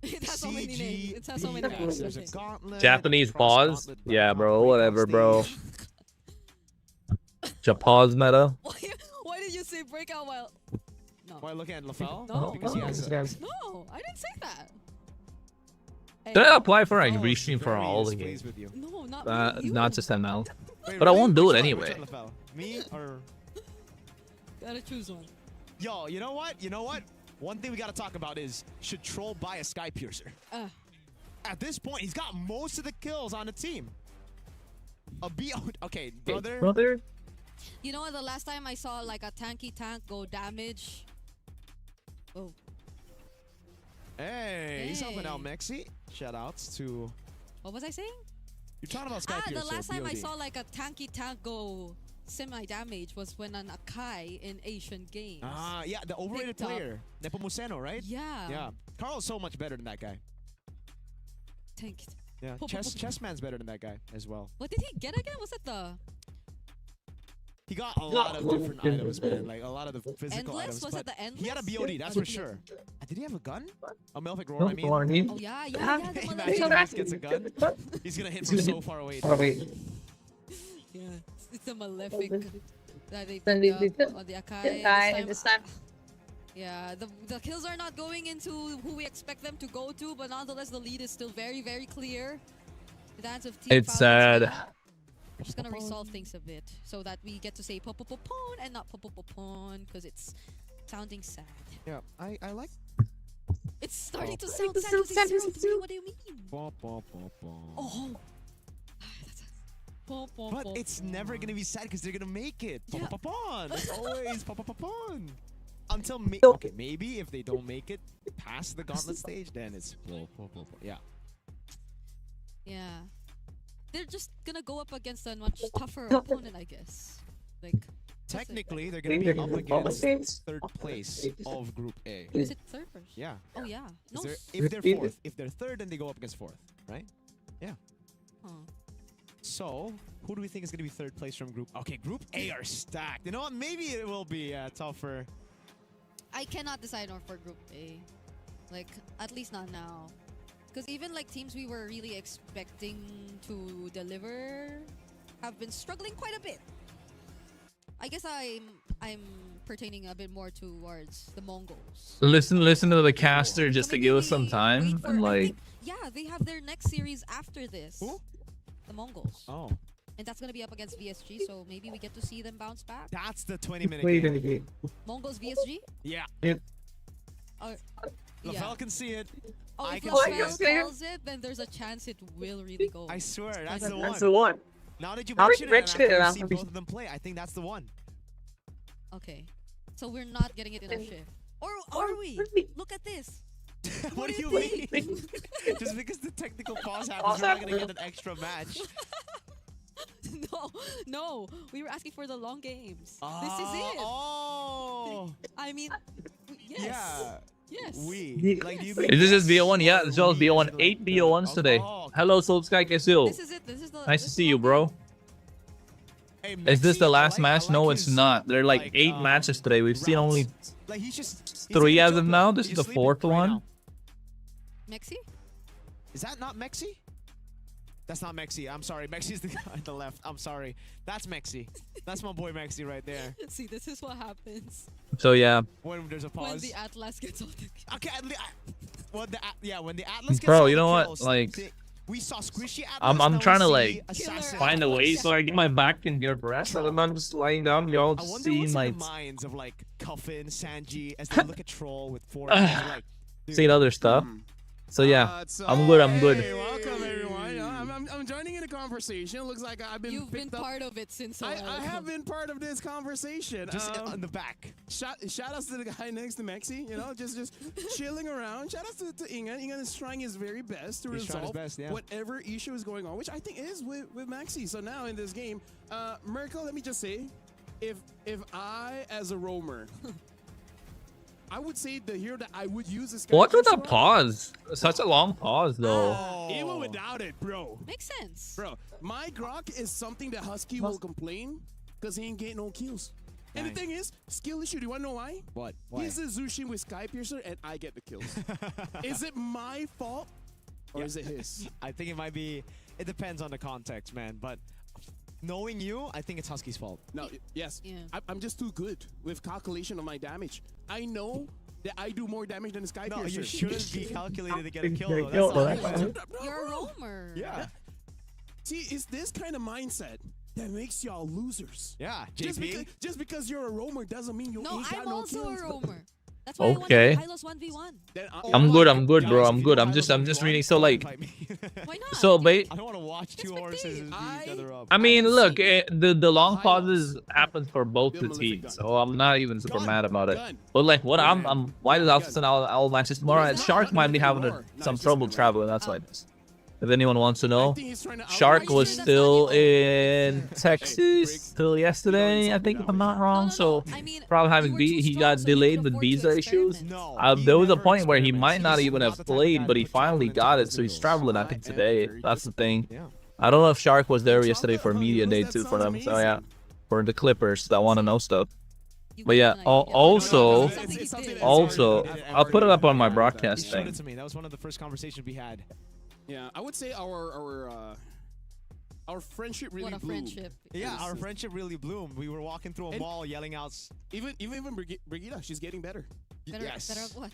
[SPEAKER 5] It has so many names. It has so many names.
[SPEAKER 4] There's a gauntlet.
[SPEAKER 6] Japanese pause? Yeah, bro. Whatever, bro. Japause meta.
[SPEAKER 5] Why did you say breakout while? No.
[SPEAKER 4] While looking at LaFell?
[SPEAKER 5] No.
[SPEAKER 4] Because he has
[SPEAKER 5] No, I didn't say that.
[SPEAKER 6] Did I apply for a restream for all the games?
[SPEAKER 5] No, not
[SPEAKER 6] not just ML.
[SPEAKER 4] Wait,
[SPEAKER 6] but I won't do it
[SPEAKER 4] which
[SPEAKER 6] anyway.
[SPEAKER 4] one, me or?
[SPEAKER 5] Gotta choose one.
[SPEAKER 4] Yo, you know what? One thing we gotta talk about is, should Troll buy a Sky Piercer? At this point, he's got most of the kills on the team. Okay, brother.
[SPEAKER 5] You know what? The last time I saw like a tanky tank go damage. Oh.
[SPEAKER 4] Hey, he's helping out Mexi. Shout outs to.
[SPEAKER 5] What was I saying?
[SPEAKER 4] You're talking about Sky Piercer.
[SPEAKER 5] The last time
[SPEAKER 4] BOD.
[SPEAKER 5] I saw like a tanky tank go semi-damage was when an Akai in Asian Games.
[SPEAKER 4] Yeah, the overrated player. Nepomuceno, right?
[SPEAKER 5] Yeah.
[SPEAKER 4] Yeah. Carl's so much better than that guy.
[SPEAKER 5] Tank.
[SPEAKER 4] Yeah, Chessman's better than that guy as well.
[SPEAKER 5] What did he get again? Was it the...
[SPEAKER 4] He got a lot of different items, man. Like a lot of the physical
[SPEAKER 5] Endless?
[SPEAKER 4] items.
[SPEAKER 5] Was it the Endless?
[SPEAKER 4] He had a BOD, that's for sure. Did he have a gun? A Melvic Roar, I mean.
[SPEAKER 5] Oh, yeah.
[SPEAKER 4] Imagine if he gets a gun. He's gonna hit from so far away.
[SPEAKER 5] Yeah, it's a Malefic that they picked up on the Akai
[SPEAKER 14] this time.
[SPEAKER 5] Yeah, the kills are not going into who we expect them to go to, but nonetheless, the lead is still very, very clear. The dance of Team
[SPEAKER 6] It's sad.
[SPEAKER 5] We're just gonna resolve things a bit so that we get to say popopopon and not popopopon because it's sounding sad.
[SPEAKER 4] Yeah, I like.
[SPEAKER 5] It's starting to sound sad. What do you mean? Oh.
[SPEAKER 4] But it's never gonna be sad because they're gonna make it.
[SPEAKER 5] Yeah.
[SPEAKER 4] Popopopon. It's always popopopon. Until maybe if they don't make it past the gauntlet stage, then it's yeah.
[SPEAKER 5] Yeah. They're just gonna go up against a much tougher opponent, I guess. Like
[SPEAKER 4] technically, they're gonna be up against third place of Group A.
[SPEAKER 5] Is it third first?
[SPEAKER 4] Yeah.
[SPEAKER 5] Oh yeah. No.
[SPEAKER 4] If they're fourth, if they're third, then they go up against fourth, right? Yeah.
[SPEAKER 5] Huh.
[SPEAKER 4] So, who do we think is gonna be third place from Group? Okay, Group A are stacked. You know what? Maybe it will be tougher.
[SPEAKER 5] I cannot decide on for Group A. Like, at least not now. Because even like teams we were really expecting to deliver have been struggling quite a bit. I guess I'm pertaining a bit more towards the Mongols.
[SPEAKER 6] Listen to the caster just to give us some time. And like,
[SPEAKER 5] yeah, they have their next series after this.
[SPEAKER 4] Who?
[SPEAKER 5] The Mongols.
[SPEAKER 4] Oh.
[SPEAKER 5] And that's going to be up against VSG, so maybe we get to see them bounce back.
[SPEAKER 4] That's the 20-minute game.
[SPEAKER 5] Mongols VSG?
[SPEAKER 4] Yeah. LaFell can see it.
[SPEAKER 5] Oh,
[SPEAKER 4] I
[SPEAKER 5] if
[SPEAKER 4] can
[SPEAKER 5] LaFell
[SPEAKER 4] see it.
[SPEAKER 5] calls it, then there's a chance it will really go.
[SPEAKER 4] I swear, that's the one.
[SPEAKER 14] That's the one.
[SPEAKER 4] Now that you mention it, and after you see both of them play, I think that's the one.
[SPEAKER 5] Okay. So we're not getting it in our shift. Or are we? Look at this.
[SPEAKER 4] What do you mean? Just because the technical pause happens, we're not going to get an extra match.
[SPEAKER 5] No. We were asking for the long games. This is it.
[SPEAKER 4] Oh.
[SPEAKER 5] I mean, yes.
[SPEAKER 4] Yeah.
[SPEAKER 5] Yes.
[SPEAKER 4] Like,
[SPEAKER 6] is this just BO1? Yeah, it's all BO1. 8 BO1s today. Hello, Soulsky Kesil.
[SPEAKER 5] This is it.
[SPEAKER 6] Nice to see you, bro.
[SPEAKER 4] Hey,
[SPEAKER 6] is this the last match? No, it's not. There are like 8 matches today. We've seen only 3 as of now. This is the 4th one.
[SPEAKER 5] Mexi?
[SPEAKER 4] Is that not Mexi? That's not Mexi. I'm sorry. Mexi's the guy on the left. I'm sorry. That's Mexi. That's my boy Mexi right there.
[SPEAKER 5] See, this is what happens.
[SPEAKER 6] So yeah.
[SPEAKER 4] When there's a pause.
[SPEAKER 5] When the Atlas gets all the kills.
[SPEAKER 4] Okay, when the Atlas gets
[SPEAKER 6] Bro,
[SPEAKER 4] all
[SPEAKER 6] you know
[SPEAKER 4] the
[SPEAKER 6] what?
[SPEAKER 4] kills,
[SPEAKER 6] Like,
[SPEAKER 4] we saw squishy Atlas.
[SPEAKER 6] I'm trying to like
[SPEAKER 4] Assassin.
[SPEAKER 6] find a way so I get my back in your breast and I'm not just lying down. Y'all
[SPEAKER 4] I wonder
[SPEAKER 6] see
[SPEAKER 4] what's
[SPEAKER 6] my
[SPEAKER 4] in the minds of like Cuffin, Sanji as they look at Troll with 4 like,
[SPEAKER 6] seen other stuff. So yeah, I'm good. I'm good.
[SPEAKER 3] Hey, welcome everyone. I'm joining in the conversation. Looks like I've been.
[SPEAKER 5] You've been part of it since.
[SPEAKER 3] I have been part of this conversation.
[SPEAKER 4] Just in the back.
[SPEAKER 3] Shout outs to the guy next to Mexi. You know, just chilling around. Shout outs to Ingan. Ingan is trying his very best to resolve whatever issue is going on, which I think is with Mexi. So now in this game, Merkel, let me just say, if I as a roamer. I would say the hero that I would use is.
[SPEAKER 6] What with a pause? Such a long pause, though.
[SPEAKER 3] Even without it, bro.
[SPEAKER 5] Makes sense.
[SPEAKER 3] Bro, my Grok is something that Husky will complain because he ain't getting no kills. And the thing is, skill issue. Do you want to know why?
[SPEAKER 4] What? Why?
[SPEAKER 3] He's a Zushin with Sky Piercer, and I get the kills. Is it my fault or is it his?
[SPEAKER 4] I think it might be. It depends on the context, man. But knowing you, I think it's Husky's fault.
[SPEAKER 3] No, yes.
[SPEAKER 5] Yeah.
[SPEAKER 3] I'm just too good with calculation of my damage. I know that I do more damage than the Sky Piercer.
[SPEAKER 4] No, you shouldn't be calculated to get a kill.
[SPEAKER 5] You're a roamer.
[SPEAKER 4] Yeah.
[SPEAKER 3] See, it's this kind of mindset that makes y'all losers.
[SPEAKER 4] Yeah, JP.
[SPEAKER 3] Just because you're a roamer doesn't mean you ain't got
[SPEAKER 5] I'm
[SPEAKER 3] no
[SPEAKER 5] also
[SPEAKER 3] kills.
[SPEAKER 5] a roamer. That's why
[SPEAKER 6] Okay.
[SPEAKER 5] I wanted Hylos 1v1.
[SPEAKER 6] I'm good, bro. I'm good. I'm just reading. So like,
[SPEAKER 5] Why not?
[SPEAKER 6] so
[SPEAKER 4] I don't want to watch two horses beat each other up.
[SPEAKER 6] I mean, look, the long pauses happen for both the teams, so I'm not even super mad about it. But like, what why does Alpha all matches tomorrow? Shark might be having some trouble traveling. That's why. If anyone wants to know, Shark was still in Texas till yesterday, I think, if I'm not wrong. So probably having he got delayed with visa issues. There was a point where he might not even have played, but he finally got it, so he's traveling, I think, today. That's the thing. I don't know if Shark was there yesterday for media day too for them. So yeah, for the Clippers that want to know stuff. But yeah, also, I'll put it up on my broadcast thing.
[SPEAKER 4] That was one of the first conversations we had.
[SPEAKER 3] Yeah, I would say our friendship really bloomed.
[SPEAKER 4] Yeah, our friendship really bloomed. We were walking through a mall yelling out.
[SPEAKER 3] Even Brigitte, she's getting better.
[SPEAKER 5] Better at what?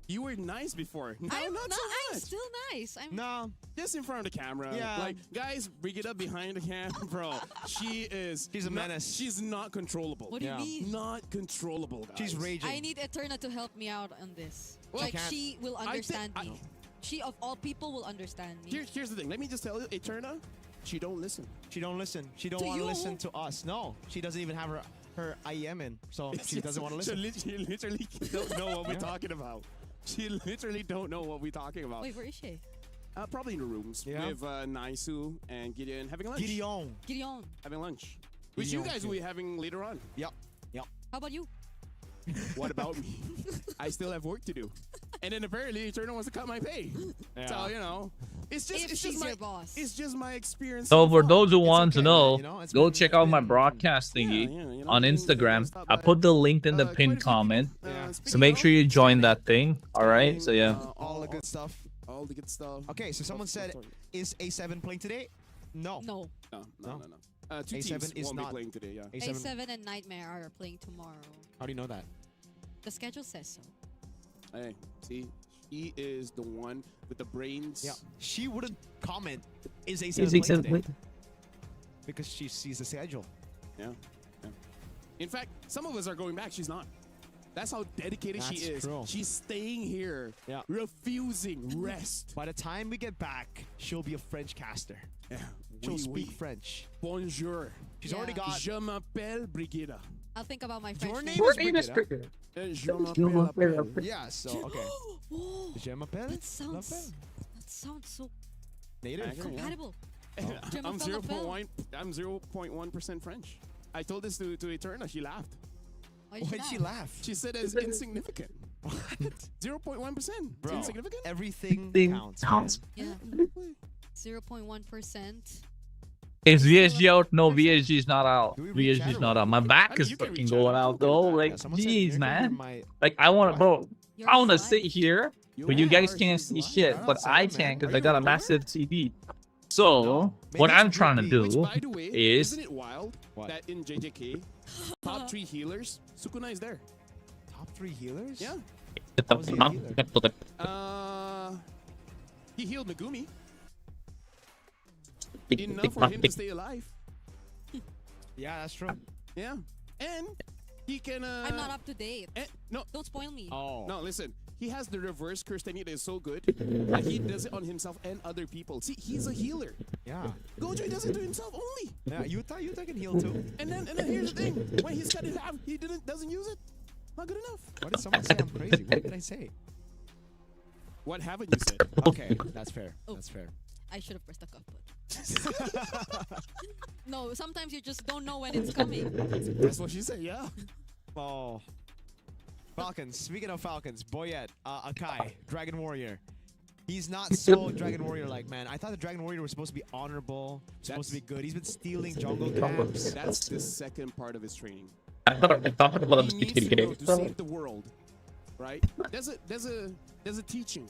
[SPEAKER 3] You were nice before. No,
[SPEAKER 5] I'm
[SPEAKER 3] not so
[SPEAKER 5] I'm
[SPEAKER 3] much.
[SPEAKER 5] still nice.
[SPEAKER 3] No, just in front of the camera.
[SPEAKER 4] Yeah.
[SPEAKER 3] Like, guys, Brigitte behind the camera, bro. She's
[SPEAKER 4] a menace.
[SPEAKER 3] She's not controllable.
[SPEAKER 5] What do you mean?
[SPEAKER 3] Not controllable, guys.
[SPEAKER 4] She's raging.
[SPEAKER 5] I need Eterna to help me out on this.
[SPEAKER 3] Well,
[SPEAKER 5] like, she will understand me. She, of all people, will understand me.
[SPEAKER 3] Here's the thing. Let me just tell you, Eterna, she don't listen.
[SPEAKER 4] She don't listen. She don't want to listen to us. No, she doesn't even have her IEM in, so she doesn't want to listen.
[SPEAKER 3] She literally don't know what we're talking about. She literally don't know what we're talking about.
[SPEAKER 5] Wait, where is she?
[SPEAKER 3] Probably in the rooms with Naisu and Gideon having lunch.
[SPEAKER 5] Gideon.
[SPEAKER 3] Having lunch. Which you guys will be having later on.
[SPEAKER 4] Yep.
[SPEAKER 5] How about you?
[SPEAKER 3] What about me? I still have work to do. And then apparently Eterna wants to cut my pay.
[SPEAKER 4] Yeah.
[SPEAKER 3] So, you know, it's just my
[SPEAKER 5] boss.
[SPEAKER 3] It's just my experience.
[SPEAKER 6] So for those who want to know, go check out my broadcast thingy on Instagram. I put the link in the pinned comment. So make sure you join that thing. All right. So yeah.
[SPEAKER 4] All the good stuff.
[SPEAKER 3] All the good stuff.
[SPEAKER 4] Okay, so someone said, is A7 playing today? No.
[SPEAKER 5] No.
[SPEAKER 3] Two
[SPEAKER 4] A7
[SPEAKER 3] teams
[SPEAKER 4] is
[SPEAKER 3] won't
[SPEAKER 4] not
[SPEAKER 3] be playing today. Yeah.
[SPEAKER 5] A7 and Nightmare are playing tomorrow.
[SPEAKER 4] How do you know that?
[SPEAKER 5] The schedule says so.
[SPEAKER 3] Hey, see, she is the one with the brains.
[SPEAKER 4] Yeah, she wouldn't comment. Is A7 playing today? Because she sees the schedule.
[SPEAKER 3] Yeah. In fact, some of us are going back. She's not. That's how dedicated she is.
[SPEAKER 4] True.
[SPEAKER 3] She's staying here, refusing rest.
[SPEAKER 4] By the time we get back, she'll be a French caster.
[SPEAKER 3] Yeah.
[SPEAKER 4] She'll speak French.
[SPEAKER 3] Bonjour.
[SPEAKER 4] She's already got.
[SPEAKER 3] Je m'appelle Brigitte.
[SPEAKER 5] I'll think about my French
[SPEAKER 4] Your
[SPEAKER 5] name.
[SPEAKER 4] name is Brigitte.
[SPEAKER 3] Je m'appelle.
[SPEAKER 4] Yeah, so, okay. Je m'appelle.
[SPEAKER 5] That sounds so
[SPEAKER 4] native.
[SPEAKER 5] Compatible.
[SPEAKER 3] I'm 0.1% French. I told this to Eterna. She laughed.
[SPEAKER 5] Why
[SPEAKER 4] did she laugh?
[SPEAKER 3] She said it's insignificant. What? 0.1%.
[SPEAKER 4] Bro,
[SPEAKER 3] insignificant?
[SPEAKER 4] Everything counts.
[SPEAKER 5] Yeah. 0.1%.
[SPEAKER 6] Is VSG out? No, VSG is not out. VSG is not out. My back is fucking going out though. Like, jeez, man. Like, I want to sit here, but you guys can't see shit. But I can because I got a massive TV. So what I'm trying to do
[SPEAKER 3] By the way,
[SPEAKER 6] is
[SPEAKER 3] isn't it wild that in JJK, top 3 healers, Sukuna is there.
[SPEAKER 4] Top 3 healers?
[SPEAKER 3] Yeah.
[SPEAKER 4] How was he a healer?
[SPEAKER 3] He healed Megumi. Enough for him to stay alive.
[SPEAKER 4] Yeah, that's true.
[SPEAKER 3] Yeah. And he can
[SPEAKER 5] I'm not up to date.
[SPEAKER 3] No.
[SPEAKER 5] Don't spoil me.
[SPEAKER 4] Oh.
[SPEAKER 3] No, listen. He has the reverse curse technique that is so good that he does it on himself and other people. See, he's a healer.
[SPEAKER 4] Yeah.
[SPEAKER 3] Gojo does it to himself only.
[SPEAKER 4] Yeah, Yuta can heal too.
[SPEAKER 3] And then here's the thing. When he's cut in half, he doesn't use it. Not good enough.
[SPEAKER 4] What did someone say I'm crazy? What did I say?
[SPEAKER 3] What haven't you said?
[SPEAKER 4] Okay, that's fair.
[SPEAKER 5] Oh.
[SPEAKER 4] That's fair.
[SPEAKER 5] I should have pressed the cup button. No, sometimes you just don't know when it's coming.
[SPEAKER 3] That's what she said, yeah.
[SPEAKER 4] Oh. Falcons. Speaking of Falcons, Boyet, Akai, Dragon Warrior. He's not so Dragon Warrior-like, man. I thought the Dragon Warrior was supposed to be honorable, supposed to be good. He's been stealing jungle camps.
[SPEAKER 3] That's the second part of his training.
[SPEAKER 6] I thought
[SPEAKER 3] He needs to go to save the world, right? There's a teaching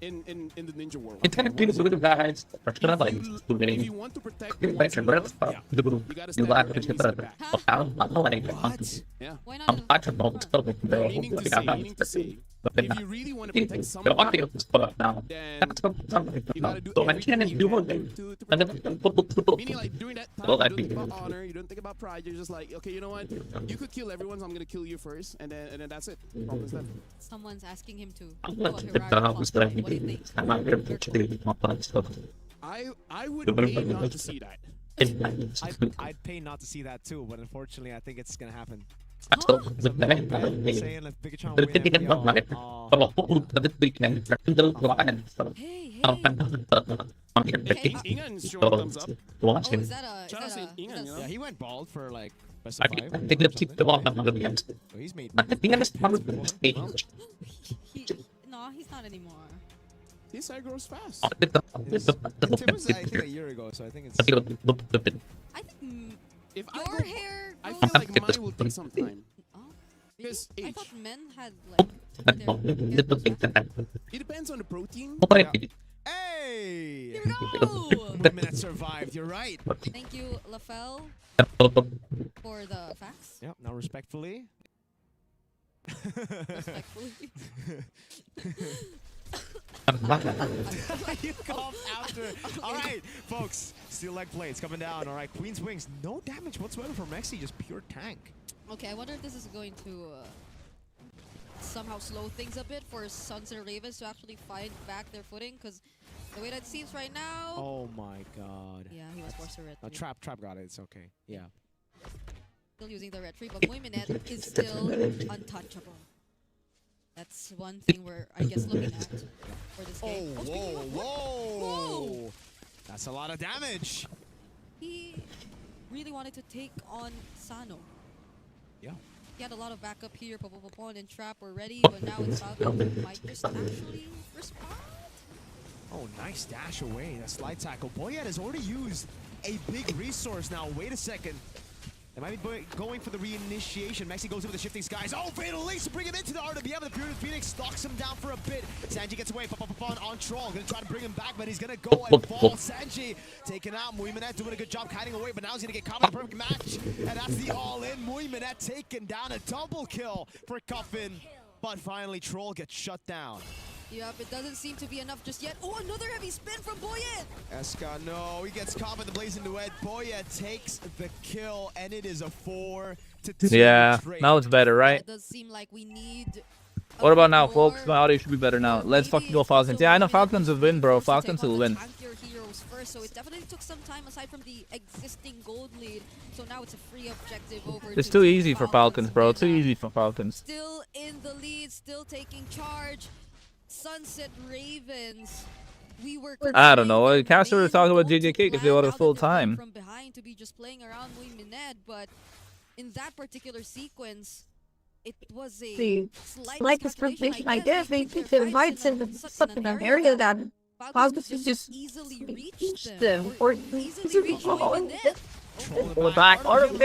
[SPEAKER 3] in the ninja world.
[SPEAKER 6] It's kind of beautiful guys.
[SPEAKER 3] If you want to protect the world, you gotta stand up and face it back. Yeah.
[SPEAKER 5] Why not?
[SPEAKER 3] Meaning to say, if you really want to protect someone, then you gotta do everything you can to protect them. Meaning, like, during that time, you don't think about honor, you don't think about pride, you're just like, okay, you know what? You could kill everyone, so I'm gonna kill you first, and then that's it. Problem's done.
[SPEAKER 5] Someone's asking him to do a Hirara plus one. What do you think?
[SPEAKER 3] I would pay not to see that.
[SPEAKER 4] I'd pay not to see that too, but unfortunately, I think it's gonna happen. Saying like Bigachon
[SPEAKER 3] Ingan's showing thumbs up.
[SPEAKER 5] Oh, is that
[SPEAKER 4] yeah, he went bald for like best
[SPEAKER 6] I
[SPEAKER 4] of 5.
[SPEAKER 6] think
[SPEAKER 4] He's made.
[SPEAKER 5] No, he's not anymore.
[SPEAKER 3] His hair grows fast.
[SPEAKER 4] Tim was, I think, a year ago, so I think it's.
[SPEAKER 5] I think
[SPEAKER 3] If
[SPEAKER 5] your hair
[SPEAKER 3] I
[SPEAKER 5] grows
[SPEAKER 3] feel like mine will take some time.
[SPEAKER 5] Oh,
[SPEAKER 3] Because
[SPEAKER 5] I
[SPEAKER 3] age.
[SPEAKER 5] thought men had like
[SPEAKER 3] It depends on the protein.
[SPEAKER 4] Hey!
[SPEAKER 5] Here we go!
[SPEAKER 4] Women that survived, you're right.
[SPEAKER 5] Thank you, LaFell, for the facts.
[SPEAKER 4] Yep, now respectfully.
[SPEAKER 5] Respectfully.
[SPEAKER 4] You coughed after. Alright, folks. Steel leg plates coming down. Alright, Queen's Wings. No damage whatsoever from Mexi, just pure tank.
[SPEAKER 5] Okay, I wonder if this is going to somehow slow things a bit for Suns and Ravens to actually find back their footing, because the way that it seems right now...
[SPEAKER 4] Oh my god.
[SPEAKER 5] Yeah, he was forced to retreat.
[SPEAKER 4] Trap got it. It's okay. Yeah.
[SPEAKER 5] Still using the retreat, but Moiminet is still untouchable. That's one thing we're, I guess, looking at for this game.
[SPEAKER 4] Whoa! That's a lot of damage.
[SPEAKER 5] He really wanted to take on Sano.
[SPEAKER 4] Yeah.
[SPEAKER 5] He had a lot of backup here. Popopopon and Trap were ready, but now it's Falcon might just actually respond.
[SPEAKER 4] Oh, nice dash away. That slide tackle. Boyet has already used a big resource now. Wait a second. They might be going for the reinitiation. Mexi goes in with the shifting skies. Oh, Fatal Links to bring him into the RWM. The Puritan Phoenix knocks him down for a bit. Sanji gets away. Popopopon on Troll. Gonna try to bring him back, but he's gonna go and fall. Sanji taken out. Moiminet doing a good job hiding away, but now he's gonna get caught in a perfect match. And that's the all-in. Moiminet taken down. A double kill for Cuffin. But finally, Troll gets shut down.
[SPEAKER 5] Yep, it doesn't seem to be enough just yet. Oh, another heavy spin from Boyet!
[SPEAKER 4] Eska, no, he gets caught by the Blazing Duet. Boyet takes the kill, and it is a 4-2.
[SPEAKER 6] Yeah, now it's better, right?
[SPEAKER 5] It does seem like we need...
[SPEAKER 6] What about now, folks? My audio should be better now. Let's fucking go Falcons. Yeah, I know Falcons will win, bro. Falcons will win.
[SPEAKER 5] So it definitely took some time aside from the existing gold lead. So now it's a free objective over.
[SPEAKER 6] It's too easy for Falcons, bro. Too easy for Falcons.
[SPEAKER 5] Still in the lead, still taking charge. Sunset Ravens. We were
[SPEAKER 6] I don't know. Caster was talking about JJK because they wanted full time.
[SPEAKER 5] From behind to be just playing around Moiminet, but in that particular sequence, it was a slight miscalculation.
[SPEAKER 14] I guess they put the rights in such an area that Falcons just
[SPEAKER 5] easily reached
[SPEAKER 14] them. Or
[SPEAKER 5] easily reached Moiminet.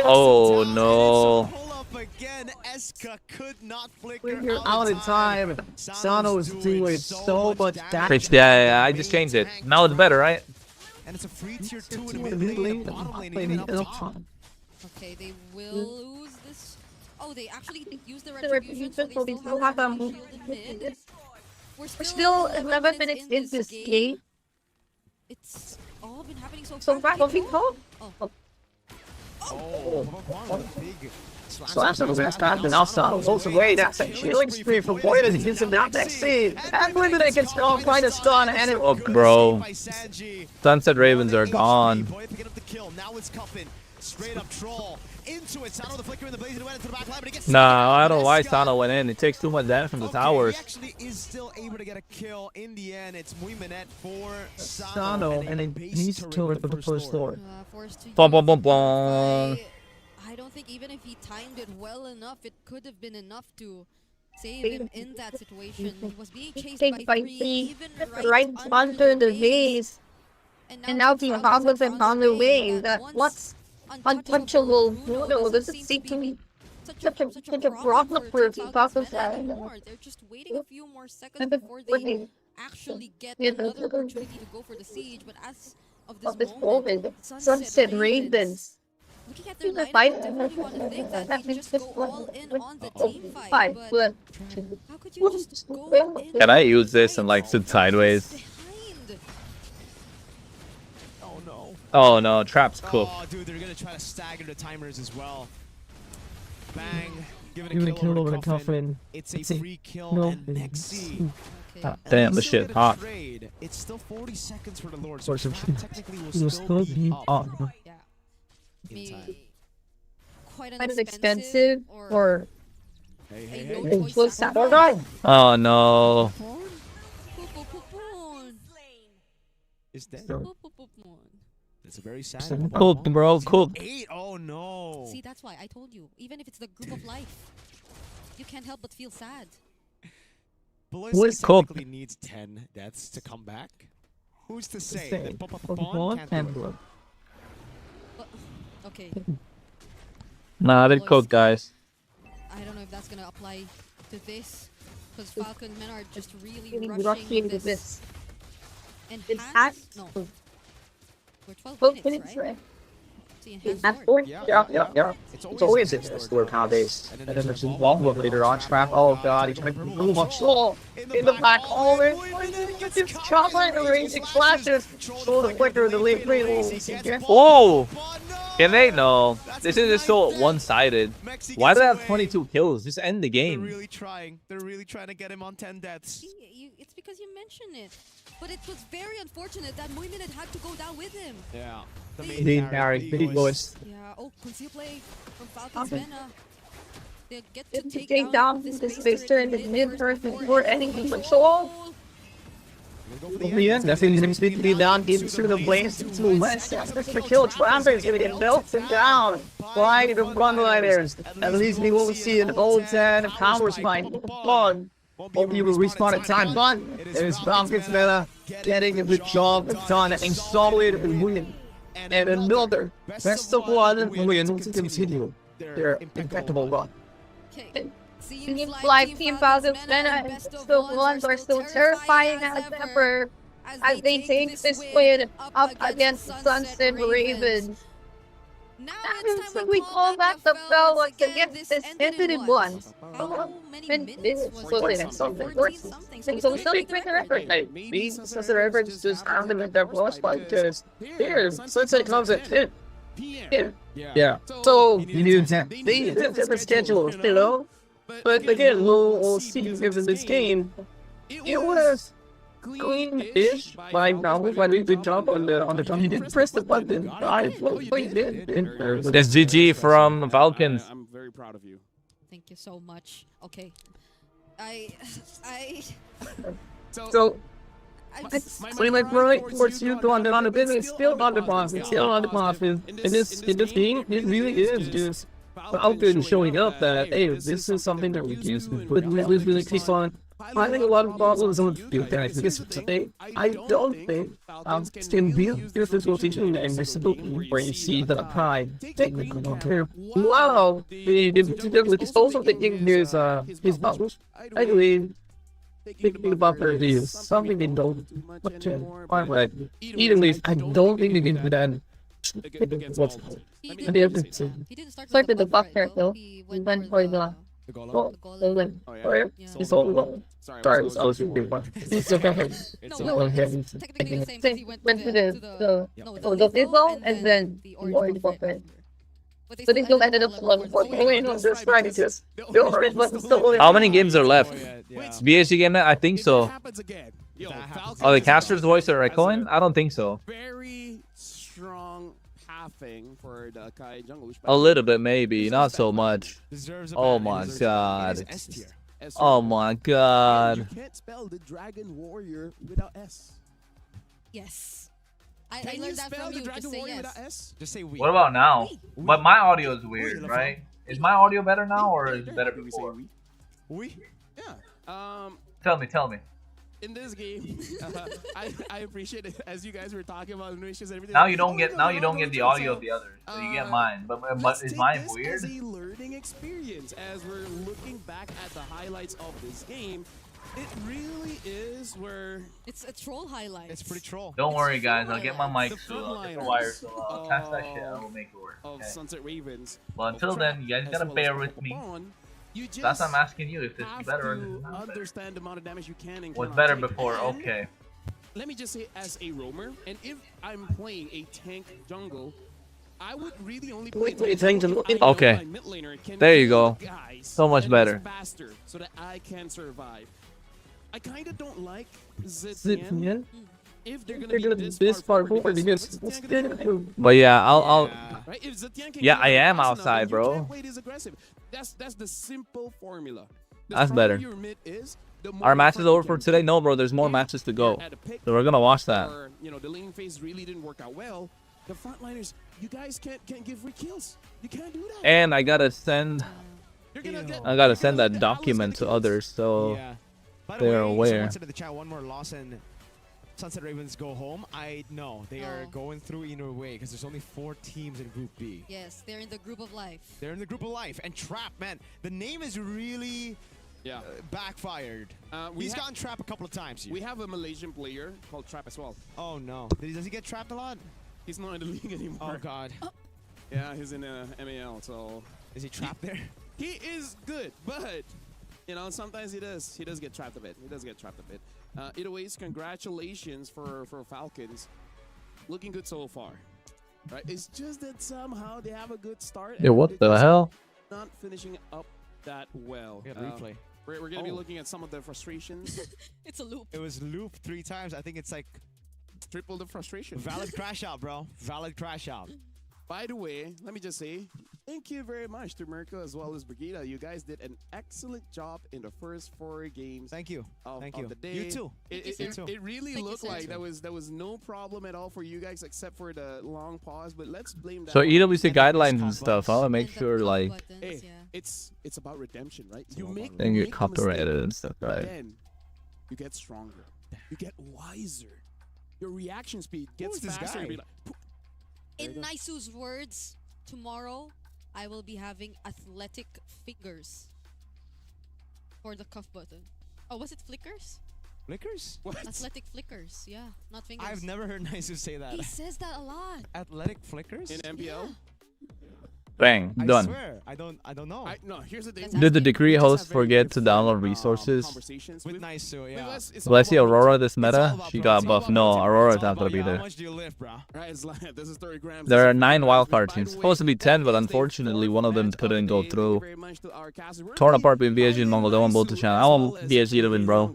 [SPEAKER 6] Oh no.
[SPEAKER 4] Again, Eska could not flicker.
[SPEAKER 14] When you're out of time, Sano is doing so much damage.
[SPEAKER 6] Yeah, I just changed it. Now it's better, right?
[SPEAKER 4] And it's a free tier 2 in the mid lane, the bottom lane, even up top.
[SPEAKER 5] Okay, they will lose this. Oh, they actually use the retribution, so they
[SPEAKER 14] still have
[SPEAKER 5] mid.
[SPEAKER 14] We're still 11 minutes in this game.
[SPEAKER 5] It's all been happening
[SPEAKER 14] so far. So after the last time, and also goes away. That's a killing spree for Boyd. He gives him that next scene. And when they can still find a stun, and
[SPEAKER 6] oh, bro, Sunset Ravens are gone.
[SPEAKER 4] Straight up troll into it. Sano the flicker in the blaze and went into the back line, but he gets
[SPEAKER 6] nah, I don't know why Sano went in. It takes too much damage from the towers.
[SPEAKER 4] He actually is still able to get a kill in the end. It's muy minute for Sano,
[SPEAKER 14] and it needs to kill it for the first door.
[SPEAKER 6] Bum, bum, bum, bum.
[SPEAKER 5] I don't think even if he timed it well enough, it could have been enough to save him in that situation. He was being chased by three, even
[SPEAKER 14] right onto the base. And now the Falcons are on the way. What's untouchable? No, this is seeking such a problem for the Falcons.
[SPEAKER 5] They're just waiting a few more seconds before they actually get another opportunity to go for the siege. But as of this moment,
[SPEAKER 14] Sunset Ravens.
[SPEAKER 5] Looking at their lineup, I definitely want to think that they just go all in on the team fight. But how could you just go in?
[SPEAKER 6] Can I use this and like sit sideways? Oh no, trap's cooked.
[SPEAKER 4] Oh, dude, they're gonna try to stagger the timers as well. Bang,
[SPEAKER 14] giving a kill over the coffin.
[SPEAKER 4] It's a free kill and Nexi.
[SPEAKER 6] Damn, this shit hot.
[SPEAKER 4] It's still 40 seconds for the Lord, so technically
[SPEAKER 14] will still be on.
[SPEAKER 5] Yeah. Quite
[SPEAKER 14] expensive or
[SPEAKER 6] oh no.
[SPEAKER 4] Is dead. It's a very sad.
[SPEAKER 6] Cook, bro, cook.
[SPEAKER 4] 8. Oh no.
[SPEAKER 5] See, that's why I told you. Even if it's the group of life, you can't help but feel sad.
[SPEAKER 4] Bliss technically needs 10 deaths to come back. Who's to say that Pon can't do it?
[SPEAKER 5] Okay.
[SPEAKER 6] Nah, they cook, guys.
[SPEAKER 5] I don't know if that's gonna apply to this, because Falcon men are just really rushing this.
[SPEAKER 14] Enhanced?
[SPEAKER 5] No. We're 12 minutes, right?
[SPEAKER 14] Yeah. It's always in this work nowadays. And then there's a long one later on. Trap. Oh god, he's trying to move much slow. In the back hallway. It's chocolate and raging flashes. Show the flicker of the late green.
[SPEAKER 6] Whoa! Can they? No. This is just so one-sided. Why do they have 22 kills? Just end the game.
[SPEAKER 4] They're really trying. They're really trying to get him on 10 deaths.
[SPEAKER 5] It's because you mentioned it. But it was very unfortunate that Moiminid had to go down with him.
[SPEAKER 4] Yeah.
[SPEAKER 14] The main carry, big voice.
[SPEAKER 5] Yeah, oh, conceal play from Falcon's Vena. They get to
[SPEAKER 14] take down this Victor in the mid-turn before anything control. Yeah, definitely going to be down, gives through the blaze to the west. After the kill, Traver's going to get belted down. Flying the Gunlighters. At least we will see an old 10 powers fight. Fun. Hope you will respawn at time, but there's Falcon's Vena getting the job done and solid and winning. And another best of one win to continue their impeccable run. Team Flight, Team Falcon's Vena, and still ones are still terrifying as ever as they take this win up against Sunset Ravens.
[SPEAKER 5] Now
[SPEAKER 14] so we call back the bell once again. This infinite one.
[SPEAKER 5] How many minutes was it?
[SPEAKER 14] Something. So we still need to make the record. Maybe since the records just found them in their voice, because here, Sunset comes at 10. Yeah. So you need to the schedule, you know. But again, we'll see given this game. It was clean-ish by now. When we did jump on the gun, he didn't press the button. He did.
[SPEAKER 6] That's GG from Falcons.
[SPEAKER 3] I'm very proud of you.
[SPEAKER 5] Thank you so much. Okay.
[SPEAKER 14] So we like right towards you on the business, still on the boss, In this game, it really is just Falcon showing up that hey, this is something that we can put really keep on. I think a lot of problems on the guys because today I don't think can be this is what teaching and this is where you see the pride technically on here. Wow, he did also thinking his bubbles. I believe
[SPEAKER 6] thinking about their views. Something they don't. Like, Italy, I don't think they can do that. What's
[SPEAKER 14] Started the buff here, though. He went for the goal. It's all goal. Sorry, I was thinking one. It's okay.
[SPEAKER 5] Technically, the same thing. He
[SPEAKER 14] Went to the goal and then more the buff it. But they still ended up 11-4. I'm just trying to
[SPEAKER 6] How many games are left? VSG game net? I think so. Oh, the caster's voice are echoing? I don't think so.
[SPEAKER 3] Very strong pathing for the Kai jungle.
[SPEAKER 6] A little bit, maybe. Not so much. Oh my god. Oh my god.
[SPEAKER 3] You can't spell the Dragon Warrior without S.
[SPEAKER 5] Yes. I learned that from you. Just say yes.
[SPEAKER 3] Just say we.
[SPEAKER 2] What about now? But my audio is weird, right? Is my audio better now, or is it better before?
[SPEAKER 3] We? Yeah.
[SPEAKER 2] Tell me.
[SPEAKER 3] In this game, I appreciate it as you guys were talking about animations and everything.
[SPEAKER 2] Now you don't get the audio of the others, so you get mine. But is mine weird?
[SPEAKER 3] As a learning experience, as we're looking back at the highlights of this game, it really is where
[SPEAKER 5] it's a troll highlight.
[SPEAKER 4] It's pretty troll.
[SPEAKER 2] Don't worry, guys. I'll get my mic soon. I'll get the wire soon. I'll test that shit. I will make it work.
[SPEAKER 3] Of Sunset Ravens.
[SPEAKER 2] But until then, you guys gotta bear with me. That's why I'm asking you if this is better or this is not better.
[SPEAKER 3] Understand the amount of damage you can and
[SPEAKER 2] was better before. Okay.
[SPEAKER 3] Let me just say, as a roamer, and if I'm playing a tank jungle, I would really only play
[SPEAKER 6] okay. There you go. So much better.
[SPEAKER 3] Faster so that I can survive. I kind of don't like Zitian. If they're gonna be this far forward,
[SPEAKER 6] but yeah, I'll yeah, I am outside, bro.
[SPEAKER 3] That's the simple formula.
[SPEAKER 6] That's better. Our match is over for today. No, bro, there's more matches to go, so we're gonna watch that.
[SPEAKER 3] You know, the laning phase really didn't work out well. The frontliners, you guys can't give free kills. You can't do that.
[SPEAKER 6] And I gotta send that document to others, so they're aware.
[SPEAKER 4] Someone said in the chat, one more loss and Sunset Ravens go home. I know they are going through either way because there's only 4 teams in Group B.
[SPEAKER 5] Yes, they're in the group of life.
[SPEAKER 4] They're in the group of life. And Trap, man, the name is really backfired. He's gotten Trap a couple of times here.
[SPEAKER 3] We have a Malaysian player called Trap as well.
[SPEAKER 4] Oh no, does he get trapped a lot?
[SPEAKER 3] He's not in the league anymore.
[SPEAKER 4] Oh god.
[SPEAKER 3] Yeah, he's in MAL. So
[SPEAKER 4] is he trapped there?
[SPEAKER 3] He is good, but you know, sometimes he does get trapped a bit. Either ways, congratulations for Falcons. Looking good so far. Right? It's just that somehow they have a good start.
[SPEAKER 6] Yeah, what the hell?
[SPEAKER 3] Not finishing up that well.
[SPEAKER 4] Replay.
[SPEAKER 3] We're going to be looking at some of the frustrations.
[SPEAKER 5] It's a loop.
[SPEAKER 4] It was loop 3 times. I think it's like
[SPEAKER 3] triple the frustration.
[SPEAKER 4] Valid crash out, bro. Valid crash out.
[SPEAKER 3] By the way, let me just say, thank you very much to Mirko as well as Brigida. You guys did an excellent job in the first 4 games.
[SPEAKER 4] Thank you.
[SPEAKER 3] Of
[SPEAKER 4] you.
[SPEAKER 3] The day.
[SPEAKER 4] You too.
[SPEAKER 3] It really looked like there was no problem at all for you guys except for the long pause. But let's blame that.
[SPEAKER 6] So EWC guidelines and stuff. I'll make sure like.
[SPEAKER 3] Hey, it's about redemption, right? You make.
[SPEAKER 6] Then get copyrighted and stuff, right?
[SPEAKER 3] Then you get stronger. You get wiser. Your reaction speed gets faster.
[SPEAKER 5] In Naisu's words, tomorrow I will be having athletic fingers for the cuff button. Oh, was it flickers?
[SPEAKER 4] Flickers?
[SPEAKER 3] What?
[SPEAKER 5] Athletic flickers, yeah, not fingers.
[SPEAKER 4] I've never heard Naisu say that.
[SPEAKER 5] He says that a lot.
[SPEAKER 4] Athletic flickers?
[SPEAKER 3] In MPL?
[SPEAKER 5] Yeah.
[SPEAKER 6] Bang, done.
[SPEAKER 4] I swear, I don't know.
[SPEAKER 3] No, here's the thing.
[SPEAKER 6] Did the decree host forget to download resources?
[SPEAKER 4] With Naisu, yeah.
[SPEAKER 6] Will I see Aurora this meta? She got buffed. No, Aurora's not gonna be there.
[SPEAKER 4] How much do you lift, bro?
[SPEAKER 3] This is 30 grams.
[SPEAKER 6] There are 9 wildcard teams. Supposed to be 10, but unfortunately one of them couldn't go through. Torn apart between VSG and Mongol. Don't want both to channel. I want VSG to win, bro.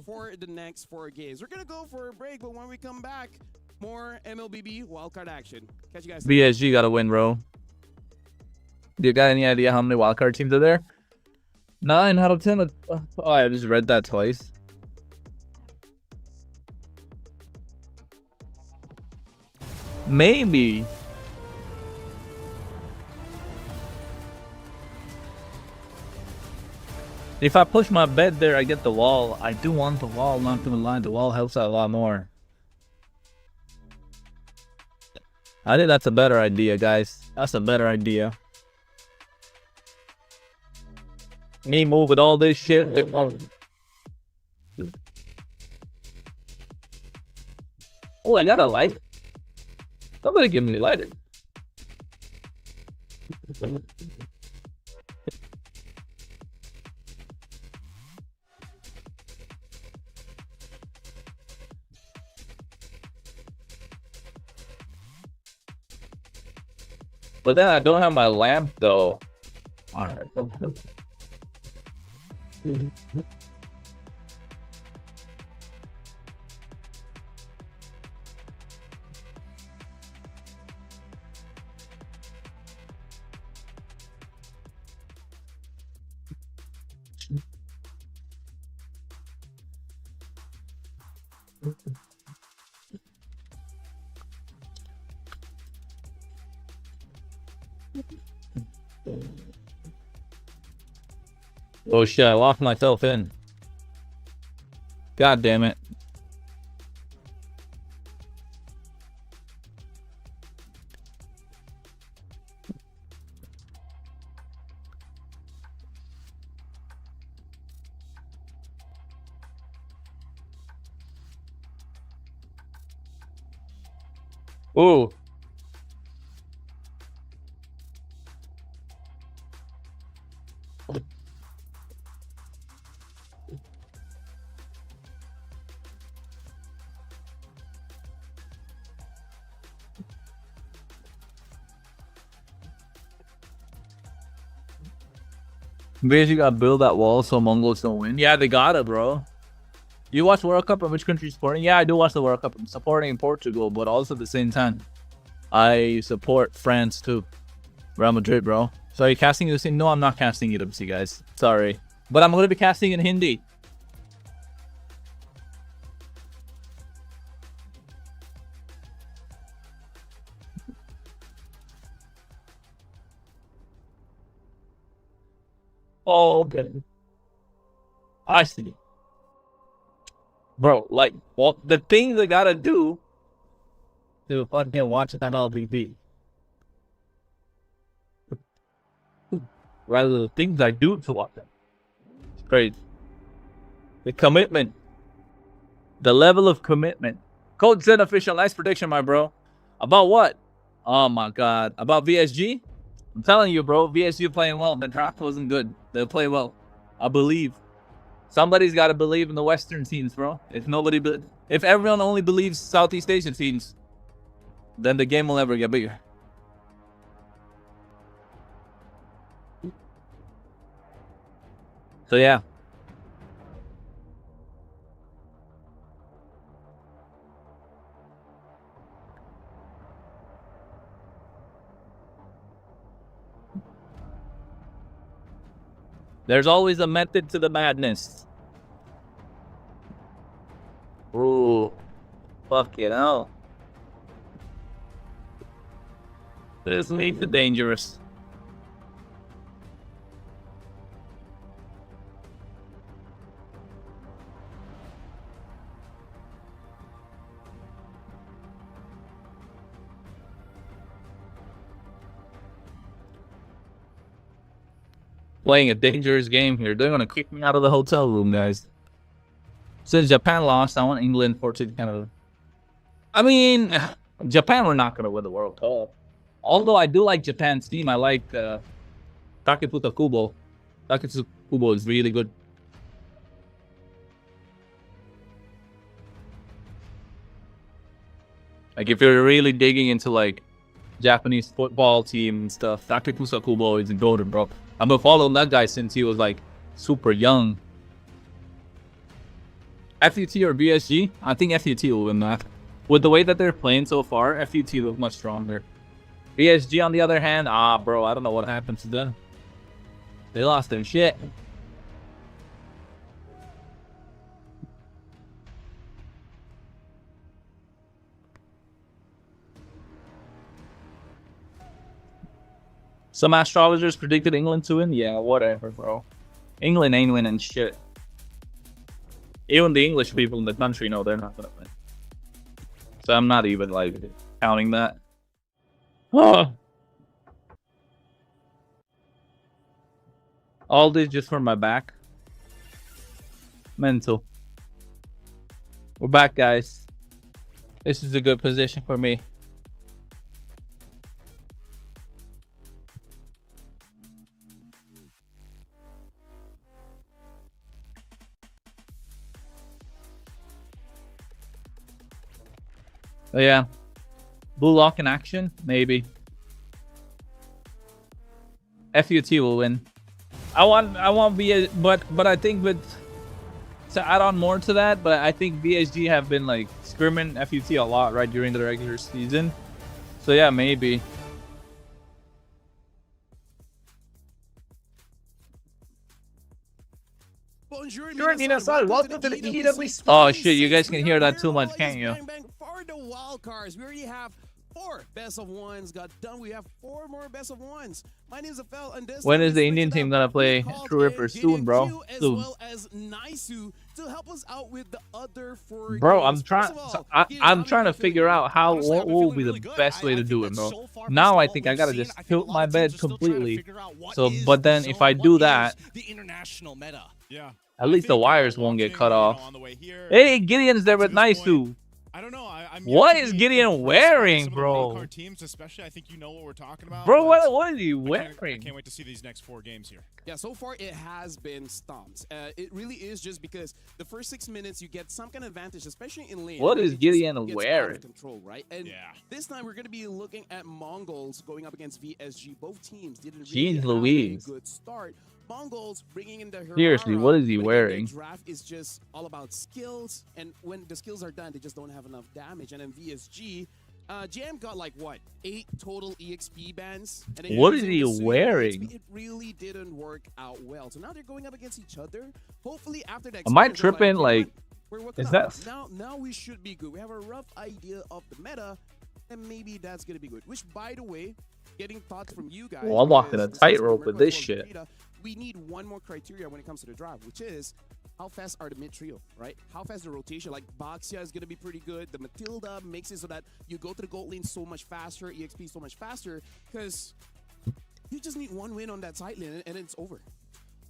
[SPEAKER 3] For the next 4 games. We're gonna go for a break, but when we come back, more MLBB wildcard action. Catch you guys.
[SPEAKER 6] VSG gotta win, bro. Do you got any idea how many wildcard teams are there? 9 out of 10. Oh, I just read that twice. Maybe. If I push my bed there, I get the wall. I do want the wall, not gonna lie. The wall helps out a lot more. I think that's a better idea, guys. That's a better idea. Me move with all this shit. Oh, I got a light. Somebody give me a lighter. But then I don't have my lamp though. Alright. Oh shit, I locked myself in. God damn it. Ooh. Basically gotta build that wall so Mongols don't win. Yeah, they gotta, bro. You watch World Cup and which country supporting? Yeah, I do watch the World Cup. I'm supporting Portugal, but also at the same time, I support France too. Real Madrid, bro. So are you casting this in? No, I'm not casting EWC, guys. Sorry. But I'm gonna be casting in Hindi. Oh, okay. I see. Bro, like, well, the things I gotta do to fucking watch that MLBB. Rather than the things I do to watch them. It's crazy. The commitment. The level of commitment. Code Z official, nice prediction, my bro. About what? Oh my god. About VSG? I'm telling you, bro, VSG playing well. The draft wasn't good. They'll play well. I believe. Somebody's got to believe in the Western teams, bro. If everyone only believes Southeast Asian teams, then the game will never get bigger. So yeah. There's always a method to the madness. Ooh. Fuck it out. This makes it dangerous. Playing a dangerous game here. They're gonna kick me out of the hotel room, guys. Since Japan lost, I want England for Canada. I mean, Japan were not gonna win the World Cup. Although I do like Japan's team. I like Takefusa Kubo. Takefusa Kubo is really good. Like if you're really digging into like Japanese football team and stuff, Takefusa Kubo is golden, bro. I've been following that guy since he was like super young. FUT or BSG? I think FUT will win that. With the way that they're playing so far, FUT looks much stronger. BSG on the other hand, bro, I don't know what happened to them. They lost their shit. Some astrologers predicted England to win. Yeah, whatever, bro. England ain't winning shit. Even the English people in the country know they're not gonna win. So I'm not even like counting that. Oh. All this just for my back. Mental. We're back, guys. This is a good position for me. So yeah, blue lock in action, maybe. FUT will win. I want VS, but I think with to add on more to that, but I think VSG have been like scrimming FUT a lot right during the regular season. So yeah, maybe.
[SPEAKER 14] Welcome to the EWC.
[SPEAKER 6] Oh shit, you guys can hear that too much, can't you?
[SPEAKER 3] For the wild cards, we already have 4 best of ones got done. We have 4 more best of ones. My name is Afel, and this
[SPEAKER 6] when is the Indian team gonna play True Ripper? Soon, bro.
[SPEAKER 3] As
[SPEAKER 6] Soon.
[SPEAKER 3] well as Naisu to help us out with the other 4
[SPEAKER 6] Bro,
[SPEAKER 3] games.
[SPEAKER 6] I'm trying to figure out what will be the best way to do it, bro. Now I think I gotta just tilt my bed completely. So, but then if I do that, at least the wires won't get cut off. Hey, Gideon's there with Naisu.
[SPEAKER 16] I don't know.
[SPEAKER 6] What is Gideon wearing, bro?
[SPEAKER 16] Teams, especially, I think you know what we're talking about.
[SPEAKER 6] Bro, what is he wearing?
[SPEAKER 16] I can't wait to see these next 4 games here.
[SPEAKER 3] Yeah, so far it has been stomped. It really is just because the first 6 minutes you get some kind of advantage, especially in lane.
[SPEAKER 6] What is Gideon wearing?
[SPEAKER 3] Control, right? And this time we're going to be looking at Mongols going up against VSG. Both teams didn't really have a good start. Mongols bringing in the
[SPEAKER 6] Seriously, what is he wearing?
[SPEAKER 3] The draft is just all about skills, and when the skills are done, they just don't have enough damage. And then VSG, GM got like what 8 total EXP bans. And
[SPEAKER 6] what is he wearing?
[SPEAKER 3] It really didn't work out well. So now they're going up against each other. Hopefully after that.
[SPEAKER 6] Am I tripping? Like, is that?
[SPEAKER 3] Now we should be good. We have a rough idea of the meta, and maybe that's gonna be good. Which, by the way, getting thoughts from you guys.
[SPEAKER 6] Well, I'm walking a tightrope with this shit.
[SPEAKER 3] We need one more criteria when it comes to the drive, which is how fast are the mid trio, right? How fast the rotation? Like Baxia is gonna be pretty good. The Matilda makes it so that you go to the gold lane so much faster, EXP so much faster, because you just need one win on that side lane and it's over.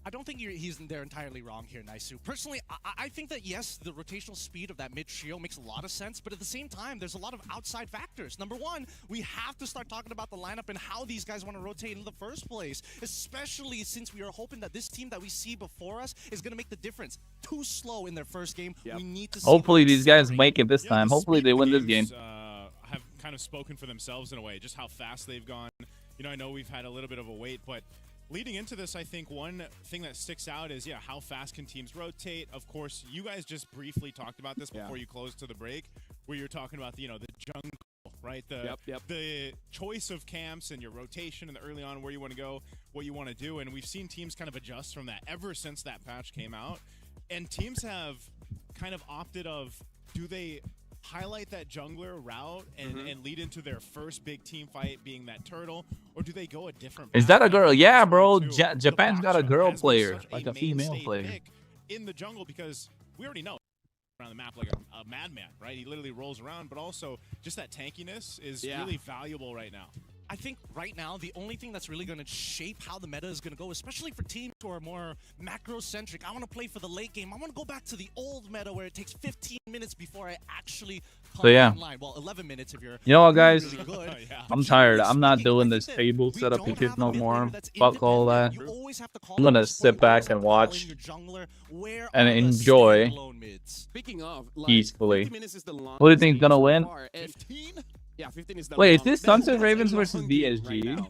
[SPEAKER 17] I don't think he's there entirely wrong here, Naisu. Personally, I think that, yes, the rotational speed of that mid-trio makes a lot of sense, but at the same time, there's a lot of outside factors. Number one, we have to start talking about the lineup and how these guys want to rotate in the first place, especially since we are hoping that this team that we see before us is going to make the difference. Too slow in their first game. We need to see.
[SPEAKER 6] Hopefully these guys make it this time. Hopefully they win this game.
[SPEAKER 16] Have kind of spoken for themselves in a way, just how fast they've gone. You know, I know we've had a little bit of a wait, but leading into this, I think one thing that sticks out is, how fast can teams rotate? Of course, you guys just briefly talked about this before you closed to the break, where you're talking about, the jungle, right? The choice of camps and your rotation and the early on where you want to go, what you want to do. And we've seen teams kind of adjust from that ever since that patch came out. And teams have kind of opted of, do they highlight that jungler route and lead into their first big team fight being that turtle, or do they go a different path?
[SPEAKER 6] Is that a girl? Yeah, bro. Japan's got a girl player, like a female player.
[SPEAKER 16] In the jungle, because we already know around the map like a madman, right? He literally rolls around, but also just that tankiness is really valuable right now.
[SPEAKER 17] I think right now, the only thing that's really going to shape how the meta is going to go, especially for teams who are more macro-centric, I want to play for the late game. I want to go back to the old meta where it takes 15 minutes before I actually come online. Well, 11 minutes if you're
[SPEAKER 6] what, guys?
[SPEAKER 17] Really good.
[SPEAKER 6] I'm tired. I'm not doing this table setup and shit no more. Fuck all that. I'm going to sit back and watch and enjoy peacefully. What do you think is going to win?
[SPEAKER 3] 15? Yeah, 15 is the
[SPEAKER 6] Wait, is this Sunset Ravens versus VSG?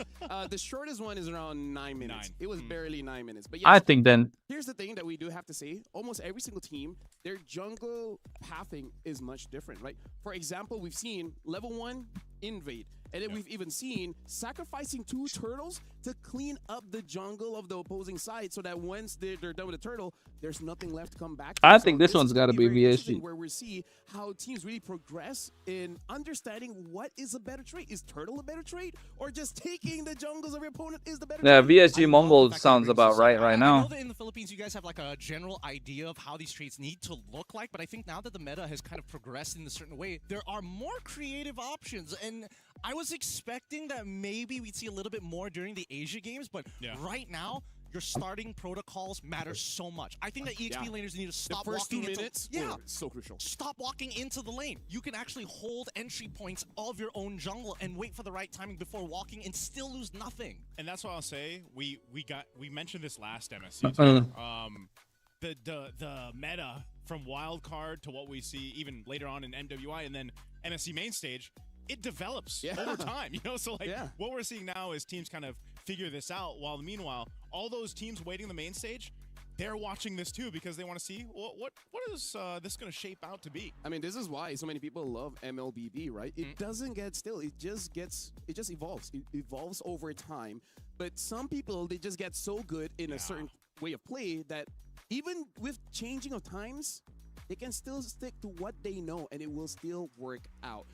[SPEAKER 3] The shortest one is around 9 minutes. It was barely 9 minutes. But
[SPEAKER 6] I think then.
[SPEAKER 3] Here's the thing that we do have to say. Almost every single team, their jungle pathing is much different, right? For example, we've seen level 1 invade. And then we've even seen sacrificing 2 turtles to clean up the jungle of the opposing side so that once they're done with the turtle, there's nothing left to come back.
[SPEAKER 6] I think this one's got to be VSG.
[SPEAKER 3] Where we see how teams really progress in understanding what is a better trait. Is turtle a better trait? Or just taking the jungles of your opponent is the better trait?
[SPEAKER 6] Yeah, VSG Mongol sounds about right
[SPEAKER 17] I
[SPEAKER 6] now.
[SPEAKER 17] know that in the Philippines, you guys have like a general idea of how these traits need to look like, but I think now that the meta has kind of progressed in a certain way, there are more creative options. And I was expecting that maybe we'd see a little bit more during the Asia games, but right now, your starting protocols matter so much. I think that EXP laners need to stop
[SPEAKER 3] the first
[SPEAKER 17] walking
[SPEAKER 3] 2
[SPEAKER 17] into
[SPEAKER 3] minutes were so crucial.
[SPEAKER 17] Stop walking into the lane. You can actually hold entry points of your own jungle and wait for the right timing before walking and still lose nothing.
[SPEAKER 16] And that's why I'll say we mentioned this last MSC too. The meta from Wildcard to what we see even later on in MWI and then MSC main stage, it develops over time, you know? So like what we're seeing now is teams kind of figure this out, while meanwhile, all those teams waiting the main stage, they're watching this too because they want to see what is this going to shape out to be.
[SPEAKER 3] I mean, this is why so many people love MLBB, right? It doesn't get still. It just evolves. It evolves over time. But some people, they just get so good in a certain way of play that even with changing of times, they can still stick to what they know and it will still work out.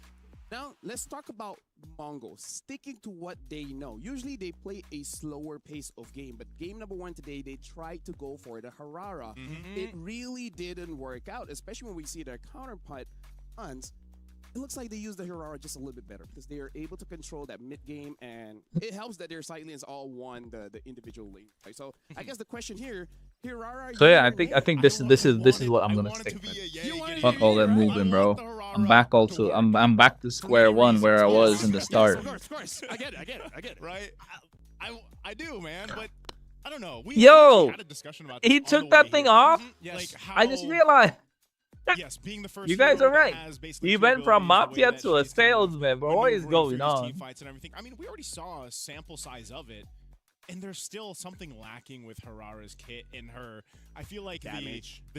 [SPEAKER 3] Now, let's talk about Mongo, sticking to what they know. Usually, they play a slower pace of game, but game number 1 today, they tried to go for the Harara. It really didn't work out, especially when we see their counterpart, Hans. It looks like they use the Harara just a little bit better because they are able to control that mid game, and it helps that their side lanes all won the individual lane. Right? So I guess the question here, Harara.
[SPEAKER 6] So yeah, I think this is what I'm gonna stick with. Fuck all that moving, bro. I'm back also. I'm back to square one where I was in the start.
[SPEAKER 16] Of course. I get it. Right? I do, man, but I don't know. We had a discussion about
[SPEAKER 6] he took that thing off.
[SPEAKER 16] Yes. Like
[SPEAKER 6] I just realized.
[SPEAKER 16] Yes, being the first.
[SPEAKER 6] You guys are right. He went from mafia to a salesman, bro. What is going on?
[SPEAKER 16] Team fights and everything. I mean, we already saw a sample size of it, and there's still something lacking with Harara's kit in her. I feel like the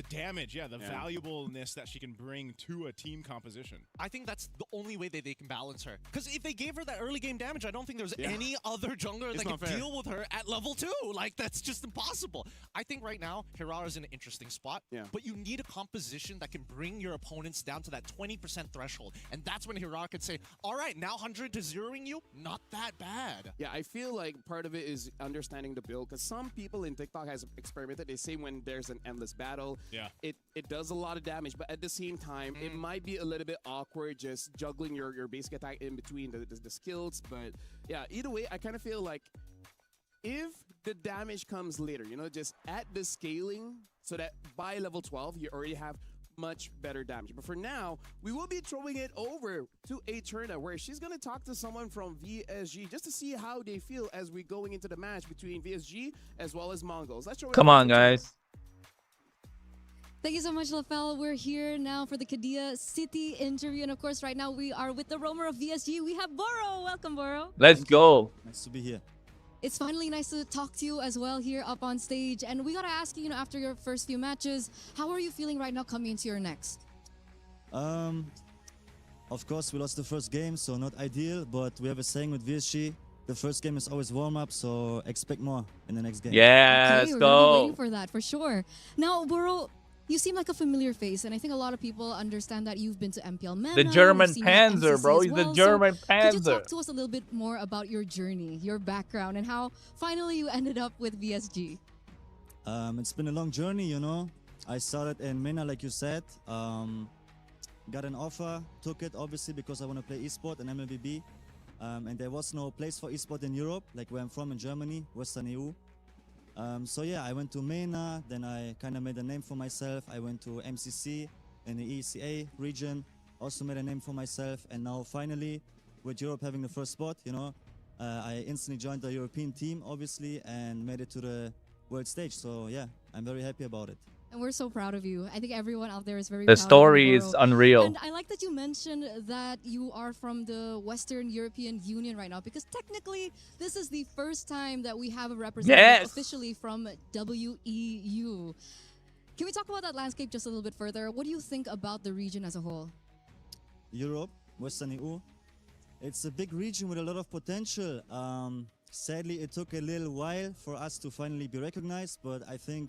[SPEAKER 16] damage, the valuableness that she can bring to a team composition.
[SPEAKER 17] I think that's the only way that they can balance her. Because if they gave her that early game damage, I don't think there's any other jungler that can deal with her at level 2. Like, that's just impossible. I think right now, Harara's in an interesting spot, but you need a composition that can bring your opponents down to that 20% threshold. And that's when Harara can say, all right, now 100 to 0ing you, not that bad.
[SPEAKER 3] Yeah, I feel like part of it is understanding the build, because some people in TikTok has experimented. They say when there's an endless battle, it does a lot of damage, but at the same time, it might be a little bit awkward just juggling your basic attack in between the skills. But yeah, either way, I kind of feel like if the damage comes later, you know, just at the scaling so that by level 12, you already have much better damage. But for now, we will be throwing it over to Eterna, where she's going to talk to someone from VSG just to see how they feel as we're going into the match between VSG as well as Mongols. Let's show it.
[SPEAKER 6] Come on, guys.
[SPEAKER 7] Thank you so much, Lafel. We're here now for the Kadia City interview. And of course, right now we are with the roamer of VSG. We have Boro. Welcome, Boro.
[SPEAKER 6] Let's go.
[SPEAKER 18] Nice to be here.
[SPEAKER 7] It's finally nice to talk to you as well here up on stage. And we got to ask you, after your first few matches, how are you feeling right now coming into your next?
[SPEAKER 18] Of course, we lost the first game, so not ideal. But we have a saying with VSG, the first game is always warm-up, so expect more in the next game.
[SPEAKER 6] Yeah,
[SPEAKER 7] let's go. We're really waiting for that, for sure. Now, Boro, you seem like a familiar face, and I think a lot of people understand that you've been to MPL MENA.
[SPEAKER 6] The German Panzer, bro. He's the German Panzer.
[SPEAKER 7] Could you talk to us a little bit more about your journey, your background, and how finally you ended up with VSG?
[SPEAKER 18] It's been a long journey, you know. I started in MENA, like you said. Got an offer, took it, obviously, because I want to play Esports and MLBB. And there was no place for Esports in Europe, like where I'm from in Germany, Western EU. So yeah, I went to MENA, then I kind of made a name for myself. I went to MCC in the ECA region, also made a name for myself. And now finally, with Europe having the first spot, you know, I instantly joined the European team, obviously, and made it to the world stage. So yeah, I'm very happy about it.
[SPEAKER 7] And we're so proud of you. I think everyone out there is very proud of you.
[SPEAKER 6] The story is unreal.
[SPEAKER 7] And I like that you mentioned that you are from the Western European Union right now, because technically this is the first time that we have a representative officially from WEU. Can we talk about that landscape just a little bit further? What do you think about the region as a whole?
[SPEAKER 18] Europe, Western EU. It's a big region with a lot of potential. Sadly, it took a little while for us to finally be recognized, but I think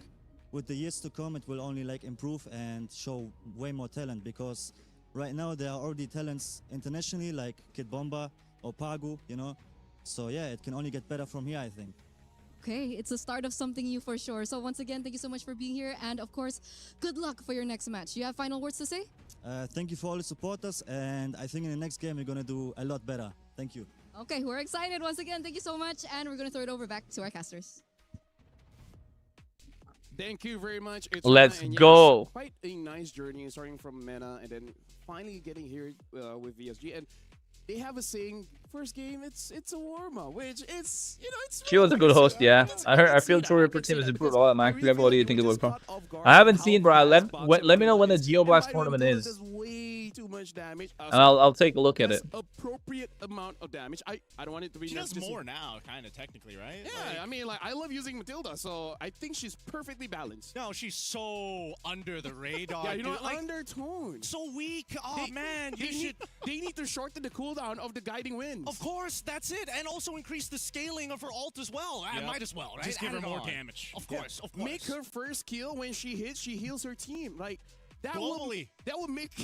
[SPEAKER 18] with the years to come, it will only improve and show way more talent, because right now there are already talents internationally like Kid Bomba or Pagu, you know. So yeah, it can only get better from here, I think.
[SPEAKER 7] Okay, it's the start of something new for sure. So once again, thank you so much for being here, and of course, good luck for your next match. Do you have final words to say?
[SPEAKER 18] Thank you for all the supporters, and I think in the next game we're gonna do a lot better. Thank you.
[SPEAKER 7] Okay, we're excited once again. Thank you so much, and we're gonna throw it over back to our casters.
[SPEAKER 3] Thank you very much. It's
[SPEAKER 6] Let's
[SPEAKER 3] and
[SPEAKER 6] go.
[SPEAKER 3] Yes, quite a nice journey starting from MENA and then finally getting here with VSG. And they have a saying, first game, it's a warm-up, which it's, you know, it's...
[SPEAKER 6] She was a good host, yeah. I feel Tour Ripper team has improved a lot, man. What do you think it would come? I haven't seen, bro. Let me know when the Geoblast tournament is.
[SPEAKER 3] Too much damage.
[SPEAKER 6] And I'll take a look at it.
[SPEAKER 3] Appropriate amount of damage. I don't want it to be...
[SPEAKER 16] She does more now, kind of, technically, right?
[SPEAKER 3] Yeah, I mean, like, I love using Matilda, so I think she's perfectly balanced.
[SPEAKER 17] No, she's so under the radar.
[SPEAKER 3] Yeah, you know,
[SPEAKER 17] like,
[SPEAKER 3] undertoned.
[SPEAKER 17] So weak. Oh, man.
[SPEAKER 3] They need to shorten the cooldown of the guiding winds.
[SPEAKER 17] Of course, that's it. And also increase the scaling of her ult as well. I might as well, right?
[SPEAKER 16] Just give her more damage.
[SPEAKER 17] Of course, of course.
[SPEAKER 3] Make her first kill when she hits, she heals her team. Like, that will make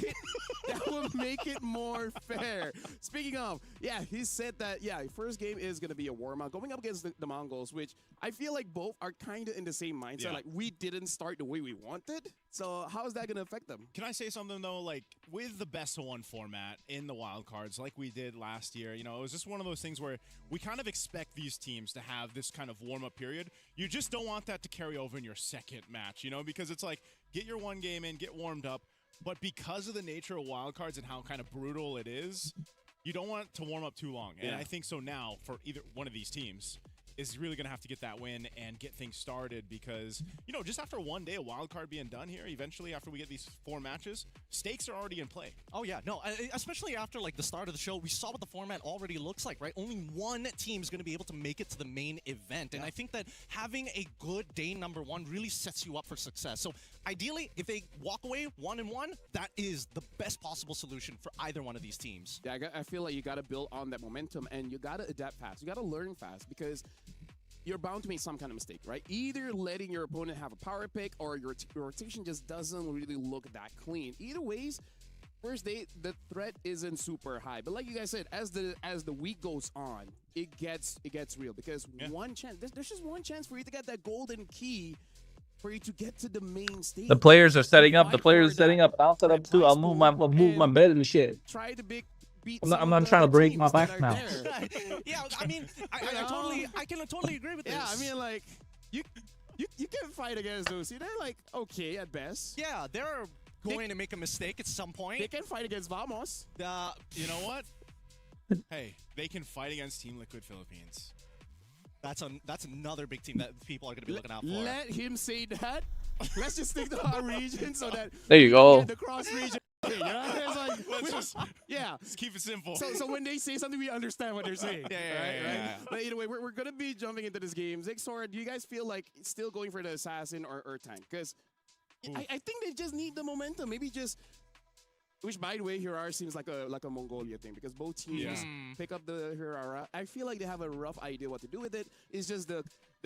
[SPEAKER 3] it more fair. Speaking of, yeah, he said that, yeah, first game is going to be a warm-up. Going up against the Mongols, which I feel like both are kind of in the same mindset. Yeah. Like, we didn't start the way we wanted. So how is that going to affect them?
[SPEAKER 16] Can I say something, though? Like, with the best-of-1 format in the wildcards, like we did last year, you know, it was just one of those things where we kind of expect these teams to have this kind of warm-up period. You just don't want that to carry over in your second match, you know, because it's like, get your one game in, get warmed up, but because of the nature of wildcards and how kind of brutal it is, you don't want to warm up too long. And I think so now for either one of these teams is really going to have to get that win and get things started because, you know, just after one day of wildcard being done here, eventually after we get these 4 matches, stakes are already in play.
[SPEAKER 17] Oh, yeah. No, especially after, like, the start of the show, we saw what the format already looks like, right? Only one team is going to be able to make it to the main event. And I think that having a good day number 1 really sets you up for success. So, ideally, if they walk away 1-1, that is the best possible solution for either one of these teams.
[SPEAKER 3] Yeah, I feel like you got to build on that momentum and you got to adapt fast. You got to learn fast because you're bound to make some kind of mistake, right? Either letting your opponent have a power pick or your rotation just doesn't really look that clean. Either ways, first day, the threat isn't super high. But like you guys said, as the week goes on, it gets real because one chance, there's just one chance for you to get that golden key for you to get to the main stage.
[SPEAKER 6] The players are setting up. I'll set up too. I'll move my bed and shit.
[SPEAKER 3] Try to beat
[SPEAKER 6] I'm not trying to break my back now.
[SPEAKER 17] Yeah, I mean, I can totally agree with this.
[SPEAKER 3] Yeah, I mean, like, you can fight against those. They're like okay at best.
[SPEAKER 17] Yeah, they're going to make a mistake at some point.
[SPEAKER 3] They can fight against Vamos.
[SPEAKER 16] You know what? Hey, they can fight against Team Liquid Philippines.
[SPEAKER 17] That's another big team that people are going to be looking out for.
[SPEAKER 3] Let him say that. Let's just stick to our region so that
[SPEAKER 6] there you go.
[SPEAKER 3] The cross region. You know? It's like,
[SPEAKER 16] let's keep it simple.
[SPEAKER 3] So when they say something, we understand what they're saying.
[SPEAKER 16] Yeah.
[SPEAKER 3] But either way, we're gonna be jumping into this game. Zigzor, do you guys feel like still going for the assassin or Earth Tank? Because I think they just need the momentum. Maybe just. Which, by the way, Hirara seems like a Mongolia thing because both teams pick up the Hirara. I feel like they have a rough idea what to do with it. It's just the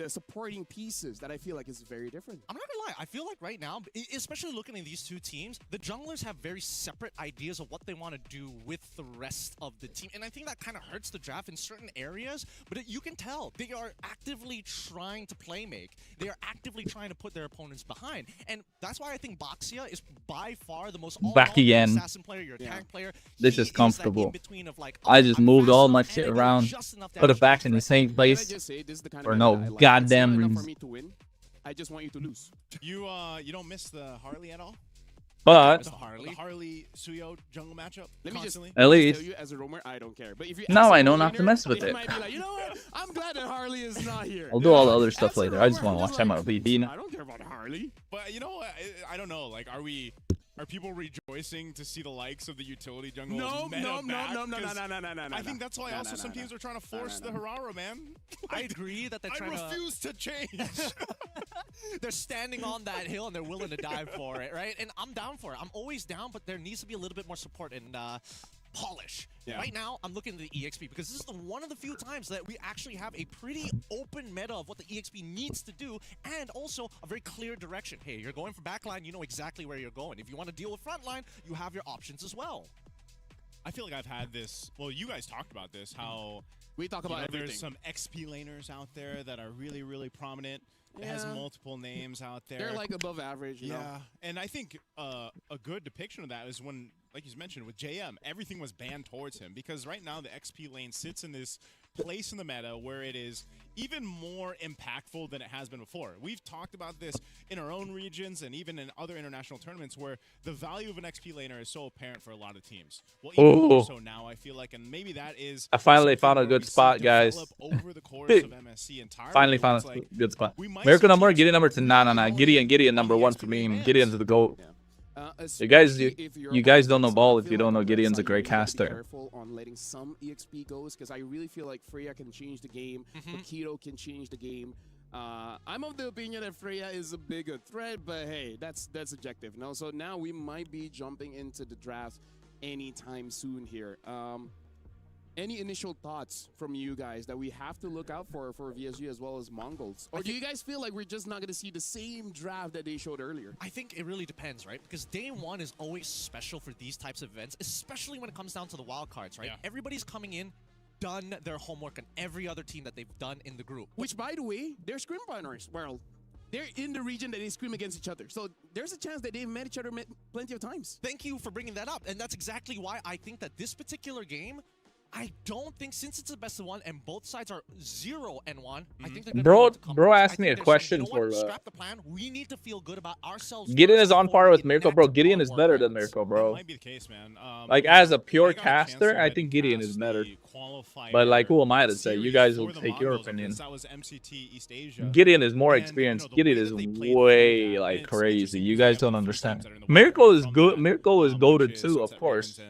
[SPEAKER 3] supporting pieces that I feel like is very different.
[SPEAKER 17] I'm not gonna lie, I feel like right now, especially looking at these two teams, the junglers have very separate ideas of what they want to do with the rest of the team. And I think that kind of hurts the draft in certain areas, but you can tell they are actively trying to play make. They are actively trying to put their opponents behind. And that's why I think Baxia is by far the most assassin player, you're a tank player.
[SPEAKER 6] This is comfortable. I just moved all my shit around, put it back in the same place. Or no goddamn reason.
[SPEAKER 3] For me to win, I just want you to lose.
[SPEAKER 16] You don't miss the Harley at all?
[SPEAKER 6] But
[SPEAKER 16] the Harley Suyo jungle matchup.
[SPEAKER 3] Let me just
[SPEAKER 6] at least
[SPEAKER 3] tell you as a roamer, I don't care. But if you
[SPEAKER 6] now I know not to mess with it.
[SPEAKER 3] Might be like, you know what? I'm glad that Harley is not here.
[SPEAKER 6] I'll do all the other stuff later. I just want to watch MLBB now.
[SPEAKER 3] I don't care about Harley.
[SPEAKER 16] But you know, I don't know. Like, are people rejoicing to see the likes of the utility jungle?
[SPEAKER 3] No.
[SPEAKER 16] I think that's why also some teams are trying to force the Hirara, man.
[SPEAKER 17] I agree that they're trying to...
[SPEAKER 16] I refuse to change.
[SPEAKER 17] They're standing on that hill and they're willing to die for it, right? And I'm down for it. I'm always down, but there needs to be a little bit more support and polish. Yeah. Right now, I'm looking at the EXP because this is one of the few times that we actually have a pretty open meta of what the EXP needs to do and also a very clear direction. Hey, you're going for backline, you know exactly where you're going. If you want to deal with frontline, you have your options as well.
[SPEAKER 16] I feel like I've had this, well, you guys talked about this, how
[SPEAKER 3] we talk about everything.
[SPEAKER 16] There's some XP laners out there that are really, really prominent. It has multiple names out there.
[SPEAKER 3] They're like above average, you know?
[SPEAKER 16] And I think a good depiction of that is when, like you mentioned, with JM, everything was banned towards him because right now the XP lane sits in this place in the meta where it is even more impactful than it has been before. We've talked about this in our own regions and even in other international tournaments where the value of an XP laner is so apparent for a lot of teams. Well, even more so now, I feel like, and maybe that is...
[SPEAKER 6] I finally found a good spot, guys.
[SPEAKER 16] Over the course of MSC entirely,
[SPEAKER 6] finally found a good spot. Miracle number, Gideon number 2. Nah. Gideon number 1 for me. Gideon's the GOAT. You guys don't know ball if you don't know Gideon's a great caster.
[SPEAKER 3] Careful on letting some EXP goes because I really feel like Freya can change the game. Keto can change the game. I'm of the opinion that Freya is a bigger threat, but hey, that's subjective. No, so now we might be jumping into the draft anytime soon here. Any initial thoughts from you guys that we have to look out for VSG as well as Mongols? Or do you guys feel like we're just not going to see the same draft that they showed earlier?
[SPEAKER 17] I think it really depends, right? Because day one is always special for these types of events, especially when it comes down to the wild cards, right? Yeah. Everybody's coming in, done their homework on every other team that they've done in the group.
[SPEAKER 3] Which, by the way, they're scrim partners. Well, they're in the region that they scrim against each other. So there's a chance that they've met each other plenty of times.
[SPEAKER 17] Thank you for bringing that up. And that's exactly why I think that this particular game, I don't think, since it's the best of one and both sides are 0-1, I think they're
[SPEAKER 6] bro asked me a question for
[SPEAKER 17] scrap the plan. We need to feel good about ourselves.
[SPEAKER 6] Gideon is on par with Miracle, bro. Gideon is better than Miracle, bro.
[SPEAKER 16] Might be the case, man.
[SPEAKER 6] Like as a pure caster, I think Gideon is better. But like, who am I to say? You guys will take your opinion. Gideon is more experienced. Gideon is way like crazy. You guys don't understand. Miracle is good. Miracle is goated too, of course.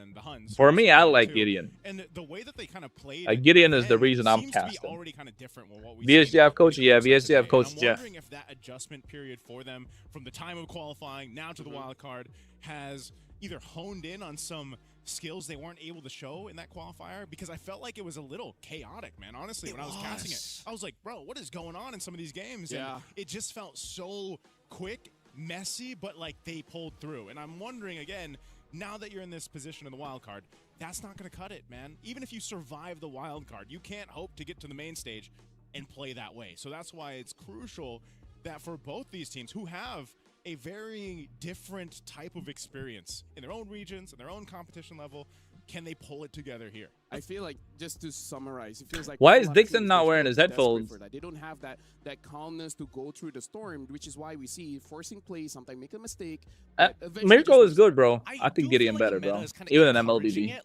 [SPEAKER 6] For me, I like Gideon.
[SPEAKER 16] And the way that they kind of played,
[SPEAKER 6] Gideon is the reason I'm casting.
[SPEAKER 16] Already kind of different with what we
[SPEAKER 6] VSGF coach, yeah, VSGF coach,
[SPEAKER 16] Jeff. I'm wondering if that adjustment period for them from the time of qualifying now to the wild card has either honed in on some skills they weren't able to show in that qualifier, because I felt like it was a little chaotic, man. Honestly, when I was casting it, I was like, bro, what is going on in some of these games?
[SPEAKER 3] Yeah.
[SPEAKER 16] And it just felt so quick, messy, but like they pulled through. And I'm wondering again, now that you're in this position in the wild card, that's not going to cut it, man. Even if you survive the wild card, you can't hope to get to the main stage and play that way. So that's why it's crucial that for both these teams who have a very different type of experience in their own regions, in their own competition level, can they pull it together here?
[SPEAKER 3] I feel like, just to summarize, it feels like...
[SPEAKER 6] Why is Dixon not wearing his headphones?
[SPEAKER 3] They don't have that calmness to go through the storm, which is why we see forcing plays, sometimes make a mistake.
[SPEAKER 6] Miracle is good, bro. I think Gideon better, bro. Even in MLBB.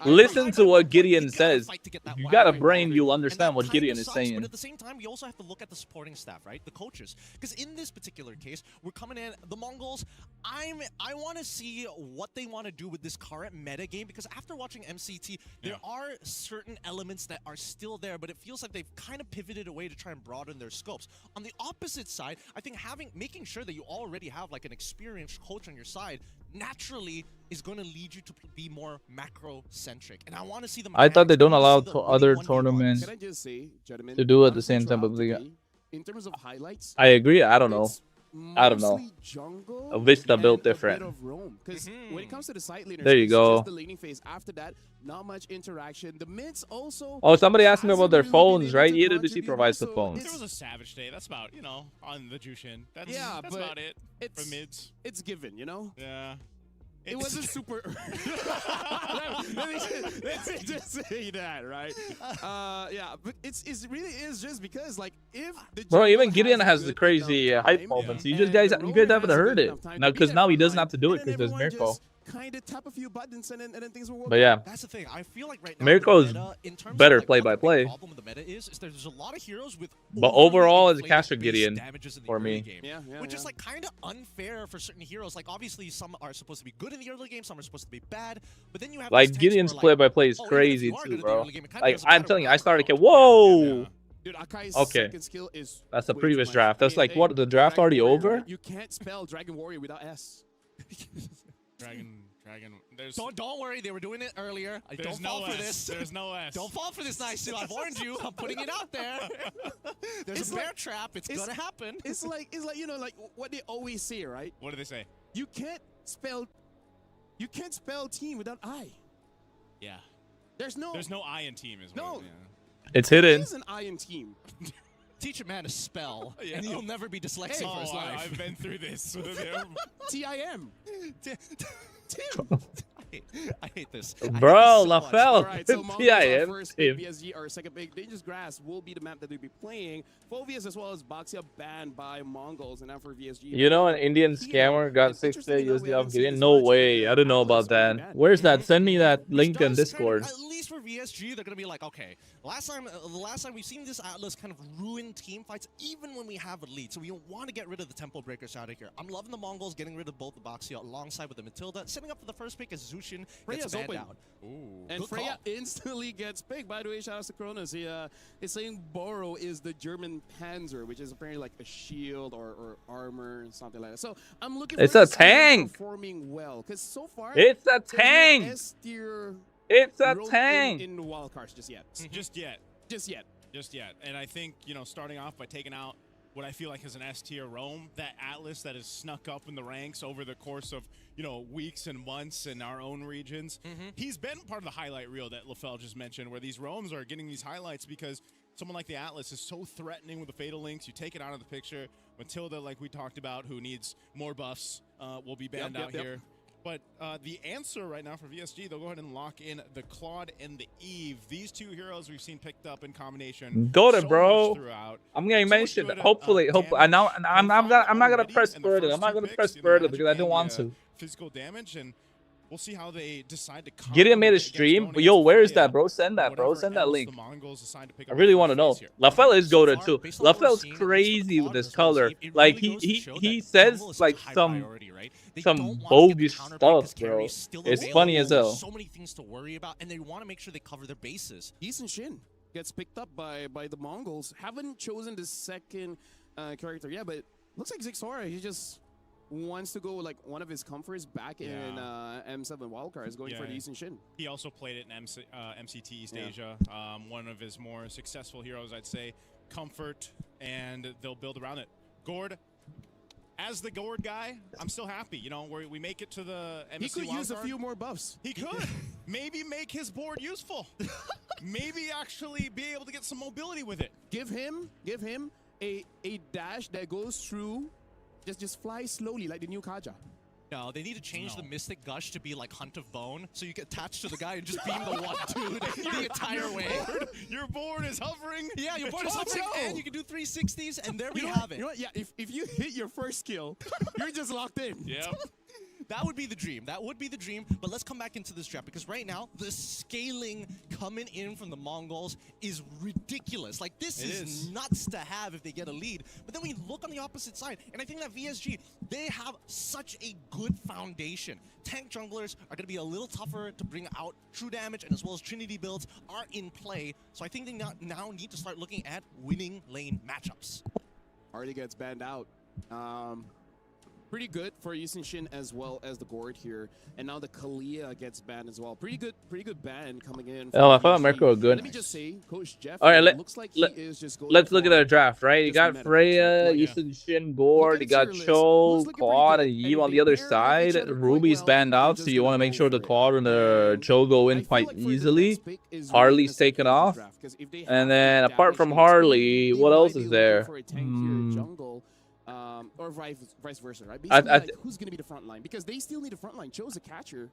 [SPEAKER 6] Listen to what Gideon says. You got a brain, you'll understand what Gideon is saying.
[SPEAKER 17] But at the same time, we also have to look at the supporting staff, right? The coaches. Because in this particular case, we're coming in, the Mongols, I want to see what they want to do with this current meta game, because after watching MCT, there are certain elements that are still there, but it feels like they've kind of pivoted away to try and broaden their scopes. On the opposite side, I think making sure that you already have like an experienced coach on your side naturally is going to lead you to be more macro-centric. And I want to see them.
[SPEAKER 6] I thought they don't allow other tournaments
[SPEAKER 3] Can I just say, gentlemen,
[SPEAKER 6] to do at the same time of the.
[SPEAKER 3] In terms of highlights,
[SPEAKER 6] I agree. I don't know. A Vista built different.
[SPEAKER 3] When it comes to the side laners,
[SPEAKER 6] there you go.
[SPEAKER 3] The laning phase. After that, not much interaction. The mids also.
[SPEAKER 6] Oh, somebody asked me about their phones, right? EWC provides the phones.
[SPEAKER 16] There was a Savage Day. That's about, on the Jushin. That's about it for mids.
[SPEAKER 3] It's given,
[SPEAKER 16] Yeah.
[SPEAKER 3] It wasn't super. let me just say that, right? Yeah, but it really is just because, like, if the
[SPEAKER 6] bro, even Gideon has the crazy hype moments. You guys haven't heard it now, because now he doesn't have to do it because there's Miracle.
[SPEAKER 3] Kind of tap a few buttons and then things will work.
[SPEAKER 6] But yeah,
[SPEAKER 17] that's the thing. I feel like right now
[SPEAKER 6] Miracle is better play by play.
[SPEAKER 17] The problem with the meta is there's a lot of heroes with.
[SPEAKER 6] But overall, as a caster, Gideon for me.
[SPEAKER 17] Which is like kind of unfair for certain heroes. Like obviously, some are supposed to be good in the early game, some are supposed to be bad. But then you have
[SPEAKER 6] like Gideon's play by play is crazy too, bro. Like I'm telling you, I started. Whoa.
[SPEAKER 3] Dude, Akai's
[SPEAKER 6] okay,
[SPEAKER 3] second skill is
[SPEAKER 6] that's the previous draft. That's like what, the draft already over?
[SPEAKER 3] You can't spell Dragon Warrior without S.
[SPEAKER 16] Dragon.
[SPEAKER 17] Don't worry, they were doing it earlier. Don't fall for this.
[SPEAKER 16] There's no S.
[SPEAKER 17] Don't fall for this, Nice. I've warned you. I'm putting it out there. There's a bear trap. It's gonna happen.
[SPEAKER 3] It's like like what they always say, right?
[SPEAKER 16] What do they say?
[SPEAKER 3] You can't spell team without I.
[SPEAKER 16] Yeah.
[SPEAKER 3] There's no
[SPEAKER 16] I in team as well.
[SPEAKER 3] No.
[SPEAKER 6] It's hidden.
[SPEAKER 3] There's an I in team.
[SPEAKER 17] Teach a man to spell, and he'll never be dyslexic for his life.
[SPEAKER 16] I've been through this.
[SPEAKER 3] TIM.
[SPEAKER 17] I hate this.
[SPEAKER 6] Bro, LaFell.
[SPEAKER 3] Alright, so Mongols are first pick, PSG are second pick. Dangerous Grass will be the map that they'll be playing. Phobias as well as Boxia banned by Mongols, and now for VSG.
[SPEAKER 6] You know, an Indian scammer got 6K USD off getting. No way. I don't know about that. Where's that? Send me that link in Discord.
[SPEAKER 17] At least for VSG, they're gonna be like, okay, the last time we've seen this Atlas kind of ruin team fights, even when we have a lead. So we want to get rid of the tempo breakers out of here. I'm loving the Mongols getting rid of both the Boxia alongside with the Matilda. Setting up for the first pick as Zushin gets banned out.
[SPEAKER 3] Ooh, and Freya instantly gets picked. By the way, shout out to KRONOS. He is saying Boro is the German Panzer, which is apparently like a shield or armor and something like that. So I'm looking.
[SPEAKER 6] It's
[SPEAKER 3] for
[SPEAKER 6] a tank.
[SPEAKER 3] Performing well, because so far
[SPEAKER 6] it's a tank. It's a tank.
[SPEAKER 3] In wildcards just yet.
[SPEAKER 16] Just yet.
[SPEAKER 3] Just yet.
[SPEAKER 16] Just yet. And I think, you know, starting off by taking out what I feel like is an S-tier roam, that Atlas that has snuck up in the ranks over the course of, you know, weeks and months in our own regions. He's been part of the highlight reel that LaFell just mentioned, where these roams are getting these highlights because someone like the Atlas is so threatening with the Fatal Links. You take it out of the picture. Matilda, like we talked about, who needs more buffs, will be banned out here. But the answer right now for VSG, they'll go ahead and lock in the Claude and the Eve. These two heroes we've seen picked up in combination.
[SPEAKER 6] Go to bro. I'm getting mentioned. Hopefully. I'm not gonna press further. I'm not gonna press further because I don't want to.
[SPEAKER 16] Physical damage, and we'll see how they decide to come.
[SPEAKER 6] Gideon made a stream. Yo, where is that, bro? Send that, bro. Send that link. I really want to know. LaFell is goated too. LaFell's crazy with this color. Like he says like some bogus stuff, bro. It's funny as hell.
[SPEAKER 17] So many things to worry about, and they want to make sure they cover their bases.
[SPEAKER 3] Eason Shin gets picked up by the Mongols. Haven't chosen the second character yet, but looks like Zixora. He just wants to go like one of his comforts back in M7 Wildcards, going for the Eason Shin.
[SPEAKER 16] He also played it in MCT East Asia. One of his more successful heroes, I'd say. Comfort, and they'll build around it. Gord, as the Gord guy, I'm still happy. You know, we make it to the MSC
[SPEAKER 3] He could use a
[SPEAKER 16] wildcard.
[SPEAKER 3] few more buffs.
[SPEAKER 16] He could. Maybe make his board useful. Maybe actually be able to get some mobility with it.
[SPEAKER 3] Give him a dash that goes through. Just fly slowly like the new Kaja.
[SPEAKER 17] No, they need to change the Mystic Gush to be like Hunt of Bone, so you get attached to the guy and just beam the one dude the entire way.
[SPEAKER 16] Your board is hovering.
[SPEAKER 17] Yeah, your board is hovering, and you can do 360s, and there we have it.
[SPEAKER 3] You know what? Yeah, if you hit your first kill, you're just locked in.
[SPEAKER 16] Yep.
[SPEAKER 17] That would be the dream. That would be the dream. But let's come back into this draft, because right now, the scaling coming in from the Mongols is ridiculous. Like, this is nuts to have if they get a lead. But then we look on the opposite side, and I think that VSG, they have such a good foundation. Tank junglers are going to be a little tougher to bring out. True damage and as well as Trinity builds are in play. So I think they now need to start looking at winning lane matchups.
[SPEAKER 3] Harley gets banned out. Pretty good for Eason Shin as well as the Gord here, and now the Kalia gets banned as well. Pretty good ban coming in.
[SPEAKER 6] Oh, I thought Merco were good.
[SPEAKER 3] Let me just say, Coach Jeff.
[SPEAKER 6] All right,
[SPEAKER 3] looks like he is just going
[SPEAKER 6] let's look at our draft, right? You got Freya, Eason Shin, Gord, you got Cho, Claude, and Eve on the other side. Ruby's banned out, so you want to make sure the Claude and the Cho go in quite easily. Harley's taken off, and then apart from Harley, what else is there?
[SPEAKER 3] Or vice versa, right? Basically, who's going to be the front line? Because they still need a front line. Cho's a catcher.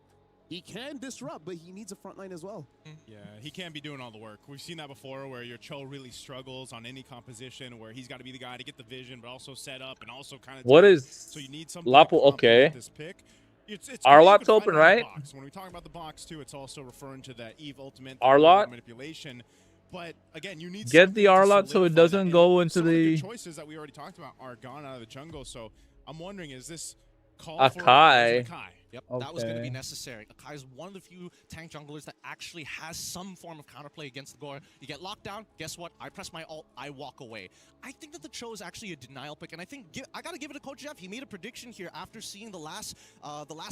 [SPEAKER 3] He can disrupt, but he needs a front line as well.
[SPEAKER 16] Yeah, he can't be doing all the work. We've seen that before, where your Cho really struggles on any composition, where he's got to be the guy to get the vision, but also set up and also kind of.
[SPEAKER 6] What is?
[SPEAKER 16] So you need some.
[SPEAKER 6] Lapo? Okay.
[SPEAKER 16] This pick. It's
[SPEAKER 6] Arlot's open, right?
[SPEAKER 16] When we talk about the box too, it's also referring to that Eve ultimate
[SPEAKER 6] Arlot
[SPEAKER 16] manipulation. But again, you need
[SPEAKER 6] get the Arlot so it doesn't go into the
[SPEAKER 16] choices that we already talked about are gone out of the jungle. So I'm wondering, is this call
[SPEAKER 6] Akai?
[SPEAKER 17] Yep, that was going to be necessary. Akai is one of the few tank junglers that actually has some form of counterplay against the Gore. You get locked down, guess what? I press my ult, I walk away. I think that the Cho is actually a denial pick, and I think I got to give it to Coach Jeff. He made a prediction here after seeing the last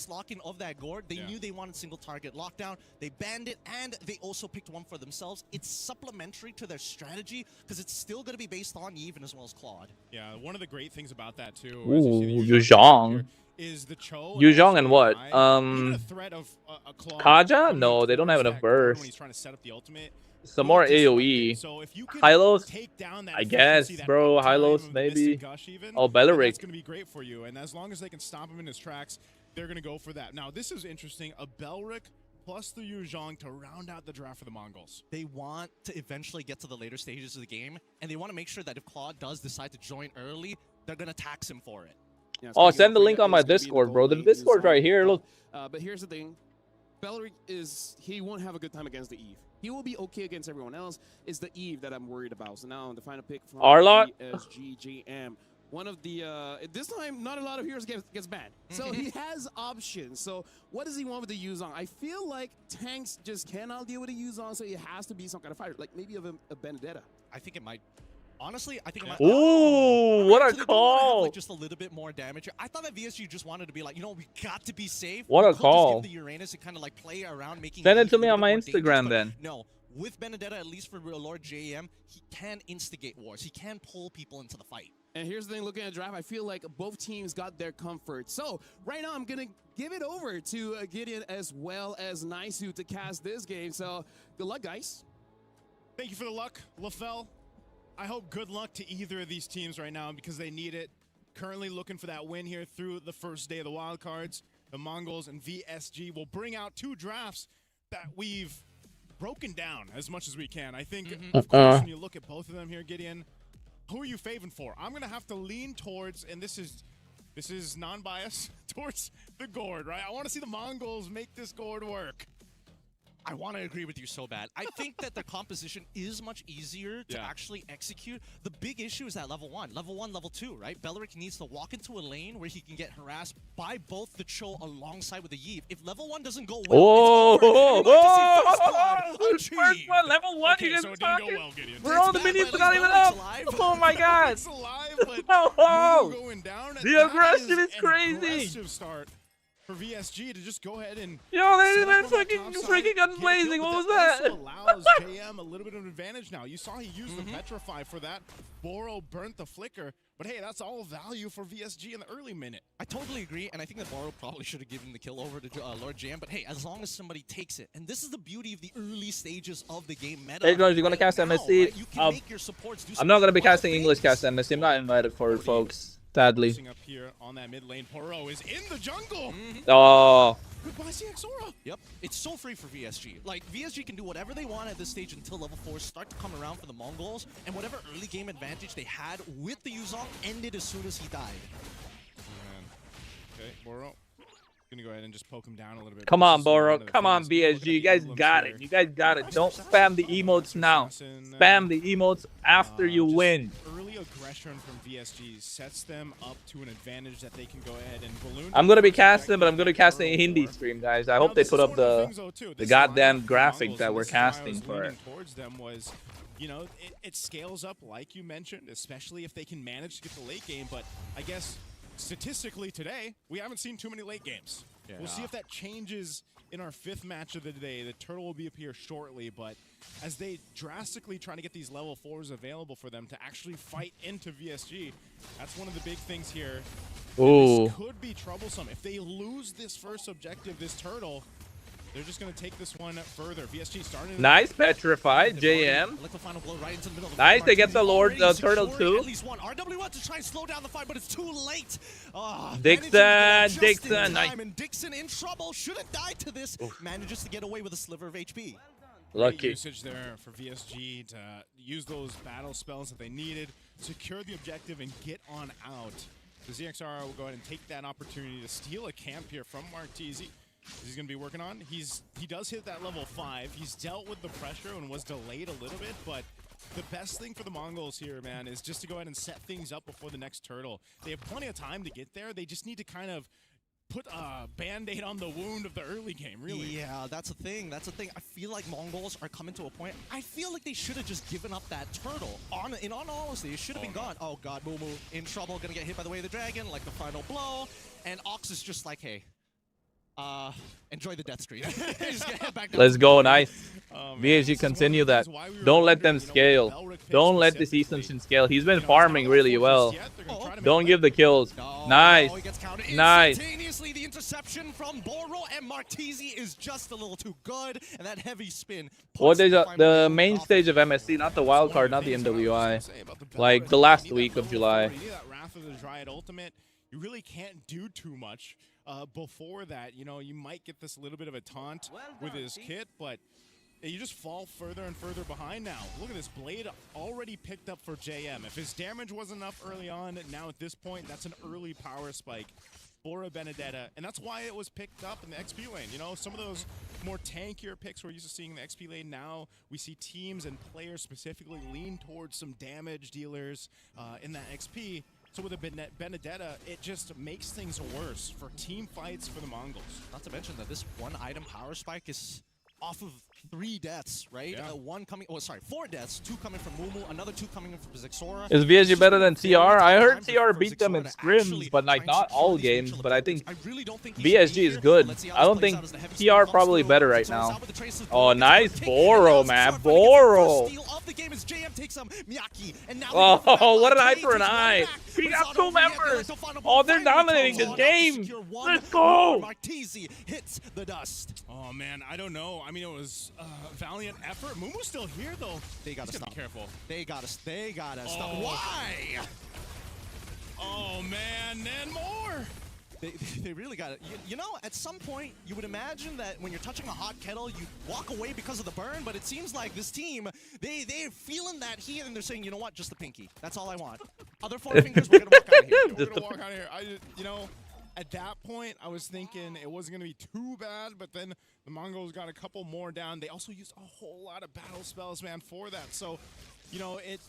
[SPEAKER 17] lock-in of that Gore. They knew they wanted single target lockdown. They banned it, and they also picked one for themselves. It's supplementary to their strategy because it's still going to be based on Eve and as well as Claude.
[SPEAKER 16] Yeah, one of the great things about that too.
[SPEAKER 6] Ooh, Yuzhong.
[SPEAKER 16] Is the Cho
[SPEAKER 6] Yuzhong and what? Kaja?
[SPEAKER 16] From
[SPEAKER 6] No, they don't have enough burst.
[SPEAKER 16] When he's trying to set up the ultimate.
[SPEAKER 6] Some more AoE.
[SPEAKER 16] So if you can
[SPEAKER 6] Hylos?
[SPEAKER 16] take down that
[SPEAKER 6] I guess, bro. Hylos, maybe. Oh, Belleric.
[SPEAKER 16] That's going to be great for you. And as long as they can stop him in his tracks, they're going to go for that. Now, this is interesting. A Belric plus the Yuzhong to round out the draft for the Mongols.
[SPEAKER 17] They want to eventually get to the later stages of the game, and they want to make sure that if Claude does decide to join early, they're going to tax him for it.
[SPEAKER 3] Yeah,
[SPEAKER 6] oh, send the link on my Discord, bro. The Discord's right here. Look.
[SPEAKER 3] But here's the thing. Belric he won't have a good time against the Eve. He will be okay against everyone else. It's the Eve that I'm worried about. So now the final pick from ESGJM. One of the this time not a lot of heroes gets banned, so he has options. So what does he want with the Yuzong? I feel like tanks just cannot deal with the Yuzong, so it has to be some kind of fighter, like maybe a Benedetta.
[SPEAKER 17] I think it might. Honestly, I think it might.
[SPEAKER 6] Ooh, what a call!
[SPEAKER 17] Like just a little bit more damage. I thought that VSG just wanted to be like, you know, we got to be safe.
[SPEAKER 6] What a call!
[SPEAKER 17] Just give the Uranus and kind of like play around, making.
[SPEAKER 6] Send it to me on my Instagram then.
[SPEAKER 17] No. With Benedetta, at least for Lord JM, he can instigate wars. He can pull people into the fight.
[SPEAKER 3] And here's the thing, looking at the draft, I feel like both teams got their comfort. So right now, I'm going to give it over to Gideon as well as Naisu to cast this game. So good luck, guys.
[SPEAKER 16] Thank you for the luck, LaFell. I hope good luck to either of these teams right now because they need it. Currently looking for that win here through the first day of the wildcards. The Mongols and VSG will bring out two drafts that we've broken down as much as we can. I think, of course, when you look at both of them here, Gideon, who are you favoring for? I'm going to have to lean towards, and this is non-biased, towards the Gourd, right? I want to see the Mongols make this Gourd work.
[SPEAKER 17] I want to agree with you so bad. I think that the composition is much easier to actually execute. The big issue is at level 1, level 2, right? Belric needs to walk into a lane where he can get harassed by both the Cho alongside with the Yve. If level 1 doesn't go well,
[SPEAKER 6] first one, level 1, you guys are talking? Bro, the minions are not even up. Oh my god. The aggression is crazy.
[SPEAKER 16] For VSG to just go ahead and
[SPEAKER 6] they're freaking guns blazing. What was that?
[SPEAKER 16] Allows JM a little bit of an advantage now. You saw he used the Petrify for that. Boro burnt the flicker, but hey, that's all value for VSG in the early minute.
[SPEAKER 17] I totally agree, and I think that Boro probably should have given the kill over to Lord JM, but hey, as long as somebody takes it, and this is the beauty of the early stages of the game meta.
[SPEAKER 6] Hey guys, you're gonna cast MSC. I'm not gonna be casting English cast MSC. I'm not invited for it, folks. Sadly.
[SPEAKER 16] Up here on that mid lane, Poro is in the jungle.
[SPEAKER 6] Oh.
[SPEAKER 16] Goodbye, CXora.
[SPEAKER 17] Yep, it's so free for VSG. Like, VSG can do whatever they want at this stage until level 4 start to come around for the Mongols, and whatever early game advantage they had with the Yuzong ended as soon as he died.
[SPEAKER 16] Okay, Boro. Gonna go ahead and just poke him down a little bit.
[SPEAKER 6] Come on, Boro. Come on, VSG. You guys got it. You guys got it. Don't spam the emotes now. Spam the emotes after you win.
[SPEAKER 16] Early aggression from VSG sets them up to an advantage that they can go ahead and balloon.
[SPEAKER 6] I'm gonna be casting, but I'm gonna cast a Hindi stream, guys. I hope they put up the goddamn graphic that we're casting for it.
[SPEAKER 16] Towards them was, you know, it scales up like you mentioned, especially if they can manage to get the late game. But I guess statistically today, we haven't seen too many late games. Yeah. We'll see if that changes in our 5th match of the day. The turtle will be up here shortly, but as they drastically try to get these level 4s available for them to actually fight into VSG, that's one of the big things here.
[SPEAKER 6] Ooh.
[SPEAKER 16] This could be troublesome. If they lose this first objective, this turtle, they're just going to take this one further. VSG starting.
[SPEAKER 6] Nice petrified, JM. Nice, they get the Lord Turtle too.
[SPEAKER 17] At least one RW1 to try and slow down the fight, but it's too late.
[SPEAKER 6] Dixon.
[SPEAKER 17] Nice. And Dixon in trouble. Should have died to this. Manages to get away with a sliver of HP.
[SPEAKER 6] Lucky.
[SPEAKER 16] Great usage there for VSG to use those battle spells that they needed, secure the objective, and get on out. The ZXR will go ahead and take that opportunity to steal a camp here from Martizi. He's going to be working on. He does hit that level 5. He's dealt with the pressure and was delayed a little bit, but the best thing for the Mongols here, man, is just to go ahead and set things up before the next turtle. They have plenty of time to get there. They just need to kind of put a Band-Aid on the wound of the early game, really.
[SPEAKER 17] Yeah, that's a thing. That's a thing. I feel like Mongols are coming to a point. I feel like they should have just given up that turtle. In all honesty, it should have been gone. Oh, God, Moo in trouble. Going to get hit by the way of the dragon, like the final blow. And Ox is just like, hey, enjoy the death streak.
[SPEAKER 6] Let's go, nice. VSG, continue that. Don't let them scale. Don't let this Easton scale. He's been farming really well. Don't give the kills. Nice. Nice.
[SPEAKER 17] Instantaneously, the interception from Boro and Martizi is just a little too good, and that heavy spin.
[SPEAKER 6] What is the main stage of MSC, not the wild card, not the MWI. Like the last week of July.
[SPEAKER 16] You really can't do too much before that, you know, you might get this little bit of a taunt with his kit, but you just fall further and further behind now. Look at this blade already picked up for JM. If his damage wasn't enough early on, now at this point, that's an early power spike for a Benedetta, and that's why it was picked up in the XP lane. You know, some of those more tankier picks we're used to seeing in the XP lane, now we see teams and players specifically lean towards some damage dealers in that XP. So with a Benedetta, it just makes things worse for team fights for the Mongols.
[SPEAKER 17] Not to mention that this one item power spike is off of 3 deaths, right?
[SPEAKER 16] Yeah.
[SPEAKER 17] 4 deaths, 2 coming from Mumu, another 2 coming from Zixora.
[SPEAKER 6] Is VSG better than TR? I heard TR beat them in scrims, but like not all games. But I think VSG is good. I don't think TR probably better right now. Oh, nice Boro, man. Boro. Oh, what an eye for an eye. We got 2 members. Oh, they're dominating this game. Let's go.
[SPEAKER 17] Hits the dust.
[SPEAKER 16] Oh, man, I don't know. I mean, it was valiant effort. Mumu's still here, though.
[SPEAKER 17] They gotta stop.
[SPEAKER 16] Be careful.
[SPEAKER 17] They gotta stop. Why?
[SPEAKER 16] Oh, man, and more.
[SPEAKER 17] They really got it. You know, at some point, you would imagine that when you're touching a hot kettle, you walk away because of the burn, but it seems like this team, they're feeling that heat, and they're saying, you know what, just the pinky. That's all I want. Other 4 fingers, we're going to walk out of here.
[SPEAKER 16] We're going to walk out of here. You know, at that point, I was thinking it wasn't going to be too bad, but then the Mongols got a couple more down. They also used a whole lot of battle spells, man, for that. So, you know, it...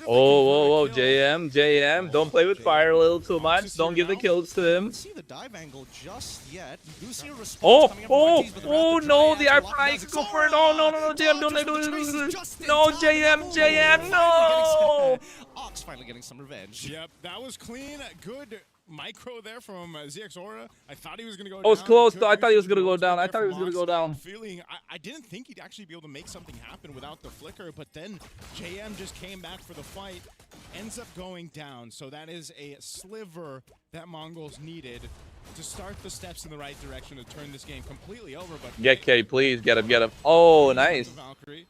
[SPEAKER 6] Whoa, JM, don't play with fire a little too much. Don't give the kills to him.
[SPEAKER 17] See the dive angle just yet. You do see a response
[SPEAKER 6] Oh, no, the eye for an eye. Go for it. Oh, no, JM, don't do it. No, JM, no.
[SPEAKER 17] Ox finally getting some revenge.
[SPEAKER 16] Yep, that was clean. Good micro there from Zixora. I thought he was going to go down.
[SPEAKER 6] Oh, it's close, though. I thought he was going to go down.
[SPEAKER 16] I didn't think he'd actually be able to make something happen without the flicker, but then JM just came back for the fight, ends up going down. So that is a sliver that Mongols needed to start the steps in the right direction to turn this game completely over. But
[SPEAKER 6] Get K, please. Get him. Oh, nice.
[SPEAKER 16] Valkyrie.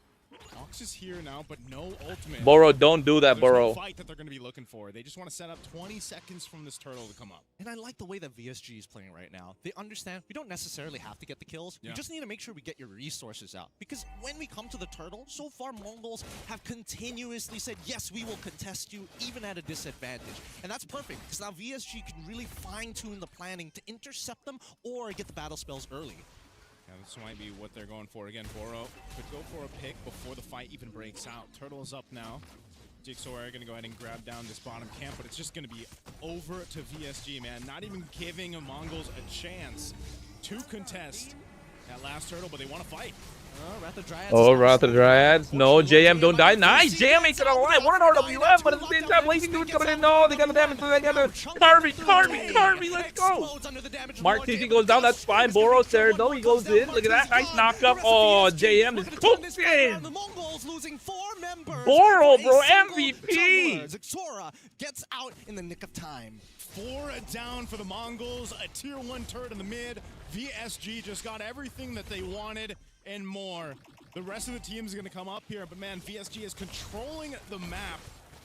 [SPEAKER 16] Ox is here now, but no ultimate.
[SPEAKER 6] Boro, don't do that, Boro.
[SPEAKER 16] No fight that they're going to be looking for. They just want to set up 20 seconds from this turtle to come up.
[SPEAKER 17] And I like the way that VSG is playing right now. They understand we don't necessarily have to get the kills. You just need to make sure we get your resources out. Because when we come to the turtle, so far Mongols have continuously said, yes, we will contest you, even at a disadvantage. And that's perfect, because now VSG can really fine-tune the planning to intercept them or get the battle spells early.
[SPEAKER 16] Yeah, this might be what they're going for. Again, Boro could go for a pick before the fight even breaks out. Turtle is up now. Jigsaw are going to go ahead and grab down this bottom camp, but it's just going to be over to VSG, man. Not even giving the Mongols a chance to contest that last turtle, but they want to fight.
[SPEAKER 6] Wrath of Dryads. No, JM, don't die. Nice. JM makes it alive. What an RWM, but at the same time, Blazing Dude's coming in. No, they got the damage. They got the Carby. Let's go. Mark TC goes down. That's fine. Boro's there, though. He goes in. Look at that. Nice knock-up. Oh, JM is cooking. Boro, bro. MVP.
[SPEAKER 17] Zixora gets out in the nick of time.
[SPEAKER 16] 4 down for the Mongols. A tier 1 turret in the mid. VSG just got everything that they wanted and more. The rest of the team is going to come up here, but man, VSG is controlling the map.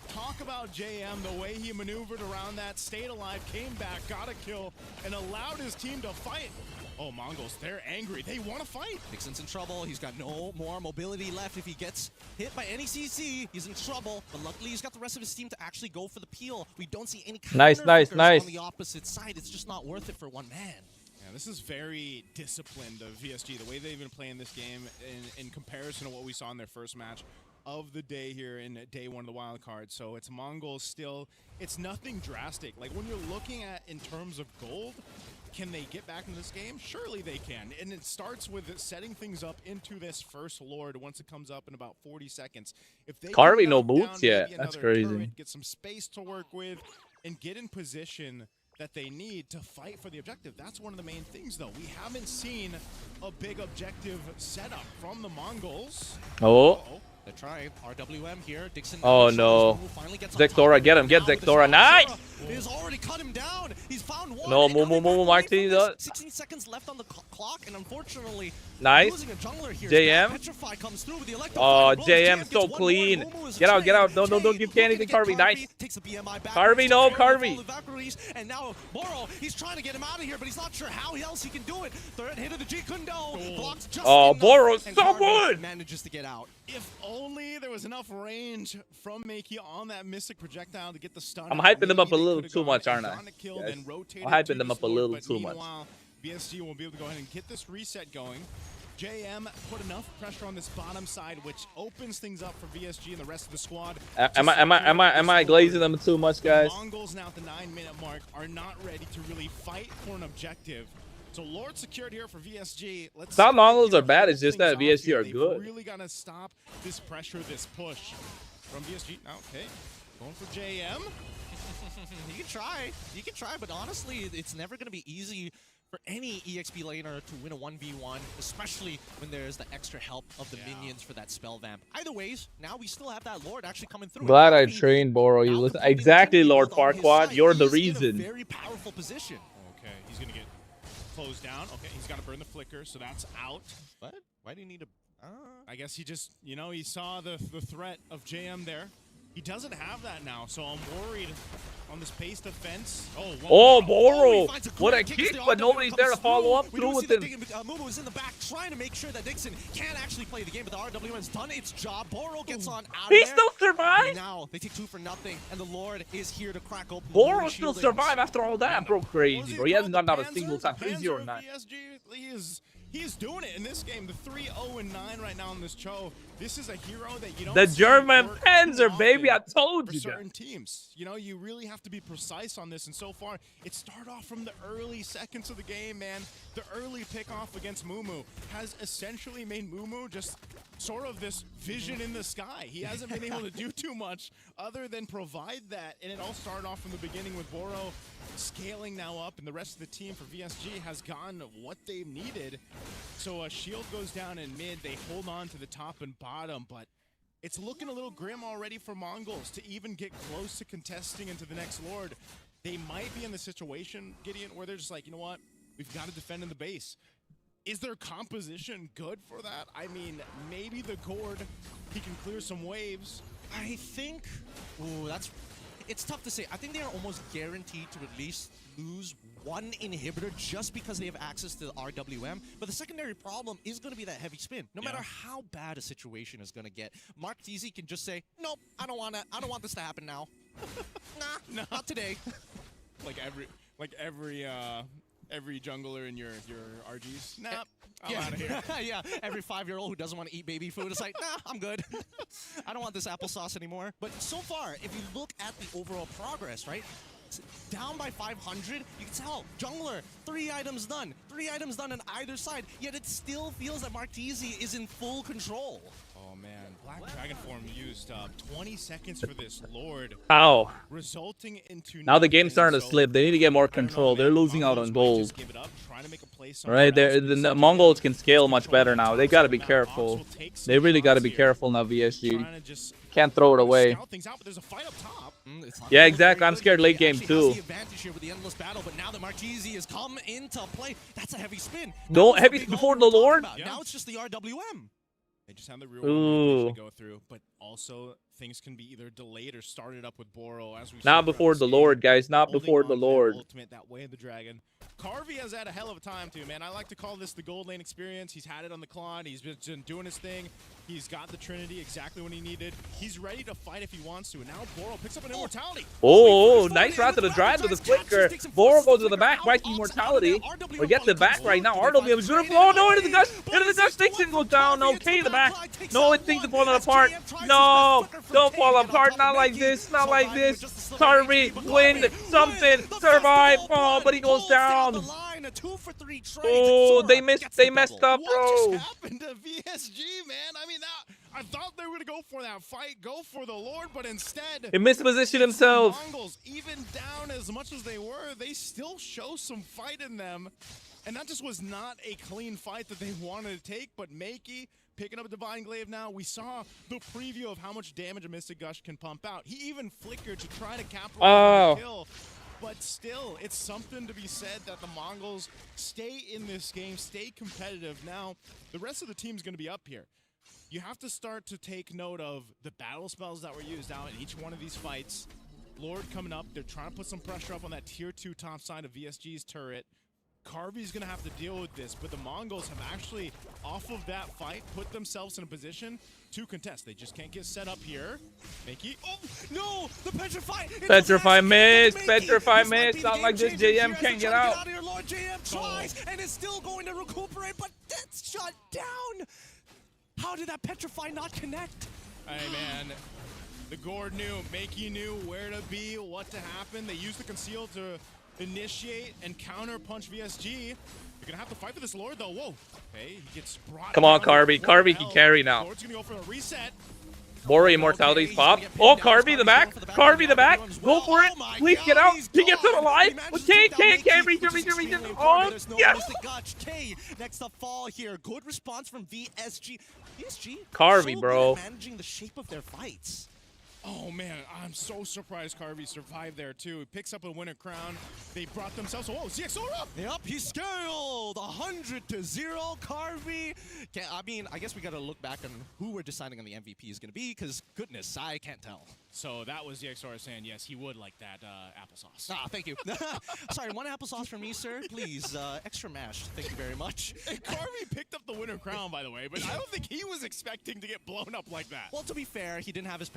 [SPEAKER 16] Talk about JM, the way he maneuvered around that, stayed alive, came back, got a kill, and allowed his team to fight. Oh, Mongols, they're angry. They want to fight.
[SPEAKER 17] Nixon's in trouble. He's got no more mobility left. If he gets hit by any CC, he's in trouble. But luckily, he's got the rest of his team to actually go for the peel. We don't see any
[SPEAKER 6] nice.
[SPEAKER 17] on the opposite side. It's just not worth it for one man.
[SPEAKER 16] Yeah, this is very disciplined of VSG, the way they've been playing this game in comparison to what we saw in their first match of the day here in day 1 of the wild card. So it's Mongols still. It's nothing drastic. Like when you're looking at in terms of gold, can they get back in this game? Surely they can. And it starts with setting things up into this first Lord once it comes up in about 40 seconds. If they
[SPEAKER 6] Carby no boots yet. That's crazy.
[SPEAKER 16] Turret, get some space to work with and get in position that they need to fight for the objective. That's one of the main things, though. We haven't seen a big objective setup from the Mongols.
[SPEAKER 6] Oh.
[SPEAKER 17] They're trying. RWM here. Dixon.
[SPEAKER 6] Oh no. Zectora, get him. Get Zectora. Nice!
[SPEAKER 17] He's already cut him down. He's found one.
[SPEAKER 6] No, Mumu Marquis.
[SPEAKER 17] 16 seconds left on the clock, and unfortunately,
[SPEAKER 6] nice.
[SPEAKER 17] losing a jungler here.
[SPEAKER 6] JM.
[SPEAKER 17] Petrify comes through with the
[SPEAKER 6] Oh, JM so clean. Get out, get out. Don't give K anything, Carvey. Nice. Carvey, no, Carvey.
[SPEAKER 17] And now Boro, he's trying to get him out of here, but he's not sure how else he can do it. Third hit of the G Kundo. Blocks just
[SPEAKER 6] Boro's so good.
[SPEAKER 17] Manages to get out.
[SPEAKER 16] If only there was enough range from Makey on that Mystic projectile to get the stun.
[SPEAKER 6] I'm hyping them up a little too much, aren't I? Yes. I'm hyping them up a little too much.
[SPEAKER 16] BSG will be able to go ahead and get this reset going. JM put enough pressure on this bottom side, which opens things up for VSG and the rest of the squad.
[SPEAKER 6] Am I glazing them too much, guys?
[SPEAKER 16] Mongols now at the 9-minute mark are not ready to really fight for an objective. So Lord secured here for VSG.
[SPEAKER 6] It's not Mongols are bad, it's just that VSG are good.
[SPEAKER 16] Really gonna stop this pressure, this push from VSG. Now, okay, going for JM.
[SPEAKER 17] You can try, but honestly, it's never gonna be easy for any EXP laner to win a 1v1, especially when there's the extra help of the minions for that spell vamp. Either ways, now we still have that Lord actually coming through.
[SPEAKER 6] Glad I trained Boro. You listen exactly, Lord Farquaad. You're the reason.
[SPEAKER 17] Very powerful position.
[SPEAKER 16] Okay, he's gonna get closed down. Okay, he's got to burn the flicker, so that's out.
[SPEAKER 17] What? Why do you need a?
[SPEAKER 16] I guess he just, you know, he saw the threat of JM there. He doesn't have that now, so I'm worried on this pace defense.
[SPEAKER 6] Oh, Boro! What a kick, but nobody's there to follow up through with him.
[SPEAKER 17] Mumu is in the back trying to make sure that Dixon can't actually play the game, but the RWM's done its job. Boro gets on out
[SPEAKER 6] He
[SPEAKER 17] of there.
[SPEAKER 6] still survived!
[SPEAKER 17] Now they take 2 for nothing, and the Lord is here to crack open.
[SPEAKER 6] Boro still survived after all that, bro. Crazy, bro. He hasn't gotten out a single time. 3-0-9.
[SPEAKER 16] He's doing it in this game. The 3-0-9 right now in this Cho. This is a hero that you don't.
[SPEAKER 6] The German Panzer, baby. I told you.
[SPEAKER 16] For certain teams, you know, you really have to be precise on this. And so far, it started off from the early seconds of the game, man. The early pick-off against Mumu has essentially made Mumu just sort of this vision in the sky. He hasn't been able to do too much other than provide that. And it all started off from the beginning with Boro scaling now up, and the rest of the team for VSG has gotten what they've needed. So a shield goes down in mid. They hold on to the top and bottom, but it's looking a little grim already for Mongols to even get close to contesting into the next Lord. They might be in the situation, Gideon, where they're just like, you know what? We've got to defend in the base. Is their composition good for that? I mean, maybe the Gord, he can clear some waves.
[SPEAKER 17] I think, it's tough to say. I think they are almost guaranteed to at least lose one inhibitor just because they have access to the RWM. But the secondary problem is going to be that heavy spin. No matter how bad a situation is going to get, Mark Teasy can just say, nope, I don't want this to happen now. Nah, not today.
[SPEAKER 16] Like every jungler in your RGs. Nah, I'm out of here.
[SPEAKER 17] Yeah, every 5-year-old who doesn't want to eat baby food is like, nah, I'm good. I don't want this applesauce anymore. But so far, if you look at the overall progress, right? Down by 500, you can tell, jungler, 3 items done. 3 items done on either side, yet it still feels that Martese is in full control.
[SPEAKER 16] Oh man, Black Dragon form used 20 seconds for this Lord.
[SPEAKER 6] Ow.
[SPEAKER 16] Resulting into
[SPEAKER 6] now the game's starting to slip. They need to get more control. They're losing out on gold. Right there, the Mongols can scale much better now. They got to be careful. They really got to be careful now, VSG. Can't throw it away. Yeah, exactly. I'm scared late game too. No, heavy before the Lord?
[SPEAKER 17] Now it's just the RWM.
[SPEAKER 16] They just have the real one to go through, but also things can be either delayed or started up with Boro. As we
[SPEAKER 6] not before the Lord, guys. Not before the Lord.
[SPEAKER 16] Ultimate, that way of the dragon. Carvey has had a hell of a time too, man. I like to call this the gold lane experience. He's had it on the Claude. He's been doing his thing. He's got the Trinity exactly when he needed. He's ready to fight if he wants to. And now Boro picks up an immortality.
[SPEAKER 6] Oh, nice route to the drive with the flicker. Boro goes to the back, bites immortality. Or gets it back right now. RWM is beautiful. Oh no, into the gush. Into the gush. Dixon goes down. Okay, the back. No, it thinks it's falling apart. No, don't fall apart. Not like this. Not like this. Carvey, win something. Survive. Oh, but he goes down. Oh, they messed up, bro.
[SPEAKER 16] What just happened to VSG, man? I mean, I thought they were going to go for that fight, go for the Lord, but instead...
[SPEAKER 6] He mispositioned himself.
[SPEAKER 16] Mongols, even down as much as they were, they still show some fight in them. And that just was not a clean fight that they wanted to take, but Makey picking up a Divine Glaive now. We saw the preview of how much damage a Mystic Gush can pump out. He even flickered to try to capitalize on the kill. But still, it's something to be said that the Mongols stay in this game, stay competitive. Now, the rest of the team's going to be up here. You have to start to take note of the battle spells that were used out in each one of these fights. Lord coming up, they're trying to put some pressure up on that tier 2 top side of VSG's turret. Carvy's going to have to deal with this, but the Mongols have actually, off of that fight, put themselves in a position to contest. They just can't get set up here. Makey, oh, no, the Petrify!
[SPEAKER 6] Petrify miss, Petrify miss, not like this JM can't get out.
[SPEAKER 17] Lord JM tries, and is still going to recuperate, but that's shut down! How did that Petrify not connect?
[SPEAKER 16] Hey, man. The Gord knew, Makey knew where to be, what to happen. They used the Conceal to initiate and counter punch VSG. You're gonna have to fight for this Lord though. Whoa. Okay, he gets brought.
[SPEAKER 6] Come on, Carby. Carby can carry now.
[SPEAKER 16] Lord's gonna go for a reset.
[SPEAKER 6] Bora Immortality's pop. Oh, Carby the back. Carby the back. Go for it. Please get out. He gets him alive. K, reach him. Oh, yes.
[SPEAKER 17] K next to fall here. Good response from VSG. VSG.
[SPEAKER 6] Carby, bro.
[SPEAKER 17] Managing the shape of their fights.
[SPEAKER 16] Oh man, I'm so surprised Carvey survived there too. He picks up a winner crown. They brought themselves. Whoa, CXO up!
[SPEAKER 17] Yep, he scaled 100-0. Carvey. I mean, I guess we got to look back on who we're deciding on the MVP is going to be, because goodness, I can't tell.
[SPEAKER 16] So that was the XR saying yes, he would like that applesauce.
[SPEAKER 17] Ah, thank you. Sorry, 1 applesauce for me, sir, please. Extra mashed. Thank you very much.
[SPEAKER 16] And Carvey picked up the winner crown, by the way, but I don't think he was expecting to get blown up like that.
[SPEAKER 17] Well, to be fair, he didn't have his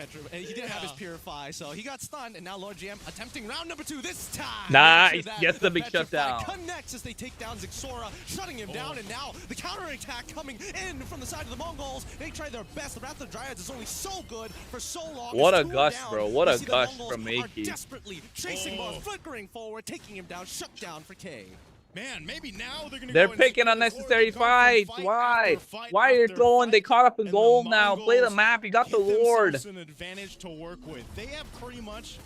[SPEAKER 17] he didn't have his Purify, so he got stunned, and now Lord GM attempting round number 2 this time.
[SPEAKER 6] Nice, gets the big shutdown.
[SPEAKER 17] Connects as they take down Zixora, shutting him down, and now the counterattack coming in from the side of the Mongols. They try their best. The Wrath of the Dryads is only so good for so long.
[SPEAKER 6] What a gush, bro. What a gush from Makey.
[SPEAKER 17] Desperately chasing ball, flickering forward, taking him down, shut down for K.
[SPEAKER 16] Man, maybe now
[SPEAKER 6] they're picking unnecessary fights. Why? Why are you throwing? They caught up in gold now. Play the map. You got the Lord.
[SPEAKER 16] An advantage to work with. They have pretty much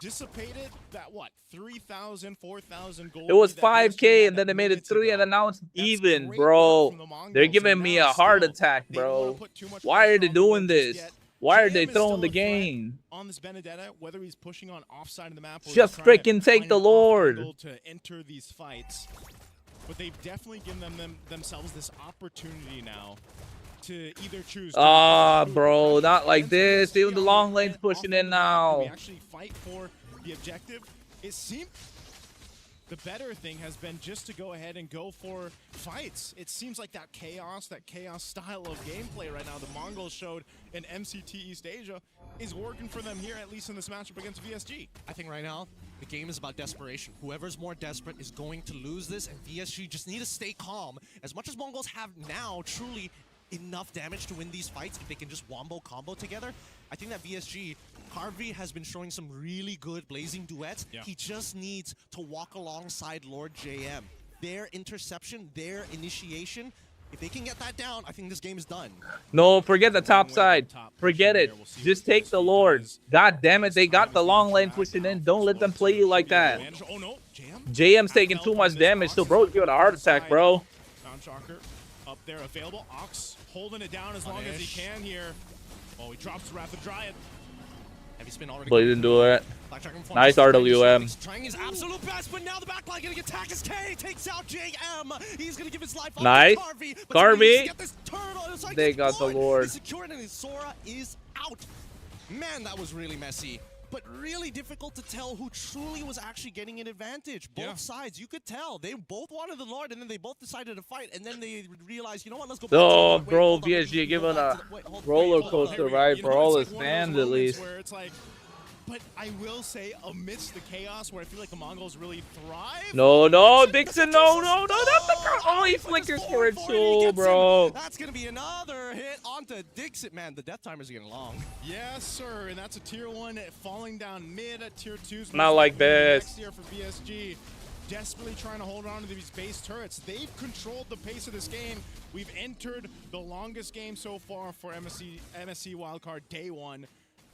[SPEAKER 16] dissipated that 3,000, 4,000 gold.
[SPEAKER 6] It was 5K and then they made it 3 and then now it's even, bro. They're giving me a heart attack, bro. Why are they doing this? Why are they throwing the game?
[SPEAKER 16] On this Benedetta, whether he's pushing on offside of the map, or
[SPEAKER 6] just freaking take the Lord
[SPEAKER 16] to enter these fights. But they've definitely given themselves this opportunity now to either choose.
[SPEAKER 6] Bro, not like this. Even the long lane's pushing in now.
[SPEAKER 16] We actually fight for the objective. It seems the better thing has been just to go ahead and go for fights. It seems like that chaos style of gameplay right now the Mongols showed in MCT East Asia is working for them here, at least in this matchup against VSG.
[SPEAKER 17] I think right now the game is about desperation. Whoever's more desperate is going to lose this, and VSG just need to stay calm. As much as Mongols have now truly enough damage to win these fights, if they can just wombo combo together, I think that VSG, Harvey has been showing some really good blazing duets. Yeah. He just needs to walk alongside Lord JM. Their interception, their initiation, if they can get that down, I think this game is done.
[SPEAKER 6] No, forget the top side. Forget it. Just take the Lord. God damn it, they got the long lane pushing in. Don't let them play you like that.
[SPEAKER 16] Oh no,
[SPEAKER 6] JM's taking too much damage, so bro's giving a heart attack, bro.
[SPEAKER 16] Shocker up there available. Ox holding it down as long as he can here. Oh, he drops the Wrath of Dryad.
[SPEAKER 17] Heavy spin already.
[SPEAKER 6] But he didn't do it. Nice RWM.
[SPEAKER 17] Trying his absolute best, but now the backline getting attacked as K takes out JM. He's gonna give his life up
[SPEAKER 6] nice.
[SPEAKER 17] To
[SPEAKER 6] Carby.
[SPEAKER 17] Like
[SPEAKER 6] they got the Lord.
[SPEAKER 17] He's secured and his Sora is out. Man, that was really messy. But really difficult to tell who truly was actually getting an advantage. Both sides, you could tell. They both wanted the Lord, and then they both decided to fight, and then they realized, you know what, let's go back
[SPEAKER 6] to the bro, VSG giving a roller coaster ride for all his fans, at least.
[SPEAKER 16] Where it's like, but I will say, amidst the chaos, where I feel like the Mongols really thrive.
[SPEAKER 6] No, Dixon, no, that's the oh, he flickers for it too, bro.
[SPEAKER 17] That's gonna be another hit onto Dixon. Man, the death timers are getting long.
[SPEAKER 16] Yes, sir, and that's a tier 1 falling down mid at tier 2's.
[SPEAKER 6] Not like this.
[SPEAKER 16] Next year for VSG, desperately trying to hold on to these base turrets. They've controlled the pace of this game. We've entered the longest game so far for MSC Wildcard Day 1.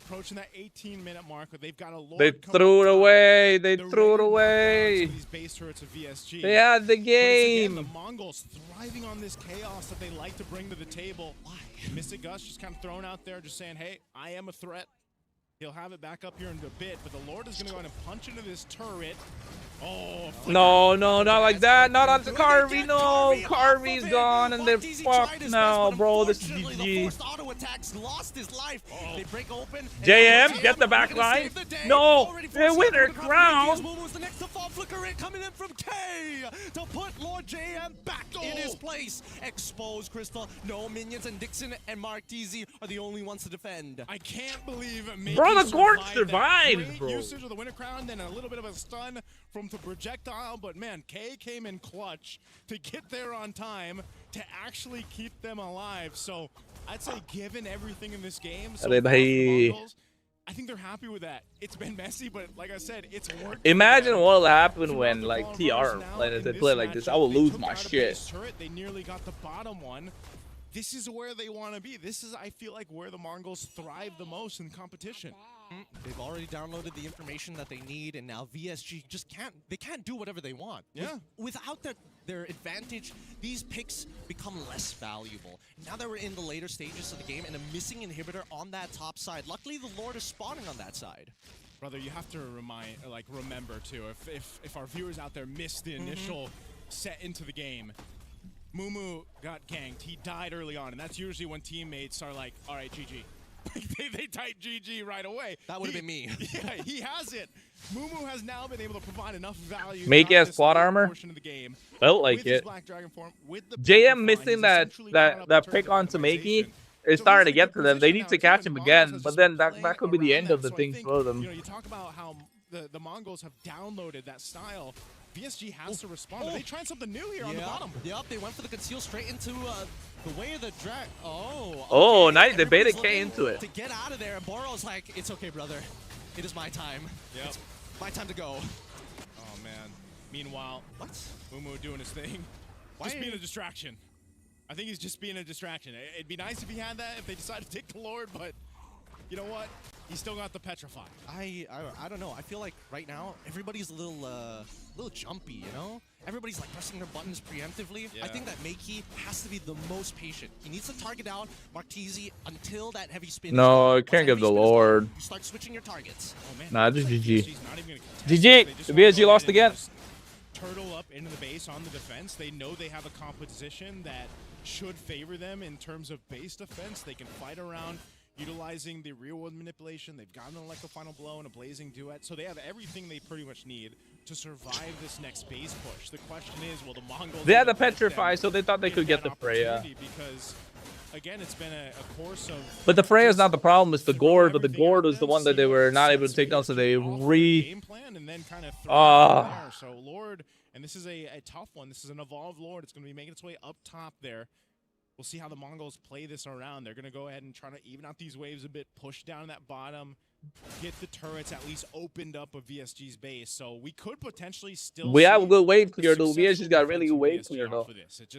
[SPEAKER 16] approaching that 18-minute mark, but they've got a Lord.
[SPEAKER 6] They threw it away. They threw it away.
[SPEAKER 16] These base turrets of VSG.
[SPEAKER 6] They had the game.
[SPEAKER 16] Again, the Mongols thriving on this chaos that they like to bring to the table. Why? Mystic Gus just kind of thrown out there, just saying, "Hey, I am a threat." He'll have it back up here in a bit, but the Lord is going to go ahead and punch into this turret. Oh,
[SPEAKER 6] no, not like that. Not onto Carvey. No, Carvey's gone, and they're fucked now, bro. This is GG. JM, get the back line. No, they win their crown.
[SPEAKER 17] Coming in from K to put Lord JM back in his place. Exposed Crystal. No minions, and Dixon and Martese are the only ones to defend.
[SPEAKER 16] I can't believe it.
[SPEAKER 6] Bro, the Gort survived, bro.
[SPEAKER 16] Usage of the Winter Crown, then a little bit of a stun from the projectile, but man, K came in clutch to get there on time to actually keep them alive. So I'd say, given everything in this game, so I think they're happy with that. It's been messy, but like I said, it's worked.
[SPEAKER 6] Imagine what'll happen when like TR they play like this. I will lose my shit.
[SPEAKER 16] They nearly got the bottom one. This is where they want to be. This is, I feel like, where the Mongols thrive the most in competition.
[SPEAKER 17] They've already downloaded the information that they need, and now VSG just can't do whatever they want.
[SPEAKER 16] Yeah.
[SPEAKER 17] Without their advantage, these picks become less valuable. Now that we're in the later stages of the game and a missing inhibitor on that top side, luckily the Lord is spawning on that side.
[SPEAKER 16] Brother, you have to remember too, if our viewers out there missed the initial set into the game, Mumu got ganked. He died early on, and that's usually when teammates are like, all right, GG. they type GG right away.
[SPEAKER 17] That would have been me.
[SPEAKER 16] Yeah, he has it. Mumu has now been able to provide enough value.
[SPEAKER 6] Make has plot armor. Felt like it. JM missing that pick onto Makey. It started to get to them. They need to catch him again, but then that could be the end of the thing for them.
[SPEAKER 16] You talk about how the Mongols have downloaded that style. VSG has to respond. Are they trying something new here on the bottom?
[SPEAKER 17] Yep, they went for the conceal straight into the way of the drag.
[SPEAKER 6] Oh, nice. They baited K into it.
[SPEAKER 17] To get out of there, and Boro's like, it's okay, brother. It is my time.
[SPEAKER 16] Yep.
[SPEAKER 17] It's my time to go.
[SPEAKER 16] Oh, man. Meanwhile, Mumu doing his thing. Just being a distraction. I think he's just being a distraction. It'd be nice if he had that, if they decided to take the Lord, but you know what? He still got the Petrify.
[SPEAKER 17] I don't know. I feel like right now everybody's a little jumpy, you know? Everybody's like pressing their buttons preemptively.
[SPEAKER 16] Yeah.
[SPEAKER 17] I think that Makey has to be the most patient. He needs to target out Martese until that heavy spin.
[SPEAKER 6] No, I can't give the Lord.
[SPEAKER 17] You start switching your targets.
[SPEAKER 16] Oh, man.
[SPEAKER 6] Nah, just GG. GG. The VSG lost again.
[SPEAKER 16] Turtle up into the base on the defense. They know they have a composition that should favor them in terms of base defense. They can fight around utilizing the real world manipulation. They've got an Electro Final Blow and a Blazing Duet, so they have everything they pretty much need to survive this next base push. The question is, will the Mongols...
[SPEAKER 6] They had the Petrify, so they thought they could get the Freya.
[SPEAKER 16] Because, again, it's been a course of...
[SPEAKER 6] But the Freya's not the problem, it's the Gourd, but the Gourd was the one that they were not able to take down, so they
[SPEAKER 16] game plan and then kind of there. So Lord, and this is a tough one. This is an evolved Lord. It's going to be making its way up top there. We'll see how the Mongols play this around. They're going to go ahead and try to even out these waves a bit, push down that bottom, get the turrets at least opened up of VSG's base. So we could potentially still
[SPEAKER 6] we have a good wave clear, though. VSG's got really good wave clear, though.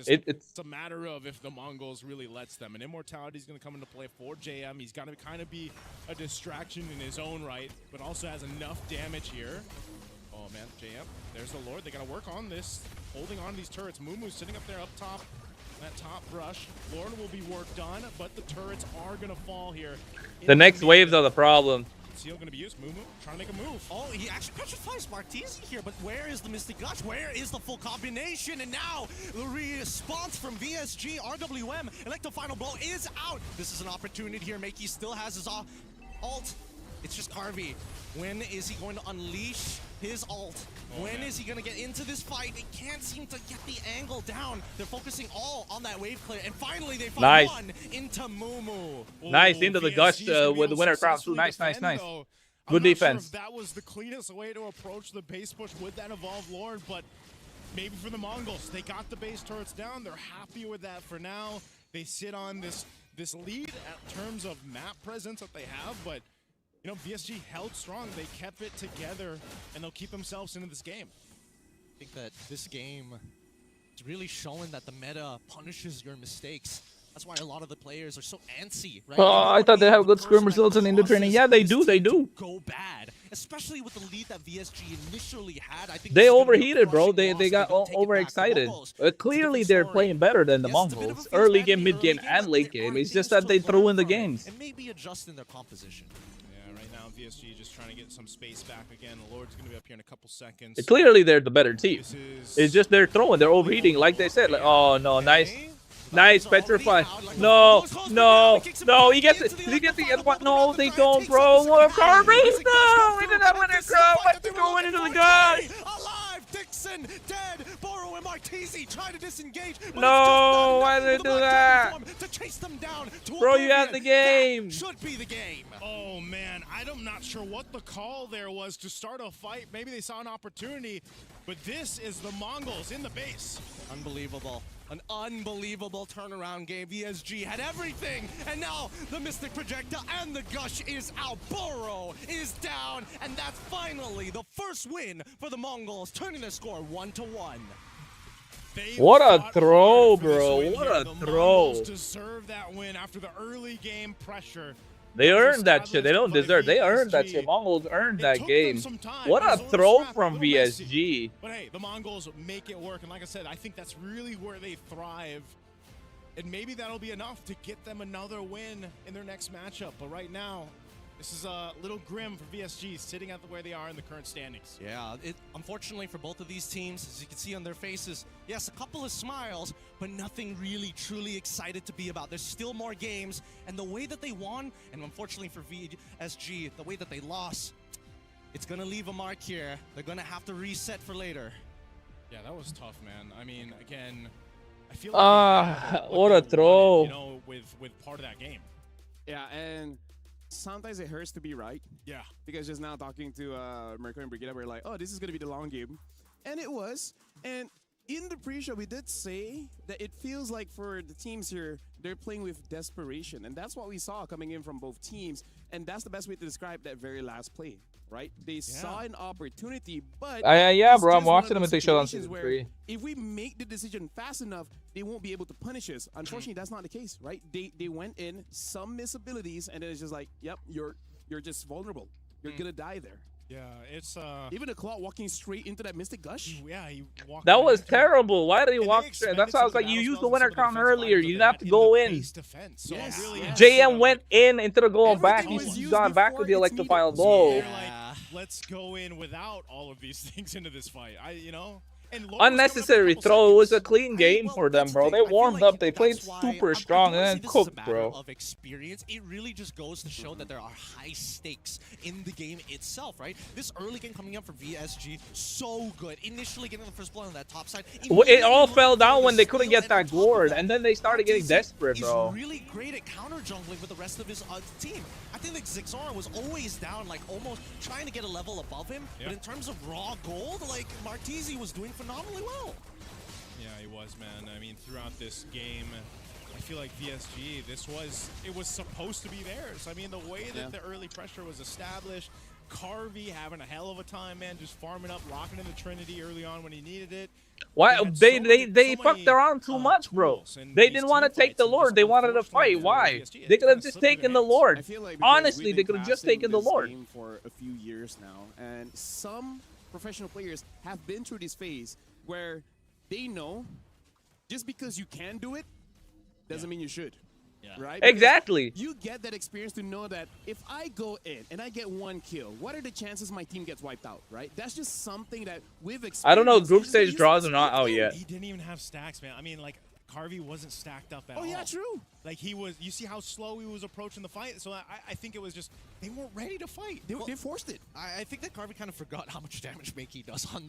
[SPEAKER 16] It's a matter of if the Mongols really lets them. And Immortality is going to come into play for JM. He's got to kind of be a distraction in his own right, but also has enough damage here. Oh, man, JM, there's the Lord. They got to work on this, holding on to these turrets. Mumu's sitting up there up top. That top brush, Lord will be worked on, but the turrets are gonna fall here.
[SPEAKER 6] The next waves are the problem.
[SPEAKER 16] Seal gonna be used. Mumu trying to make a move.
[SPEAKER 17] Oh, he actually petrifies Martese here, but where is the Mystic Gush? Where is the full combination? And now the response from VSG, RWM, Electro Final Blow is out. This is an opportunity here. Makey still has his ult. It's just Carvey. When is he going to unleash his ult? When is he going to get into this fight? They can't seem to get the angle down. They're focusing all on that wave clear. And finally, they find one into Mumu.
[SPEAKER 6] Nice, into the Gush with the Winter Crown too. Nice. Good defense.
[SPEAKER 16] Sure if that was the cleanest way to approach the base push with that Evolved Lord, but maybe for the Mongols, they got the base turrets down. They're happy with that for now. They sit on this lead in terms of map presence that they have, but you know, VSG held strong. They kept it together, and they'll keep themselves into this game.
[SPEAKER 17] I think that this game is really showing that the meta punishes your mistakes. That's why a lot of the players are so antsy, right?
[SPEAKER 6] I thought they have good scrim results in Indo training. Yeah, they do. They do.
[SPEAKER 17] Go bad, especially with the lead that VSG initially had. I think
[SPEAKER 6] they overheated, bro. They got overexcited. Clearly, they're playing better than the Mongols. Early game, mid game, and late game. It's just that they threw in the games.
[SPEAKER 17] And maybe adjust in their composition.
[SPEAKER 16] Yeah, right now VSG just trying to get some space back again. The Lord's going to be up here in a couple seconds.
[SPEAKER 6] Clearly, they're the better team. It's just they're throwing. They're overheating, like they said. Like, oh no, nice. Nice, petrify. No, no, no. He gets it. He gets the what? No, they don't, bro. What, Carby? No, we did not win it, bro. Let's go into the guy.
[SPEAKER 17] Alive, Dixon dead. Boro and Martisi try to disengage.
[SPEAKER 6] No, why did they do that?
[SPEAKER 17] To chase them down.
[SPEAKER 6] Bro, you have the game.
[SPEAKER 17] That should be the game.
[SPEAKER 16] Oh man, I'm not sure what the call there was to start a fight. Maybe they saw an opportunity, but this is the Mongols in the base.
[SPEAKER 17] Unbelievable. An unbelievable turnaround game. VSG had everything, and now the Mystic Projector and the Gush is out. Boro is down, and that's finally the first win for the Mongols, turning their score 1-1.
[SPEAKER 6] What a throw, bro. What a throw.
[SPEAKER 16] Mongols deserve that win after the early game pressure.
[SPEAKER 6] They earned that shit. They don't deserve. They earned that shit. Mongols earned that game. What a throw from VSG.
[SPEAKER 16] But hey, the Mongols make it work. And like I said, I think that's really where they thrive. And maybe that'll be enough to get them another win in their next matchup. But right now, this is a little grim for VSG sitting at where they are in the current standings.
[SPEAKER 17] Yeah, unfortunately for both of these teams, as you can see on their faces, yes, a couple of smiles, but nothing really truly excited to be about. There's still more games, and the way that they won, and unfortunately for VSG, the way that they lost, it's going to leave a mark here. They're going to have to reset for later.
[SPEAKER 16] Yeah, that was tough, man. I mean, again, I feel like
[SPEAKER 6] what a throw.
[SPEAKER 16] You know, with part of that game.
[SPEAKER 3] Yeah, and sometimes it hurts to be right.
[SPEAKER 16] Yeah.
[SPEAKER 3] Because just now talking to Mercury and Brigida, we're like, oh, this is going to be the long game. And it was. And in the pre-show, we did say that it feels like for the teams here, they're playing with desperation. And that's what we saw coming in from both teams. And that's the best way to describe that very last play, right? They saw an opportunity, but
[SPEAKER 6] yeah, bro, I'm watching them and they showed on season 3.
[SPEAKER 3] If we make the decision fast enough, they won't be able to punish us. Unfortunately, that's not the case, right? They went in, some miss abilities, and then it's just like, yep, you're just vulnerable. You're gonna die there.
[SPEAKER 16] Yeah, it's
[SPEAKER 3] even a Claw walking straight into that Mystic Gush.
[SPEAKER 16] Yeah, he walked.
[SPEAKER 6] That was terrible. Why did he walk straight? That's why I was like, you used the winner crown earlier. You didn't have to go in.
[SPEAKER 16] So really
[SPEAKER 6] JM went in into the goal back. He's gone back to the electrifying blow.
[SPEAKER 16] Like, let's go in without all of these things into this fight. You know.
[SPEAKER 6] Unnecessary throw. It was a clean game for them, bro. They warmed up. They played super strong and then cooked, bro.
[SPEAKER 17] Of experience, it really just goes to show that there are high stakes in the game itself, right? This early game coming up for VSG, so good. Initially getting the first blood on that top side.
[SPEAKER 6] It all fell down when they couldn't get that gourd, and then they started getting desperate, bro.
[SPEAKER 17] He's really great at counter jungling with the rest of his team. I think like Zixora was always down, like almost trying to get a level above him. Yep. But in terms of raw gold, like Martisi was doing phenomenally well.
[SPEAKER 16] Yeah, he was, man. I mean, throughout this game, I feel like VSG, it was supposed to be theirs. I mean, the way that the early pressure was established, Carvey having a hell of a time, man, just farming up, locking in the Trinity early on when he needed it.
[SPEAKER 6] Why they fucked around too much, bro. They didn't want to take the Lord. They wanted to fight. Why? They could have just taken the Lord. Honestly, they could have just taken the Lord.
[SPEAKER 3] For a few years now, and some professional players have been through this phase where they know just because you can do it doesn't mean you should.
[SPEAKER 17] Yeah.
[SPEAKER 3] Right?
[SPEAKER 6] Exactly.
[SPEAKER 3] You get that experience to know that if I go in and I get one kill, what are the chances my team gets wiped out, right? That's just something that we've experienced.
[SPEAKER 6] I don't know, group stage draws are not out yet.
[SPEAKER 16] He didn't even have stacks, man. I mean, like, Carvey wasn't stacked up at all.
[SPEAKER 3] Oh, yeah, true.
[SPEAKER 16] Like, he was, you see how slow he was approaching the fight? So I think it was just, they weren't ready to fight.
[SPEAKER 3] They forced it.
[SPEAKER 17] I think that Carvey kind of forgot how much damage Makey does on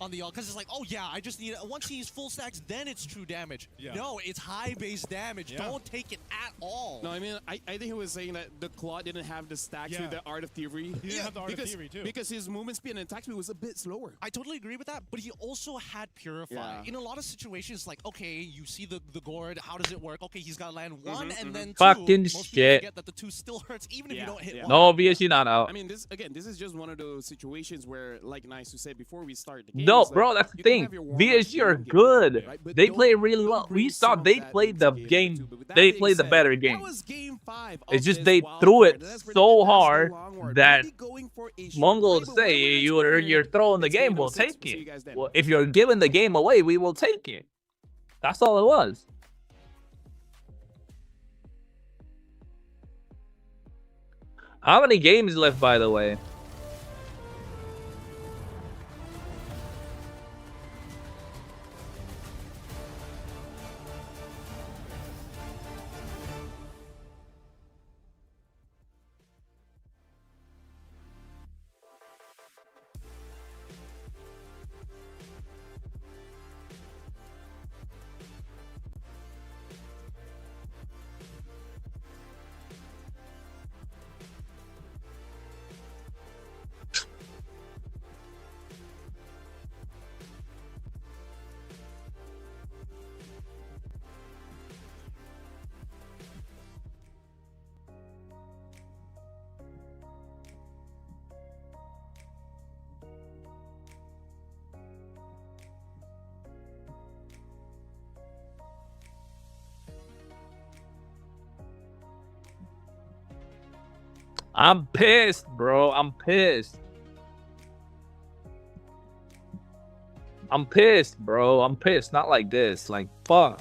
[SPEAKER 17] the all, because it's like, oh yeah, I just need, once he's full stacks, then it's true damage. Yeah. No, it's high base damage. Yeah. Don't take it at all.
[SPEAKER 3] No, I mean, I think he was saying that the Claw didn't have the stacks with the Art of Thievery.
[SPEAKER 16] He didn't have the Art of Thievery, too.
[SPEAKER 3] Because his movement speed and attack speed was a bit slower.
[SPEAKER 17] I totally agree with that, but he also had Purify. Yeah. In a lot of situations, like, okay, you see the gourd, how does it work? Okay, he's got to land one, and then
[SPEAKER 6] fucking
[SPEAKER 17] most people
[SPEAKER 6] shit.
[SPEAKER 17] forget that the 2 still hurts even if you don't hit one.
[SPEAKER 6] No, VSG not out.
[SPEAKER 3] I mean, this is just one of those situations where, like Nice who said before we start the game.
[SPEAKER 6] No, bro, that's the thing. VSG are good. They play really well. We saw they played the game. They played the better game. It's just they threw it so hard that Mongols say you're throwing the game. We'll take it. Well, if you're giving the game away, we will take it. That's all it was. How many games left, by the way? I'm pissed, bro. I'm pissed. I'm pissed, bro. I'm pissed. Not like this. Like, fuck.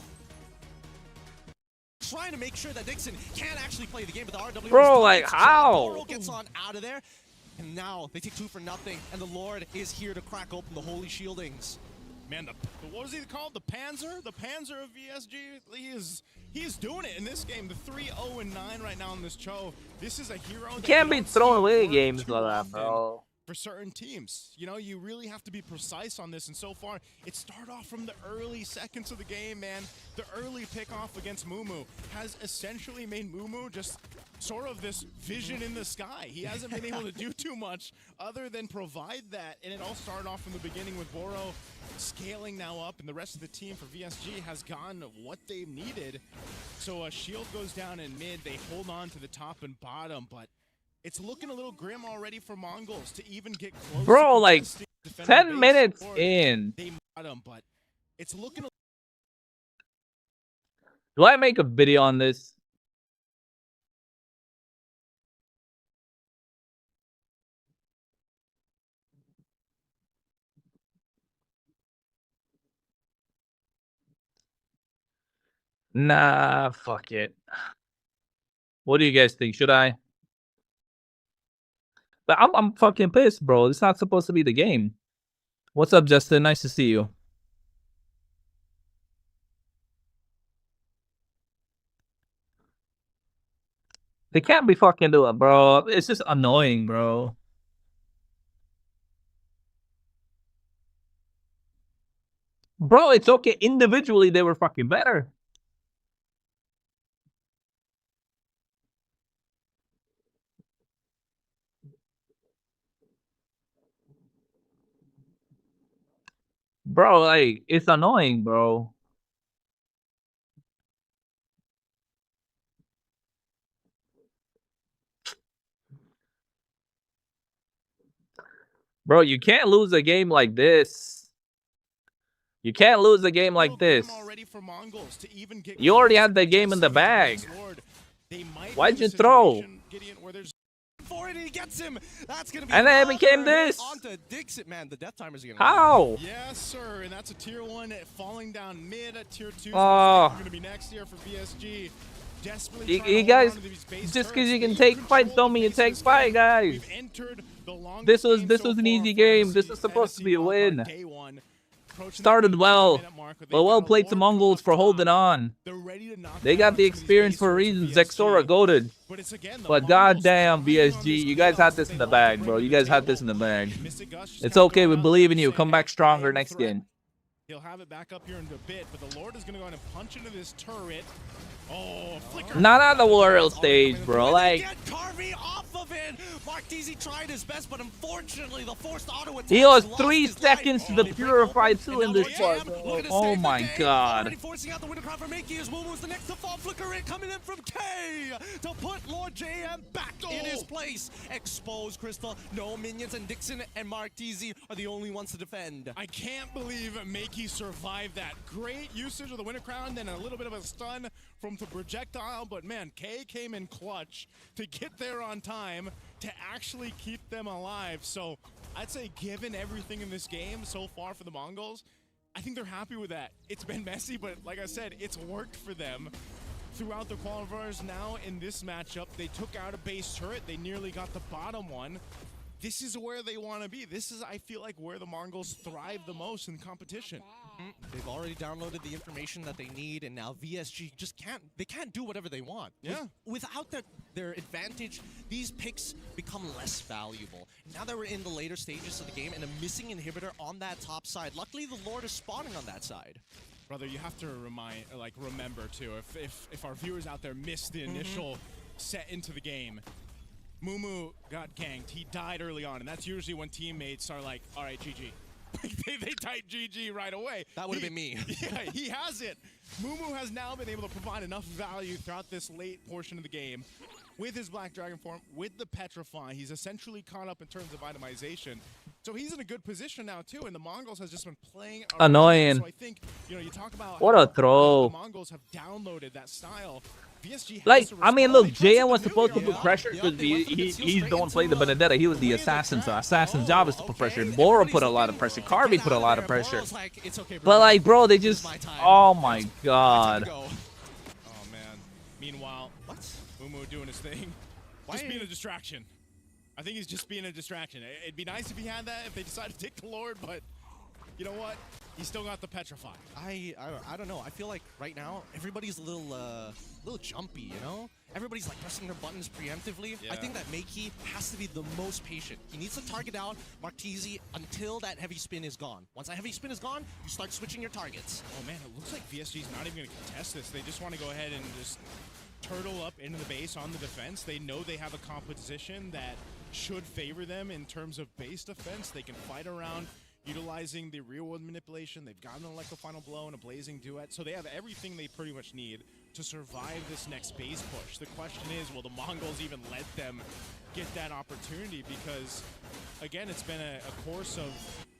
[SPEAKER 17] Trying to make sure that Dixon can't actually play the game, but the RW
[SPEAKER 6] bro, like, how?
[SPEAKER 17] Gets on out of there, and now they take 2 for nothing, and the Lord is here to crack open the holy shieldings.
[SPEAKER 16] Man, what was he called? The Panzer? The Panzer of VSG? He's doing it in this game. The 3-0-9 right now in this Cho. This is a hero.
[SPEAKER 6] You can't be throwing away games like that, bro.
[SPEAKER 16] For certain teams, you know, you really have to be precise on this. And so far, it started off from the early seconds of the game, man. The early pickoff against Mumu has essentially made Mumu just sort of this vision in the sky. He hasn't been able to do too much other than provide that. And it all started off from the beginning with Boro scaling now up, and the rest of the team for VSG has gotten what they've needed. So a shield goes down in mid. They hold on to the top and bottom, but it's looking a little grim already for Mongols to even get close.
[SPEAKER 6] Bro, like 10 minutes in.
[SPEAKER 16] But it's looking.
[SPEAKER 6] Do I make a video on this? Nah, fuck it. What do you guys think? Should I? But I'm fucking pissed, bro. It's not supposed to be the game. What's up, Justin? Nice to see you. They can't be fucking doing it, bro. It's just annoying, bro. Bro, it's okay. Individually, they were fucking better. Bro, like, it's annoying, bro. Bro, you can't lose a game like this. You can't lose a game like this. You already had the game in the bag. Why'd you throw?
[SPEAKER 17] And he gets him. That's gonna be
[SPEAKER 6] and then it became this.
[SPEAKER 17] Onto Dixit, man. The death timers are gonna
[SPEAKER 6] How?
[SPEAKER 16] Yes, sir. And that's a tier 1 falling down mid at tier 2.
[SPEAKER 6] Oh.
[SPEAKER 16] Going to be next year for VSG.
[SPEAKER 6] You guys, just because you can take fights don't mean you take fight, guys. This was an easy game. This is supposed to be a win. Started well, but well played to Mongols for holding on. They got the experience for a reason. Zexora goated. But goddamn, VSG, you guys had this in the bag, bro. You guys had this in the bag. It's okay. We believe in you. Come back stronger next game.
[SPEAKER 16] He'll have it back up here in a bit, but the Lord is going to go in and punch into this turret. Oh, flicker.
[SPEAKER 6] Not on the world stage, bro. Like,
[SPEAKER 17] Get Carvey off of it. Martese tried his best, but unfortunately, the forced auto attack.
[SPEAKER 6] he was 3 seconds to the Purify 2 in this part. Oh my god.
[SPEAKER 17] Forcing out the window crowd for Makey as Momo's the next to fall. Flicker in, coming in from K to put Lord JM back in his place. Expose Crystal. No minions, and Dixon and Martese are the only ones to defend.
[SPEAKER 16] I can't believe Makey survived that. Great usage of the winter crown, then a little bit of a stun from the projectile, but man, K came in clutch to get there on time to actually keep them alive. So I'd say given everything in this game so far for the Mongols, I think they're happy with that. It's been messy, but like I said, it's worked for them throughout the qualifiers. Now in this matchup, they took out a base turret. They nearly got the bottom one. This is where they want to be. This is, I feel like, where the Mongols thrive the most in competition.
[SPEAKER 17] They've already downloaded the information that they need, and now VSG just can't do whatever they want.
[SPEAKER 16] Yeah.
[SPEAKER 17] Without their advantage, these picks become less valuable. Now that we're in the later stages of the game and a missing inhibitor on that top side, luckily the Lord is spawning on that side.
[SPEAKER 16] Brother, you have to remember too, if our viewers out there missed the initial set into the game, Mumu got ganked. He died early on, and that's usually when teammates are like, all right, GG. they type GG right away.
[SPEAKER 17] That would have been me.
[SPEAKER 16] Yeah, he has it. Mumu has now been able to provide enough value throughout this late portion of the game with his Black Dragon form, with the Petrify. He's essentially caught up in terms of itemization. So he's in a good position now, too, and the Mongols has just been playing around.
[SPEAKER 6] Annoying.
[SPEAKER 16] So I think, you talk about
[SPEAKER 6] what a throw.
[SPEAKER 16] The Mongols have downloaded that style. VSG
[SPEAKER 6] like, I mean, look, JM was supposed to put pressure because he's the one playing the Benedetta. He was the assassin, so assassin's job is to put pressure. Bora put a lot of pressure. Carvey put a lot of pressure. But, like, bro, they just... Oh, my God.
[SPEAKER 16] Oh, man. Meanwhile, Mumu doing his thing. Just being a distraction. I think he's just being a distraction. It'd be nice if he had that, if they decided to take the Lord, but you know what? He still got the Petrify.
[SPEAKER 17] I don't know. I feel like right now everybody's a little jumpy, you know? Everybody's like pressing their buttons preemptively.
[SPEAKER 16] Yeah.
[SPEAKER 17] I think that Makey has to be the most patient. He needs to target down Martese until that heavy spin is gone. Once that heavy spin is gone, you start switching your targets.
[SPEAKER 16] Oh man, it looks like VSG's not even going to contest this. They just want to go ahead and just turtle up into the base on the defense. They know they have a composition that should favor them in terms of base defense. They can fight around utilizing the real world manipulation. They've got an Electro Final Blow and a Blazing Duet, so they have everything they pretty much need to survive this next base push. The question is, will the Mongols even let them get that opportunity? Because, again, it's been a course of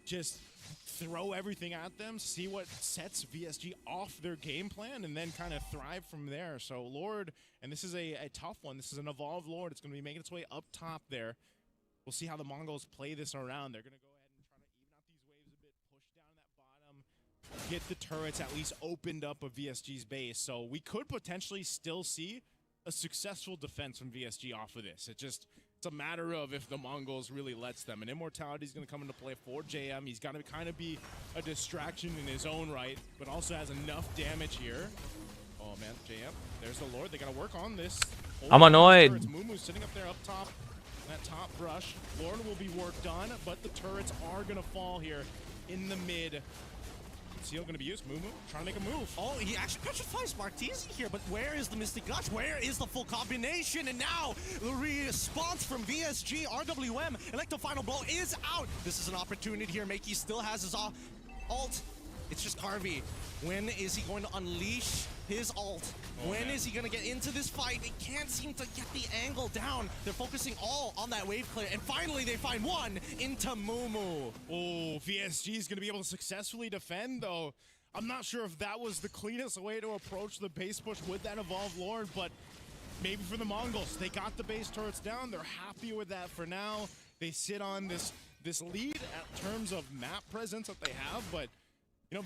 [SPEAKER 16] just throw everything at them, see what sets VSG off their game plan, and then kind of thrive from there. So Lord, and this is a tough one. This is an evolved Lord. It's going to be making its way up top there. We'll see how the Mongols play this around. They're going to go get the turrets at least opened up of VSG's base, so we could potentially still see a successful defense from VSG off of this. It's a matter of if the Mongols really lets them. And Immortality is going to come into play for JM. He's got to kind of be a distraction in his own right, but also has enough damage here. Oh man, JM, there's the Lord. They got to work on this.
[SPEAKER 6] I'm annoyed.
[SPEAKER 16] Mumu sitting up there up top. That top brush. Lord will be worked on, but the turrets are going to fall here in the mid. Seal going to be used. Mumu trying to make a move.
[SPEAKER 17] Oh, he actually petrifies Martese here, but where is the Mystic Gush? Where is the full combination? And now the response from VSG, RWM, Electro Final Blow is out. This is an opportunity here. Makey still has his ult. It's just Carvey. When is he going to unleash his ult? When is he going to get into this fight? They can't seem to get the angle down. They're focusing all on that wave clear, and finally they find one into Mumu.
[SPEAKER 16] Oh, VSG is going to be able to successfully defend, though. I'm not sure if that was the cleanest way to approach the base push with that Evolved Lord, but maybe for the Mongols, they got the base turrets down. They're happy with that for now. They sit on this lead at terms of map presence that they have, but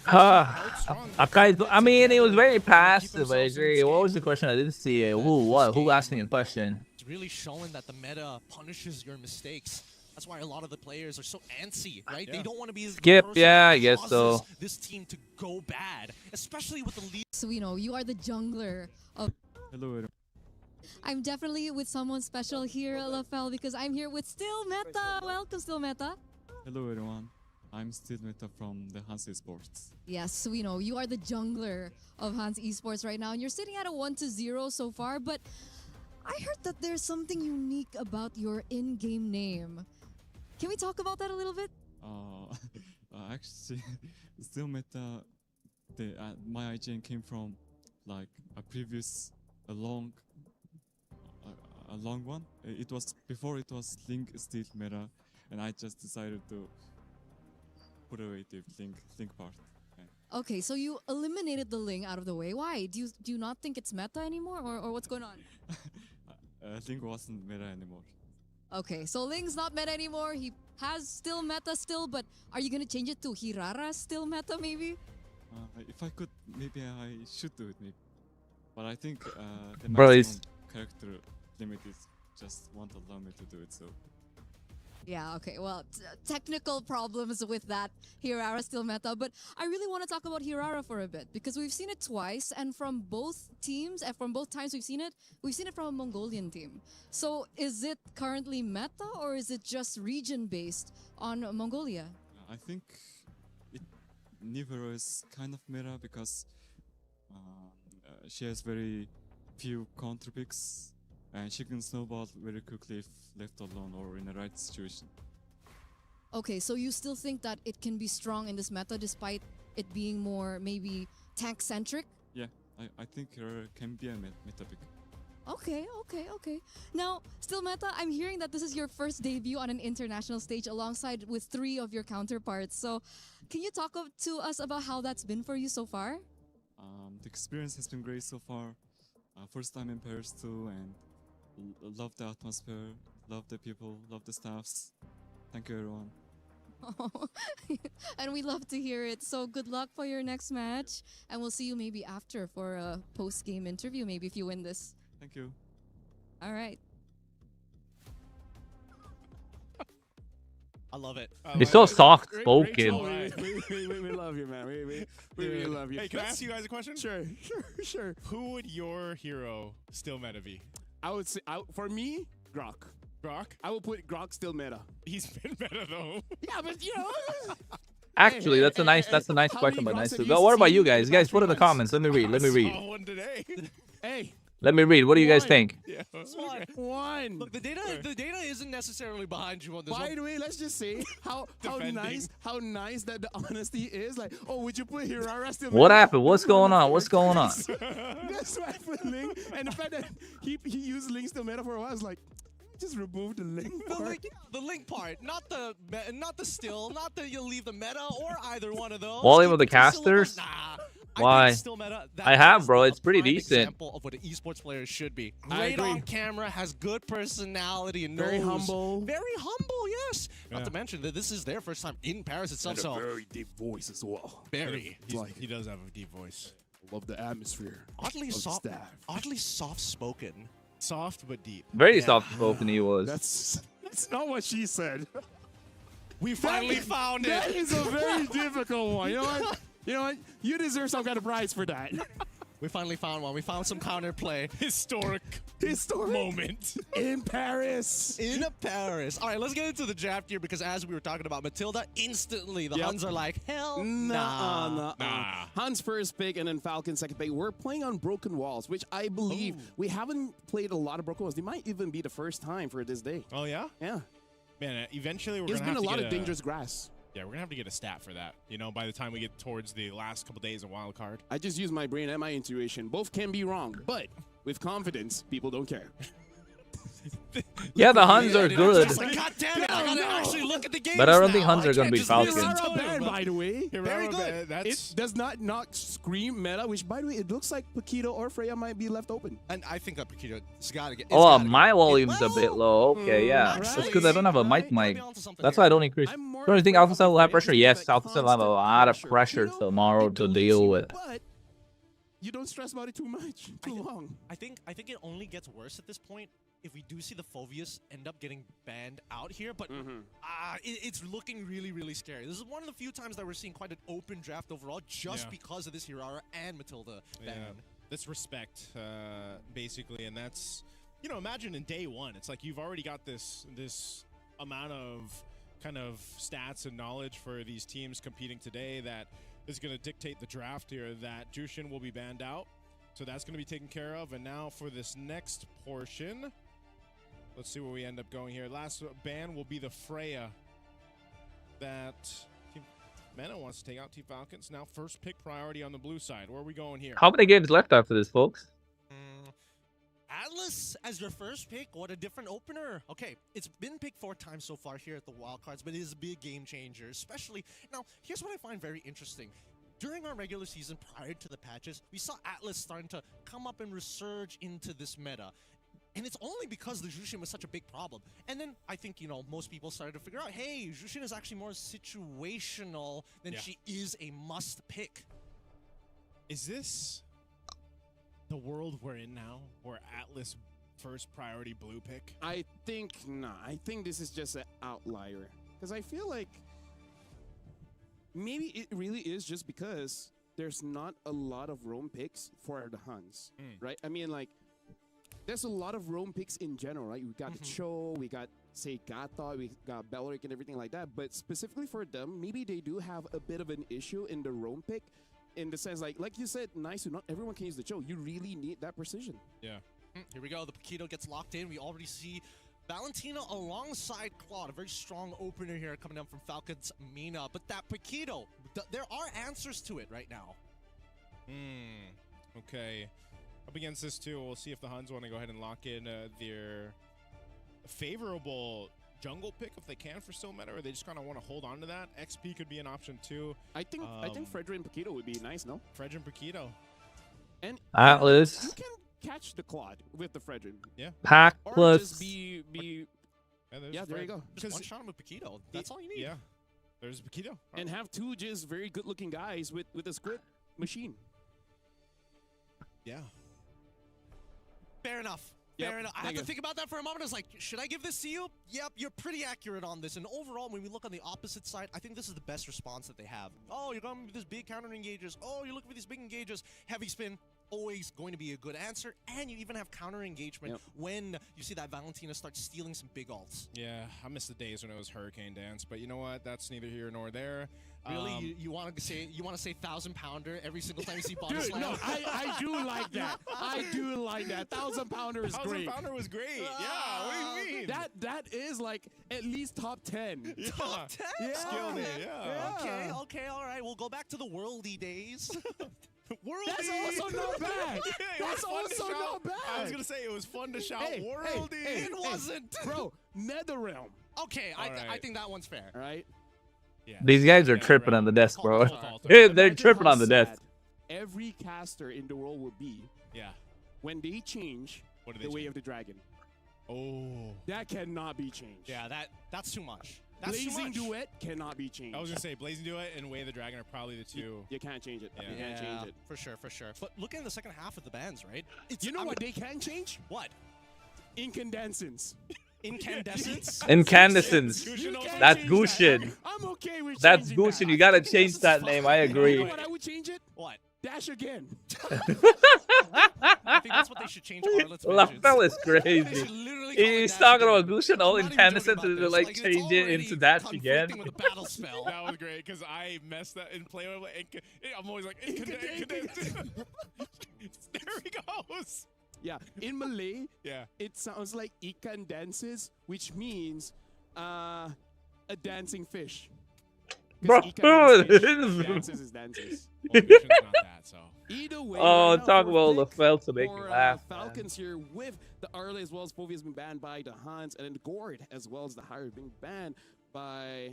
[SPEAKER 6] I mean, it was very passive. I agree. What was the question? I didn't see it. Who asked me a question?
[SPEAKER 17] It's really showing that the meta punishes your mistakes. That's why a lot of the players are so antsy, right? They don't want to be
[SPEAKER 6] skip. Yeah, I guess so.
[SPEAKER 17] This team to go bad, especially with the lead.
[SPEAKER 7] So you are the jungler of.
[SPEAKER 18] Hello.
[SPEAKER 7] I'm definitely with someone special here, LFL, because I'm here with Still Meta. Welcome, Still Meta.
[SPEAKER 18] Hello, everyone. I'm still meta from the Hans Esports.
[SPEAKER 7] Yes, we know. You are the jungler of Hans Esports right now, and you're sitting at a 1-0 so far, but I heard that there's something unique about your in-game name. Can we talk about that a little bit?
[SPEAKER 18] Actually, still meta, my IGN came from like a previous, a long one. It was before it was Link still meta, and I just decided to put away the Link part. Yeah.
[SPEAKER 7] Okay, so you eliminated the Ling out of the way. Why? Do you not think it's meta anymore, or what's going on?
[SPEAKER 18] Link wasn't meta anymore.
[SPEAKER 7] Okay, so Ling's not meta anymore. He has still meta still, but are you gonna change it to Hirara still meta maybe?
[SPEAKER 18] If I could, maybe I should do it maybe. But I think the
[SPEAKER 6] Bro,
[SPEAKER 18] maximum character limit is just won't allow me to do it, so.
[SPEAKER 7] Yeah, okay, well, technical problems with that Hirara still meta, but I really want to talk about Hirara for a bit because we've seen it twice, and from both teams, and from both times we've seen it from a Mongolian team. So is it currently meta, or is it just region-based on Mongolia?
[SPEAKER 18] I think Nivero is kind of meta because she has very few counter picks, and she can snowball very quickly if left alone or in the right situation.
[SPEAKER 7] Okay, so you still think that it can be strong in this meta despite it being more maybe tank-centric?
[SPEAKER 18] Yeah, I think her can be a meta pick.
[SPEAKER 7] Okay. Now, still meta, I'm hearing that this is your first debut on an international stage alongside with 3 of your counterparts. So, can you talk to us about how that's been for you so far?
[SPEAKER 18] The experience has been great so far. First time in Paris too, and love the atmosphere, love the people, love the staffs. Thank you, everyone.
[SPEAKER 7] And we love to hear it. So good luck for your next match, and we'll see you maybe after for a post-game interview, maybe if you win this.
[SPEAKER 18] Thank you.
[SPEAKER 7] All right.
[SPEAKER 17] I love it.
[SPEAKER 6] You're so soft-spoken.
[SPEAKER 3] We love you, man. We really love you.
[SPEAKER 16] Hey, can I ask you guys a question?
[SPEAKER 3] Sure.
[SPEAKER 16] Who would your hero still meta be?
[SPEAKER 3] I would say, for me, Grok.
[SPEAKER 16] Grok?
[SPEAKER 3] I will put Grok still meta.
[SPEAKER 16] He's been meta though.
[SPEAKER 3] Yeah, but you know.
[SPEAKER 6] Actually, that's a nice question, but nice to go. What about you guys? You guys put in the comments. Let me read.
[SPEAKER 16] One today.
[SPEAKER 3] Hey.
[SPEAKER 6] Let me read. What do you guys think?
[SPEAKER 16] Yeah.
[SPEAKER 3] One.
[SPEAKER 17] Look, the data isn't necessarily behind you on this.
[SPEAKER 3] By the way, let's just say how nice that the honesty is. Like, oh, would you put Hirara still?
[SPEAKER 6] What happened? What's going on? What's going on?
[SPEAKER 3] That's why I put Link, and the fact that he used Link still meta for a while, I was like, just remove the Link part.
[SPEAKER 17] The Link part, not the still, not that you'll leave the meta or either one of those.
[SPEAKER 6] Volume of the casters?
[SPEAKER 17] Nah.
[SPEAKER 6] Why? I have, bro. It's pretty decent.
[SPEAKER 17] Example of what an esports player should be. Great on camera, has good personality, and
[SPEAKER 3] very humble.
[SPEAKER 17] Very humble, yes. Yeah. Not to mention that this is their first time in Paris itself.
[SPEAKER 3] And a very deep voice as well.
[SPEAKER 17] Very.
[SPEAKER 16] He does have a deep voice.
[SPEAKER 3] Love the atmosphere.
[SPEAKER 17] Oddly soft-spoken.
[SPEAKER 16] Soft but deep.
[SPEAKER 6] Very soft-spoken he was.
[SPEAKER 3] That's not what she said.
[SPEAKER 17] We finally found it.
[SPEAKER 3] That is a very difficult one. You know what? You deserve some kind of prize for that.
[SPEAKER 17] We finally found one. We found some counterplay.
[SPEAKER 16] Historic moment.
[SPEAKER 3] In Paris.
[SPEAKER 17] In Paris. All right, let's get into the draft here because as we were talking about Matilda, instantly the Huns are like, hell nah.
[SPEAKER 3] Huns first pick and then Falcon second pick. We're playing on Broken Walls, which I believe we haven't played a lot of Broken Walls. They might even be the first time for this day.
[SPEAKER 16] Oh, yeah?
[SPEAKER 3] Yeah.
[SPEAKER 16] Man, eventually we're going to have to
[SPEAKER 3] There's been a lot of dangerous grass.
[SPEAKER 16] Yeah, we're going to have to get a stat for that, you know, by the time we get towards the last couple days of Wildcard.
[SPEAKER 3] I just use my brain and my intuition. Both can be wrong, but with confidence, people don't care.
[SPEAKER 6] Yeah, the Huns are good.
[SPEAKER 17] Like, God damn it, I gotta actually look at the game.
[SPEAKER 6] But I don't think Huns are going to be Falcons.
[SPEAKER 3] Bad, by the way.
[SPEAKER 17] Very good.
[SPEAKER 3] It does not scream meta, which, by the way, it looks like Paquito or Freya might be left open.
[SPEAKER 17] And I think that Paquito's got to get...
[SPEAKER 6] Oh, my volume's a bit low. Okay, yeah. That's because I don't have a mic. That's why I don't increase. Don't you think Alpha Cell will have pressure? Yes, Alpha Cell will have a lot of pressure tomorrow to deal with.
[SPEAKER 3] But you don't stress about it too much, too long.
[SPEAKER 17] I think it only gets worse at this point if we do see the Phoveus end up getting banned out here, but it's looking really, really scary. This is one of the few times that we're seeing quite an open draft overall just because of this Hirara and Matilda ban.
[SPEAKER 16] That's respect, basically, and that's, you know, imagine in day one, it's like you've already got this amount of kind of stats and knowledge for these teams competing today that is going to dictate the draft here, that Jushin will be banned out. So that's going to be taken care of. And now for this next portion, let's see where we end up going here. Last ban will be the Freya that Team MENA wants to take out Team Falcons. Now first pick priority on the blue side. Where are we going here?
[SPEAKER 6] How many games left after this, folks?
[SPEAKER 17] Atlas as your first pick. What a different opener. Okay, it's been picked 4 times so far here at the Wildcards, but it is a big game changer, especially. Now, here's what I find very interesting. During our regular season, prior to the patches, we saw Atlas starting to come up and resurge into this meta. And it's only because the Jushin was such a big problem. And then I think, you know, most people started to figure out, hey, Jushin is actually more situational than she is a must pick.
[SPEAKER 16] Is this the world we're in now, where Atlas first priority blue pick?
[SPEAKER 3] I think not. I think this is just an outlier. Because I feel like maybe it really is just because there's not a lot of roam picks for the Huns, right? I mean, like, there's a lot of roam picks in general, right? We got the Cho, we got, say, Gata, we got Belric and everything like that. But specifically for them, maybe they do have a bit of an issue in the roam pick, in the sense, like you said, nice, not everyone can use the Cho. You really need that precision.
[SPEAKER 16] Yeah.
[SPEAKER 17] Here we go. The Paquito gets locked in. We already see Valentina alongside Claude. A very strong opener here coming down from Falcons Mina. But that Paquito, there are answers to it right now.
[SPEAKER 16] Okay. Up against this too, we'll see if the Huns want to go ahead and lock in their favorable jungle pick if they can for still meta, or they just kind of want to hold on to that. XP could be an option too.
[SPEAKER 3] I think Fredrin and Paquito would be nice, no?
[SPEAKER 16] Fredrin Paquito.
[SPEAKER 3] And
[SPEAKER 6] Atlas.
[SPEAKER 3] You can catch the Claude with the Fredrin.
[SPEAKER 16] Yeah.
[SPEAKER 6] Pack
[SPEAKER 3] or
[SPEAKER 6] plus.
[SPEAKER 3] Just be yeah, there you go.
[SPEAKER 17] Just one shot him with Paquito. That's all you need.
[SPEAKER 16] Yeah. There's Paquito.
[SPEAKER 3] And have 2 just very good looking guys with a squid machine.
[SPEAKER 16] Yeah.
[SPEAKER 17] Fair enough. Fair enough. I had to think about that for a moment. I was like, should I give this to you? Yep, you're pretty accurate on this. And overall, when we look on the opposite side, I think this is the best response that they have. Oh, you're going with this big counter engages. Oh, you're looking for these big engages. Heavy spin, always going to be a good answer. And you even have counter engagement when you see that Valentina start stealing some big ults.
[SPEAKER 16] Yeah, I miss the days when it was Hurricane Dance, but you know what? That's neither here nor there.
[SPEAKER 17] Really, you want to say 1,000-pounder every single time you see body
[SPEAKER 3] Dude,
[SPEAKER 17] slam?
[SPEAKER 3] no, I do like that. I do like that. 1,000-pounder is great.
[SPEAKER 16] 1,000-pounder was great. Yeah, what do you mean?
[SPEAKER 3] That is like at least top 10.
[SPEAKER 16] Yeah.
[SPEAKER 17] Top 10?
[SPEAKER 3] Yeah.
[SPEAKER 16] Skilled it, yeah.
[SPEAKER 17] Okay, all right. We'll go back to the worldy days. Worldy!
[SPEAKER 3] That's also not bad. That's also not bad.
[SPEAKER 16] I was going to say, it was fun to shout worldy.
[SPEAKER 17] It wasn't.
[SPEAKER 3] Bro, Netherrealm.
[SPEAKER 17] Okay, I think that one's fair.
[SPEAKER 3] All right.
[SPEAKER 16] Yeah.
[SPEAKER 6] These guys are tripping on the desk, bro. They're tripping on the desk.
[SPEAKER 3] Every caster in the world will be when they change the way of the dragon.
[SPEAKER 16] Oh.
[SPEAKER 3] That cannot be changed.
[SPEAKER 17] Yeah, that's too much. That's
[SPEAKER 3] Blazing Duet cannot be changed.
[SPEAKER 16] I was going to say, Blazing Duet and Way of the Dragon are probably the two.
[SPEAKER 3] You can't change it.
[SPEAKER 16] Yeah.
[SPEAKER 3] You can't change it.
[SPEAKER 17] For sure, for sure. But look at the second half of the bands, right?
[SPEAKER 3] You know what they can change?
[SPEAKER 17] What?
[SPEAKER 3] Incandescence.
[SPEAKER 17] Incandescence?
[SPEAKER 6] Incandescence. That's Gushin.
[SPEAKER 3] I'm okay with
[SPEAKER 6] That's
[SPEAKER 3] changing
[SPEAKER 6] Gushin.
[SPEAKER 3] that.
[SPEAKER 6] You gotta change that name. I agree.
[SPEAKER 3] You know what I would change it?
[SPEAKER 17] What?
[SPEAKER 3] Dash again.
[SPEAKER 17] I think that's what they should change Arlet's vengeance.
[SPEAKER 6] That was crazy. He's talking about Gushin, all incandescent, and they're like change it into Dash again.
[SPEAKER 17] With a battle spell.
[SPEAKER 16] That was great because I messed that in play. I'm always like, incandescent. There he goes.
[SPEAKER 3] Yeah, in Malay,
[SPEAKER 16] yeah,
[SPEAKER 3] it sounds like ikan dances, which means a dancing fish.
[SPEAKER 6] Bro,
[SPEAKER 3] dances is dances.
[SPEAKER 16] Well, Gushin's not that, so.
[SPEAKER 3] Either way,
[SPEAKER 6] talk about the felt to make me laugh.
[SPEAKER 3] Falcons here with the Arle as well as Povey has been banned by the Huns, and then the Gord as well as the Hire being banned by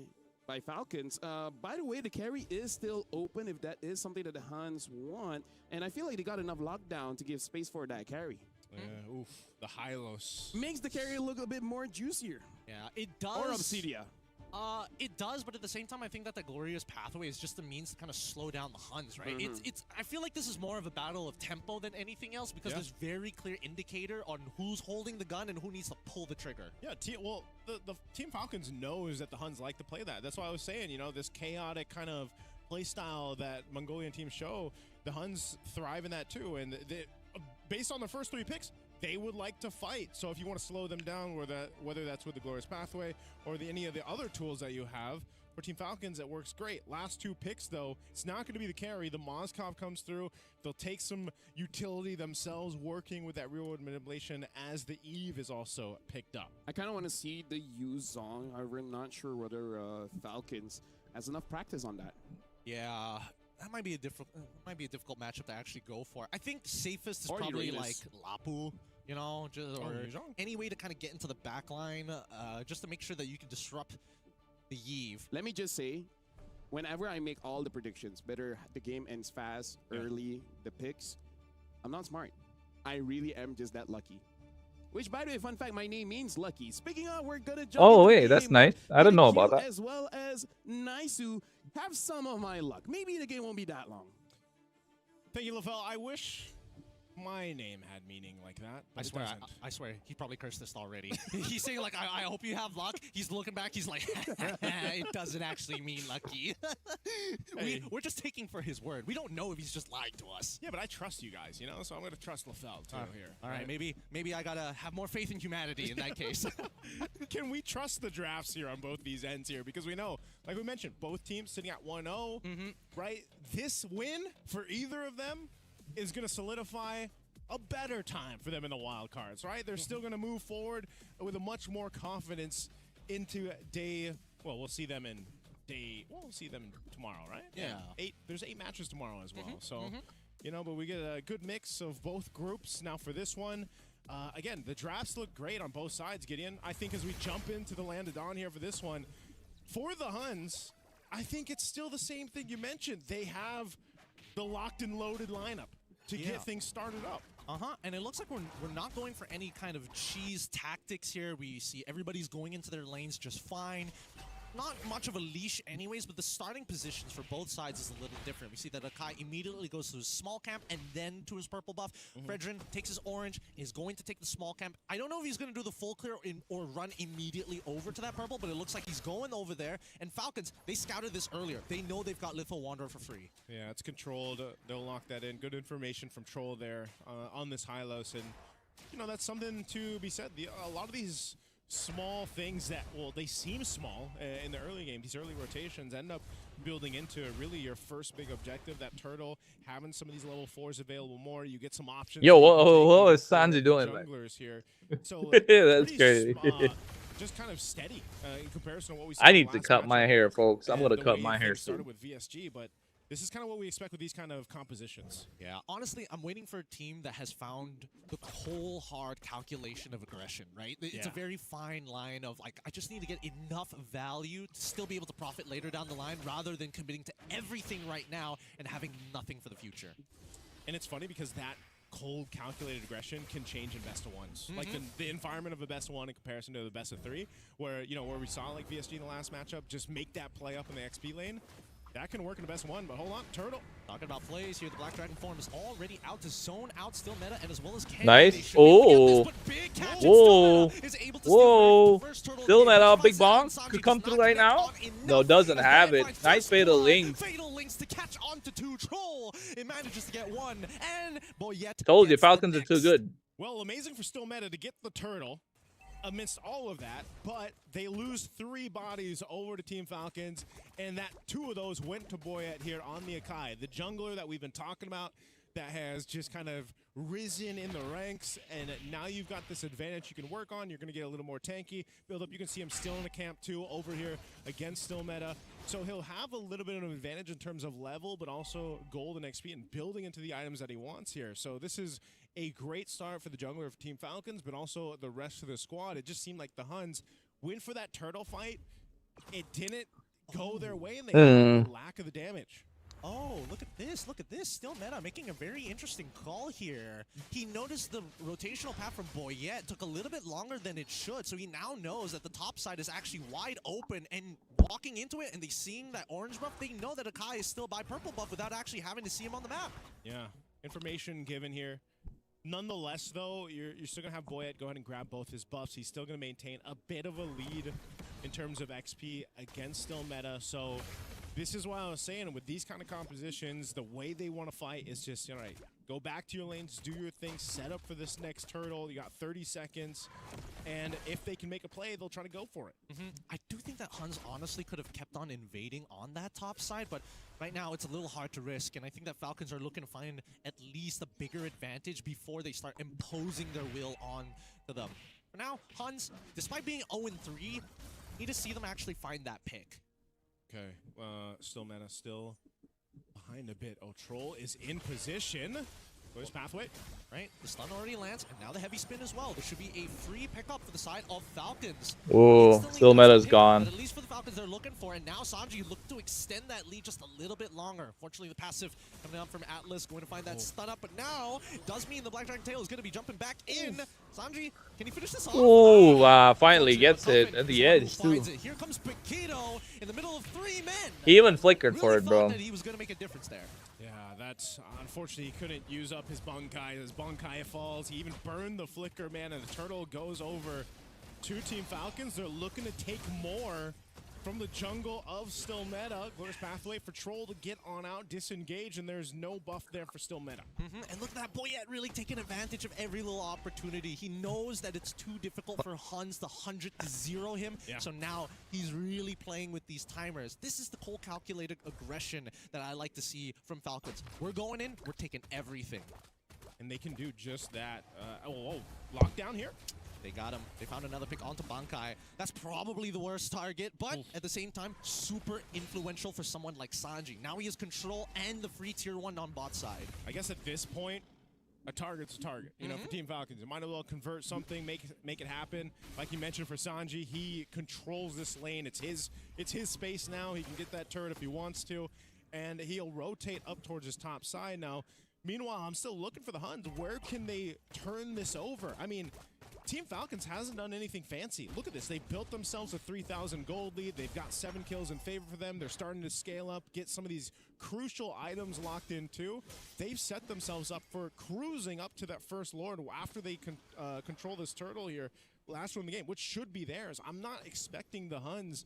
[SPEAKER 3] Falcons. By the way, the carry is still open if that is something that the Huns want, and I feel like they got enough lockdown to give space for that carry.
[SPEAKER 16] Yeah, oof, the Hylos.
[SPEAKER 3] Makes the carry look a bit more juicier.
[SPEAKER 17] Yeah, it does.
[SPEAKER 3] Or Obsidia.
[SPEAKER 17] It does, but at the same time, I think that the Glorious Pathway is just a means to kind of slow down the Huns, right? It's. I feel like this is more of a battle of tempo than anything else because there's very clear indicator on who's holding the gun and who needs to pull the trigger.
[SPEAKER 16] Yeah, well, the Team Falcons knows that the Huns like to play that. That's why I was saying, you know, this chaotic kind of play style that Mongolian teams show, the Huns thrive in that too. And based on the first 3 picks, they would like to fight. So if you want to slow them down, whether that's with the Glorious Pathway or any of the other tools that you have, for Team Falcons, it works great. Last 2 picks, though, it's not going to be the carry. The Mozkov comes through. They'll take some utility themselves, working with that real-world manipulation as the Eve is also picked up.
[SPEAKER 3] I kind of want to see the Yu Zong. I'm not sure whether Falcons has enough practice on that.
[SPEAKER 17] Yeah, that might be a difficult matchup to actually go for. I think safest is probably like Lapu, you know, or any way to kind of get into the back line, just to make sure that you can disrupt the Eve.
[SPEAKER 3] Let me just say, whenever I make all the predictions, whether the game ends fast, early, the picks, I'm not smart. I really am just that lucky. Which, by the way, fun fact, my name means lucky. Speaking of, we're gonna jump
[SPEAKER 6] Oh,
[SPEAKER 3] into
[SPEAKER 6] wait,
[SPEAKER 3] the
[SPEAKER 6] that's
[SPEAKER 3] game.
[SPEAKER 6] nice. I didn't know about that.
[SPEAKER 3] As well as Naisu have some of my luck. Maybe the game won't be that long.
[SPEAKER 16] Thank you, LaFell. I wish my name had meaning like that.
[SPEAKER 17] I swear, he probably cursed this already. He's saying like, I hope you have luck. He's looking back. He's like, it doesn't actually mean lucky. We're just taking for his word. We don't know if he's just lying to us.
[SPEAKER 16] Yeah, but I trust you guys, you know, so I'm going to trust LaFell too here.
[SPEAKER 17] All right, maybe I got to have more faith in humanity in that case.
[SPEAKER 16] Can we trust the drafts here on both these ends here? Because we know, like we mentioned, both teams sitting at 1-0, right? This win for either of them is going to solidify a better time for them in the wild cards, right? They're still going to move forward with a much more confidence into day. Well, we'll see them in day. We'll see them tomorrow, right?
[SPEAKER 17] Yeah.
[SPEAKER 16] There's 8 matches tomorrow as well. So, you know, but we get a good mix of both groups now for this one. Again, the drafts look great on both sides, Gideon. I think as we jump into the Land of Dawn here for this one, for the Huns, I think it's still the same thing you mentioned. They have the locked and loaded lineup to get things started up.
[SPEAKER 17] And it looks like we're not going for any kind of cheese tactics here. We see everybody's going into their lanes just fine. Not much of a leash anyways, but the starting positions for both sides is a little different. We see that Akai immediately goes to his small camp and then to his purple buff. Fredrin takes his orange, is going to take the small camp. I don't know if he's going to do the full clear or run immediately over to that purple, but it looks like he's going over there. And Falcons, they scouted this earlier. They know they've got Litho Wanderer for free.
[SPEAKER 16] Yeah, it's controlled. They'll lock that in. Good information from Troll there on this Hylos. And, you know, that's something to be said. A lot of these small things that, well, they seem small in the early game, these early rotations end up building into really your first big objective. That turtle, having some of these level 4s available more, you get some options.
[SPEAKER 6] Yo, what is Sanji doing?
[SPEAKER 16] Junglers here. So
[SPEAKER 6] that's crazy.
[SPEAKER 16] Just kind of steady in comparison to what we saw.
[SPEAKER 6] I need to cut my hair, folks. I'm gonna cut my hair soon.
[SPEAKER 16] Started with VSG, but this is kind of what we expect with these kind of compositions.
[SPEAKER 17] Yeah, honestly, I'm waiting for a team that has found the cold, hard calculation of aggression, right? It's a very fine line of, like, I just need to get enough value to still be able to profit later down the line rather than committing to everything right now and having nothing for the future.
[SPEAKER 16] And it's funny because that cold, calculated aggression can change in best of ones. Like the environment of a best of one in comparison to the best of 3, where, you know, where we saw like VSG in the last matchup, just make that play up in the XP lane. That can work in the best one, but hold on, Turtle.
[SPEAKER 17] Talking about plays here, the Black Dragon form is already out to zone out still meta, and as well as Ken.
[SPEAKER 6] Nice. Oh. Whoa. Whoa. Still meta. Big bomb could come through right now. No, doesn't have it. Nice fatal link.
[SPEAKER 17] Fatal links to catch onto 2. Troll. It manages to get 1, and Boyette.
[SPEAKER 6] Told you, Falcons are too good.
[SPEAKER 16] Well, amazing for still meta to get the Turtle amidst all of that, but they lose 3 bodies over to Team Falcons, and that 2 of those went to Boyette here on the Akai, the jungler that we've been talking about that has just kind of risen in the ranks, and now you've got this advantage you can work on. You're going to get a little more tanky build up. You can see him still in the camp too over here against still meta, so he'll have a little bit of an advantage in terms of level, but also gold and XP and building into the items that he wants here. So this is a great start for the jungler of Team Falcons, but also the rest of the squad. It just seemed like the Huns went for that turtle fight. It didn't go their way, and they got the lack of the damage.
[SPEAKER 17] Oh, look at this. Look at this. Still meta making a very interesting call here. He noticed the rotational path from Boyette took a little bit longer than it should, so he now knows that the top side is actually wide open, and walking into it and they seeing that orange buff, they know that Akai is still by purple buff without actually having to see him on the map.
[SPEAKER 16] Yeah, information given here. Nonetheless, though, you're still going to have Boyette go ahead and grab both his buffs. He's still going to maintain a bit of a lead in terms of XP against still meta. So this is why I was saying, with these kind of compositions, the way they want to fight is just, you know, right, Go back to your lanes, do your thing, set up for this next turtle. You got 30 seconds. And if they can make a play, they'll try to go for it.
[SPEAKER 17] I do think that Huns honestly could have kept on invading on that top side, but right now it's a little hard to risk, and I think that Falcons are looking to find at least a bigger advantage before they start imposing their will on to them. For now, Huns, despite being 0-3, need to see them actually find that pick.
[SPEAKER 16] Okay, still Meta, still behind a bit. Oh, Troll is in position. Where's Pathway?
[SPEAKER 17] Right, the stun already lands, and now the heavy spin as well. There should be a free pickup for the side of Falcons.
[SPEAKER 6] Oh, still meta's gone.
[SPEAKER 17] But at least for the Falcons, they're looking for, and now Sanji looked to extend that lead just a little bit longer. Fortunately, the passive coming up from Atlas, going to find that stun up, but now it does mean the Black Dragon Tail is going to be jumping back in. Sanji, can he finish this off?
[SPEAKER 6] Oh, finally gets it at the edge too.
[SPEAKER 17] Here comes Paquito in the middle of 3 men.
[SPEAKER 6] He even flickered for it, bro.
[SPEAKER 17] That he was going to make a difference there.
[SPEAKER 16] Yeah, that's unfortunately he couldn't use up his Bunkai. His Bunkai falls. He even burned the flicker, man, and the turtle goes over to Team Falcons. They're looking to take more from the jungle of Still Meta. Glorious Pathway for Troll to get on out, disengage, and there's no buff there for Still Meta.
[SPEAKER 17] And look at that Boyette really taking advantage of every little opportunity. He knows that it's too difficult for Huns to 100-0 him, so now he's really playing with these timers. This is the cold calculated aggression that I like to see from Falcons. We're going in, we're taking everything.
[SPEAKER 16] And they can do just that. Lockdown here.
[SPEAKER 17] They got him. They found another pick onto Bankai. That's probably the worst target, but at the same time, super influential for someone like Sanji. Now he has control and the free tier 1 on bot side.
[SPEAKER 16] I guess at this point, a target's a target. You know, for Team Falcons, you might as well convert something, make it happen. Like you mentioned for Sanji, he controls this lane. It's his space now. He can get that turret if he wants to, and he'll rotate up towards his top side now. Meanwhile, I'm still looking for the Huns. Where can they turn this over? I mean, Team Falcons hasn't done anything fancy. Look at this. They built themselves a 3,000 gold lead. They've got 7 kills in favor for them. They're starting to scale up, get some of these crucial items locked in too. They've set themselves up for cruising up to that first Lord after they control this turtle here last one in the game, which should be theirs. I'm not expecting the Huns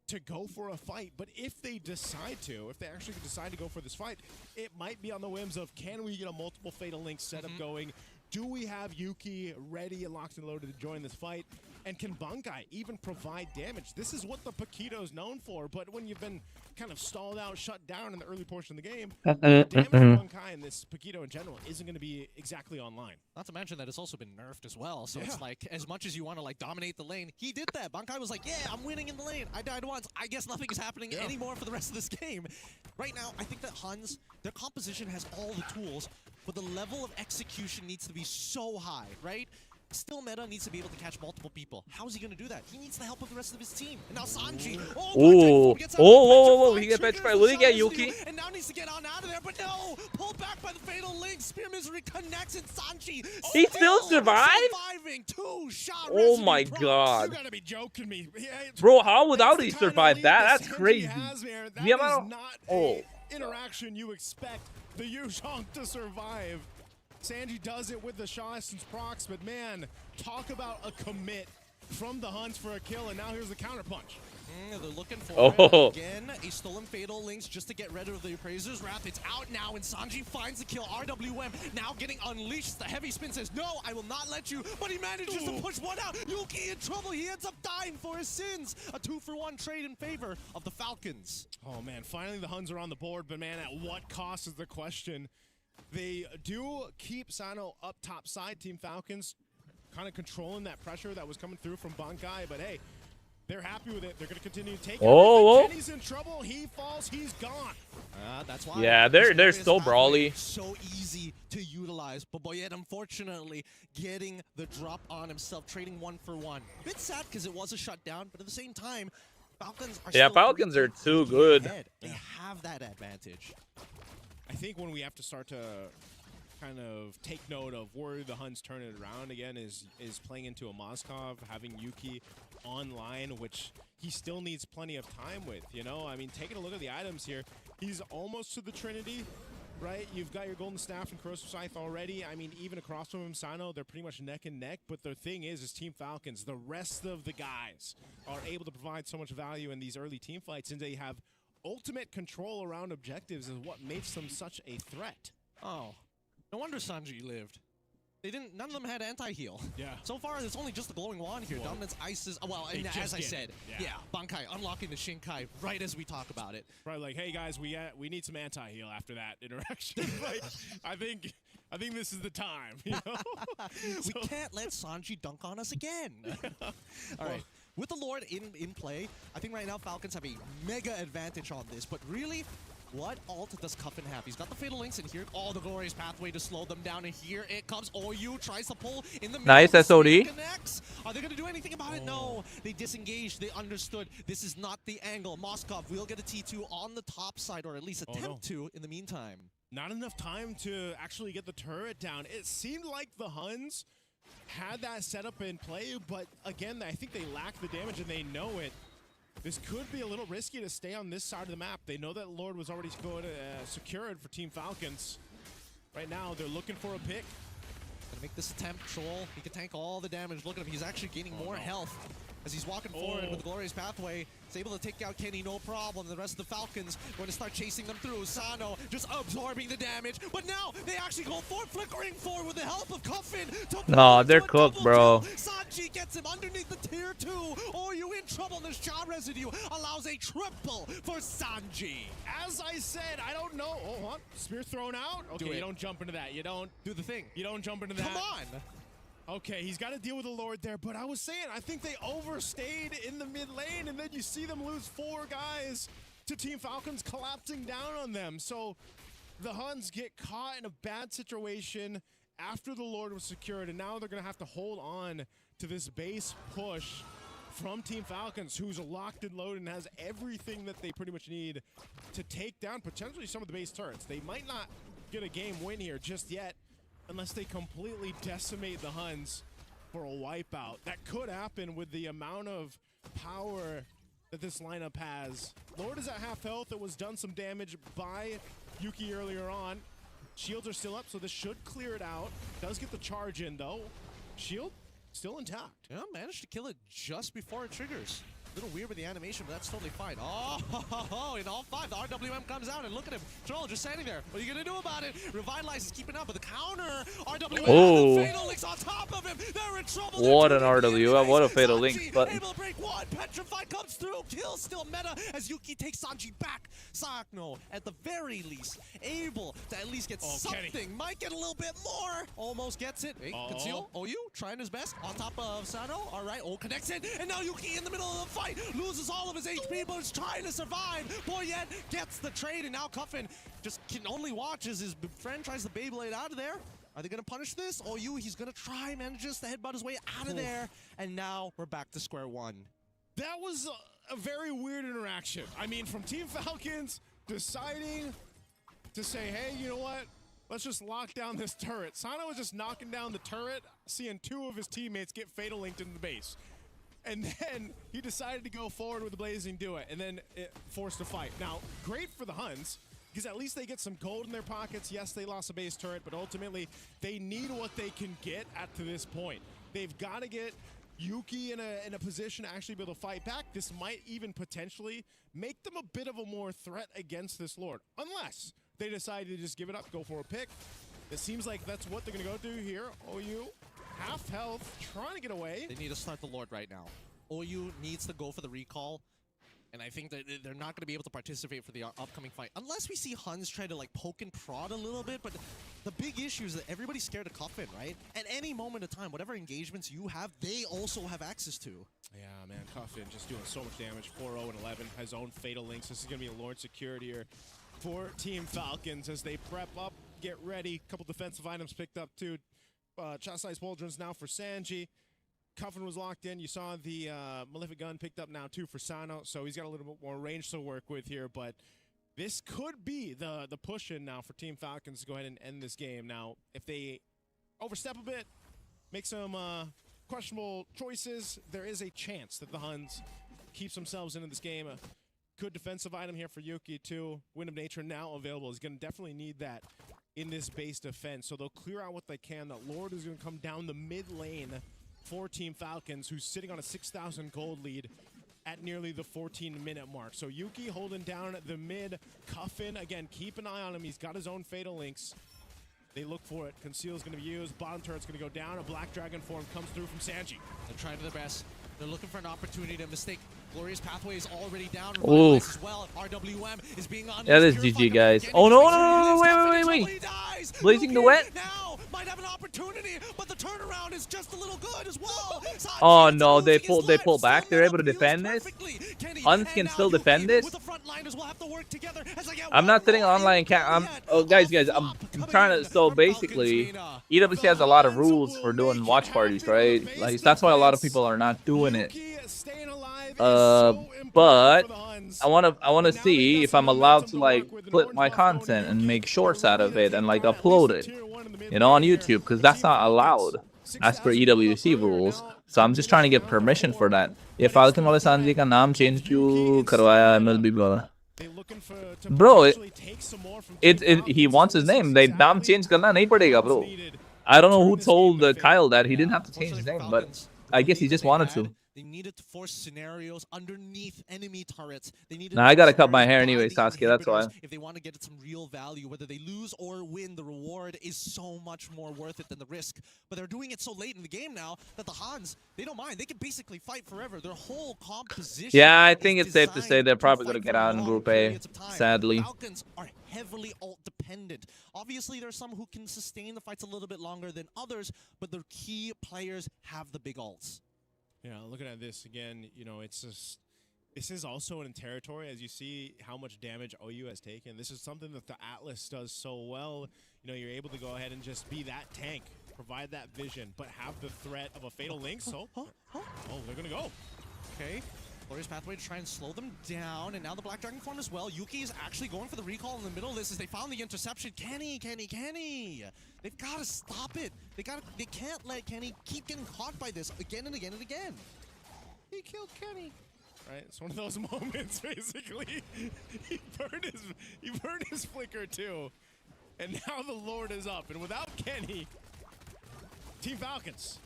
[SPEAKER 16] to go for a fight, but if they decide to, if they actually decide to go for this fight, it might be on the whims of, can we get a multiple Fatal Link setup going? Do we have Yuki ready and locked and loaded to join this fight? And can Bunkai even provide damage? This is what the Paquito's known for, but when you've been kind of stalled out, shut down in the early portion of the game, the damage of Bunkai and this Paquito in general isn't going to be exactly online.
[SPEAKER 17] Not to mention that it's also been nerfed as well, so it's like, as much as you want to like dominate the lane, he did that. Bunkai was like, yeah, I'm winning in the lane. I died once. I guess nothing is happening anymore for the rest of this game. Right now, I think that Huns, their composition has all the tools, but the level of execution needs to be so high, right? Still Meta needs to be able to catch multiple people. How is he going to do that? He needs the help of the rest of his team. And now Sanji.
[SPEAKER 6] Whoa, he get petrified. Will he get Yuki?
[SPEAKER 17] And now needs to get on out of there, but no! Pulled back by the Fatal Link. Spear Misery connects, and Sanji.
[SPEAKER 6] He still survived? Oh my god.
[SPEAKER 16] You gotta be joking me.
[SPEAKER 6] Bro, how without he survived that? That's crazy.
[SPEAKER 16] That is not interaction you expect the Yuzhong to survive. Sanji does it with the Shaw Essence procs, but man, talk about a commit from the Huns for a kill, and now here's the counterpunch.
[SPEAKER 17] They're looking for again a stolen Fatal Links just to get rid of the Appraiser's Wrath. It's out now, and Sanji finds the kill. RWM now getting unleashed. The heavy spin says, no, I will not let you, but he manages to push one out. Yuki in trouble. He ends up dying for his sins. A 2-for-1 trade in favor of the Falcons.
[SPEAKER 16] Oh man, finally the Huns are on the board, but man, at what cost is the question? They do keep Sano up top side, Team Falcons, kind of controlling that pressure that was coming through from Bankai, but hey, they're happy with it. They're going to continue to take it. Kenny's in trouble. He falls. He's gone.
[SPEAKER 17] That's why.
[SPEAKER 6] Yeah, they're so brawly.
[SPEAKER 17] So easy to utilize, but Boyette unfortunately getting the drop on himself, trading 1-for-1. Bit sad because it was a shutdown, but at the same time, Falcons are
[SPEAKER 6] Falcons are too good.
[SPEAKER 17] They have that advantage.
[SPEAKER 16] I think when we have to start to kind of take note of where the Huns turn it around again is playing into a Moskov, having Yuki online, which he still needs plenty of time with, you know? I mean, taking a look at the items here, he's almost to the Trinity, right? You've got your Golden Staff and Corrosive Scythe already. I mean, even across from him, Sano, they're pretty much neck and neck, but the thing is Team Falcons, the rest of the guys are able to provide so much value in these early team fights, and they have ultimate control around objectives is what makes them such a threat.
[SPEAKER 17] Oh, No wonder Sanji lived. None of them had anti-heal.
[SPEAKER 16] Yeah.
[SPEAKER 17] So far, it's only just the glowing wand here. Dominance ices. Well, and as I said, yeah, Bankai unlocking the Shinkai right as we talk about it.
[SPEAKER 16] Probably like, hey guys, we need some anti-heal after that interaction. Like, I think this is the time. You know?
[SPEAKER 17] We can't let Sanji dunk on us again. All right. With the Lord in play, I think right now Falcons have a mega advantage on this. But really, what ult does Cuffin have? He's got the Fatal Links in here. Oh, the Glorious Pathway to slow them down. And here it comes. OU tries to pull in the middle.
[SPEAKER 6] Nice SOD.
[SPEAKER 17] Connects. Are they going to do anything about it? No. They disengaged. They understood. This is not the angle. Moskov will get a T2 on the top side, or at least attempt to in the meantime.
[SPEAKER 16] Not enough time to actually get the turret down. It seemed like the Huns had that setup in play, but again, I think they lack the damage and they know it. This could be a little risky to stay on this side of the map. They know that Lord was already secured for Team Falcons. Right now, they're looking for a pick.
[SPEAKER 17] Gonna make this attempt. Troll, he can tank all the damage. Look at him, he's actually gaining more health as he's walking forward with the Glorious Pathway. He's able to take out Kenny, no problem. The rest of the Falcons going to start chasing them through. Sano just absorbing the damage. But now they actually go forward, flickering forward with the help of Cuffin.
[SPEAKER 6] No, they're cooked, bro.
[SPEAKER 17] Sanji gets him underneath the tier 2. Oh, you in trouble. This Jaw residue allows a triple for Sanji.
[SPEAKER 16] As I said, I don't know. Oh, what? Spear thrown out? Okay, you don't jump into that. You don't
[SPEAKER 17] do the thing.
[SPEAKER 16] You don't jump into that.
[SPEAKER 17] Come on.
[SPEAKER 16] Okay, he's got to deal with the Lord there, but I was saying, I think they overstayed in the mid lane, and then you see them lose 4 guys to Team Falcons collapsing down on them. So the Huns get caught in a bad situation after the Lord was secured, and now they're going to have to hold on to this base push from Team Falcons, who's locked and loaded and has everything that they pretty much need to take down potentially some of the base turrets. They might not get a game win here just yet, unless they completely decimate the Huns for a wipeout. That could happen with the amount of power that this lineup has. Lord is at half health. It was done some damage by Yuki earlier on. Shields are still up, so this should clear it out. Does get the charge in, though. Shield still intact.
[SPEAKER 17] Yeah, managed to kill it just before it triggers. A little weird with the animation, but that's totally fine. Oh, in all 5, the RWM comes out, and look at him. Troll just standing there. What are you going to do about it? Revitalize is keeping up, but the counter, RWM, the Fatal Links on top of him. They're in trouble.
[SPEAKER 6] What an RWM, what a Fatal Links button.
[SPEAKER 17] Able to break one, Petrified comes through. Kill still meta as Yuki takes Sanji back. Sakno, at the very least, able to at least get something. Kenny might get a little bit more. Almost gets it. Hey, Conceal, OU, trying his best on top of Sano. All right, connects it, and now Yuki in the middle of the fight. Loses all of his HP, but is trying to survive. Boyet gets the trade, and now Cuffin just can only watch as his friend tries to Beyblade out of there. Are they going to punish this? OU, he's going to try, manages to headbutt his way out of there. And now we're back to square one.
[SPEAKER 16] That was a very weird interaction. I mean, from Team Falcons deciding to say, hey, you know what? Let's just lock down this turret. Sano was just knocking down the turret, seeing 2 of his teammates get Fatal Linked into the base. And then he decided to go forward with the Blazing Duet, and then it forced a fight. Now, great for the Huns, because at least they get some gold in their pockets. Yes, they lost a base turret, but ultimately, they need what they can get to this point. They've got to get Yuki in a position to actually be able to fight back. This might even potentially make them a bit of a more threat against this Lord, unless they decide to just give it up, go for a pick. It seems like that's what they're going to go do here. OU. Half health, trying to get away.
[SPEAKER 17] They need to start the Lord right now. OU needs to go for the recall, and I think that they're not going to be able to participate for the upcoming fight unless we see Huns try to like poke and prod a little bit. But the big issue is that everybody's scared of Cuffin, right? At any moment of time, whatever engagements you have, they also have access to.
[SPEAKER 16] Yeah, man, Cuffin just doing so much damage. 4-0 and 11, has own Fatal Links. This is going to be a Lord secured here for Team Falcons as they prep up, get ready. Couple defensive items picked up too. Chastised Pauldrons now for Sanji. Cuffin was locked in. You saw the Malefic Gun picked up now too for Sano, so he's got a little bit more range to work with here, but this could be the push in now for Team Falcons to go ahead and end this game. Now, if they overstep a bit, make some questionable choices, there is a chance that the Huns keeps themselves into this game. A good defensive item here for Yuki too. Wind of Nature now available. He's going to definitely need that in this base defense, so they'll clear out what they can. That Lord is going to come down the mid lane for Team Falcons, who's sitting on a 6,000 gold lead at nearly the 14-minute mark. So Yuki holding down the mid. Cuffin, again, keep an eye on him. He's got his own Fatal Links. They look for it. Conceal's going to be used. Bottom turret's going to go down. A Black Dragon form comes through from Sanji.
[SPEAKER 17] They're trying to their best. They're looking for an opportunity to mistake. Glorious Pathway is already down.
[SPEAKER 6] Oof.
[SPEAKER 17] As well. RWM is being on.
[SPEAKER 6] That is GG, guys. Oh, no, wait. Blazing the wet.
[SPEAKER 17] Now might have an opportunity, but the turnaround is just a little good as well.
[SPEAKER 6] Oh, no, they pull back. They're able to defend this. Huns can still defend this. I'm not sitting online. Oh, guys, I'm trying to. So basically, EWC has a lot of rules for doing watch parties, right? Like that's why a lot of people are not doing it. But I wanna see if I'm allowed to like split my content and make shorts out of it and like upload it, you know, on YouTube, because that's not allowed as per EWC rules. So I'm just trying to get permission for that. ये Falcon वाले Sanji का नाम change क्यों करवाया MLBB वाला? Bro, he wants his name. They नाम change करना नहीं पड़ेगा, bro. I don't know who told Kyle that he didn't have to change his name, but I guess he just wanted to.
[SPEAKER 17] They needed to force scenarios underneath enemy turrets. They needed
[SPEAKER 6] I gotta cut my hair anyway, Sasuke, that's why.
[SPEAKER 17] If they want to get some real value, whether they lose or win, the reward is so much more worth it than the risk. But they're doing it so late in the game now that the Hans, they don't mind. They can basically fight forever. Their whole composition.
[SPEAKER 6] Yeah, I think it's safe to say they're probably gonna get out in Group A, sadly.
[SPEAKER 17] Falcons are heavily ult dependent. Obviously, there's some who can sustain the fights a little bit longer than others, but their key players have the big ults.
[SPEAKER 16] Yeah, looking at this again, you know, it's just, this is also in territory, as you see how much damage OU has taken. This is something that the Atlas does so well. You know, you're able to go ahead and just be that tank, provide that vision, but have the threat of a Fatal Link. So, oh, they're going to go.
[SPEAKER 17] Okay. Glorious Pathway to try and slow them down, and now the Black Dragon form as well. Yuki is actually going for the recall in the middle of this as they found the interception. Kenny! They've got to stop it. They can't let Kenny keep getting caught by this again and again and again.
[SPEAKER 16] He killed Kenny. Right, it's one of those moments, basically. he burned his flicker too, and now the Lord is up. And without Kenny, Team Falcons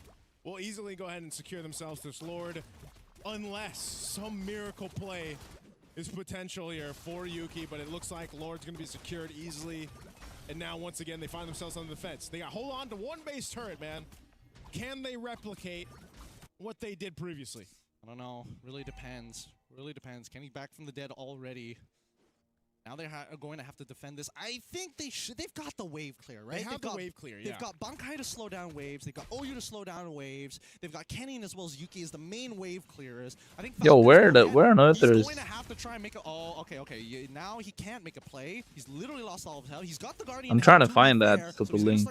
[SPEAKER 16] will easily go ahead and secure themselves this Lord. Unless some miracle play is potential here for Yuki, but it looks like Lord's going to be secured easily. And now, once again, they find themselves on the fence. They got hold on to one base turret, man. Can they replicate what they did previously?
[SPEAKER 17] I don't know. Really depends. Really depends. Kenny back from the dead already. Now they're going to have to defend this. I think they should. They've got the wave clear, right?
[SPEAKER 16] They've got the wave clear, yeah.
[SPEAKER 17] They've got Bankai to slow down waves. They've got OU to slow down waves. They've got Kenny as well as Yuki as the main wave clearers. I think.
[SPEAKER 6] Yo, where on earth is?
[SPEAKER 17] He's going to have to try and make a. Oh, okay. Now he can't make a play. He's literally lost all of his health. He's got the Guardian.
[SPEAKER 6] I'm trying to find that super link.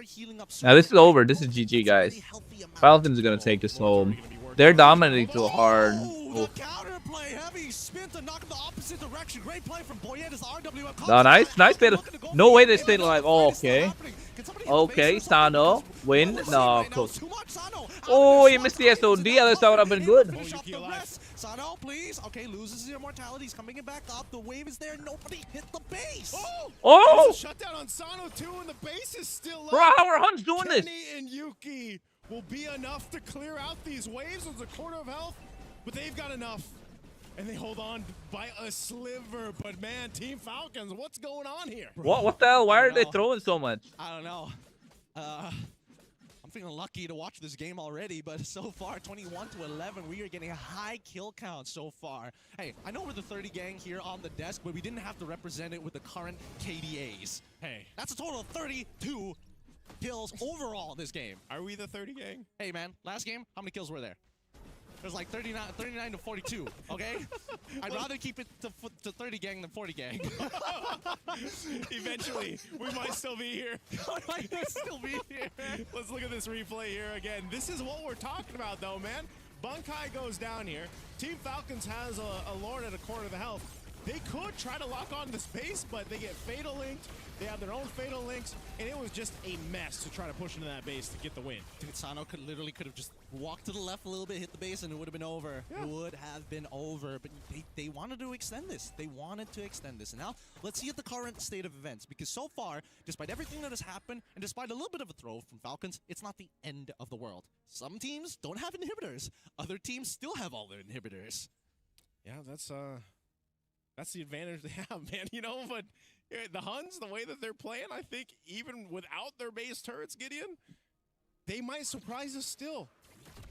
[SPEAKER 6] Now this is over. This is GG, guys. Falcons are gonna take this home. They're dominating too hard.
[SPEAKER 17] The counterplay, heavy spin to knock in the opposite direction. Great play from Boyet as RWM.
[SPEAKER 6] No, nice bit. No way they stayed alive. Oh, okay. Okay, Sano. Win. No, close. Oh, he missed the SOD. That would have been good.
[SPEAKER 17] Sano, please. Okay, loses his immortality. He's coming back up. The wave is there. Nobody hit the base.
[SPEAKER 6] Oh!
[SPEAKER 16] Shutdown on Sano too, and the base is still up.
[SPEAKER 6] Bro, how are Huns doing this?
[SPEAKER 16] Kenny and Yuki will be enough to clear out these waves with a quarter of health. But they've got enough, and they hold on by a sliver. But man, Team Falcons, what's going on here?
[SPEAKER 6] What the hell? Why are they throwing so much?
[SPEAKER 17] I don't know. I'm feeling lucky to watch this game already, but so far, 21-11, we are getting a high kill count so far. Hey, I know we're the 30 gang here on the desk, but we didn't have to represent it with the current KDAs.
[SPEAKER 16] Hey,
[SPEAKER 17] that's a total of 32 kills overall in this game.
[SPEAKER 16] Are we the 30 gang?
[SPEAKER 17] Hey man, last game, how many kills were there? It was like 39 to 42, okay? I'd rather keep it to 30 gang than 40 gang.
[SPEAKER 16] Eventually, we might still be here. Let's look at this replay here again. This is what we're talking about though, man. Bankai goes down here. Team Falcons has a Lord at a quarter of the health. They could try to lock on the space, but they get Fatal Linked. They have their own Fatal Links, and it was just a mess to try to push into that base to get the win.
[SPEAKER 17] Dude, Sano could have just walked to the left a little bit, hit the base, and it would have been over. Yeah. It would have been over, but they wanted to extend this. They wanted to extend this. And now, let's see at the current state of events, because so far, despite everything that has happened, and despite a little bit of a throw from Falcons, it's not the end of the world. Some teams don't have inhibitors. Other teams still have all their inhibitors.
[SPEAKER 16] Yeah, that's the advantage they have, man. You know, but
[SPEAKER 3] The Huns, the way that they're playing, I think even without their base turrets, Gideon, they might surprise us still.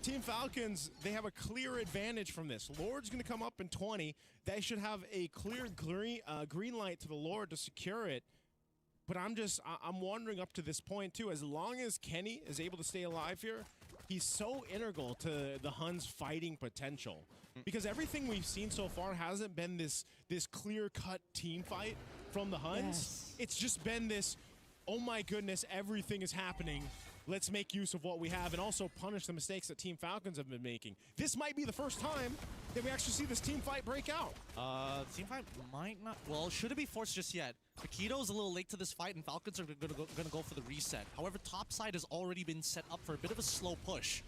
[SPEAKER 3] Team Falcons, they have a clear advantage from this. Lord's going to come up in 20. They should have a clear green light to the Lord to secure it. But I'm wondering up to this point too, as long as Kenny is able to stay alive here, he's so integral to the Huns' fighting potential. Because everything we've seen so far hasn't been this clear-cut team fight from the Huns.
[SPEAKER 5] Yes.
[SPEAKER 3] It's just been this, oh my goodness, everything is happening. Let's make use of what we have and also punish the mistakes that Team Falcons have been making. This might be the first time that we actually see this team fight break out.
[SPEAKER 17] Team fight might not. Well, shouldn't be forced just yet. Paquito is a little late to this fight, and Falcons are gonna go for the reset. However, top side has already been set up for a bit of a slow push.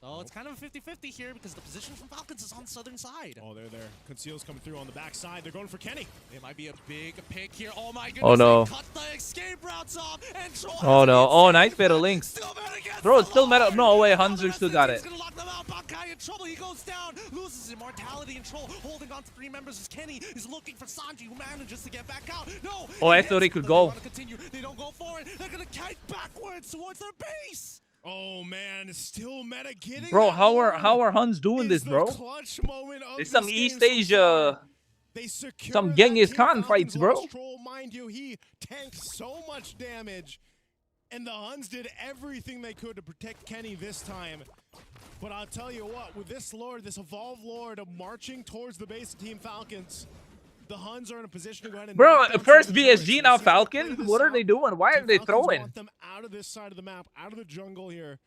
[SPEAKER 17] So it's kind of a 50-50 here because the position from Falcons is on the southern side.
[SPEAKER 3] Oh, they're there. Conceal's coming through on the back side. They're going for Kenny.
[SPEAKER 17] It might be a big pick here. Oh my goodness.
[SPEAKER 6] Oh no.
[SPEAKER 17] Cut the escape routes off, and
[SPEAKER 6] Oh no. Oh, nice bit of links. Bro, it's still meta. No way, Hunter still got it.
[SPEAKER 17] He's gonna lock them out. Bankai in trouble. He goes down, loses immortality and Troll, holding on to 3 members as Kenny is looking for Sanji, who manages to get back out. No.
[SPEAKER 6] Oh, I thought he could go.
[SPEAKER 17] They don't go for it. They're gonna kite backwards towards their base.
[SPEAKER 3] Oh man, it's still meta getting.
[SPEAKER 6] Bro, how are Huns doing this, bro? It's some East Asia, some Genghis Khan fights, bro.
[SPEAKER 3] Troll, mind you, he tanked so much damage, and the Huns did everything they could to protect Kenny this time. But I'll tell you what, with this Lord, this evolved Lord of marching towards the base of Team Falcons, the Huns are in a position to go ahead and...
[SPEAKER 6] Bro, first BSG, now Falcon? What are they doing? Why are they throwing?
[SPEAKER 3] Want them out of this side of the map, out of the jungle here.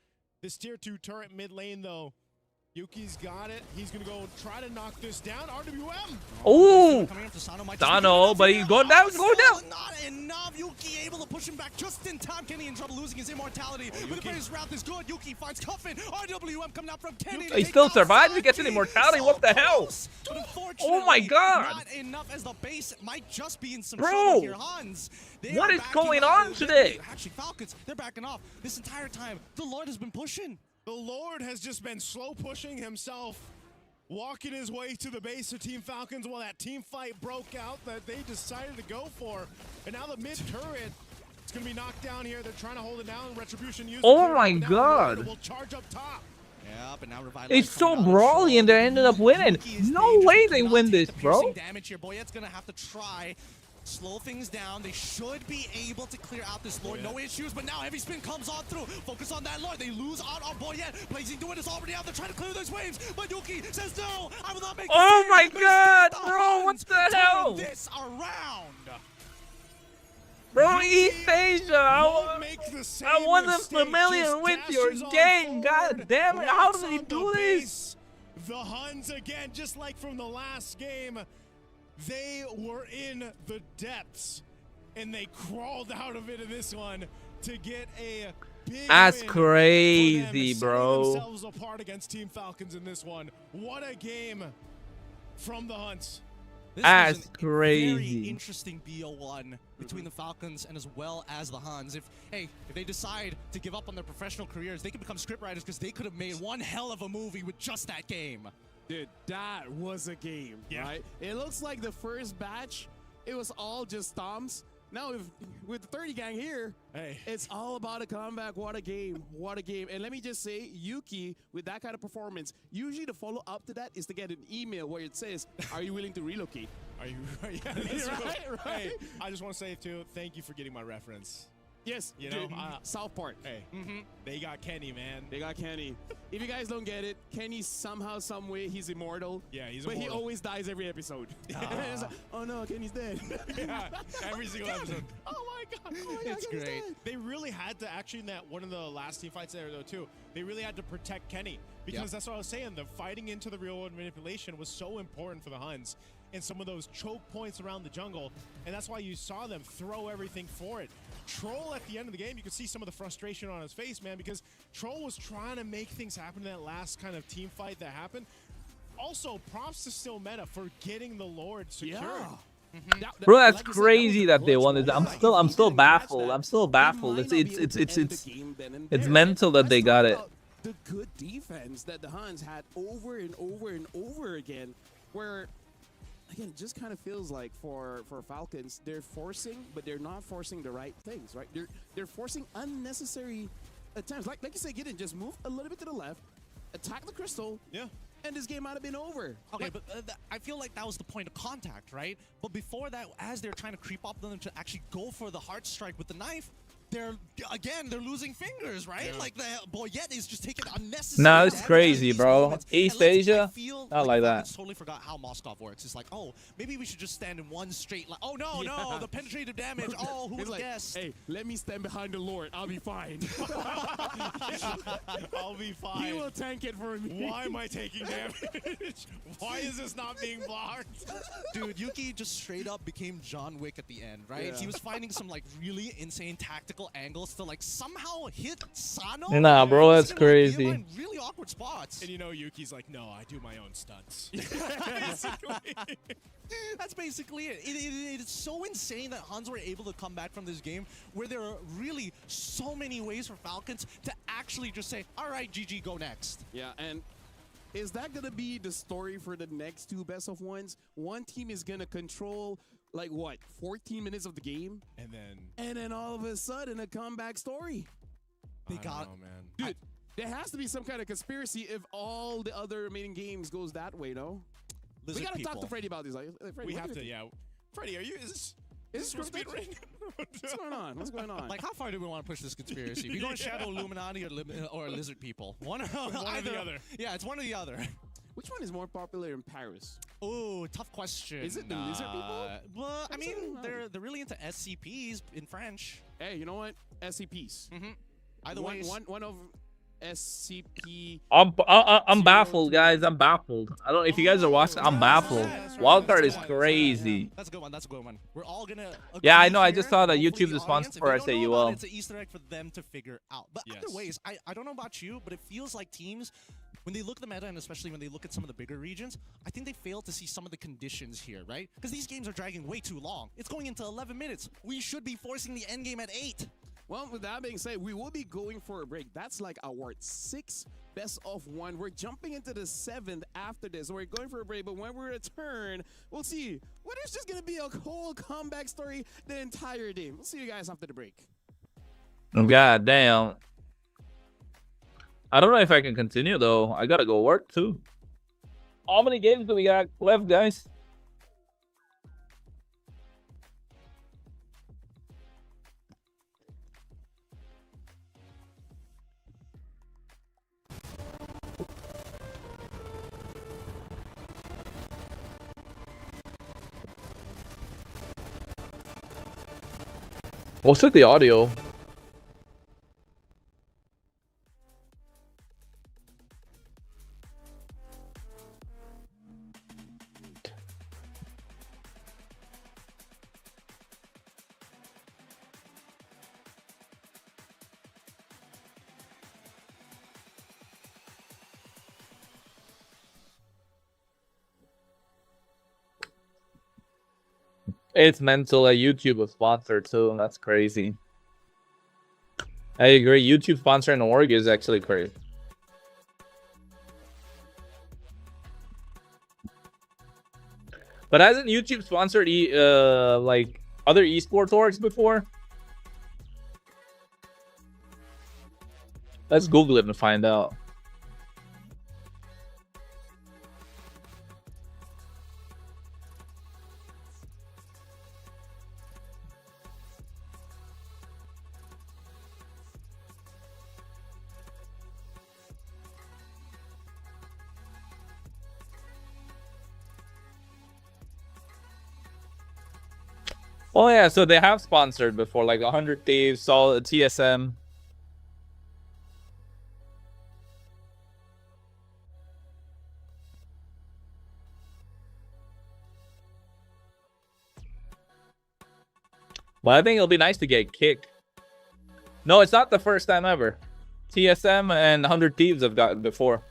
[SPEAKER 3] This tier 2 turret mid lane, though. Yuki's got it. He's going to go try to knock this down. RWM!
[SPEAKER 6] Oh! Sano, but he's going down, he's going down!
[SPEAKER 17] Not enough. Yuki able to push him back just in time. Kenny in trouble losing his immortality. But the British route is good. Yuki finds Cuffin. RWM coming out from Kenny.
[SPEAKER 6] He still survives. He gets an immortality. What the hell? Oh my god!
[SPEAKER 17] Not enough as the base might just be in some
[SPEAKER 6] Bro,
[SPEAKER 17] trouble here. Huns,
[SPEAKER 6] what is going on today?
[SPEAKER 17] Actually, Falcons, they're backing off. This entire time, the Lord has been pushing.
[SPEAKER 3] The Lord has just been slow pushing himself, walking his way to the base of Team Falcons while that team fight broke out that they decided to go for. And now the mid turret, it's going to be knocked down here. They're trying to hold it down. Retribution used.
[SPEAKER 6] Oh my god.
[SPEAKER 3] Will charge up top.
[SPEAKER 17] Yeah, but now
[SPEAKER 6] it's so brawly and they ended up winning. No way they win this, bro.
[SPEAKER 17] Damage here. Boyette's going to have to try. Slow things down. They should be able to clear out this Lord. No issues, but now heavy spin comes on through. Focus on that Lord. They lose out on Boyette. Blazing Duet is already out. They're trying to clear those waves, but Yuki says no. I will not make.
[SPEAKER 6] Oh my god, bro! What the hell?
[SPEAKER 17] This around.
[SPEAKER 6] Bro, East Asia, I wasn't familiar with your game. God damn it! How do they do this?
[SPEAKER 3] The Huns again, just like from the last game. They were in the depths, and they crawled out of it in this one to get a big
[SPEAKER 6] That's
[SPEAKER 3] win
[SPEAKER 6] crazy,
[SPEAKER 3] for them,
[SPEAKER 6] bro.
[SPEAKER 3] setting themselves apart against Team Falcons in this one. What a game from the Hunts.
[SPEAKER 6] That's
[SPEAKER 17] Very
[SPEAKER 6] crazy.
[SPEAKER 17] interesting BO1 between the Falcons and as well as the Huns. If they decide to give up on their professional careers, they can become scriptwriters because they could have made one hell of a movie with just that game.
[SPEAKER 3] Dude, that was a game, right? It looks like the first batch, it was all just Toms. Now with the 30 gang here, it's all about a comeback. What a game. What a game. And let me just say, Yuki, with that kind of performance, usually the follow-up to that is to get an email where it says, are you willing to relocate? Are you right? Right. Hey, I just want to say, too, thank you for getting my reference. Yes, you know, South Park. Hey, they got Kenny, man. They got Kenny. If you guys don't get it, Kenny somehow, some way, he's immortal. Yeah, he's immortal. But he always dies every episode. It's like, oh no, Kenny's dead. Yeah, every single episode. Oh my god,
[SPEAKER 17] It's
[SPEAKER 3] Kenny's
[SPEAKER 17] great.
[SPEAKER 3] dead. They really had to, actually, in that one of the last team fights there, though, too, they really had to protect Kenny. Because that's what I was saying. The fighting into the real world manipulation was so important for the Huns. And some of those choke points around the jungle. And that's why you saw them throw everything for it. Troll at the end of the game, you could see some of the frustration on his face, man, because Troll was trying to make things happen in that last kind of team fight that happened. Also, props to Still Meta for getting the Lord secured.
[SPEAKER 6] Bro, that's crazy that they won it. I'm still baffled. I'm still baffled. It's mental that they got it.
[SPEAKER 3] The good defense that the Huns had over and over and over again, where again, it just kind of feels like for Falcons, they're forcing, but they're not forcing the right things, right? They're forcing unnecessary attempts. Like you said, Gideon, just move a little bit to the left, attack the crystal.
[SPEAKER 16] Yeah.
[SPEAKER 3] And this game might have been over.
[SPEAKER 17] Okay, but I feel like that was the point of contact, right? But before that, as they're trying to creep up on them to actually go for the heart strike with the knife, they're losing fingers, right?
[SPEAKER 16] Yeah.
[SPEAKER 17] Like the Boyette is just taking unnecessary.
[SPEAKER 6] No, it's crazy, bro. East Asia, not like that.
[SPEAKER 17] I totally forgot how Moskov works. It's like, oh, maybe we should just stand in one straight line. Oh no, the penetrative damage. Oh, who would have guessed?
[SPEAKER 3] Hey, let me stand behind the Lord. I'll be fine.
[SPEAKER 16] I'll be fine.
[SPEAKER 3] He will tank it for me.
[SPEAKER 16] Why am I taking damage? Why is this not being blocked?
[SPEAKER 17] Dude, Yuki just straight up became John Wick at the end, right?
[SPEAKER 3] Yeah.
[SPEAKER 17] He was finding some like really insane tactical angles to like somehow hit Sano.
[SPEAKER 6] Nah, bro, that's crazy.
[SPEAKER 17] In really awkward spots.
[SPEAKER 16] And you know, Yuki's like, no, I do my own stunts.
[SPEAKER 17] That's basically it. It's so insane that Hans were able to come back from this game where there are really so many ways for Falcons to actually just say, all right, GG, go next.
[SPEAKER 3] Yeah, and is that going to be the story for the next two best of ones? One team is going to control, like, what, 14 minutes of the game? And then all of a sudden, a comeback story.
[SPEAKER 17] They got,
[SPEAKER 16] man.
[SPEAKER 3] Dude, there has to be some kind of conspiracy if all the other remaining games goes that way, no? We got to talk to Freddy about this. Like, Freddy,
[SPEAKER 16] We have to, yeah. Freddie, is this
[SPEAKER 3] scripted? What's going on? What's going on?
[SPEAKER 17] Like, how far do we want to push this conspiracy? We going Shadow Illuminati or Lizard People? One or
[SPEAKER 16] the other.
[SPEAKER 17] Yeah, it's one or the other.
[SPEAKER 3] Which one is more popular in Paris?
[SPEAKER 17] Oh, tough question.
[SPEAKER 3] Is it the Lizard People?
[SPEAKER 17] Well, I mean, they're really into SCPs in French.
[SPEAKER 3] Hey, you know what? SCPs.
[SPEAKER 17] Either way,
[SPEAKER 3] one of SCP.
[SPEAKER 6] I'm baffled, guys. I'm baffled. I don't know if you guys are watching. I'm baffled. Wildcard is crazy.
[SPEAKER 17] That's a good one. That's a good one. We're all gonna.
[SPEAKER 6] Yeah, I know. I just saw that YouTube is sponsored for SAUL.
[SPEAKER 17] It's an Easter egg for them to figure out. But either ways, I don't know about you, but it feels like teams, when they look at the meta, and especially when they look at some of the bigger regions, I think they fail to see some of the conditions here, right? Because these games are dragging way too long. It's going into 11 minutes. We should be forcing the end game at 8.
[SPEAKER 3] Well, with that being said, we will be going for a break. That's like our 6th best of 1. We're jumping into the 7th after this. So we're going for a break, but when we return, we'll see whether it's just going to be a whole comeback story the entire day. We'll see you guys after the break.
[SPEAKER 6] God damn. I don't know if I can continue, though. I got to go work, too. How many games do we got left, guys? What's with the audio? It's mental that YouTube was sponsored too. That's crazy. I agree. YouTube sponsoring org is actually crazy. But hasn't YouTube sponsored like other esports orgs before? Let's Google it and find out. Oh yeah, so they have sponsored before, like 100 Thieves, Solid, TSM. But I think it'll be nice to get kicked. No, it's not the first time ever. TSM and 100 Thieves have gotten before.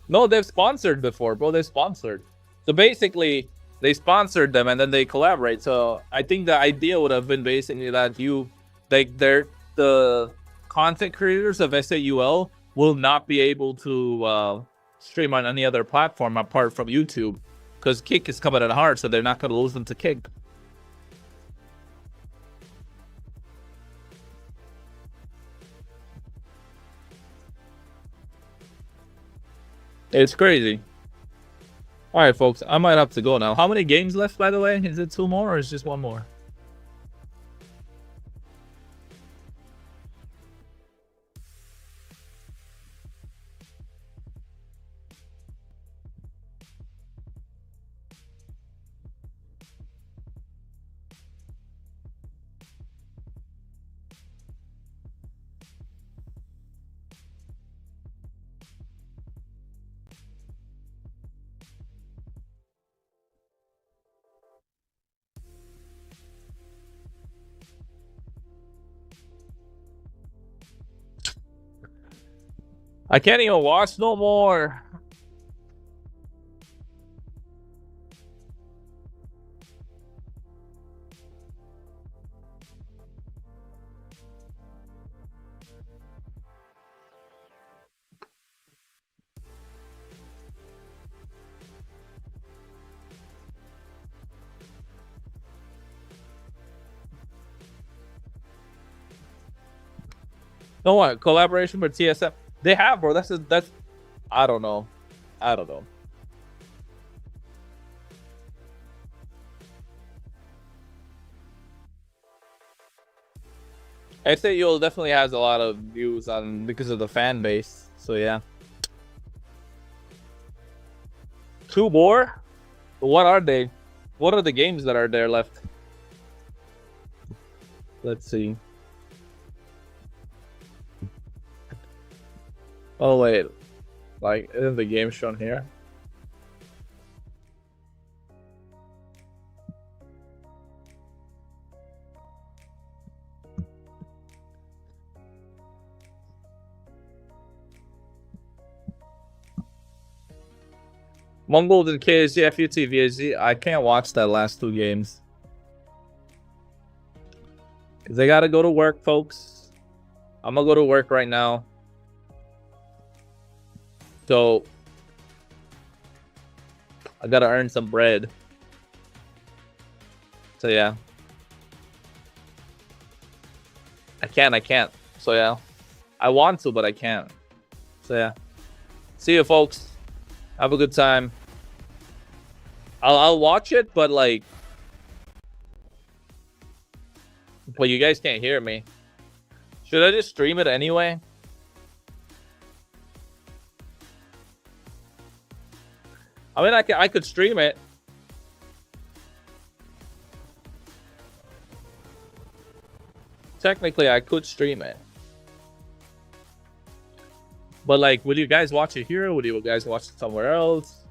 [SPEAKER 6] No, they've sponsored before, bro. They sponsored. So basically, they sponsored them and then they collaborate. So I think the idea would have been basically that the content creators of SAUL will not be able to stream on any other platform apart from YouTube, because Kick is coming in hard, so they're not going to lose them to Kick. It's crazy. All right, folks, I might have to go now. How many games left, by the way? Is it 2 more or is it just 1 more? I can't even watch no more. No what? Collaboration with TSM? They have, bro. That's I don't know. I don't know. SAUL definitely has a lot of views on because of the fan base. So yeah. 2 more? What are they? What are the games that are there left? Let's see. Oh wait, like isn't the game shown here? Mongols and KSG, FUT, VSG. I can't watch that last 2 games. Cause they gotta go to work, folks. I'm gonna go to work right now. So I gotta earn some bread. So yeah. I can't. So yeah. I want to, but I can't. So yeah. See you, folks. Have a good time. I'll watch it, but like, but you guys can't hear me. Should I just stream it anyway? I mean, I could stream it. Technically, I could stream it. But like, would you guys watch it here? Or would you guys watch it somewhere else?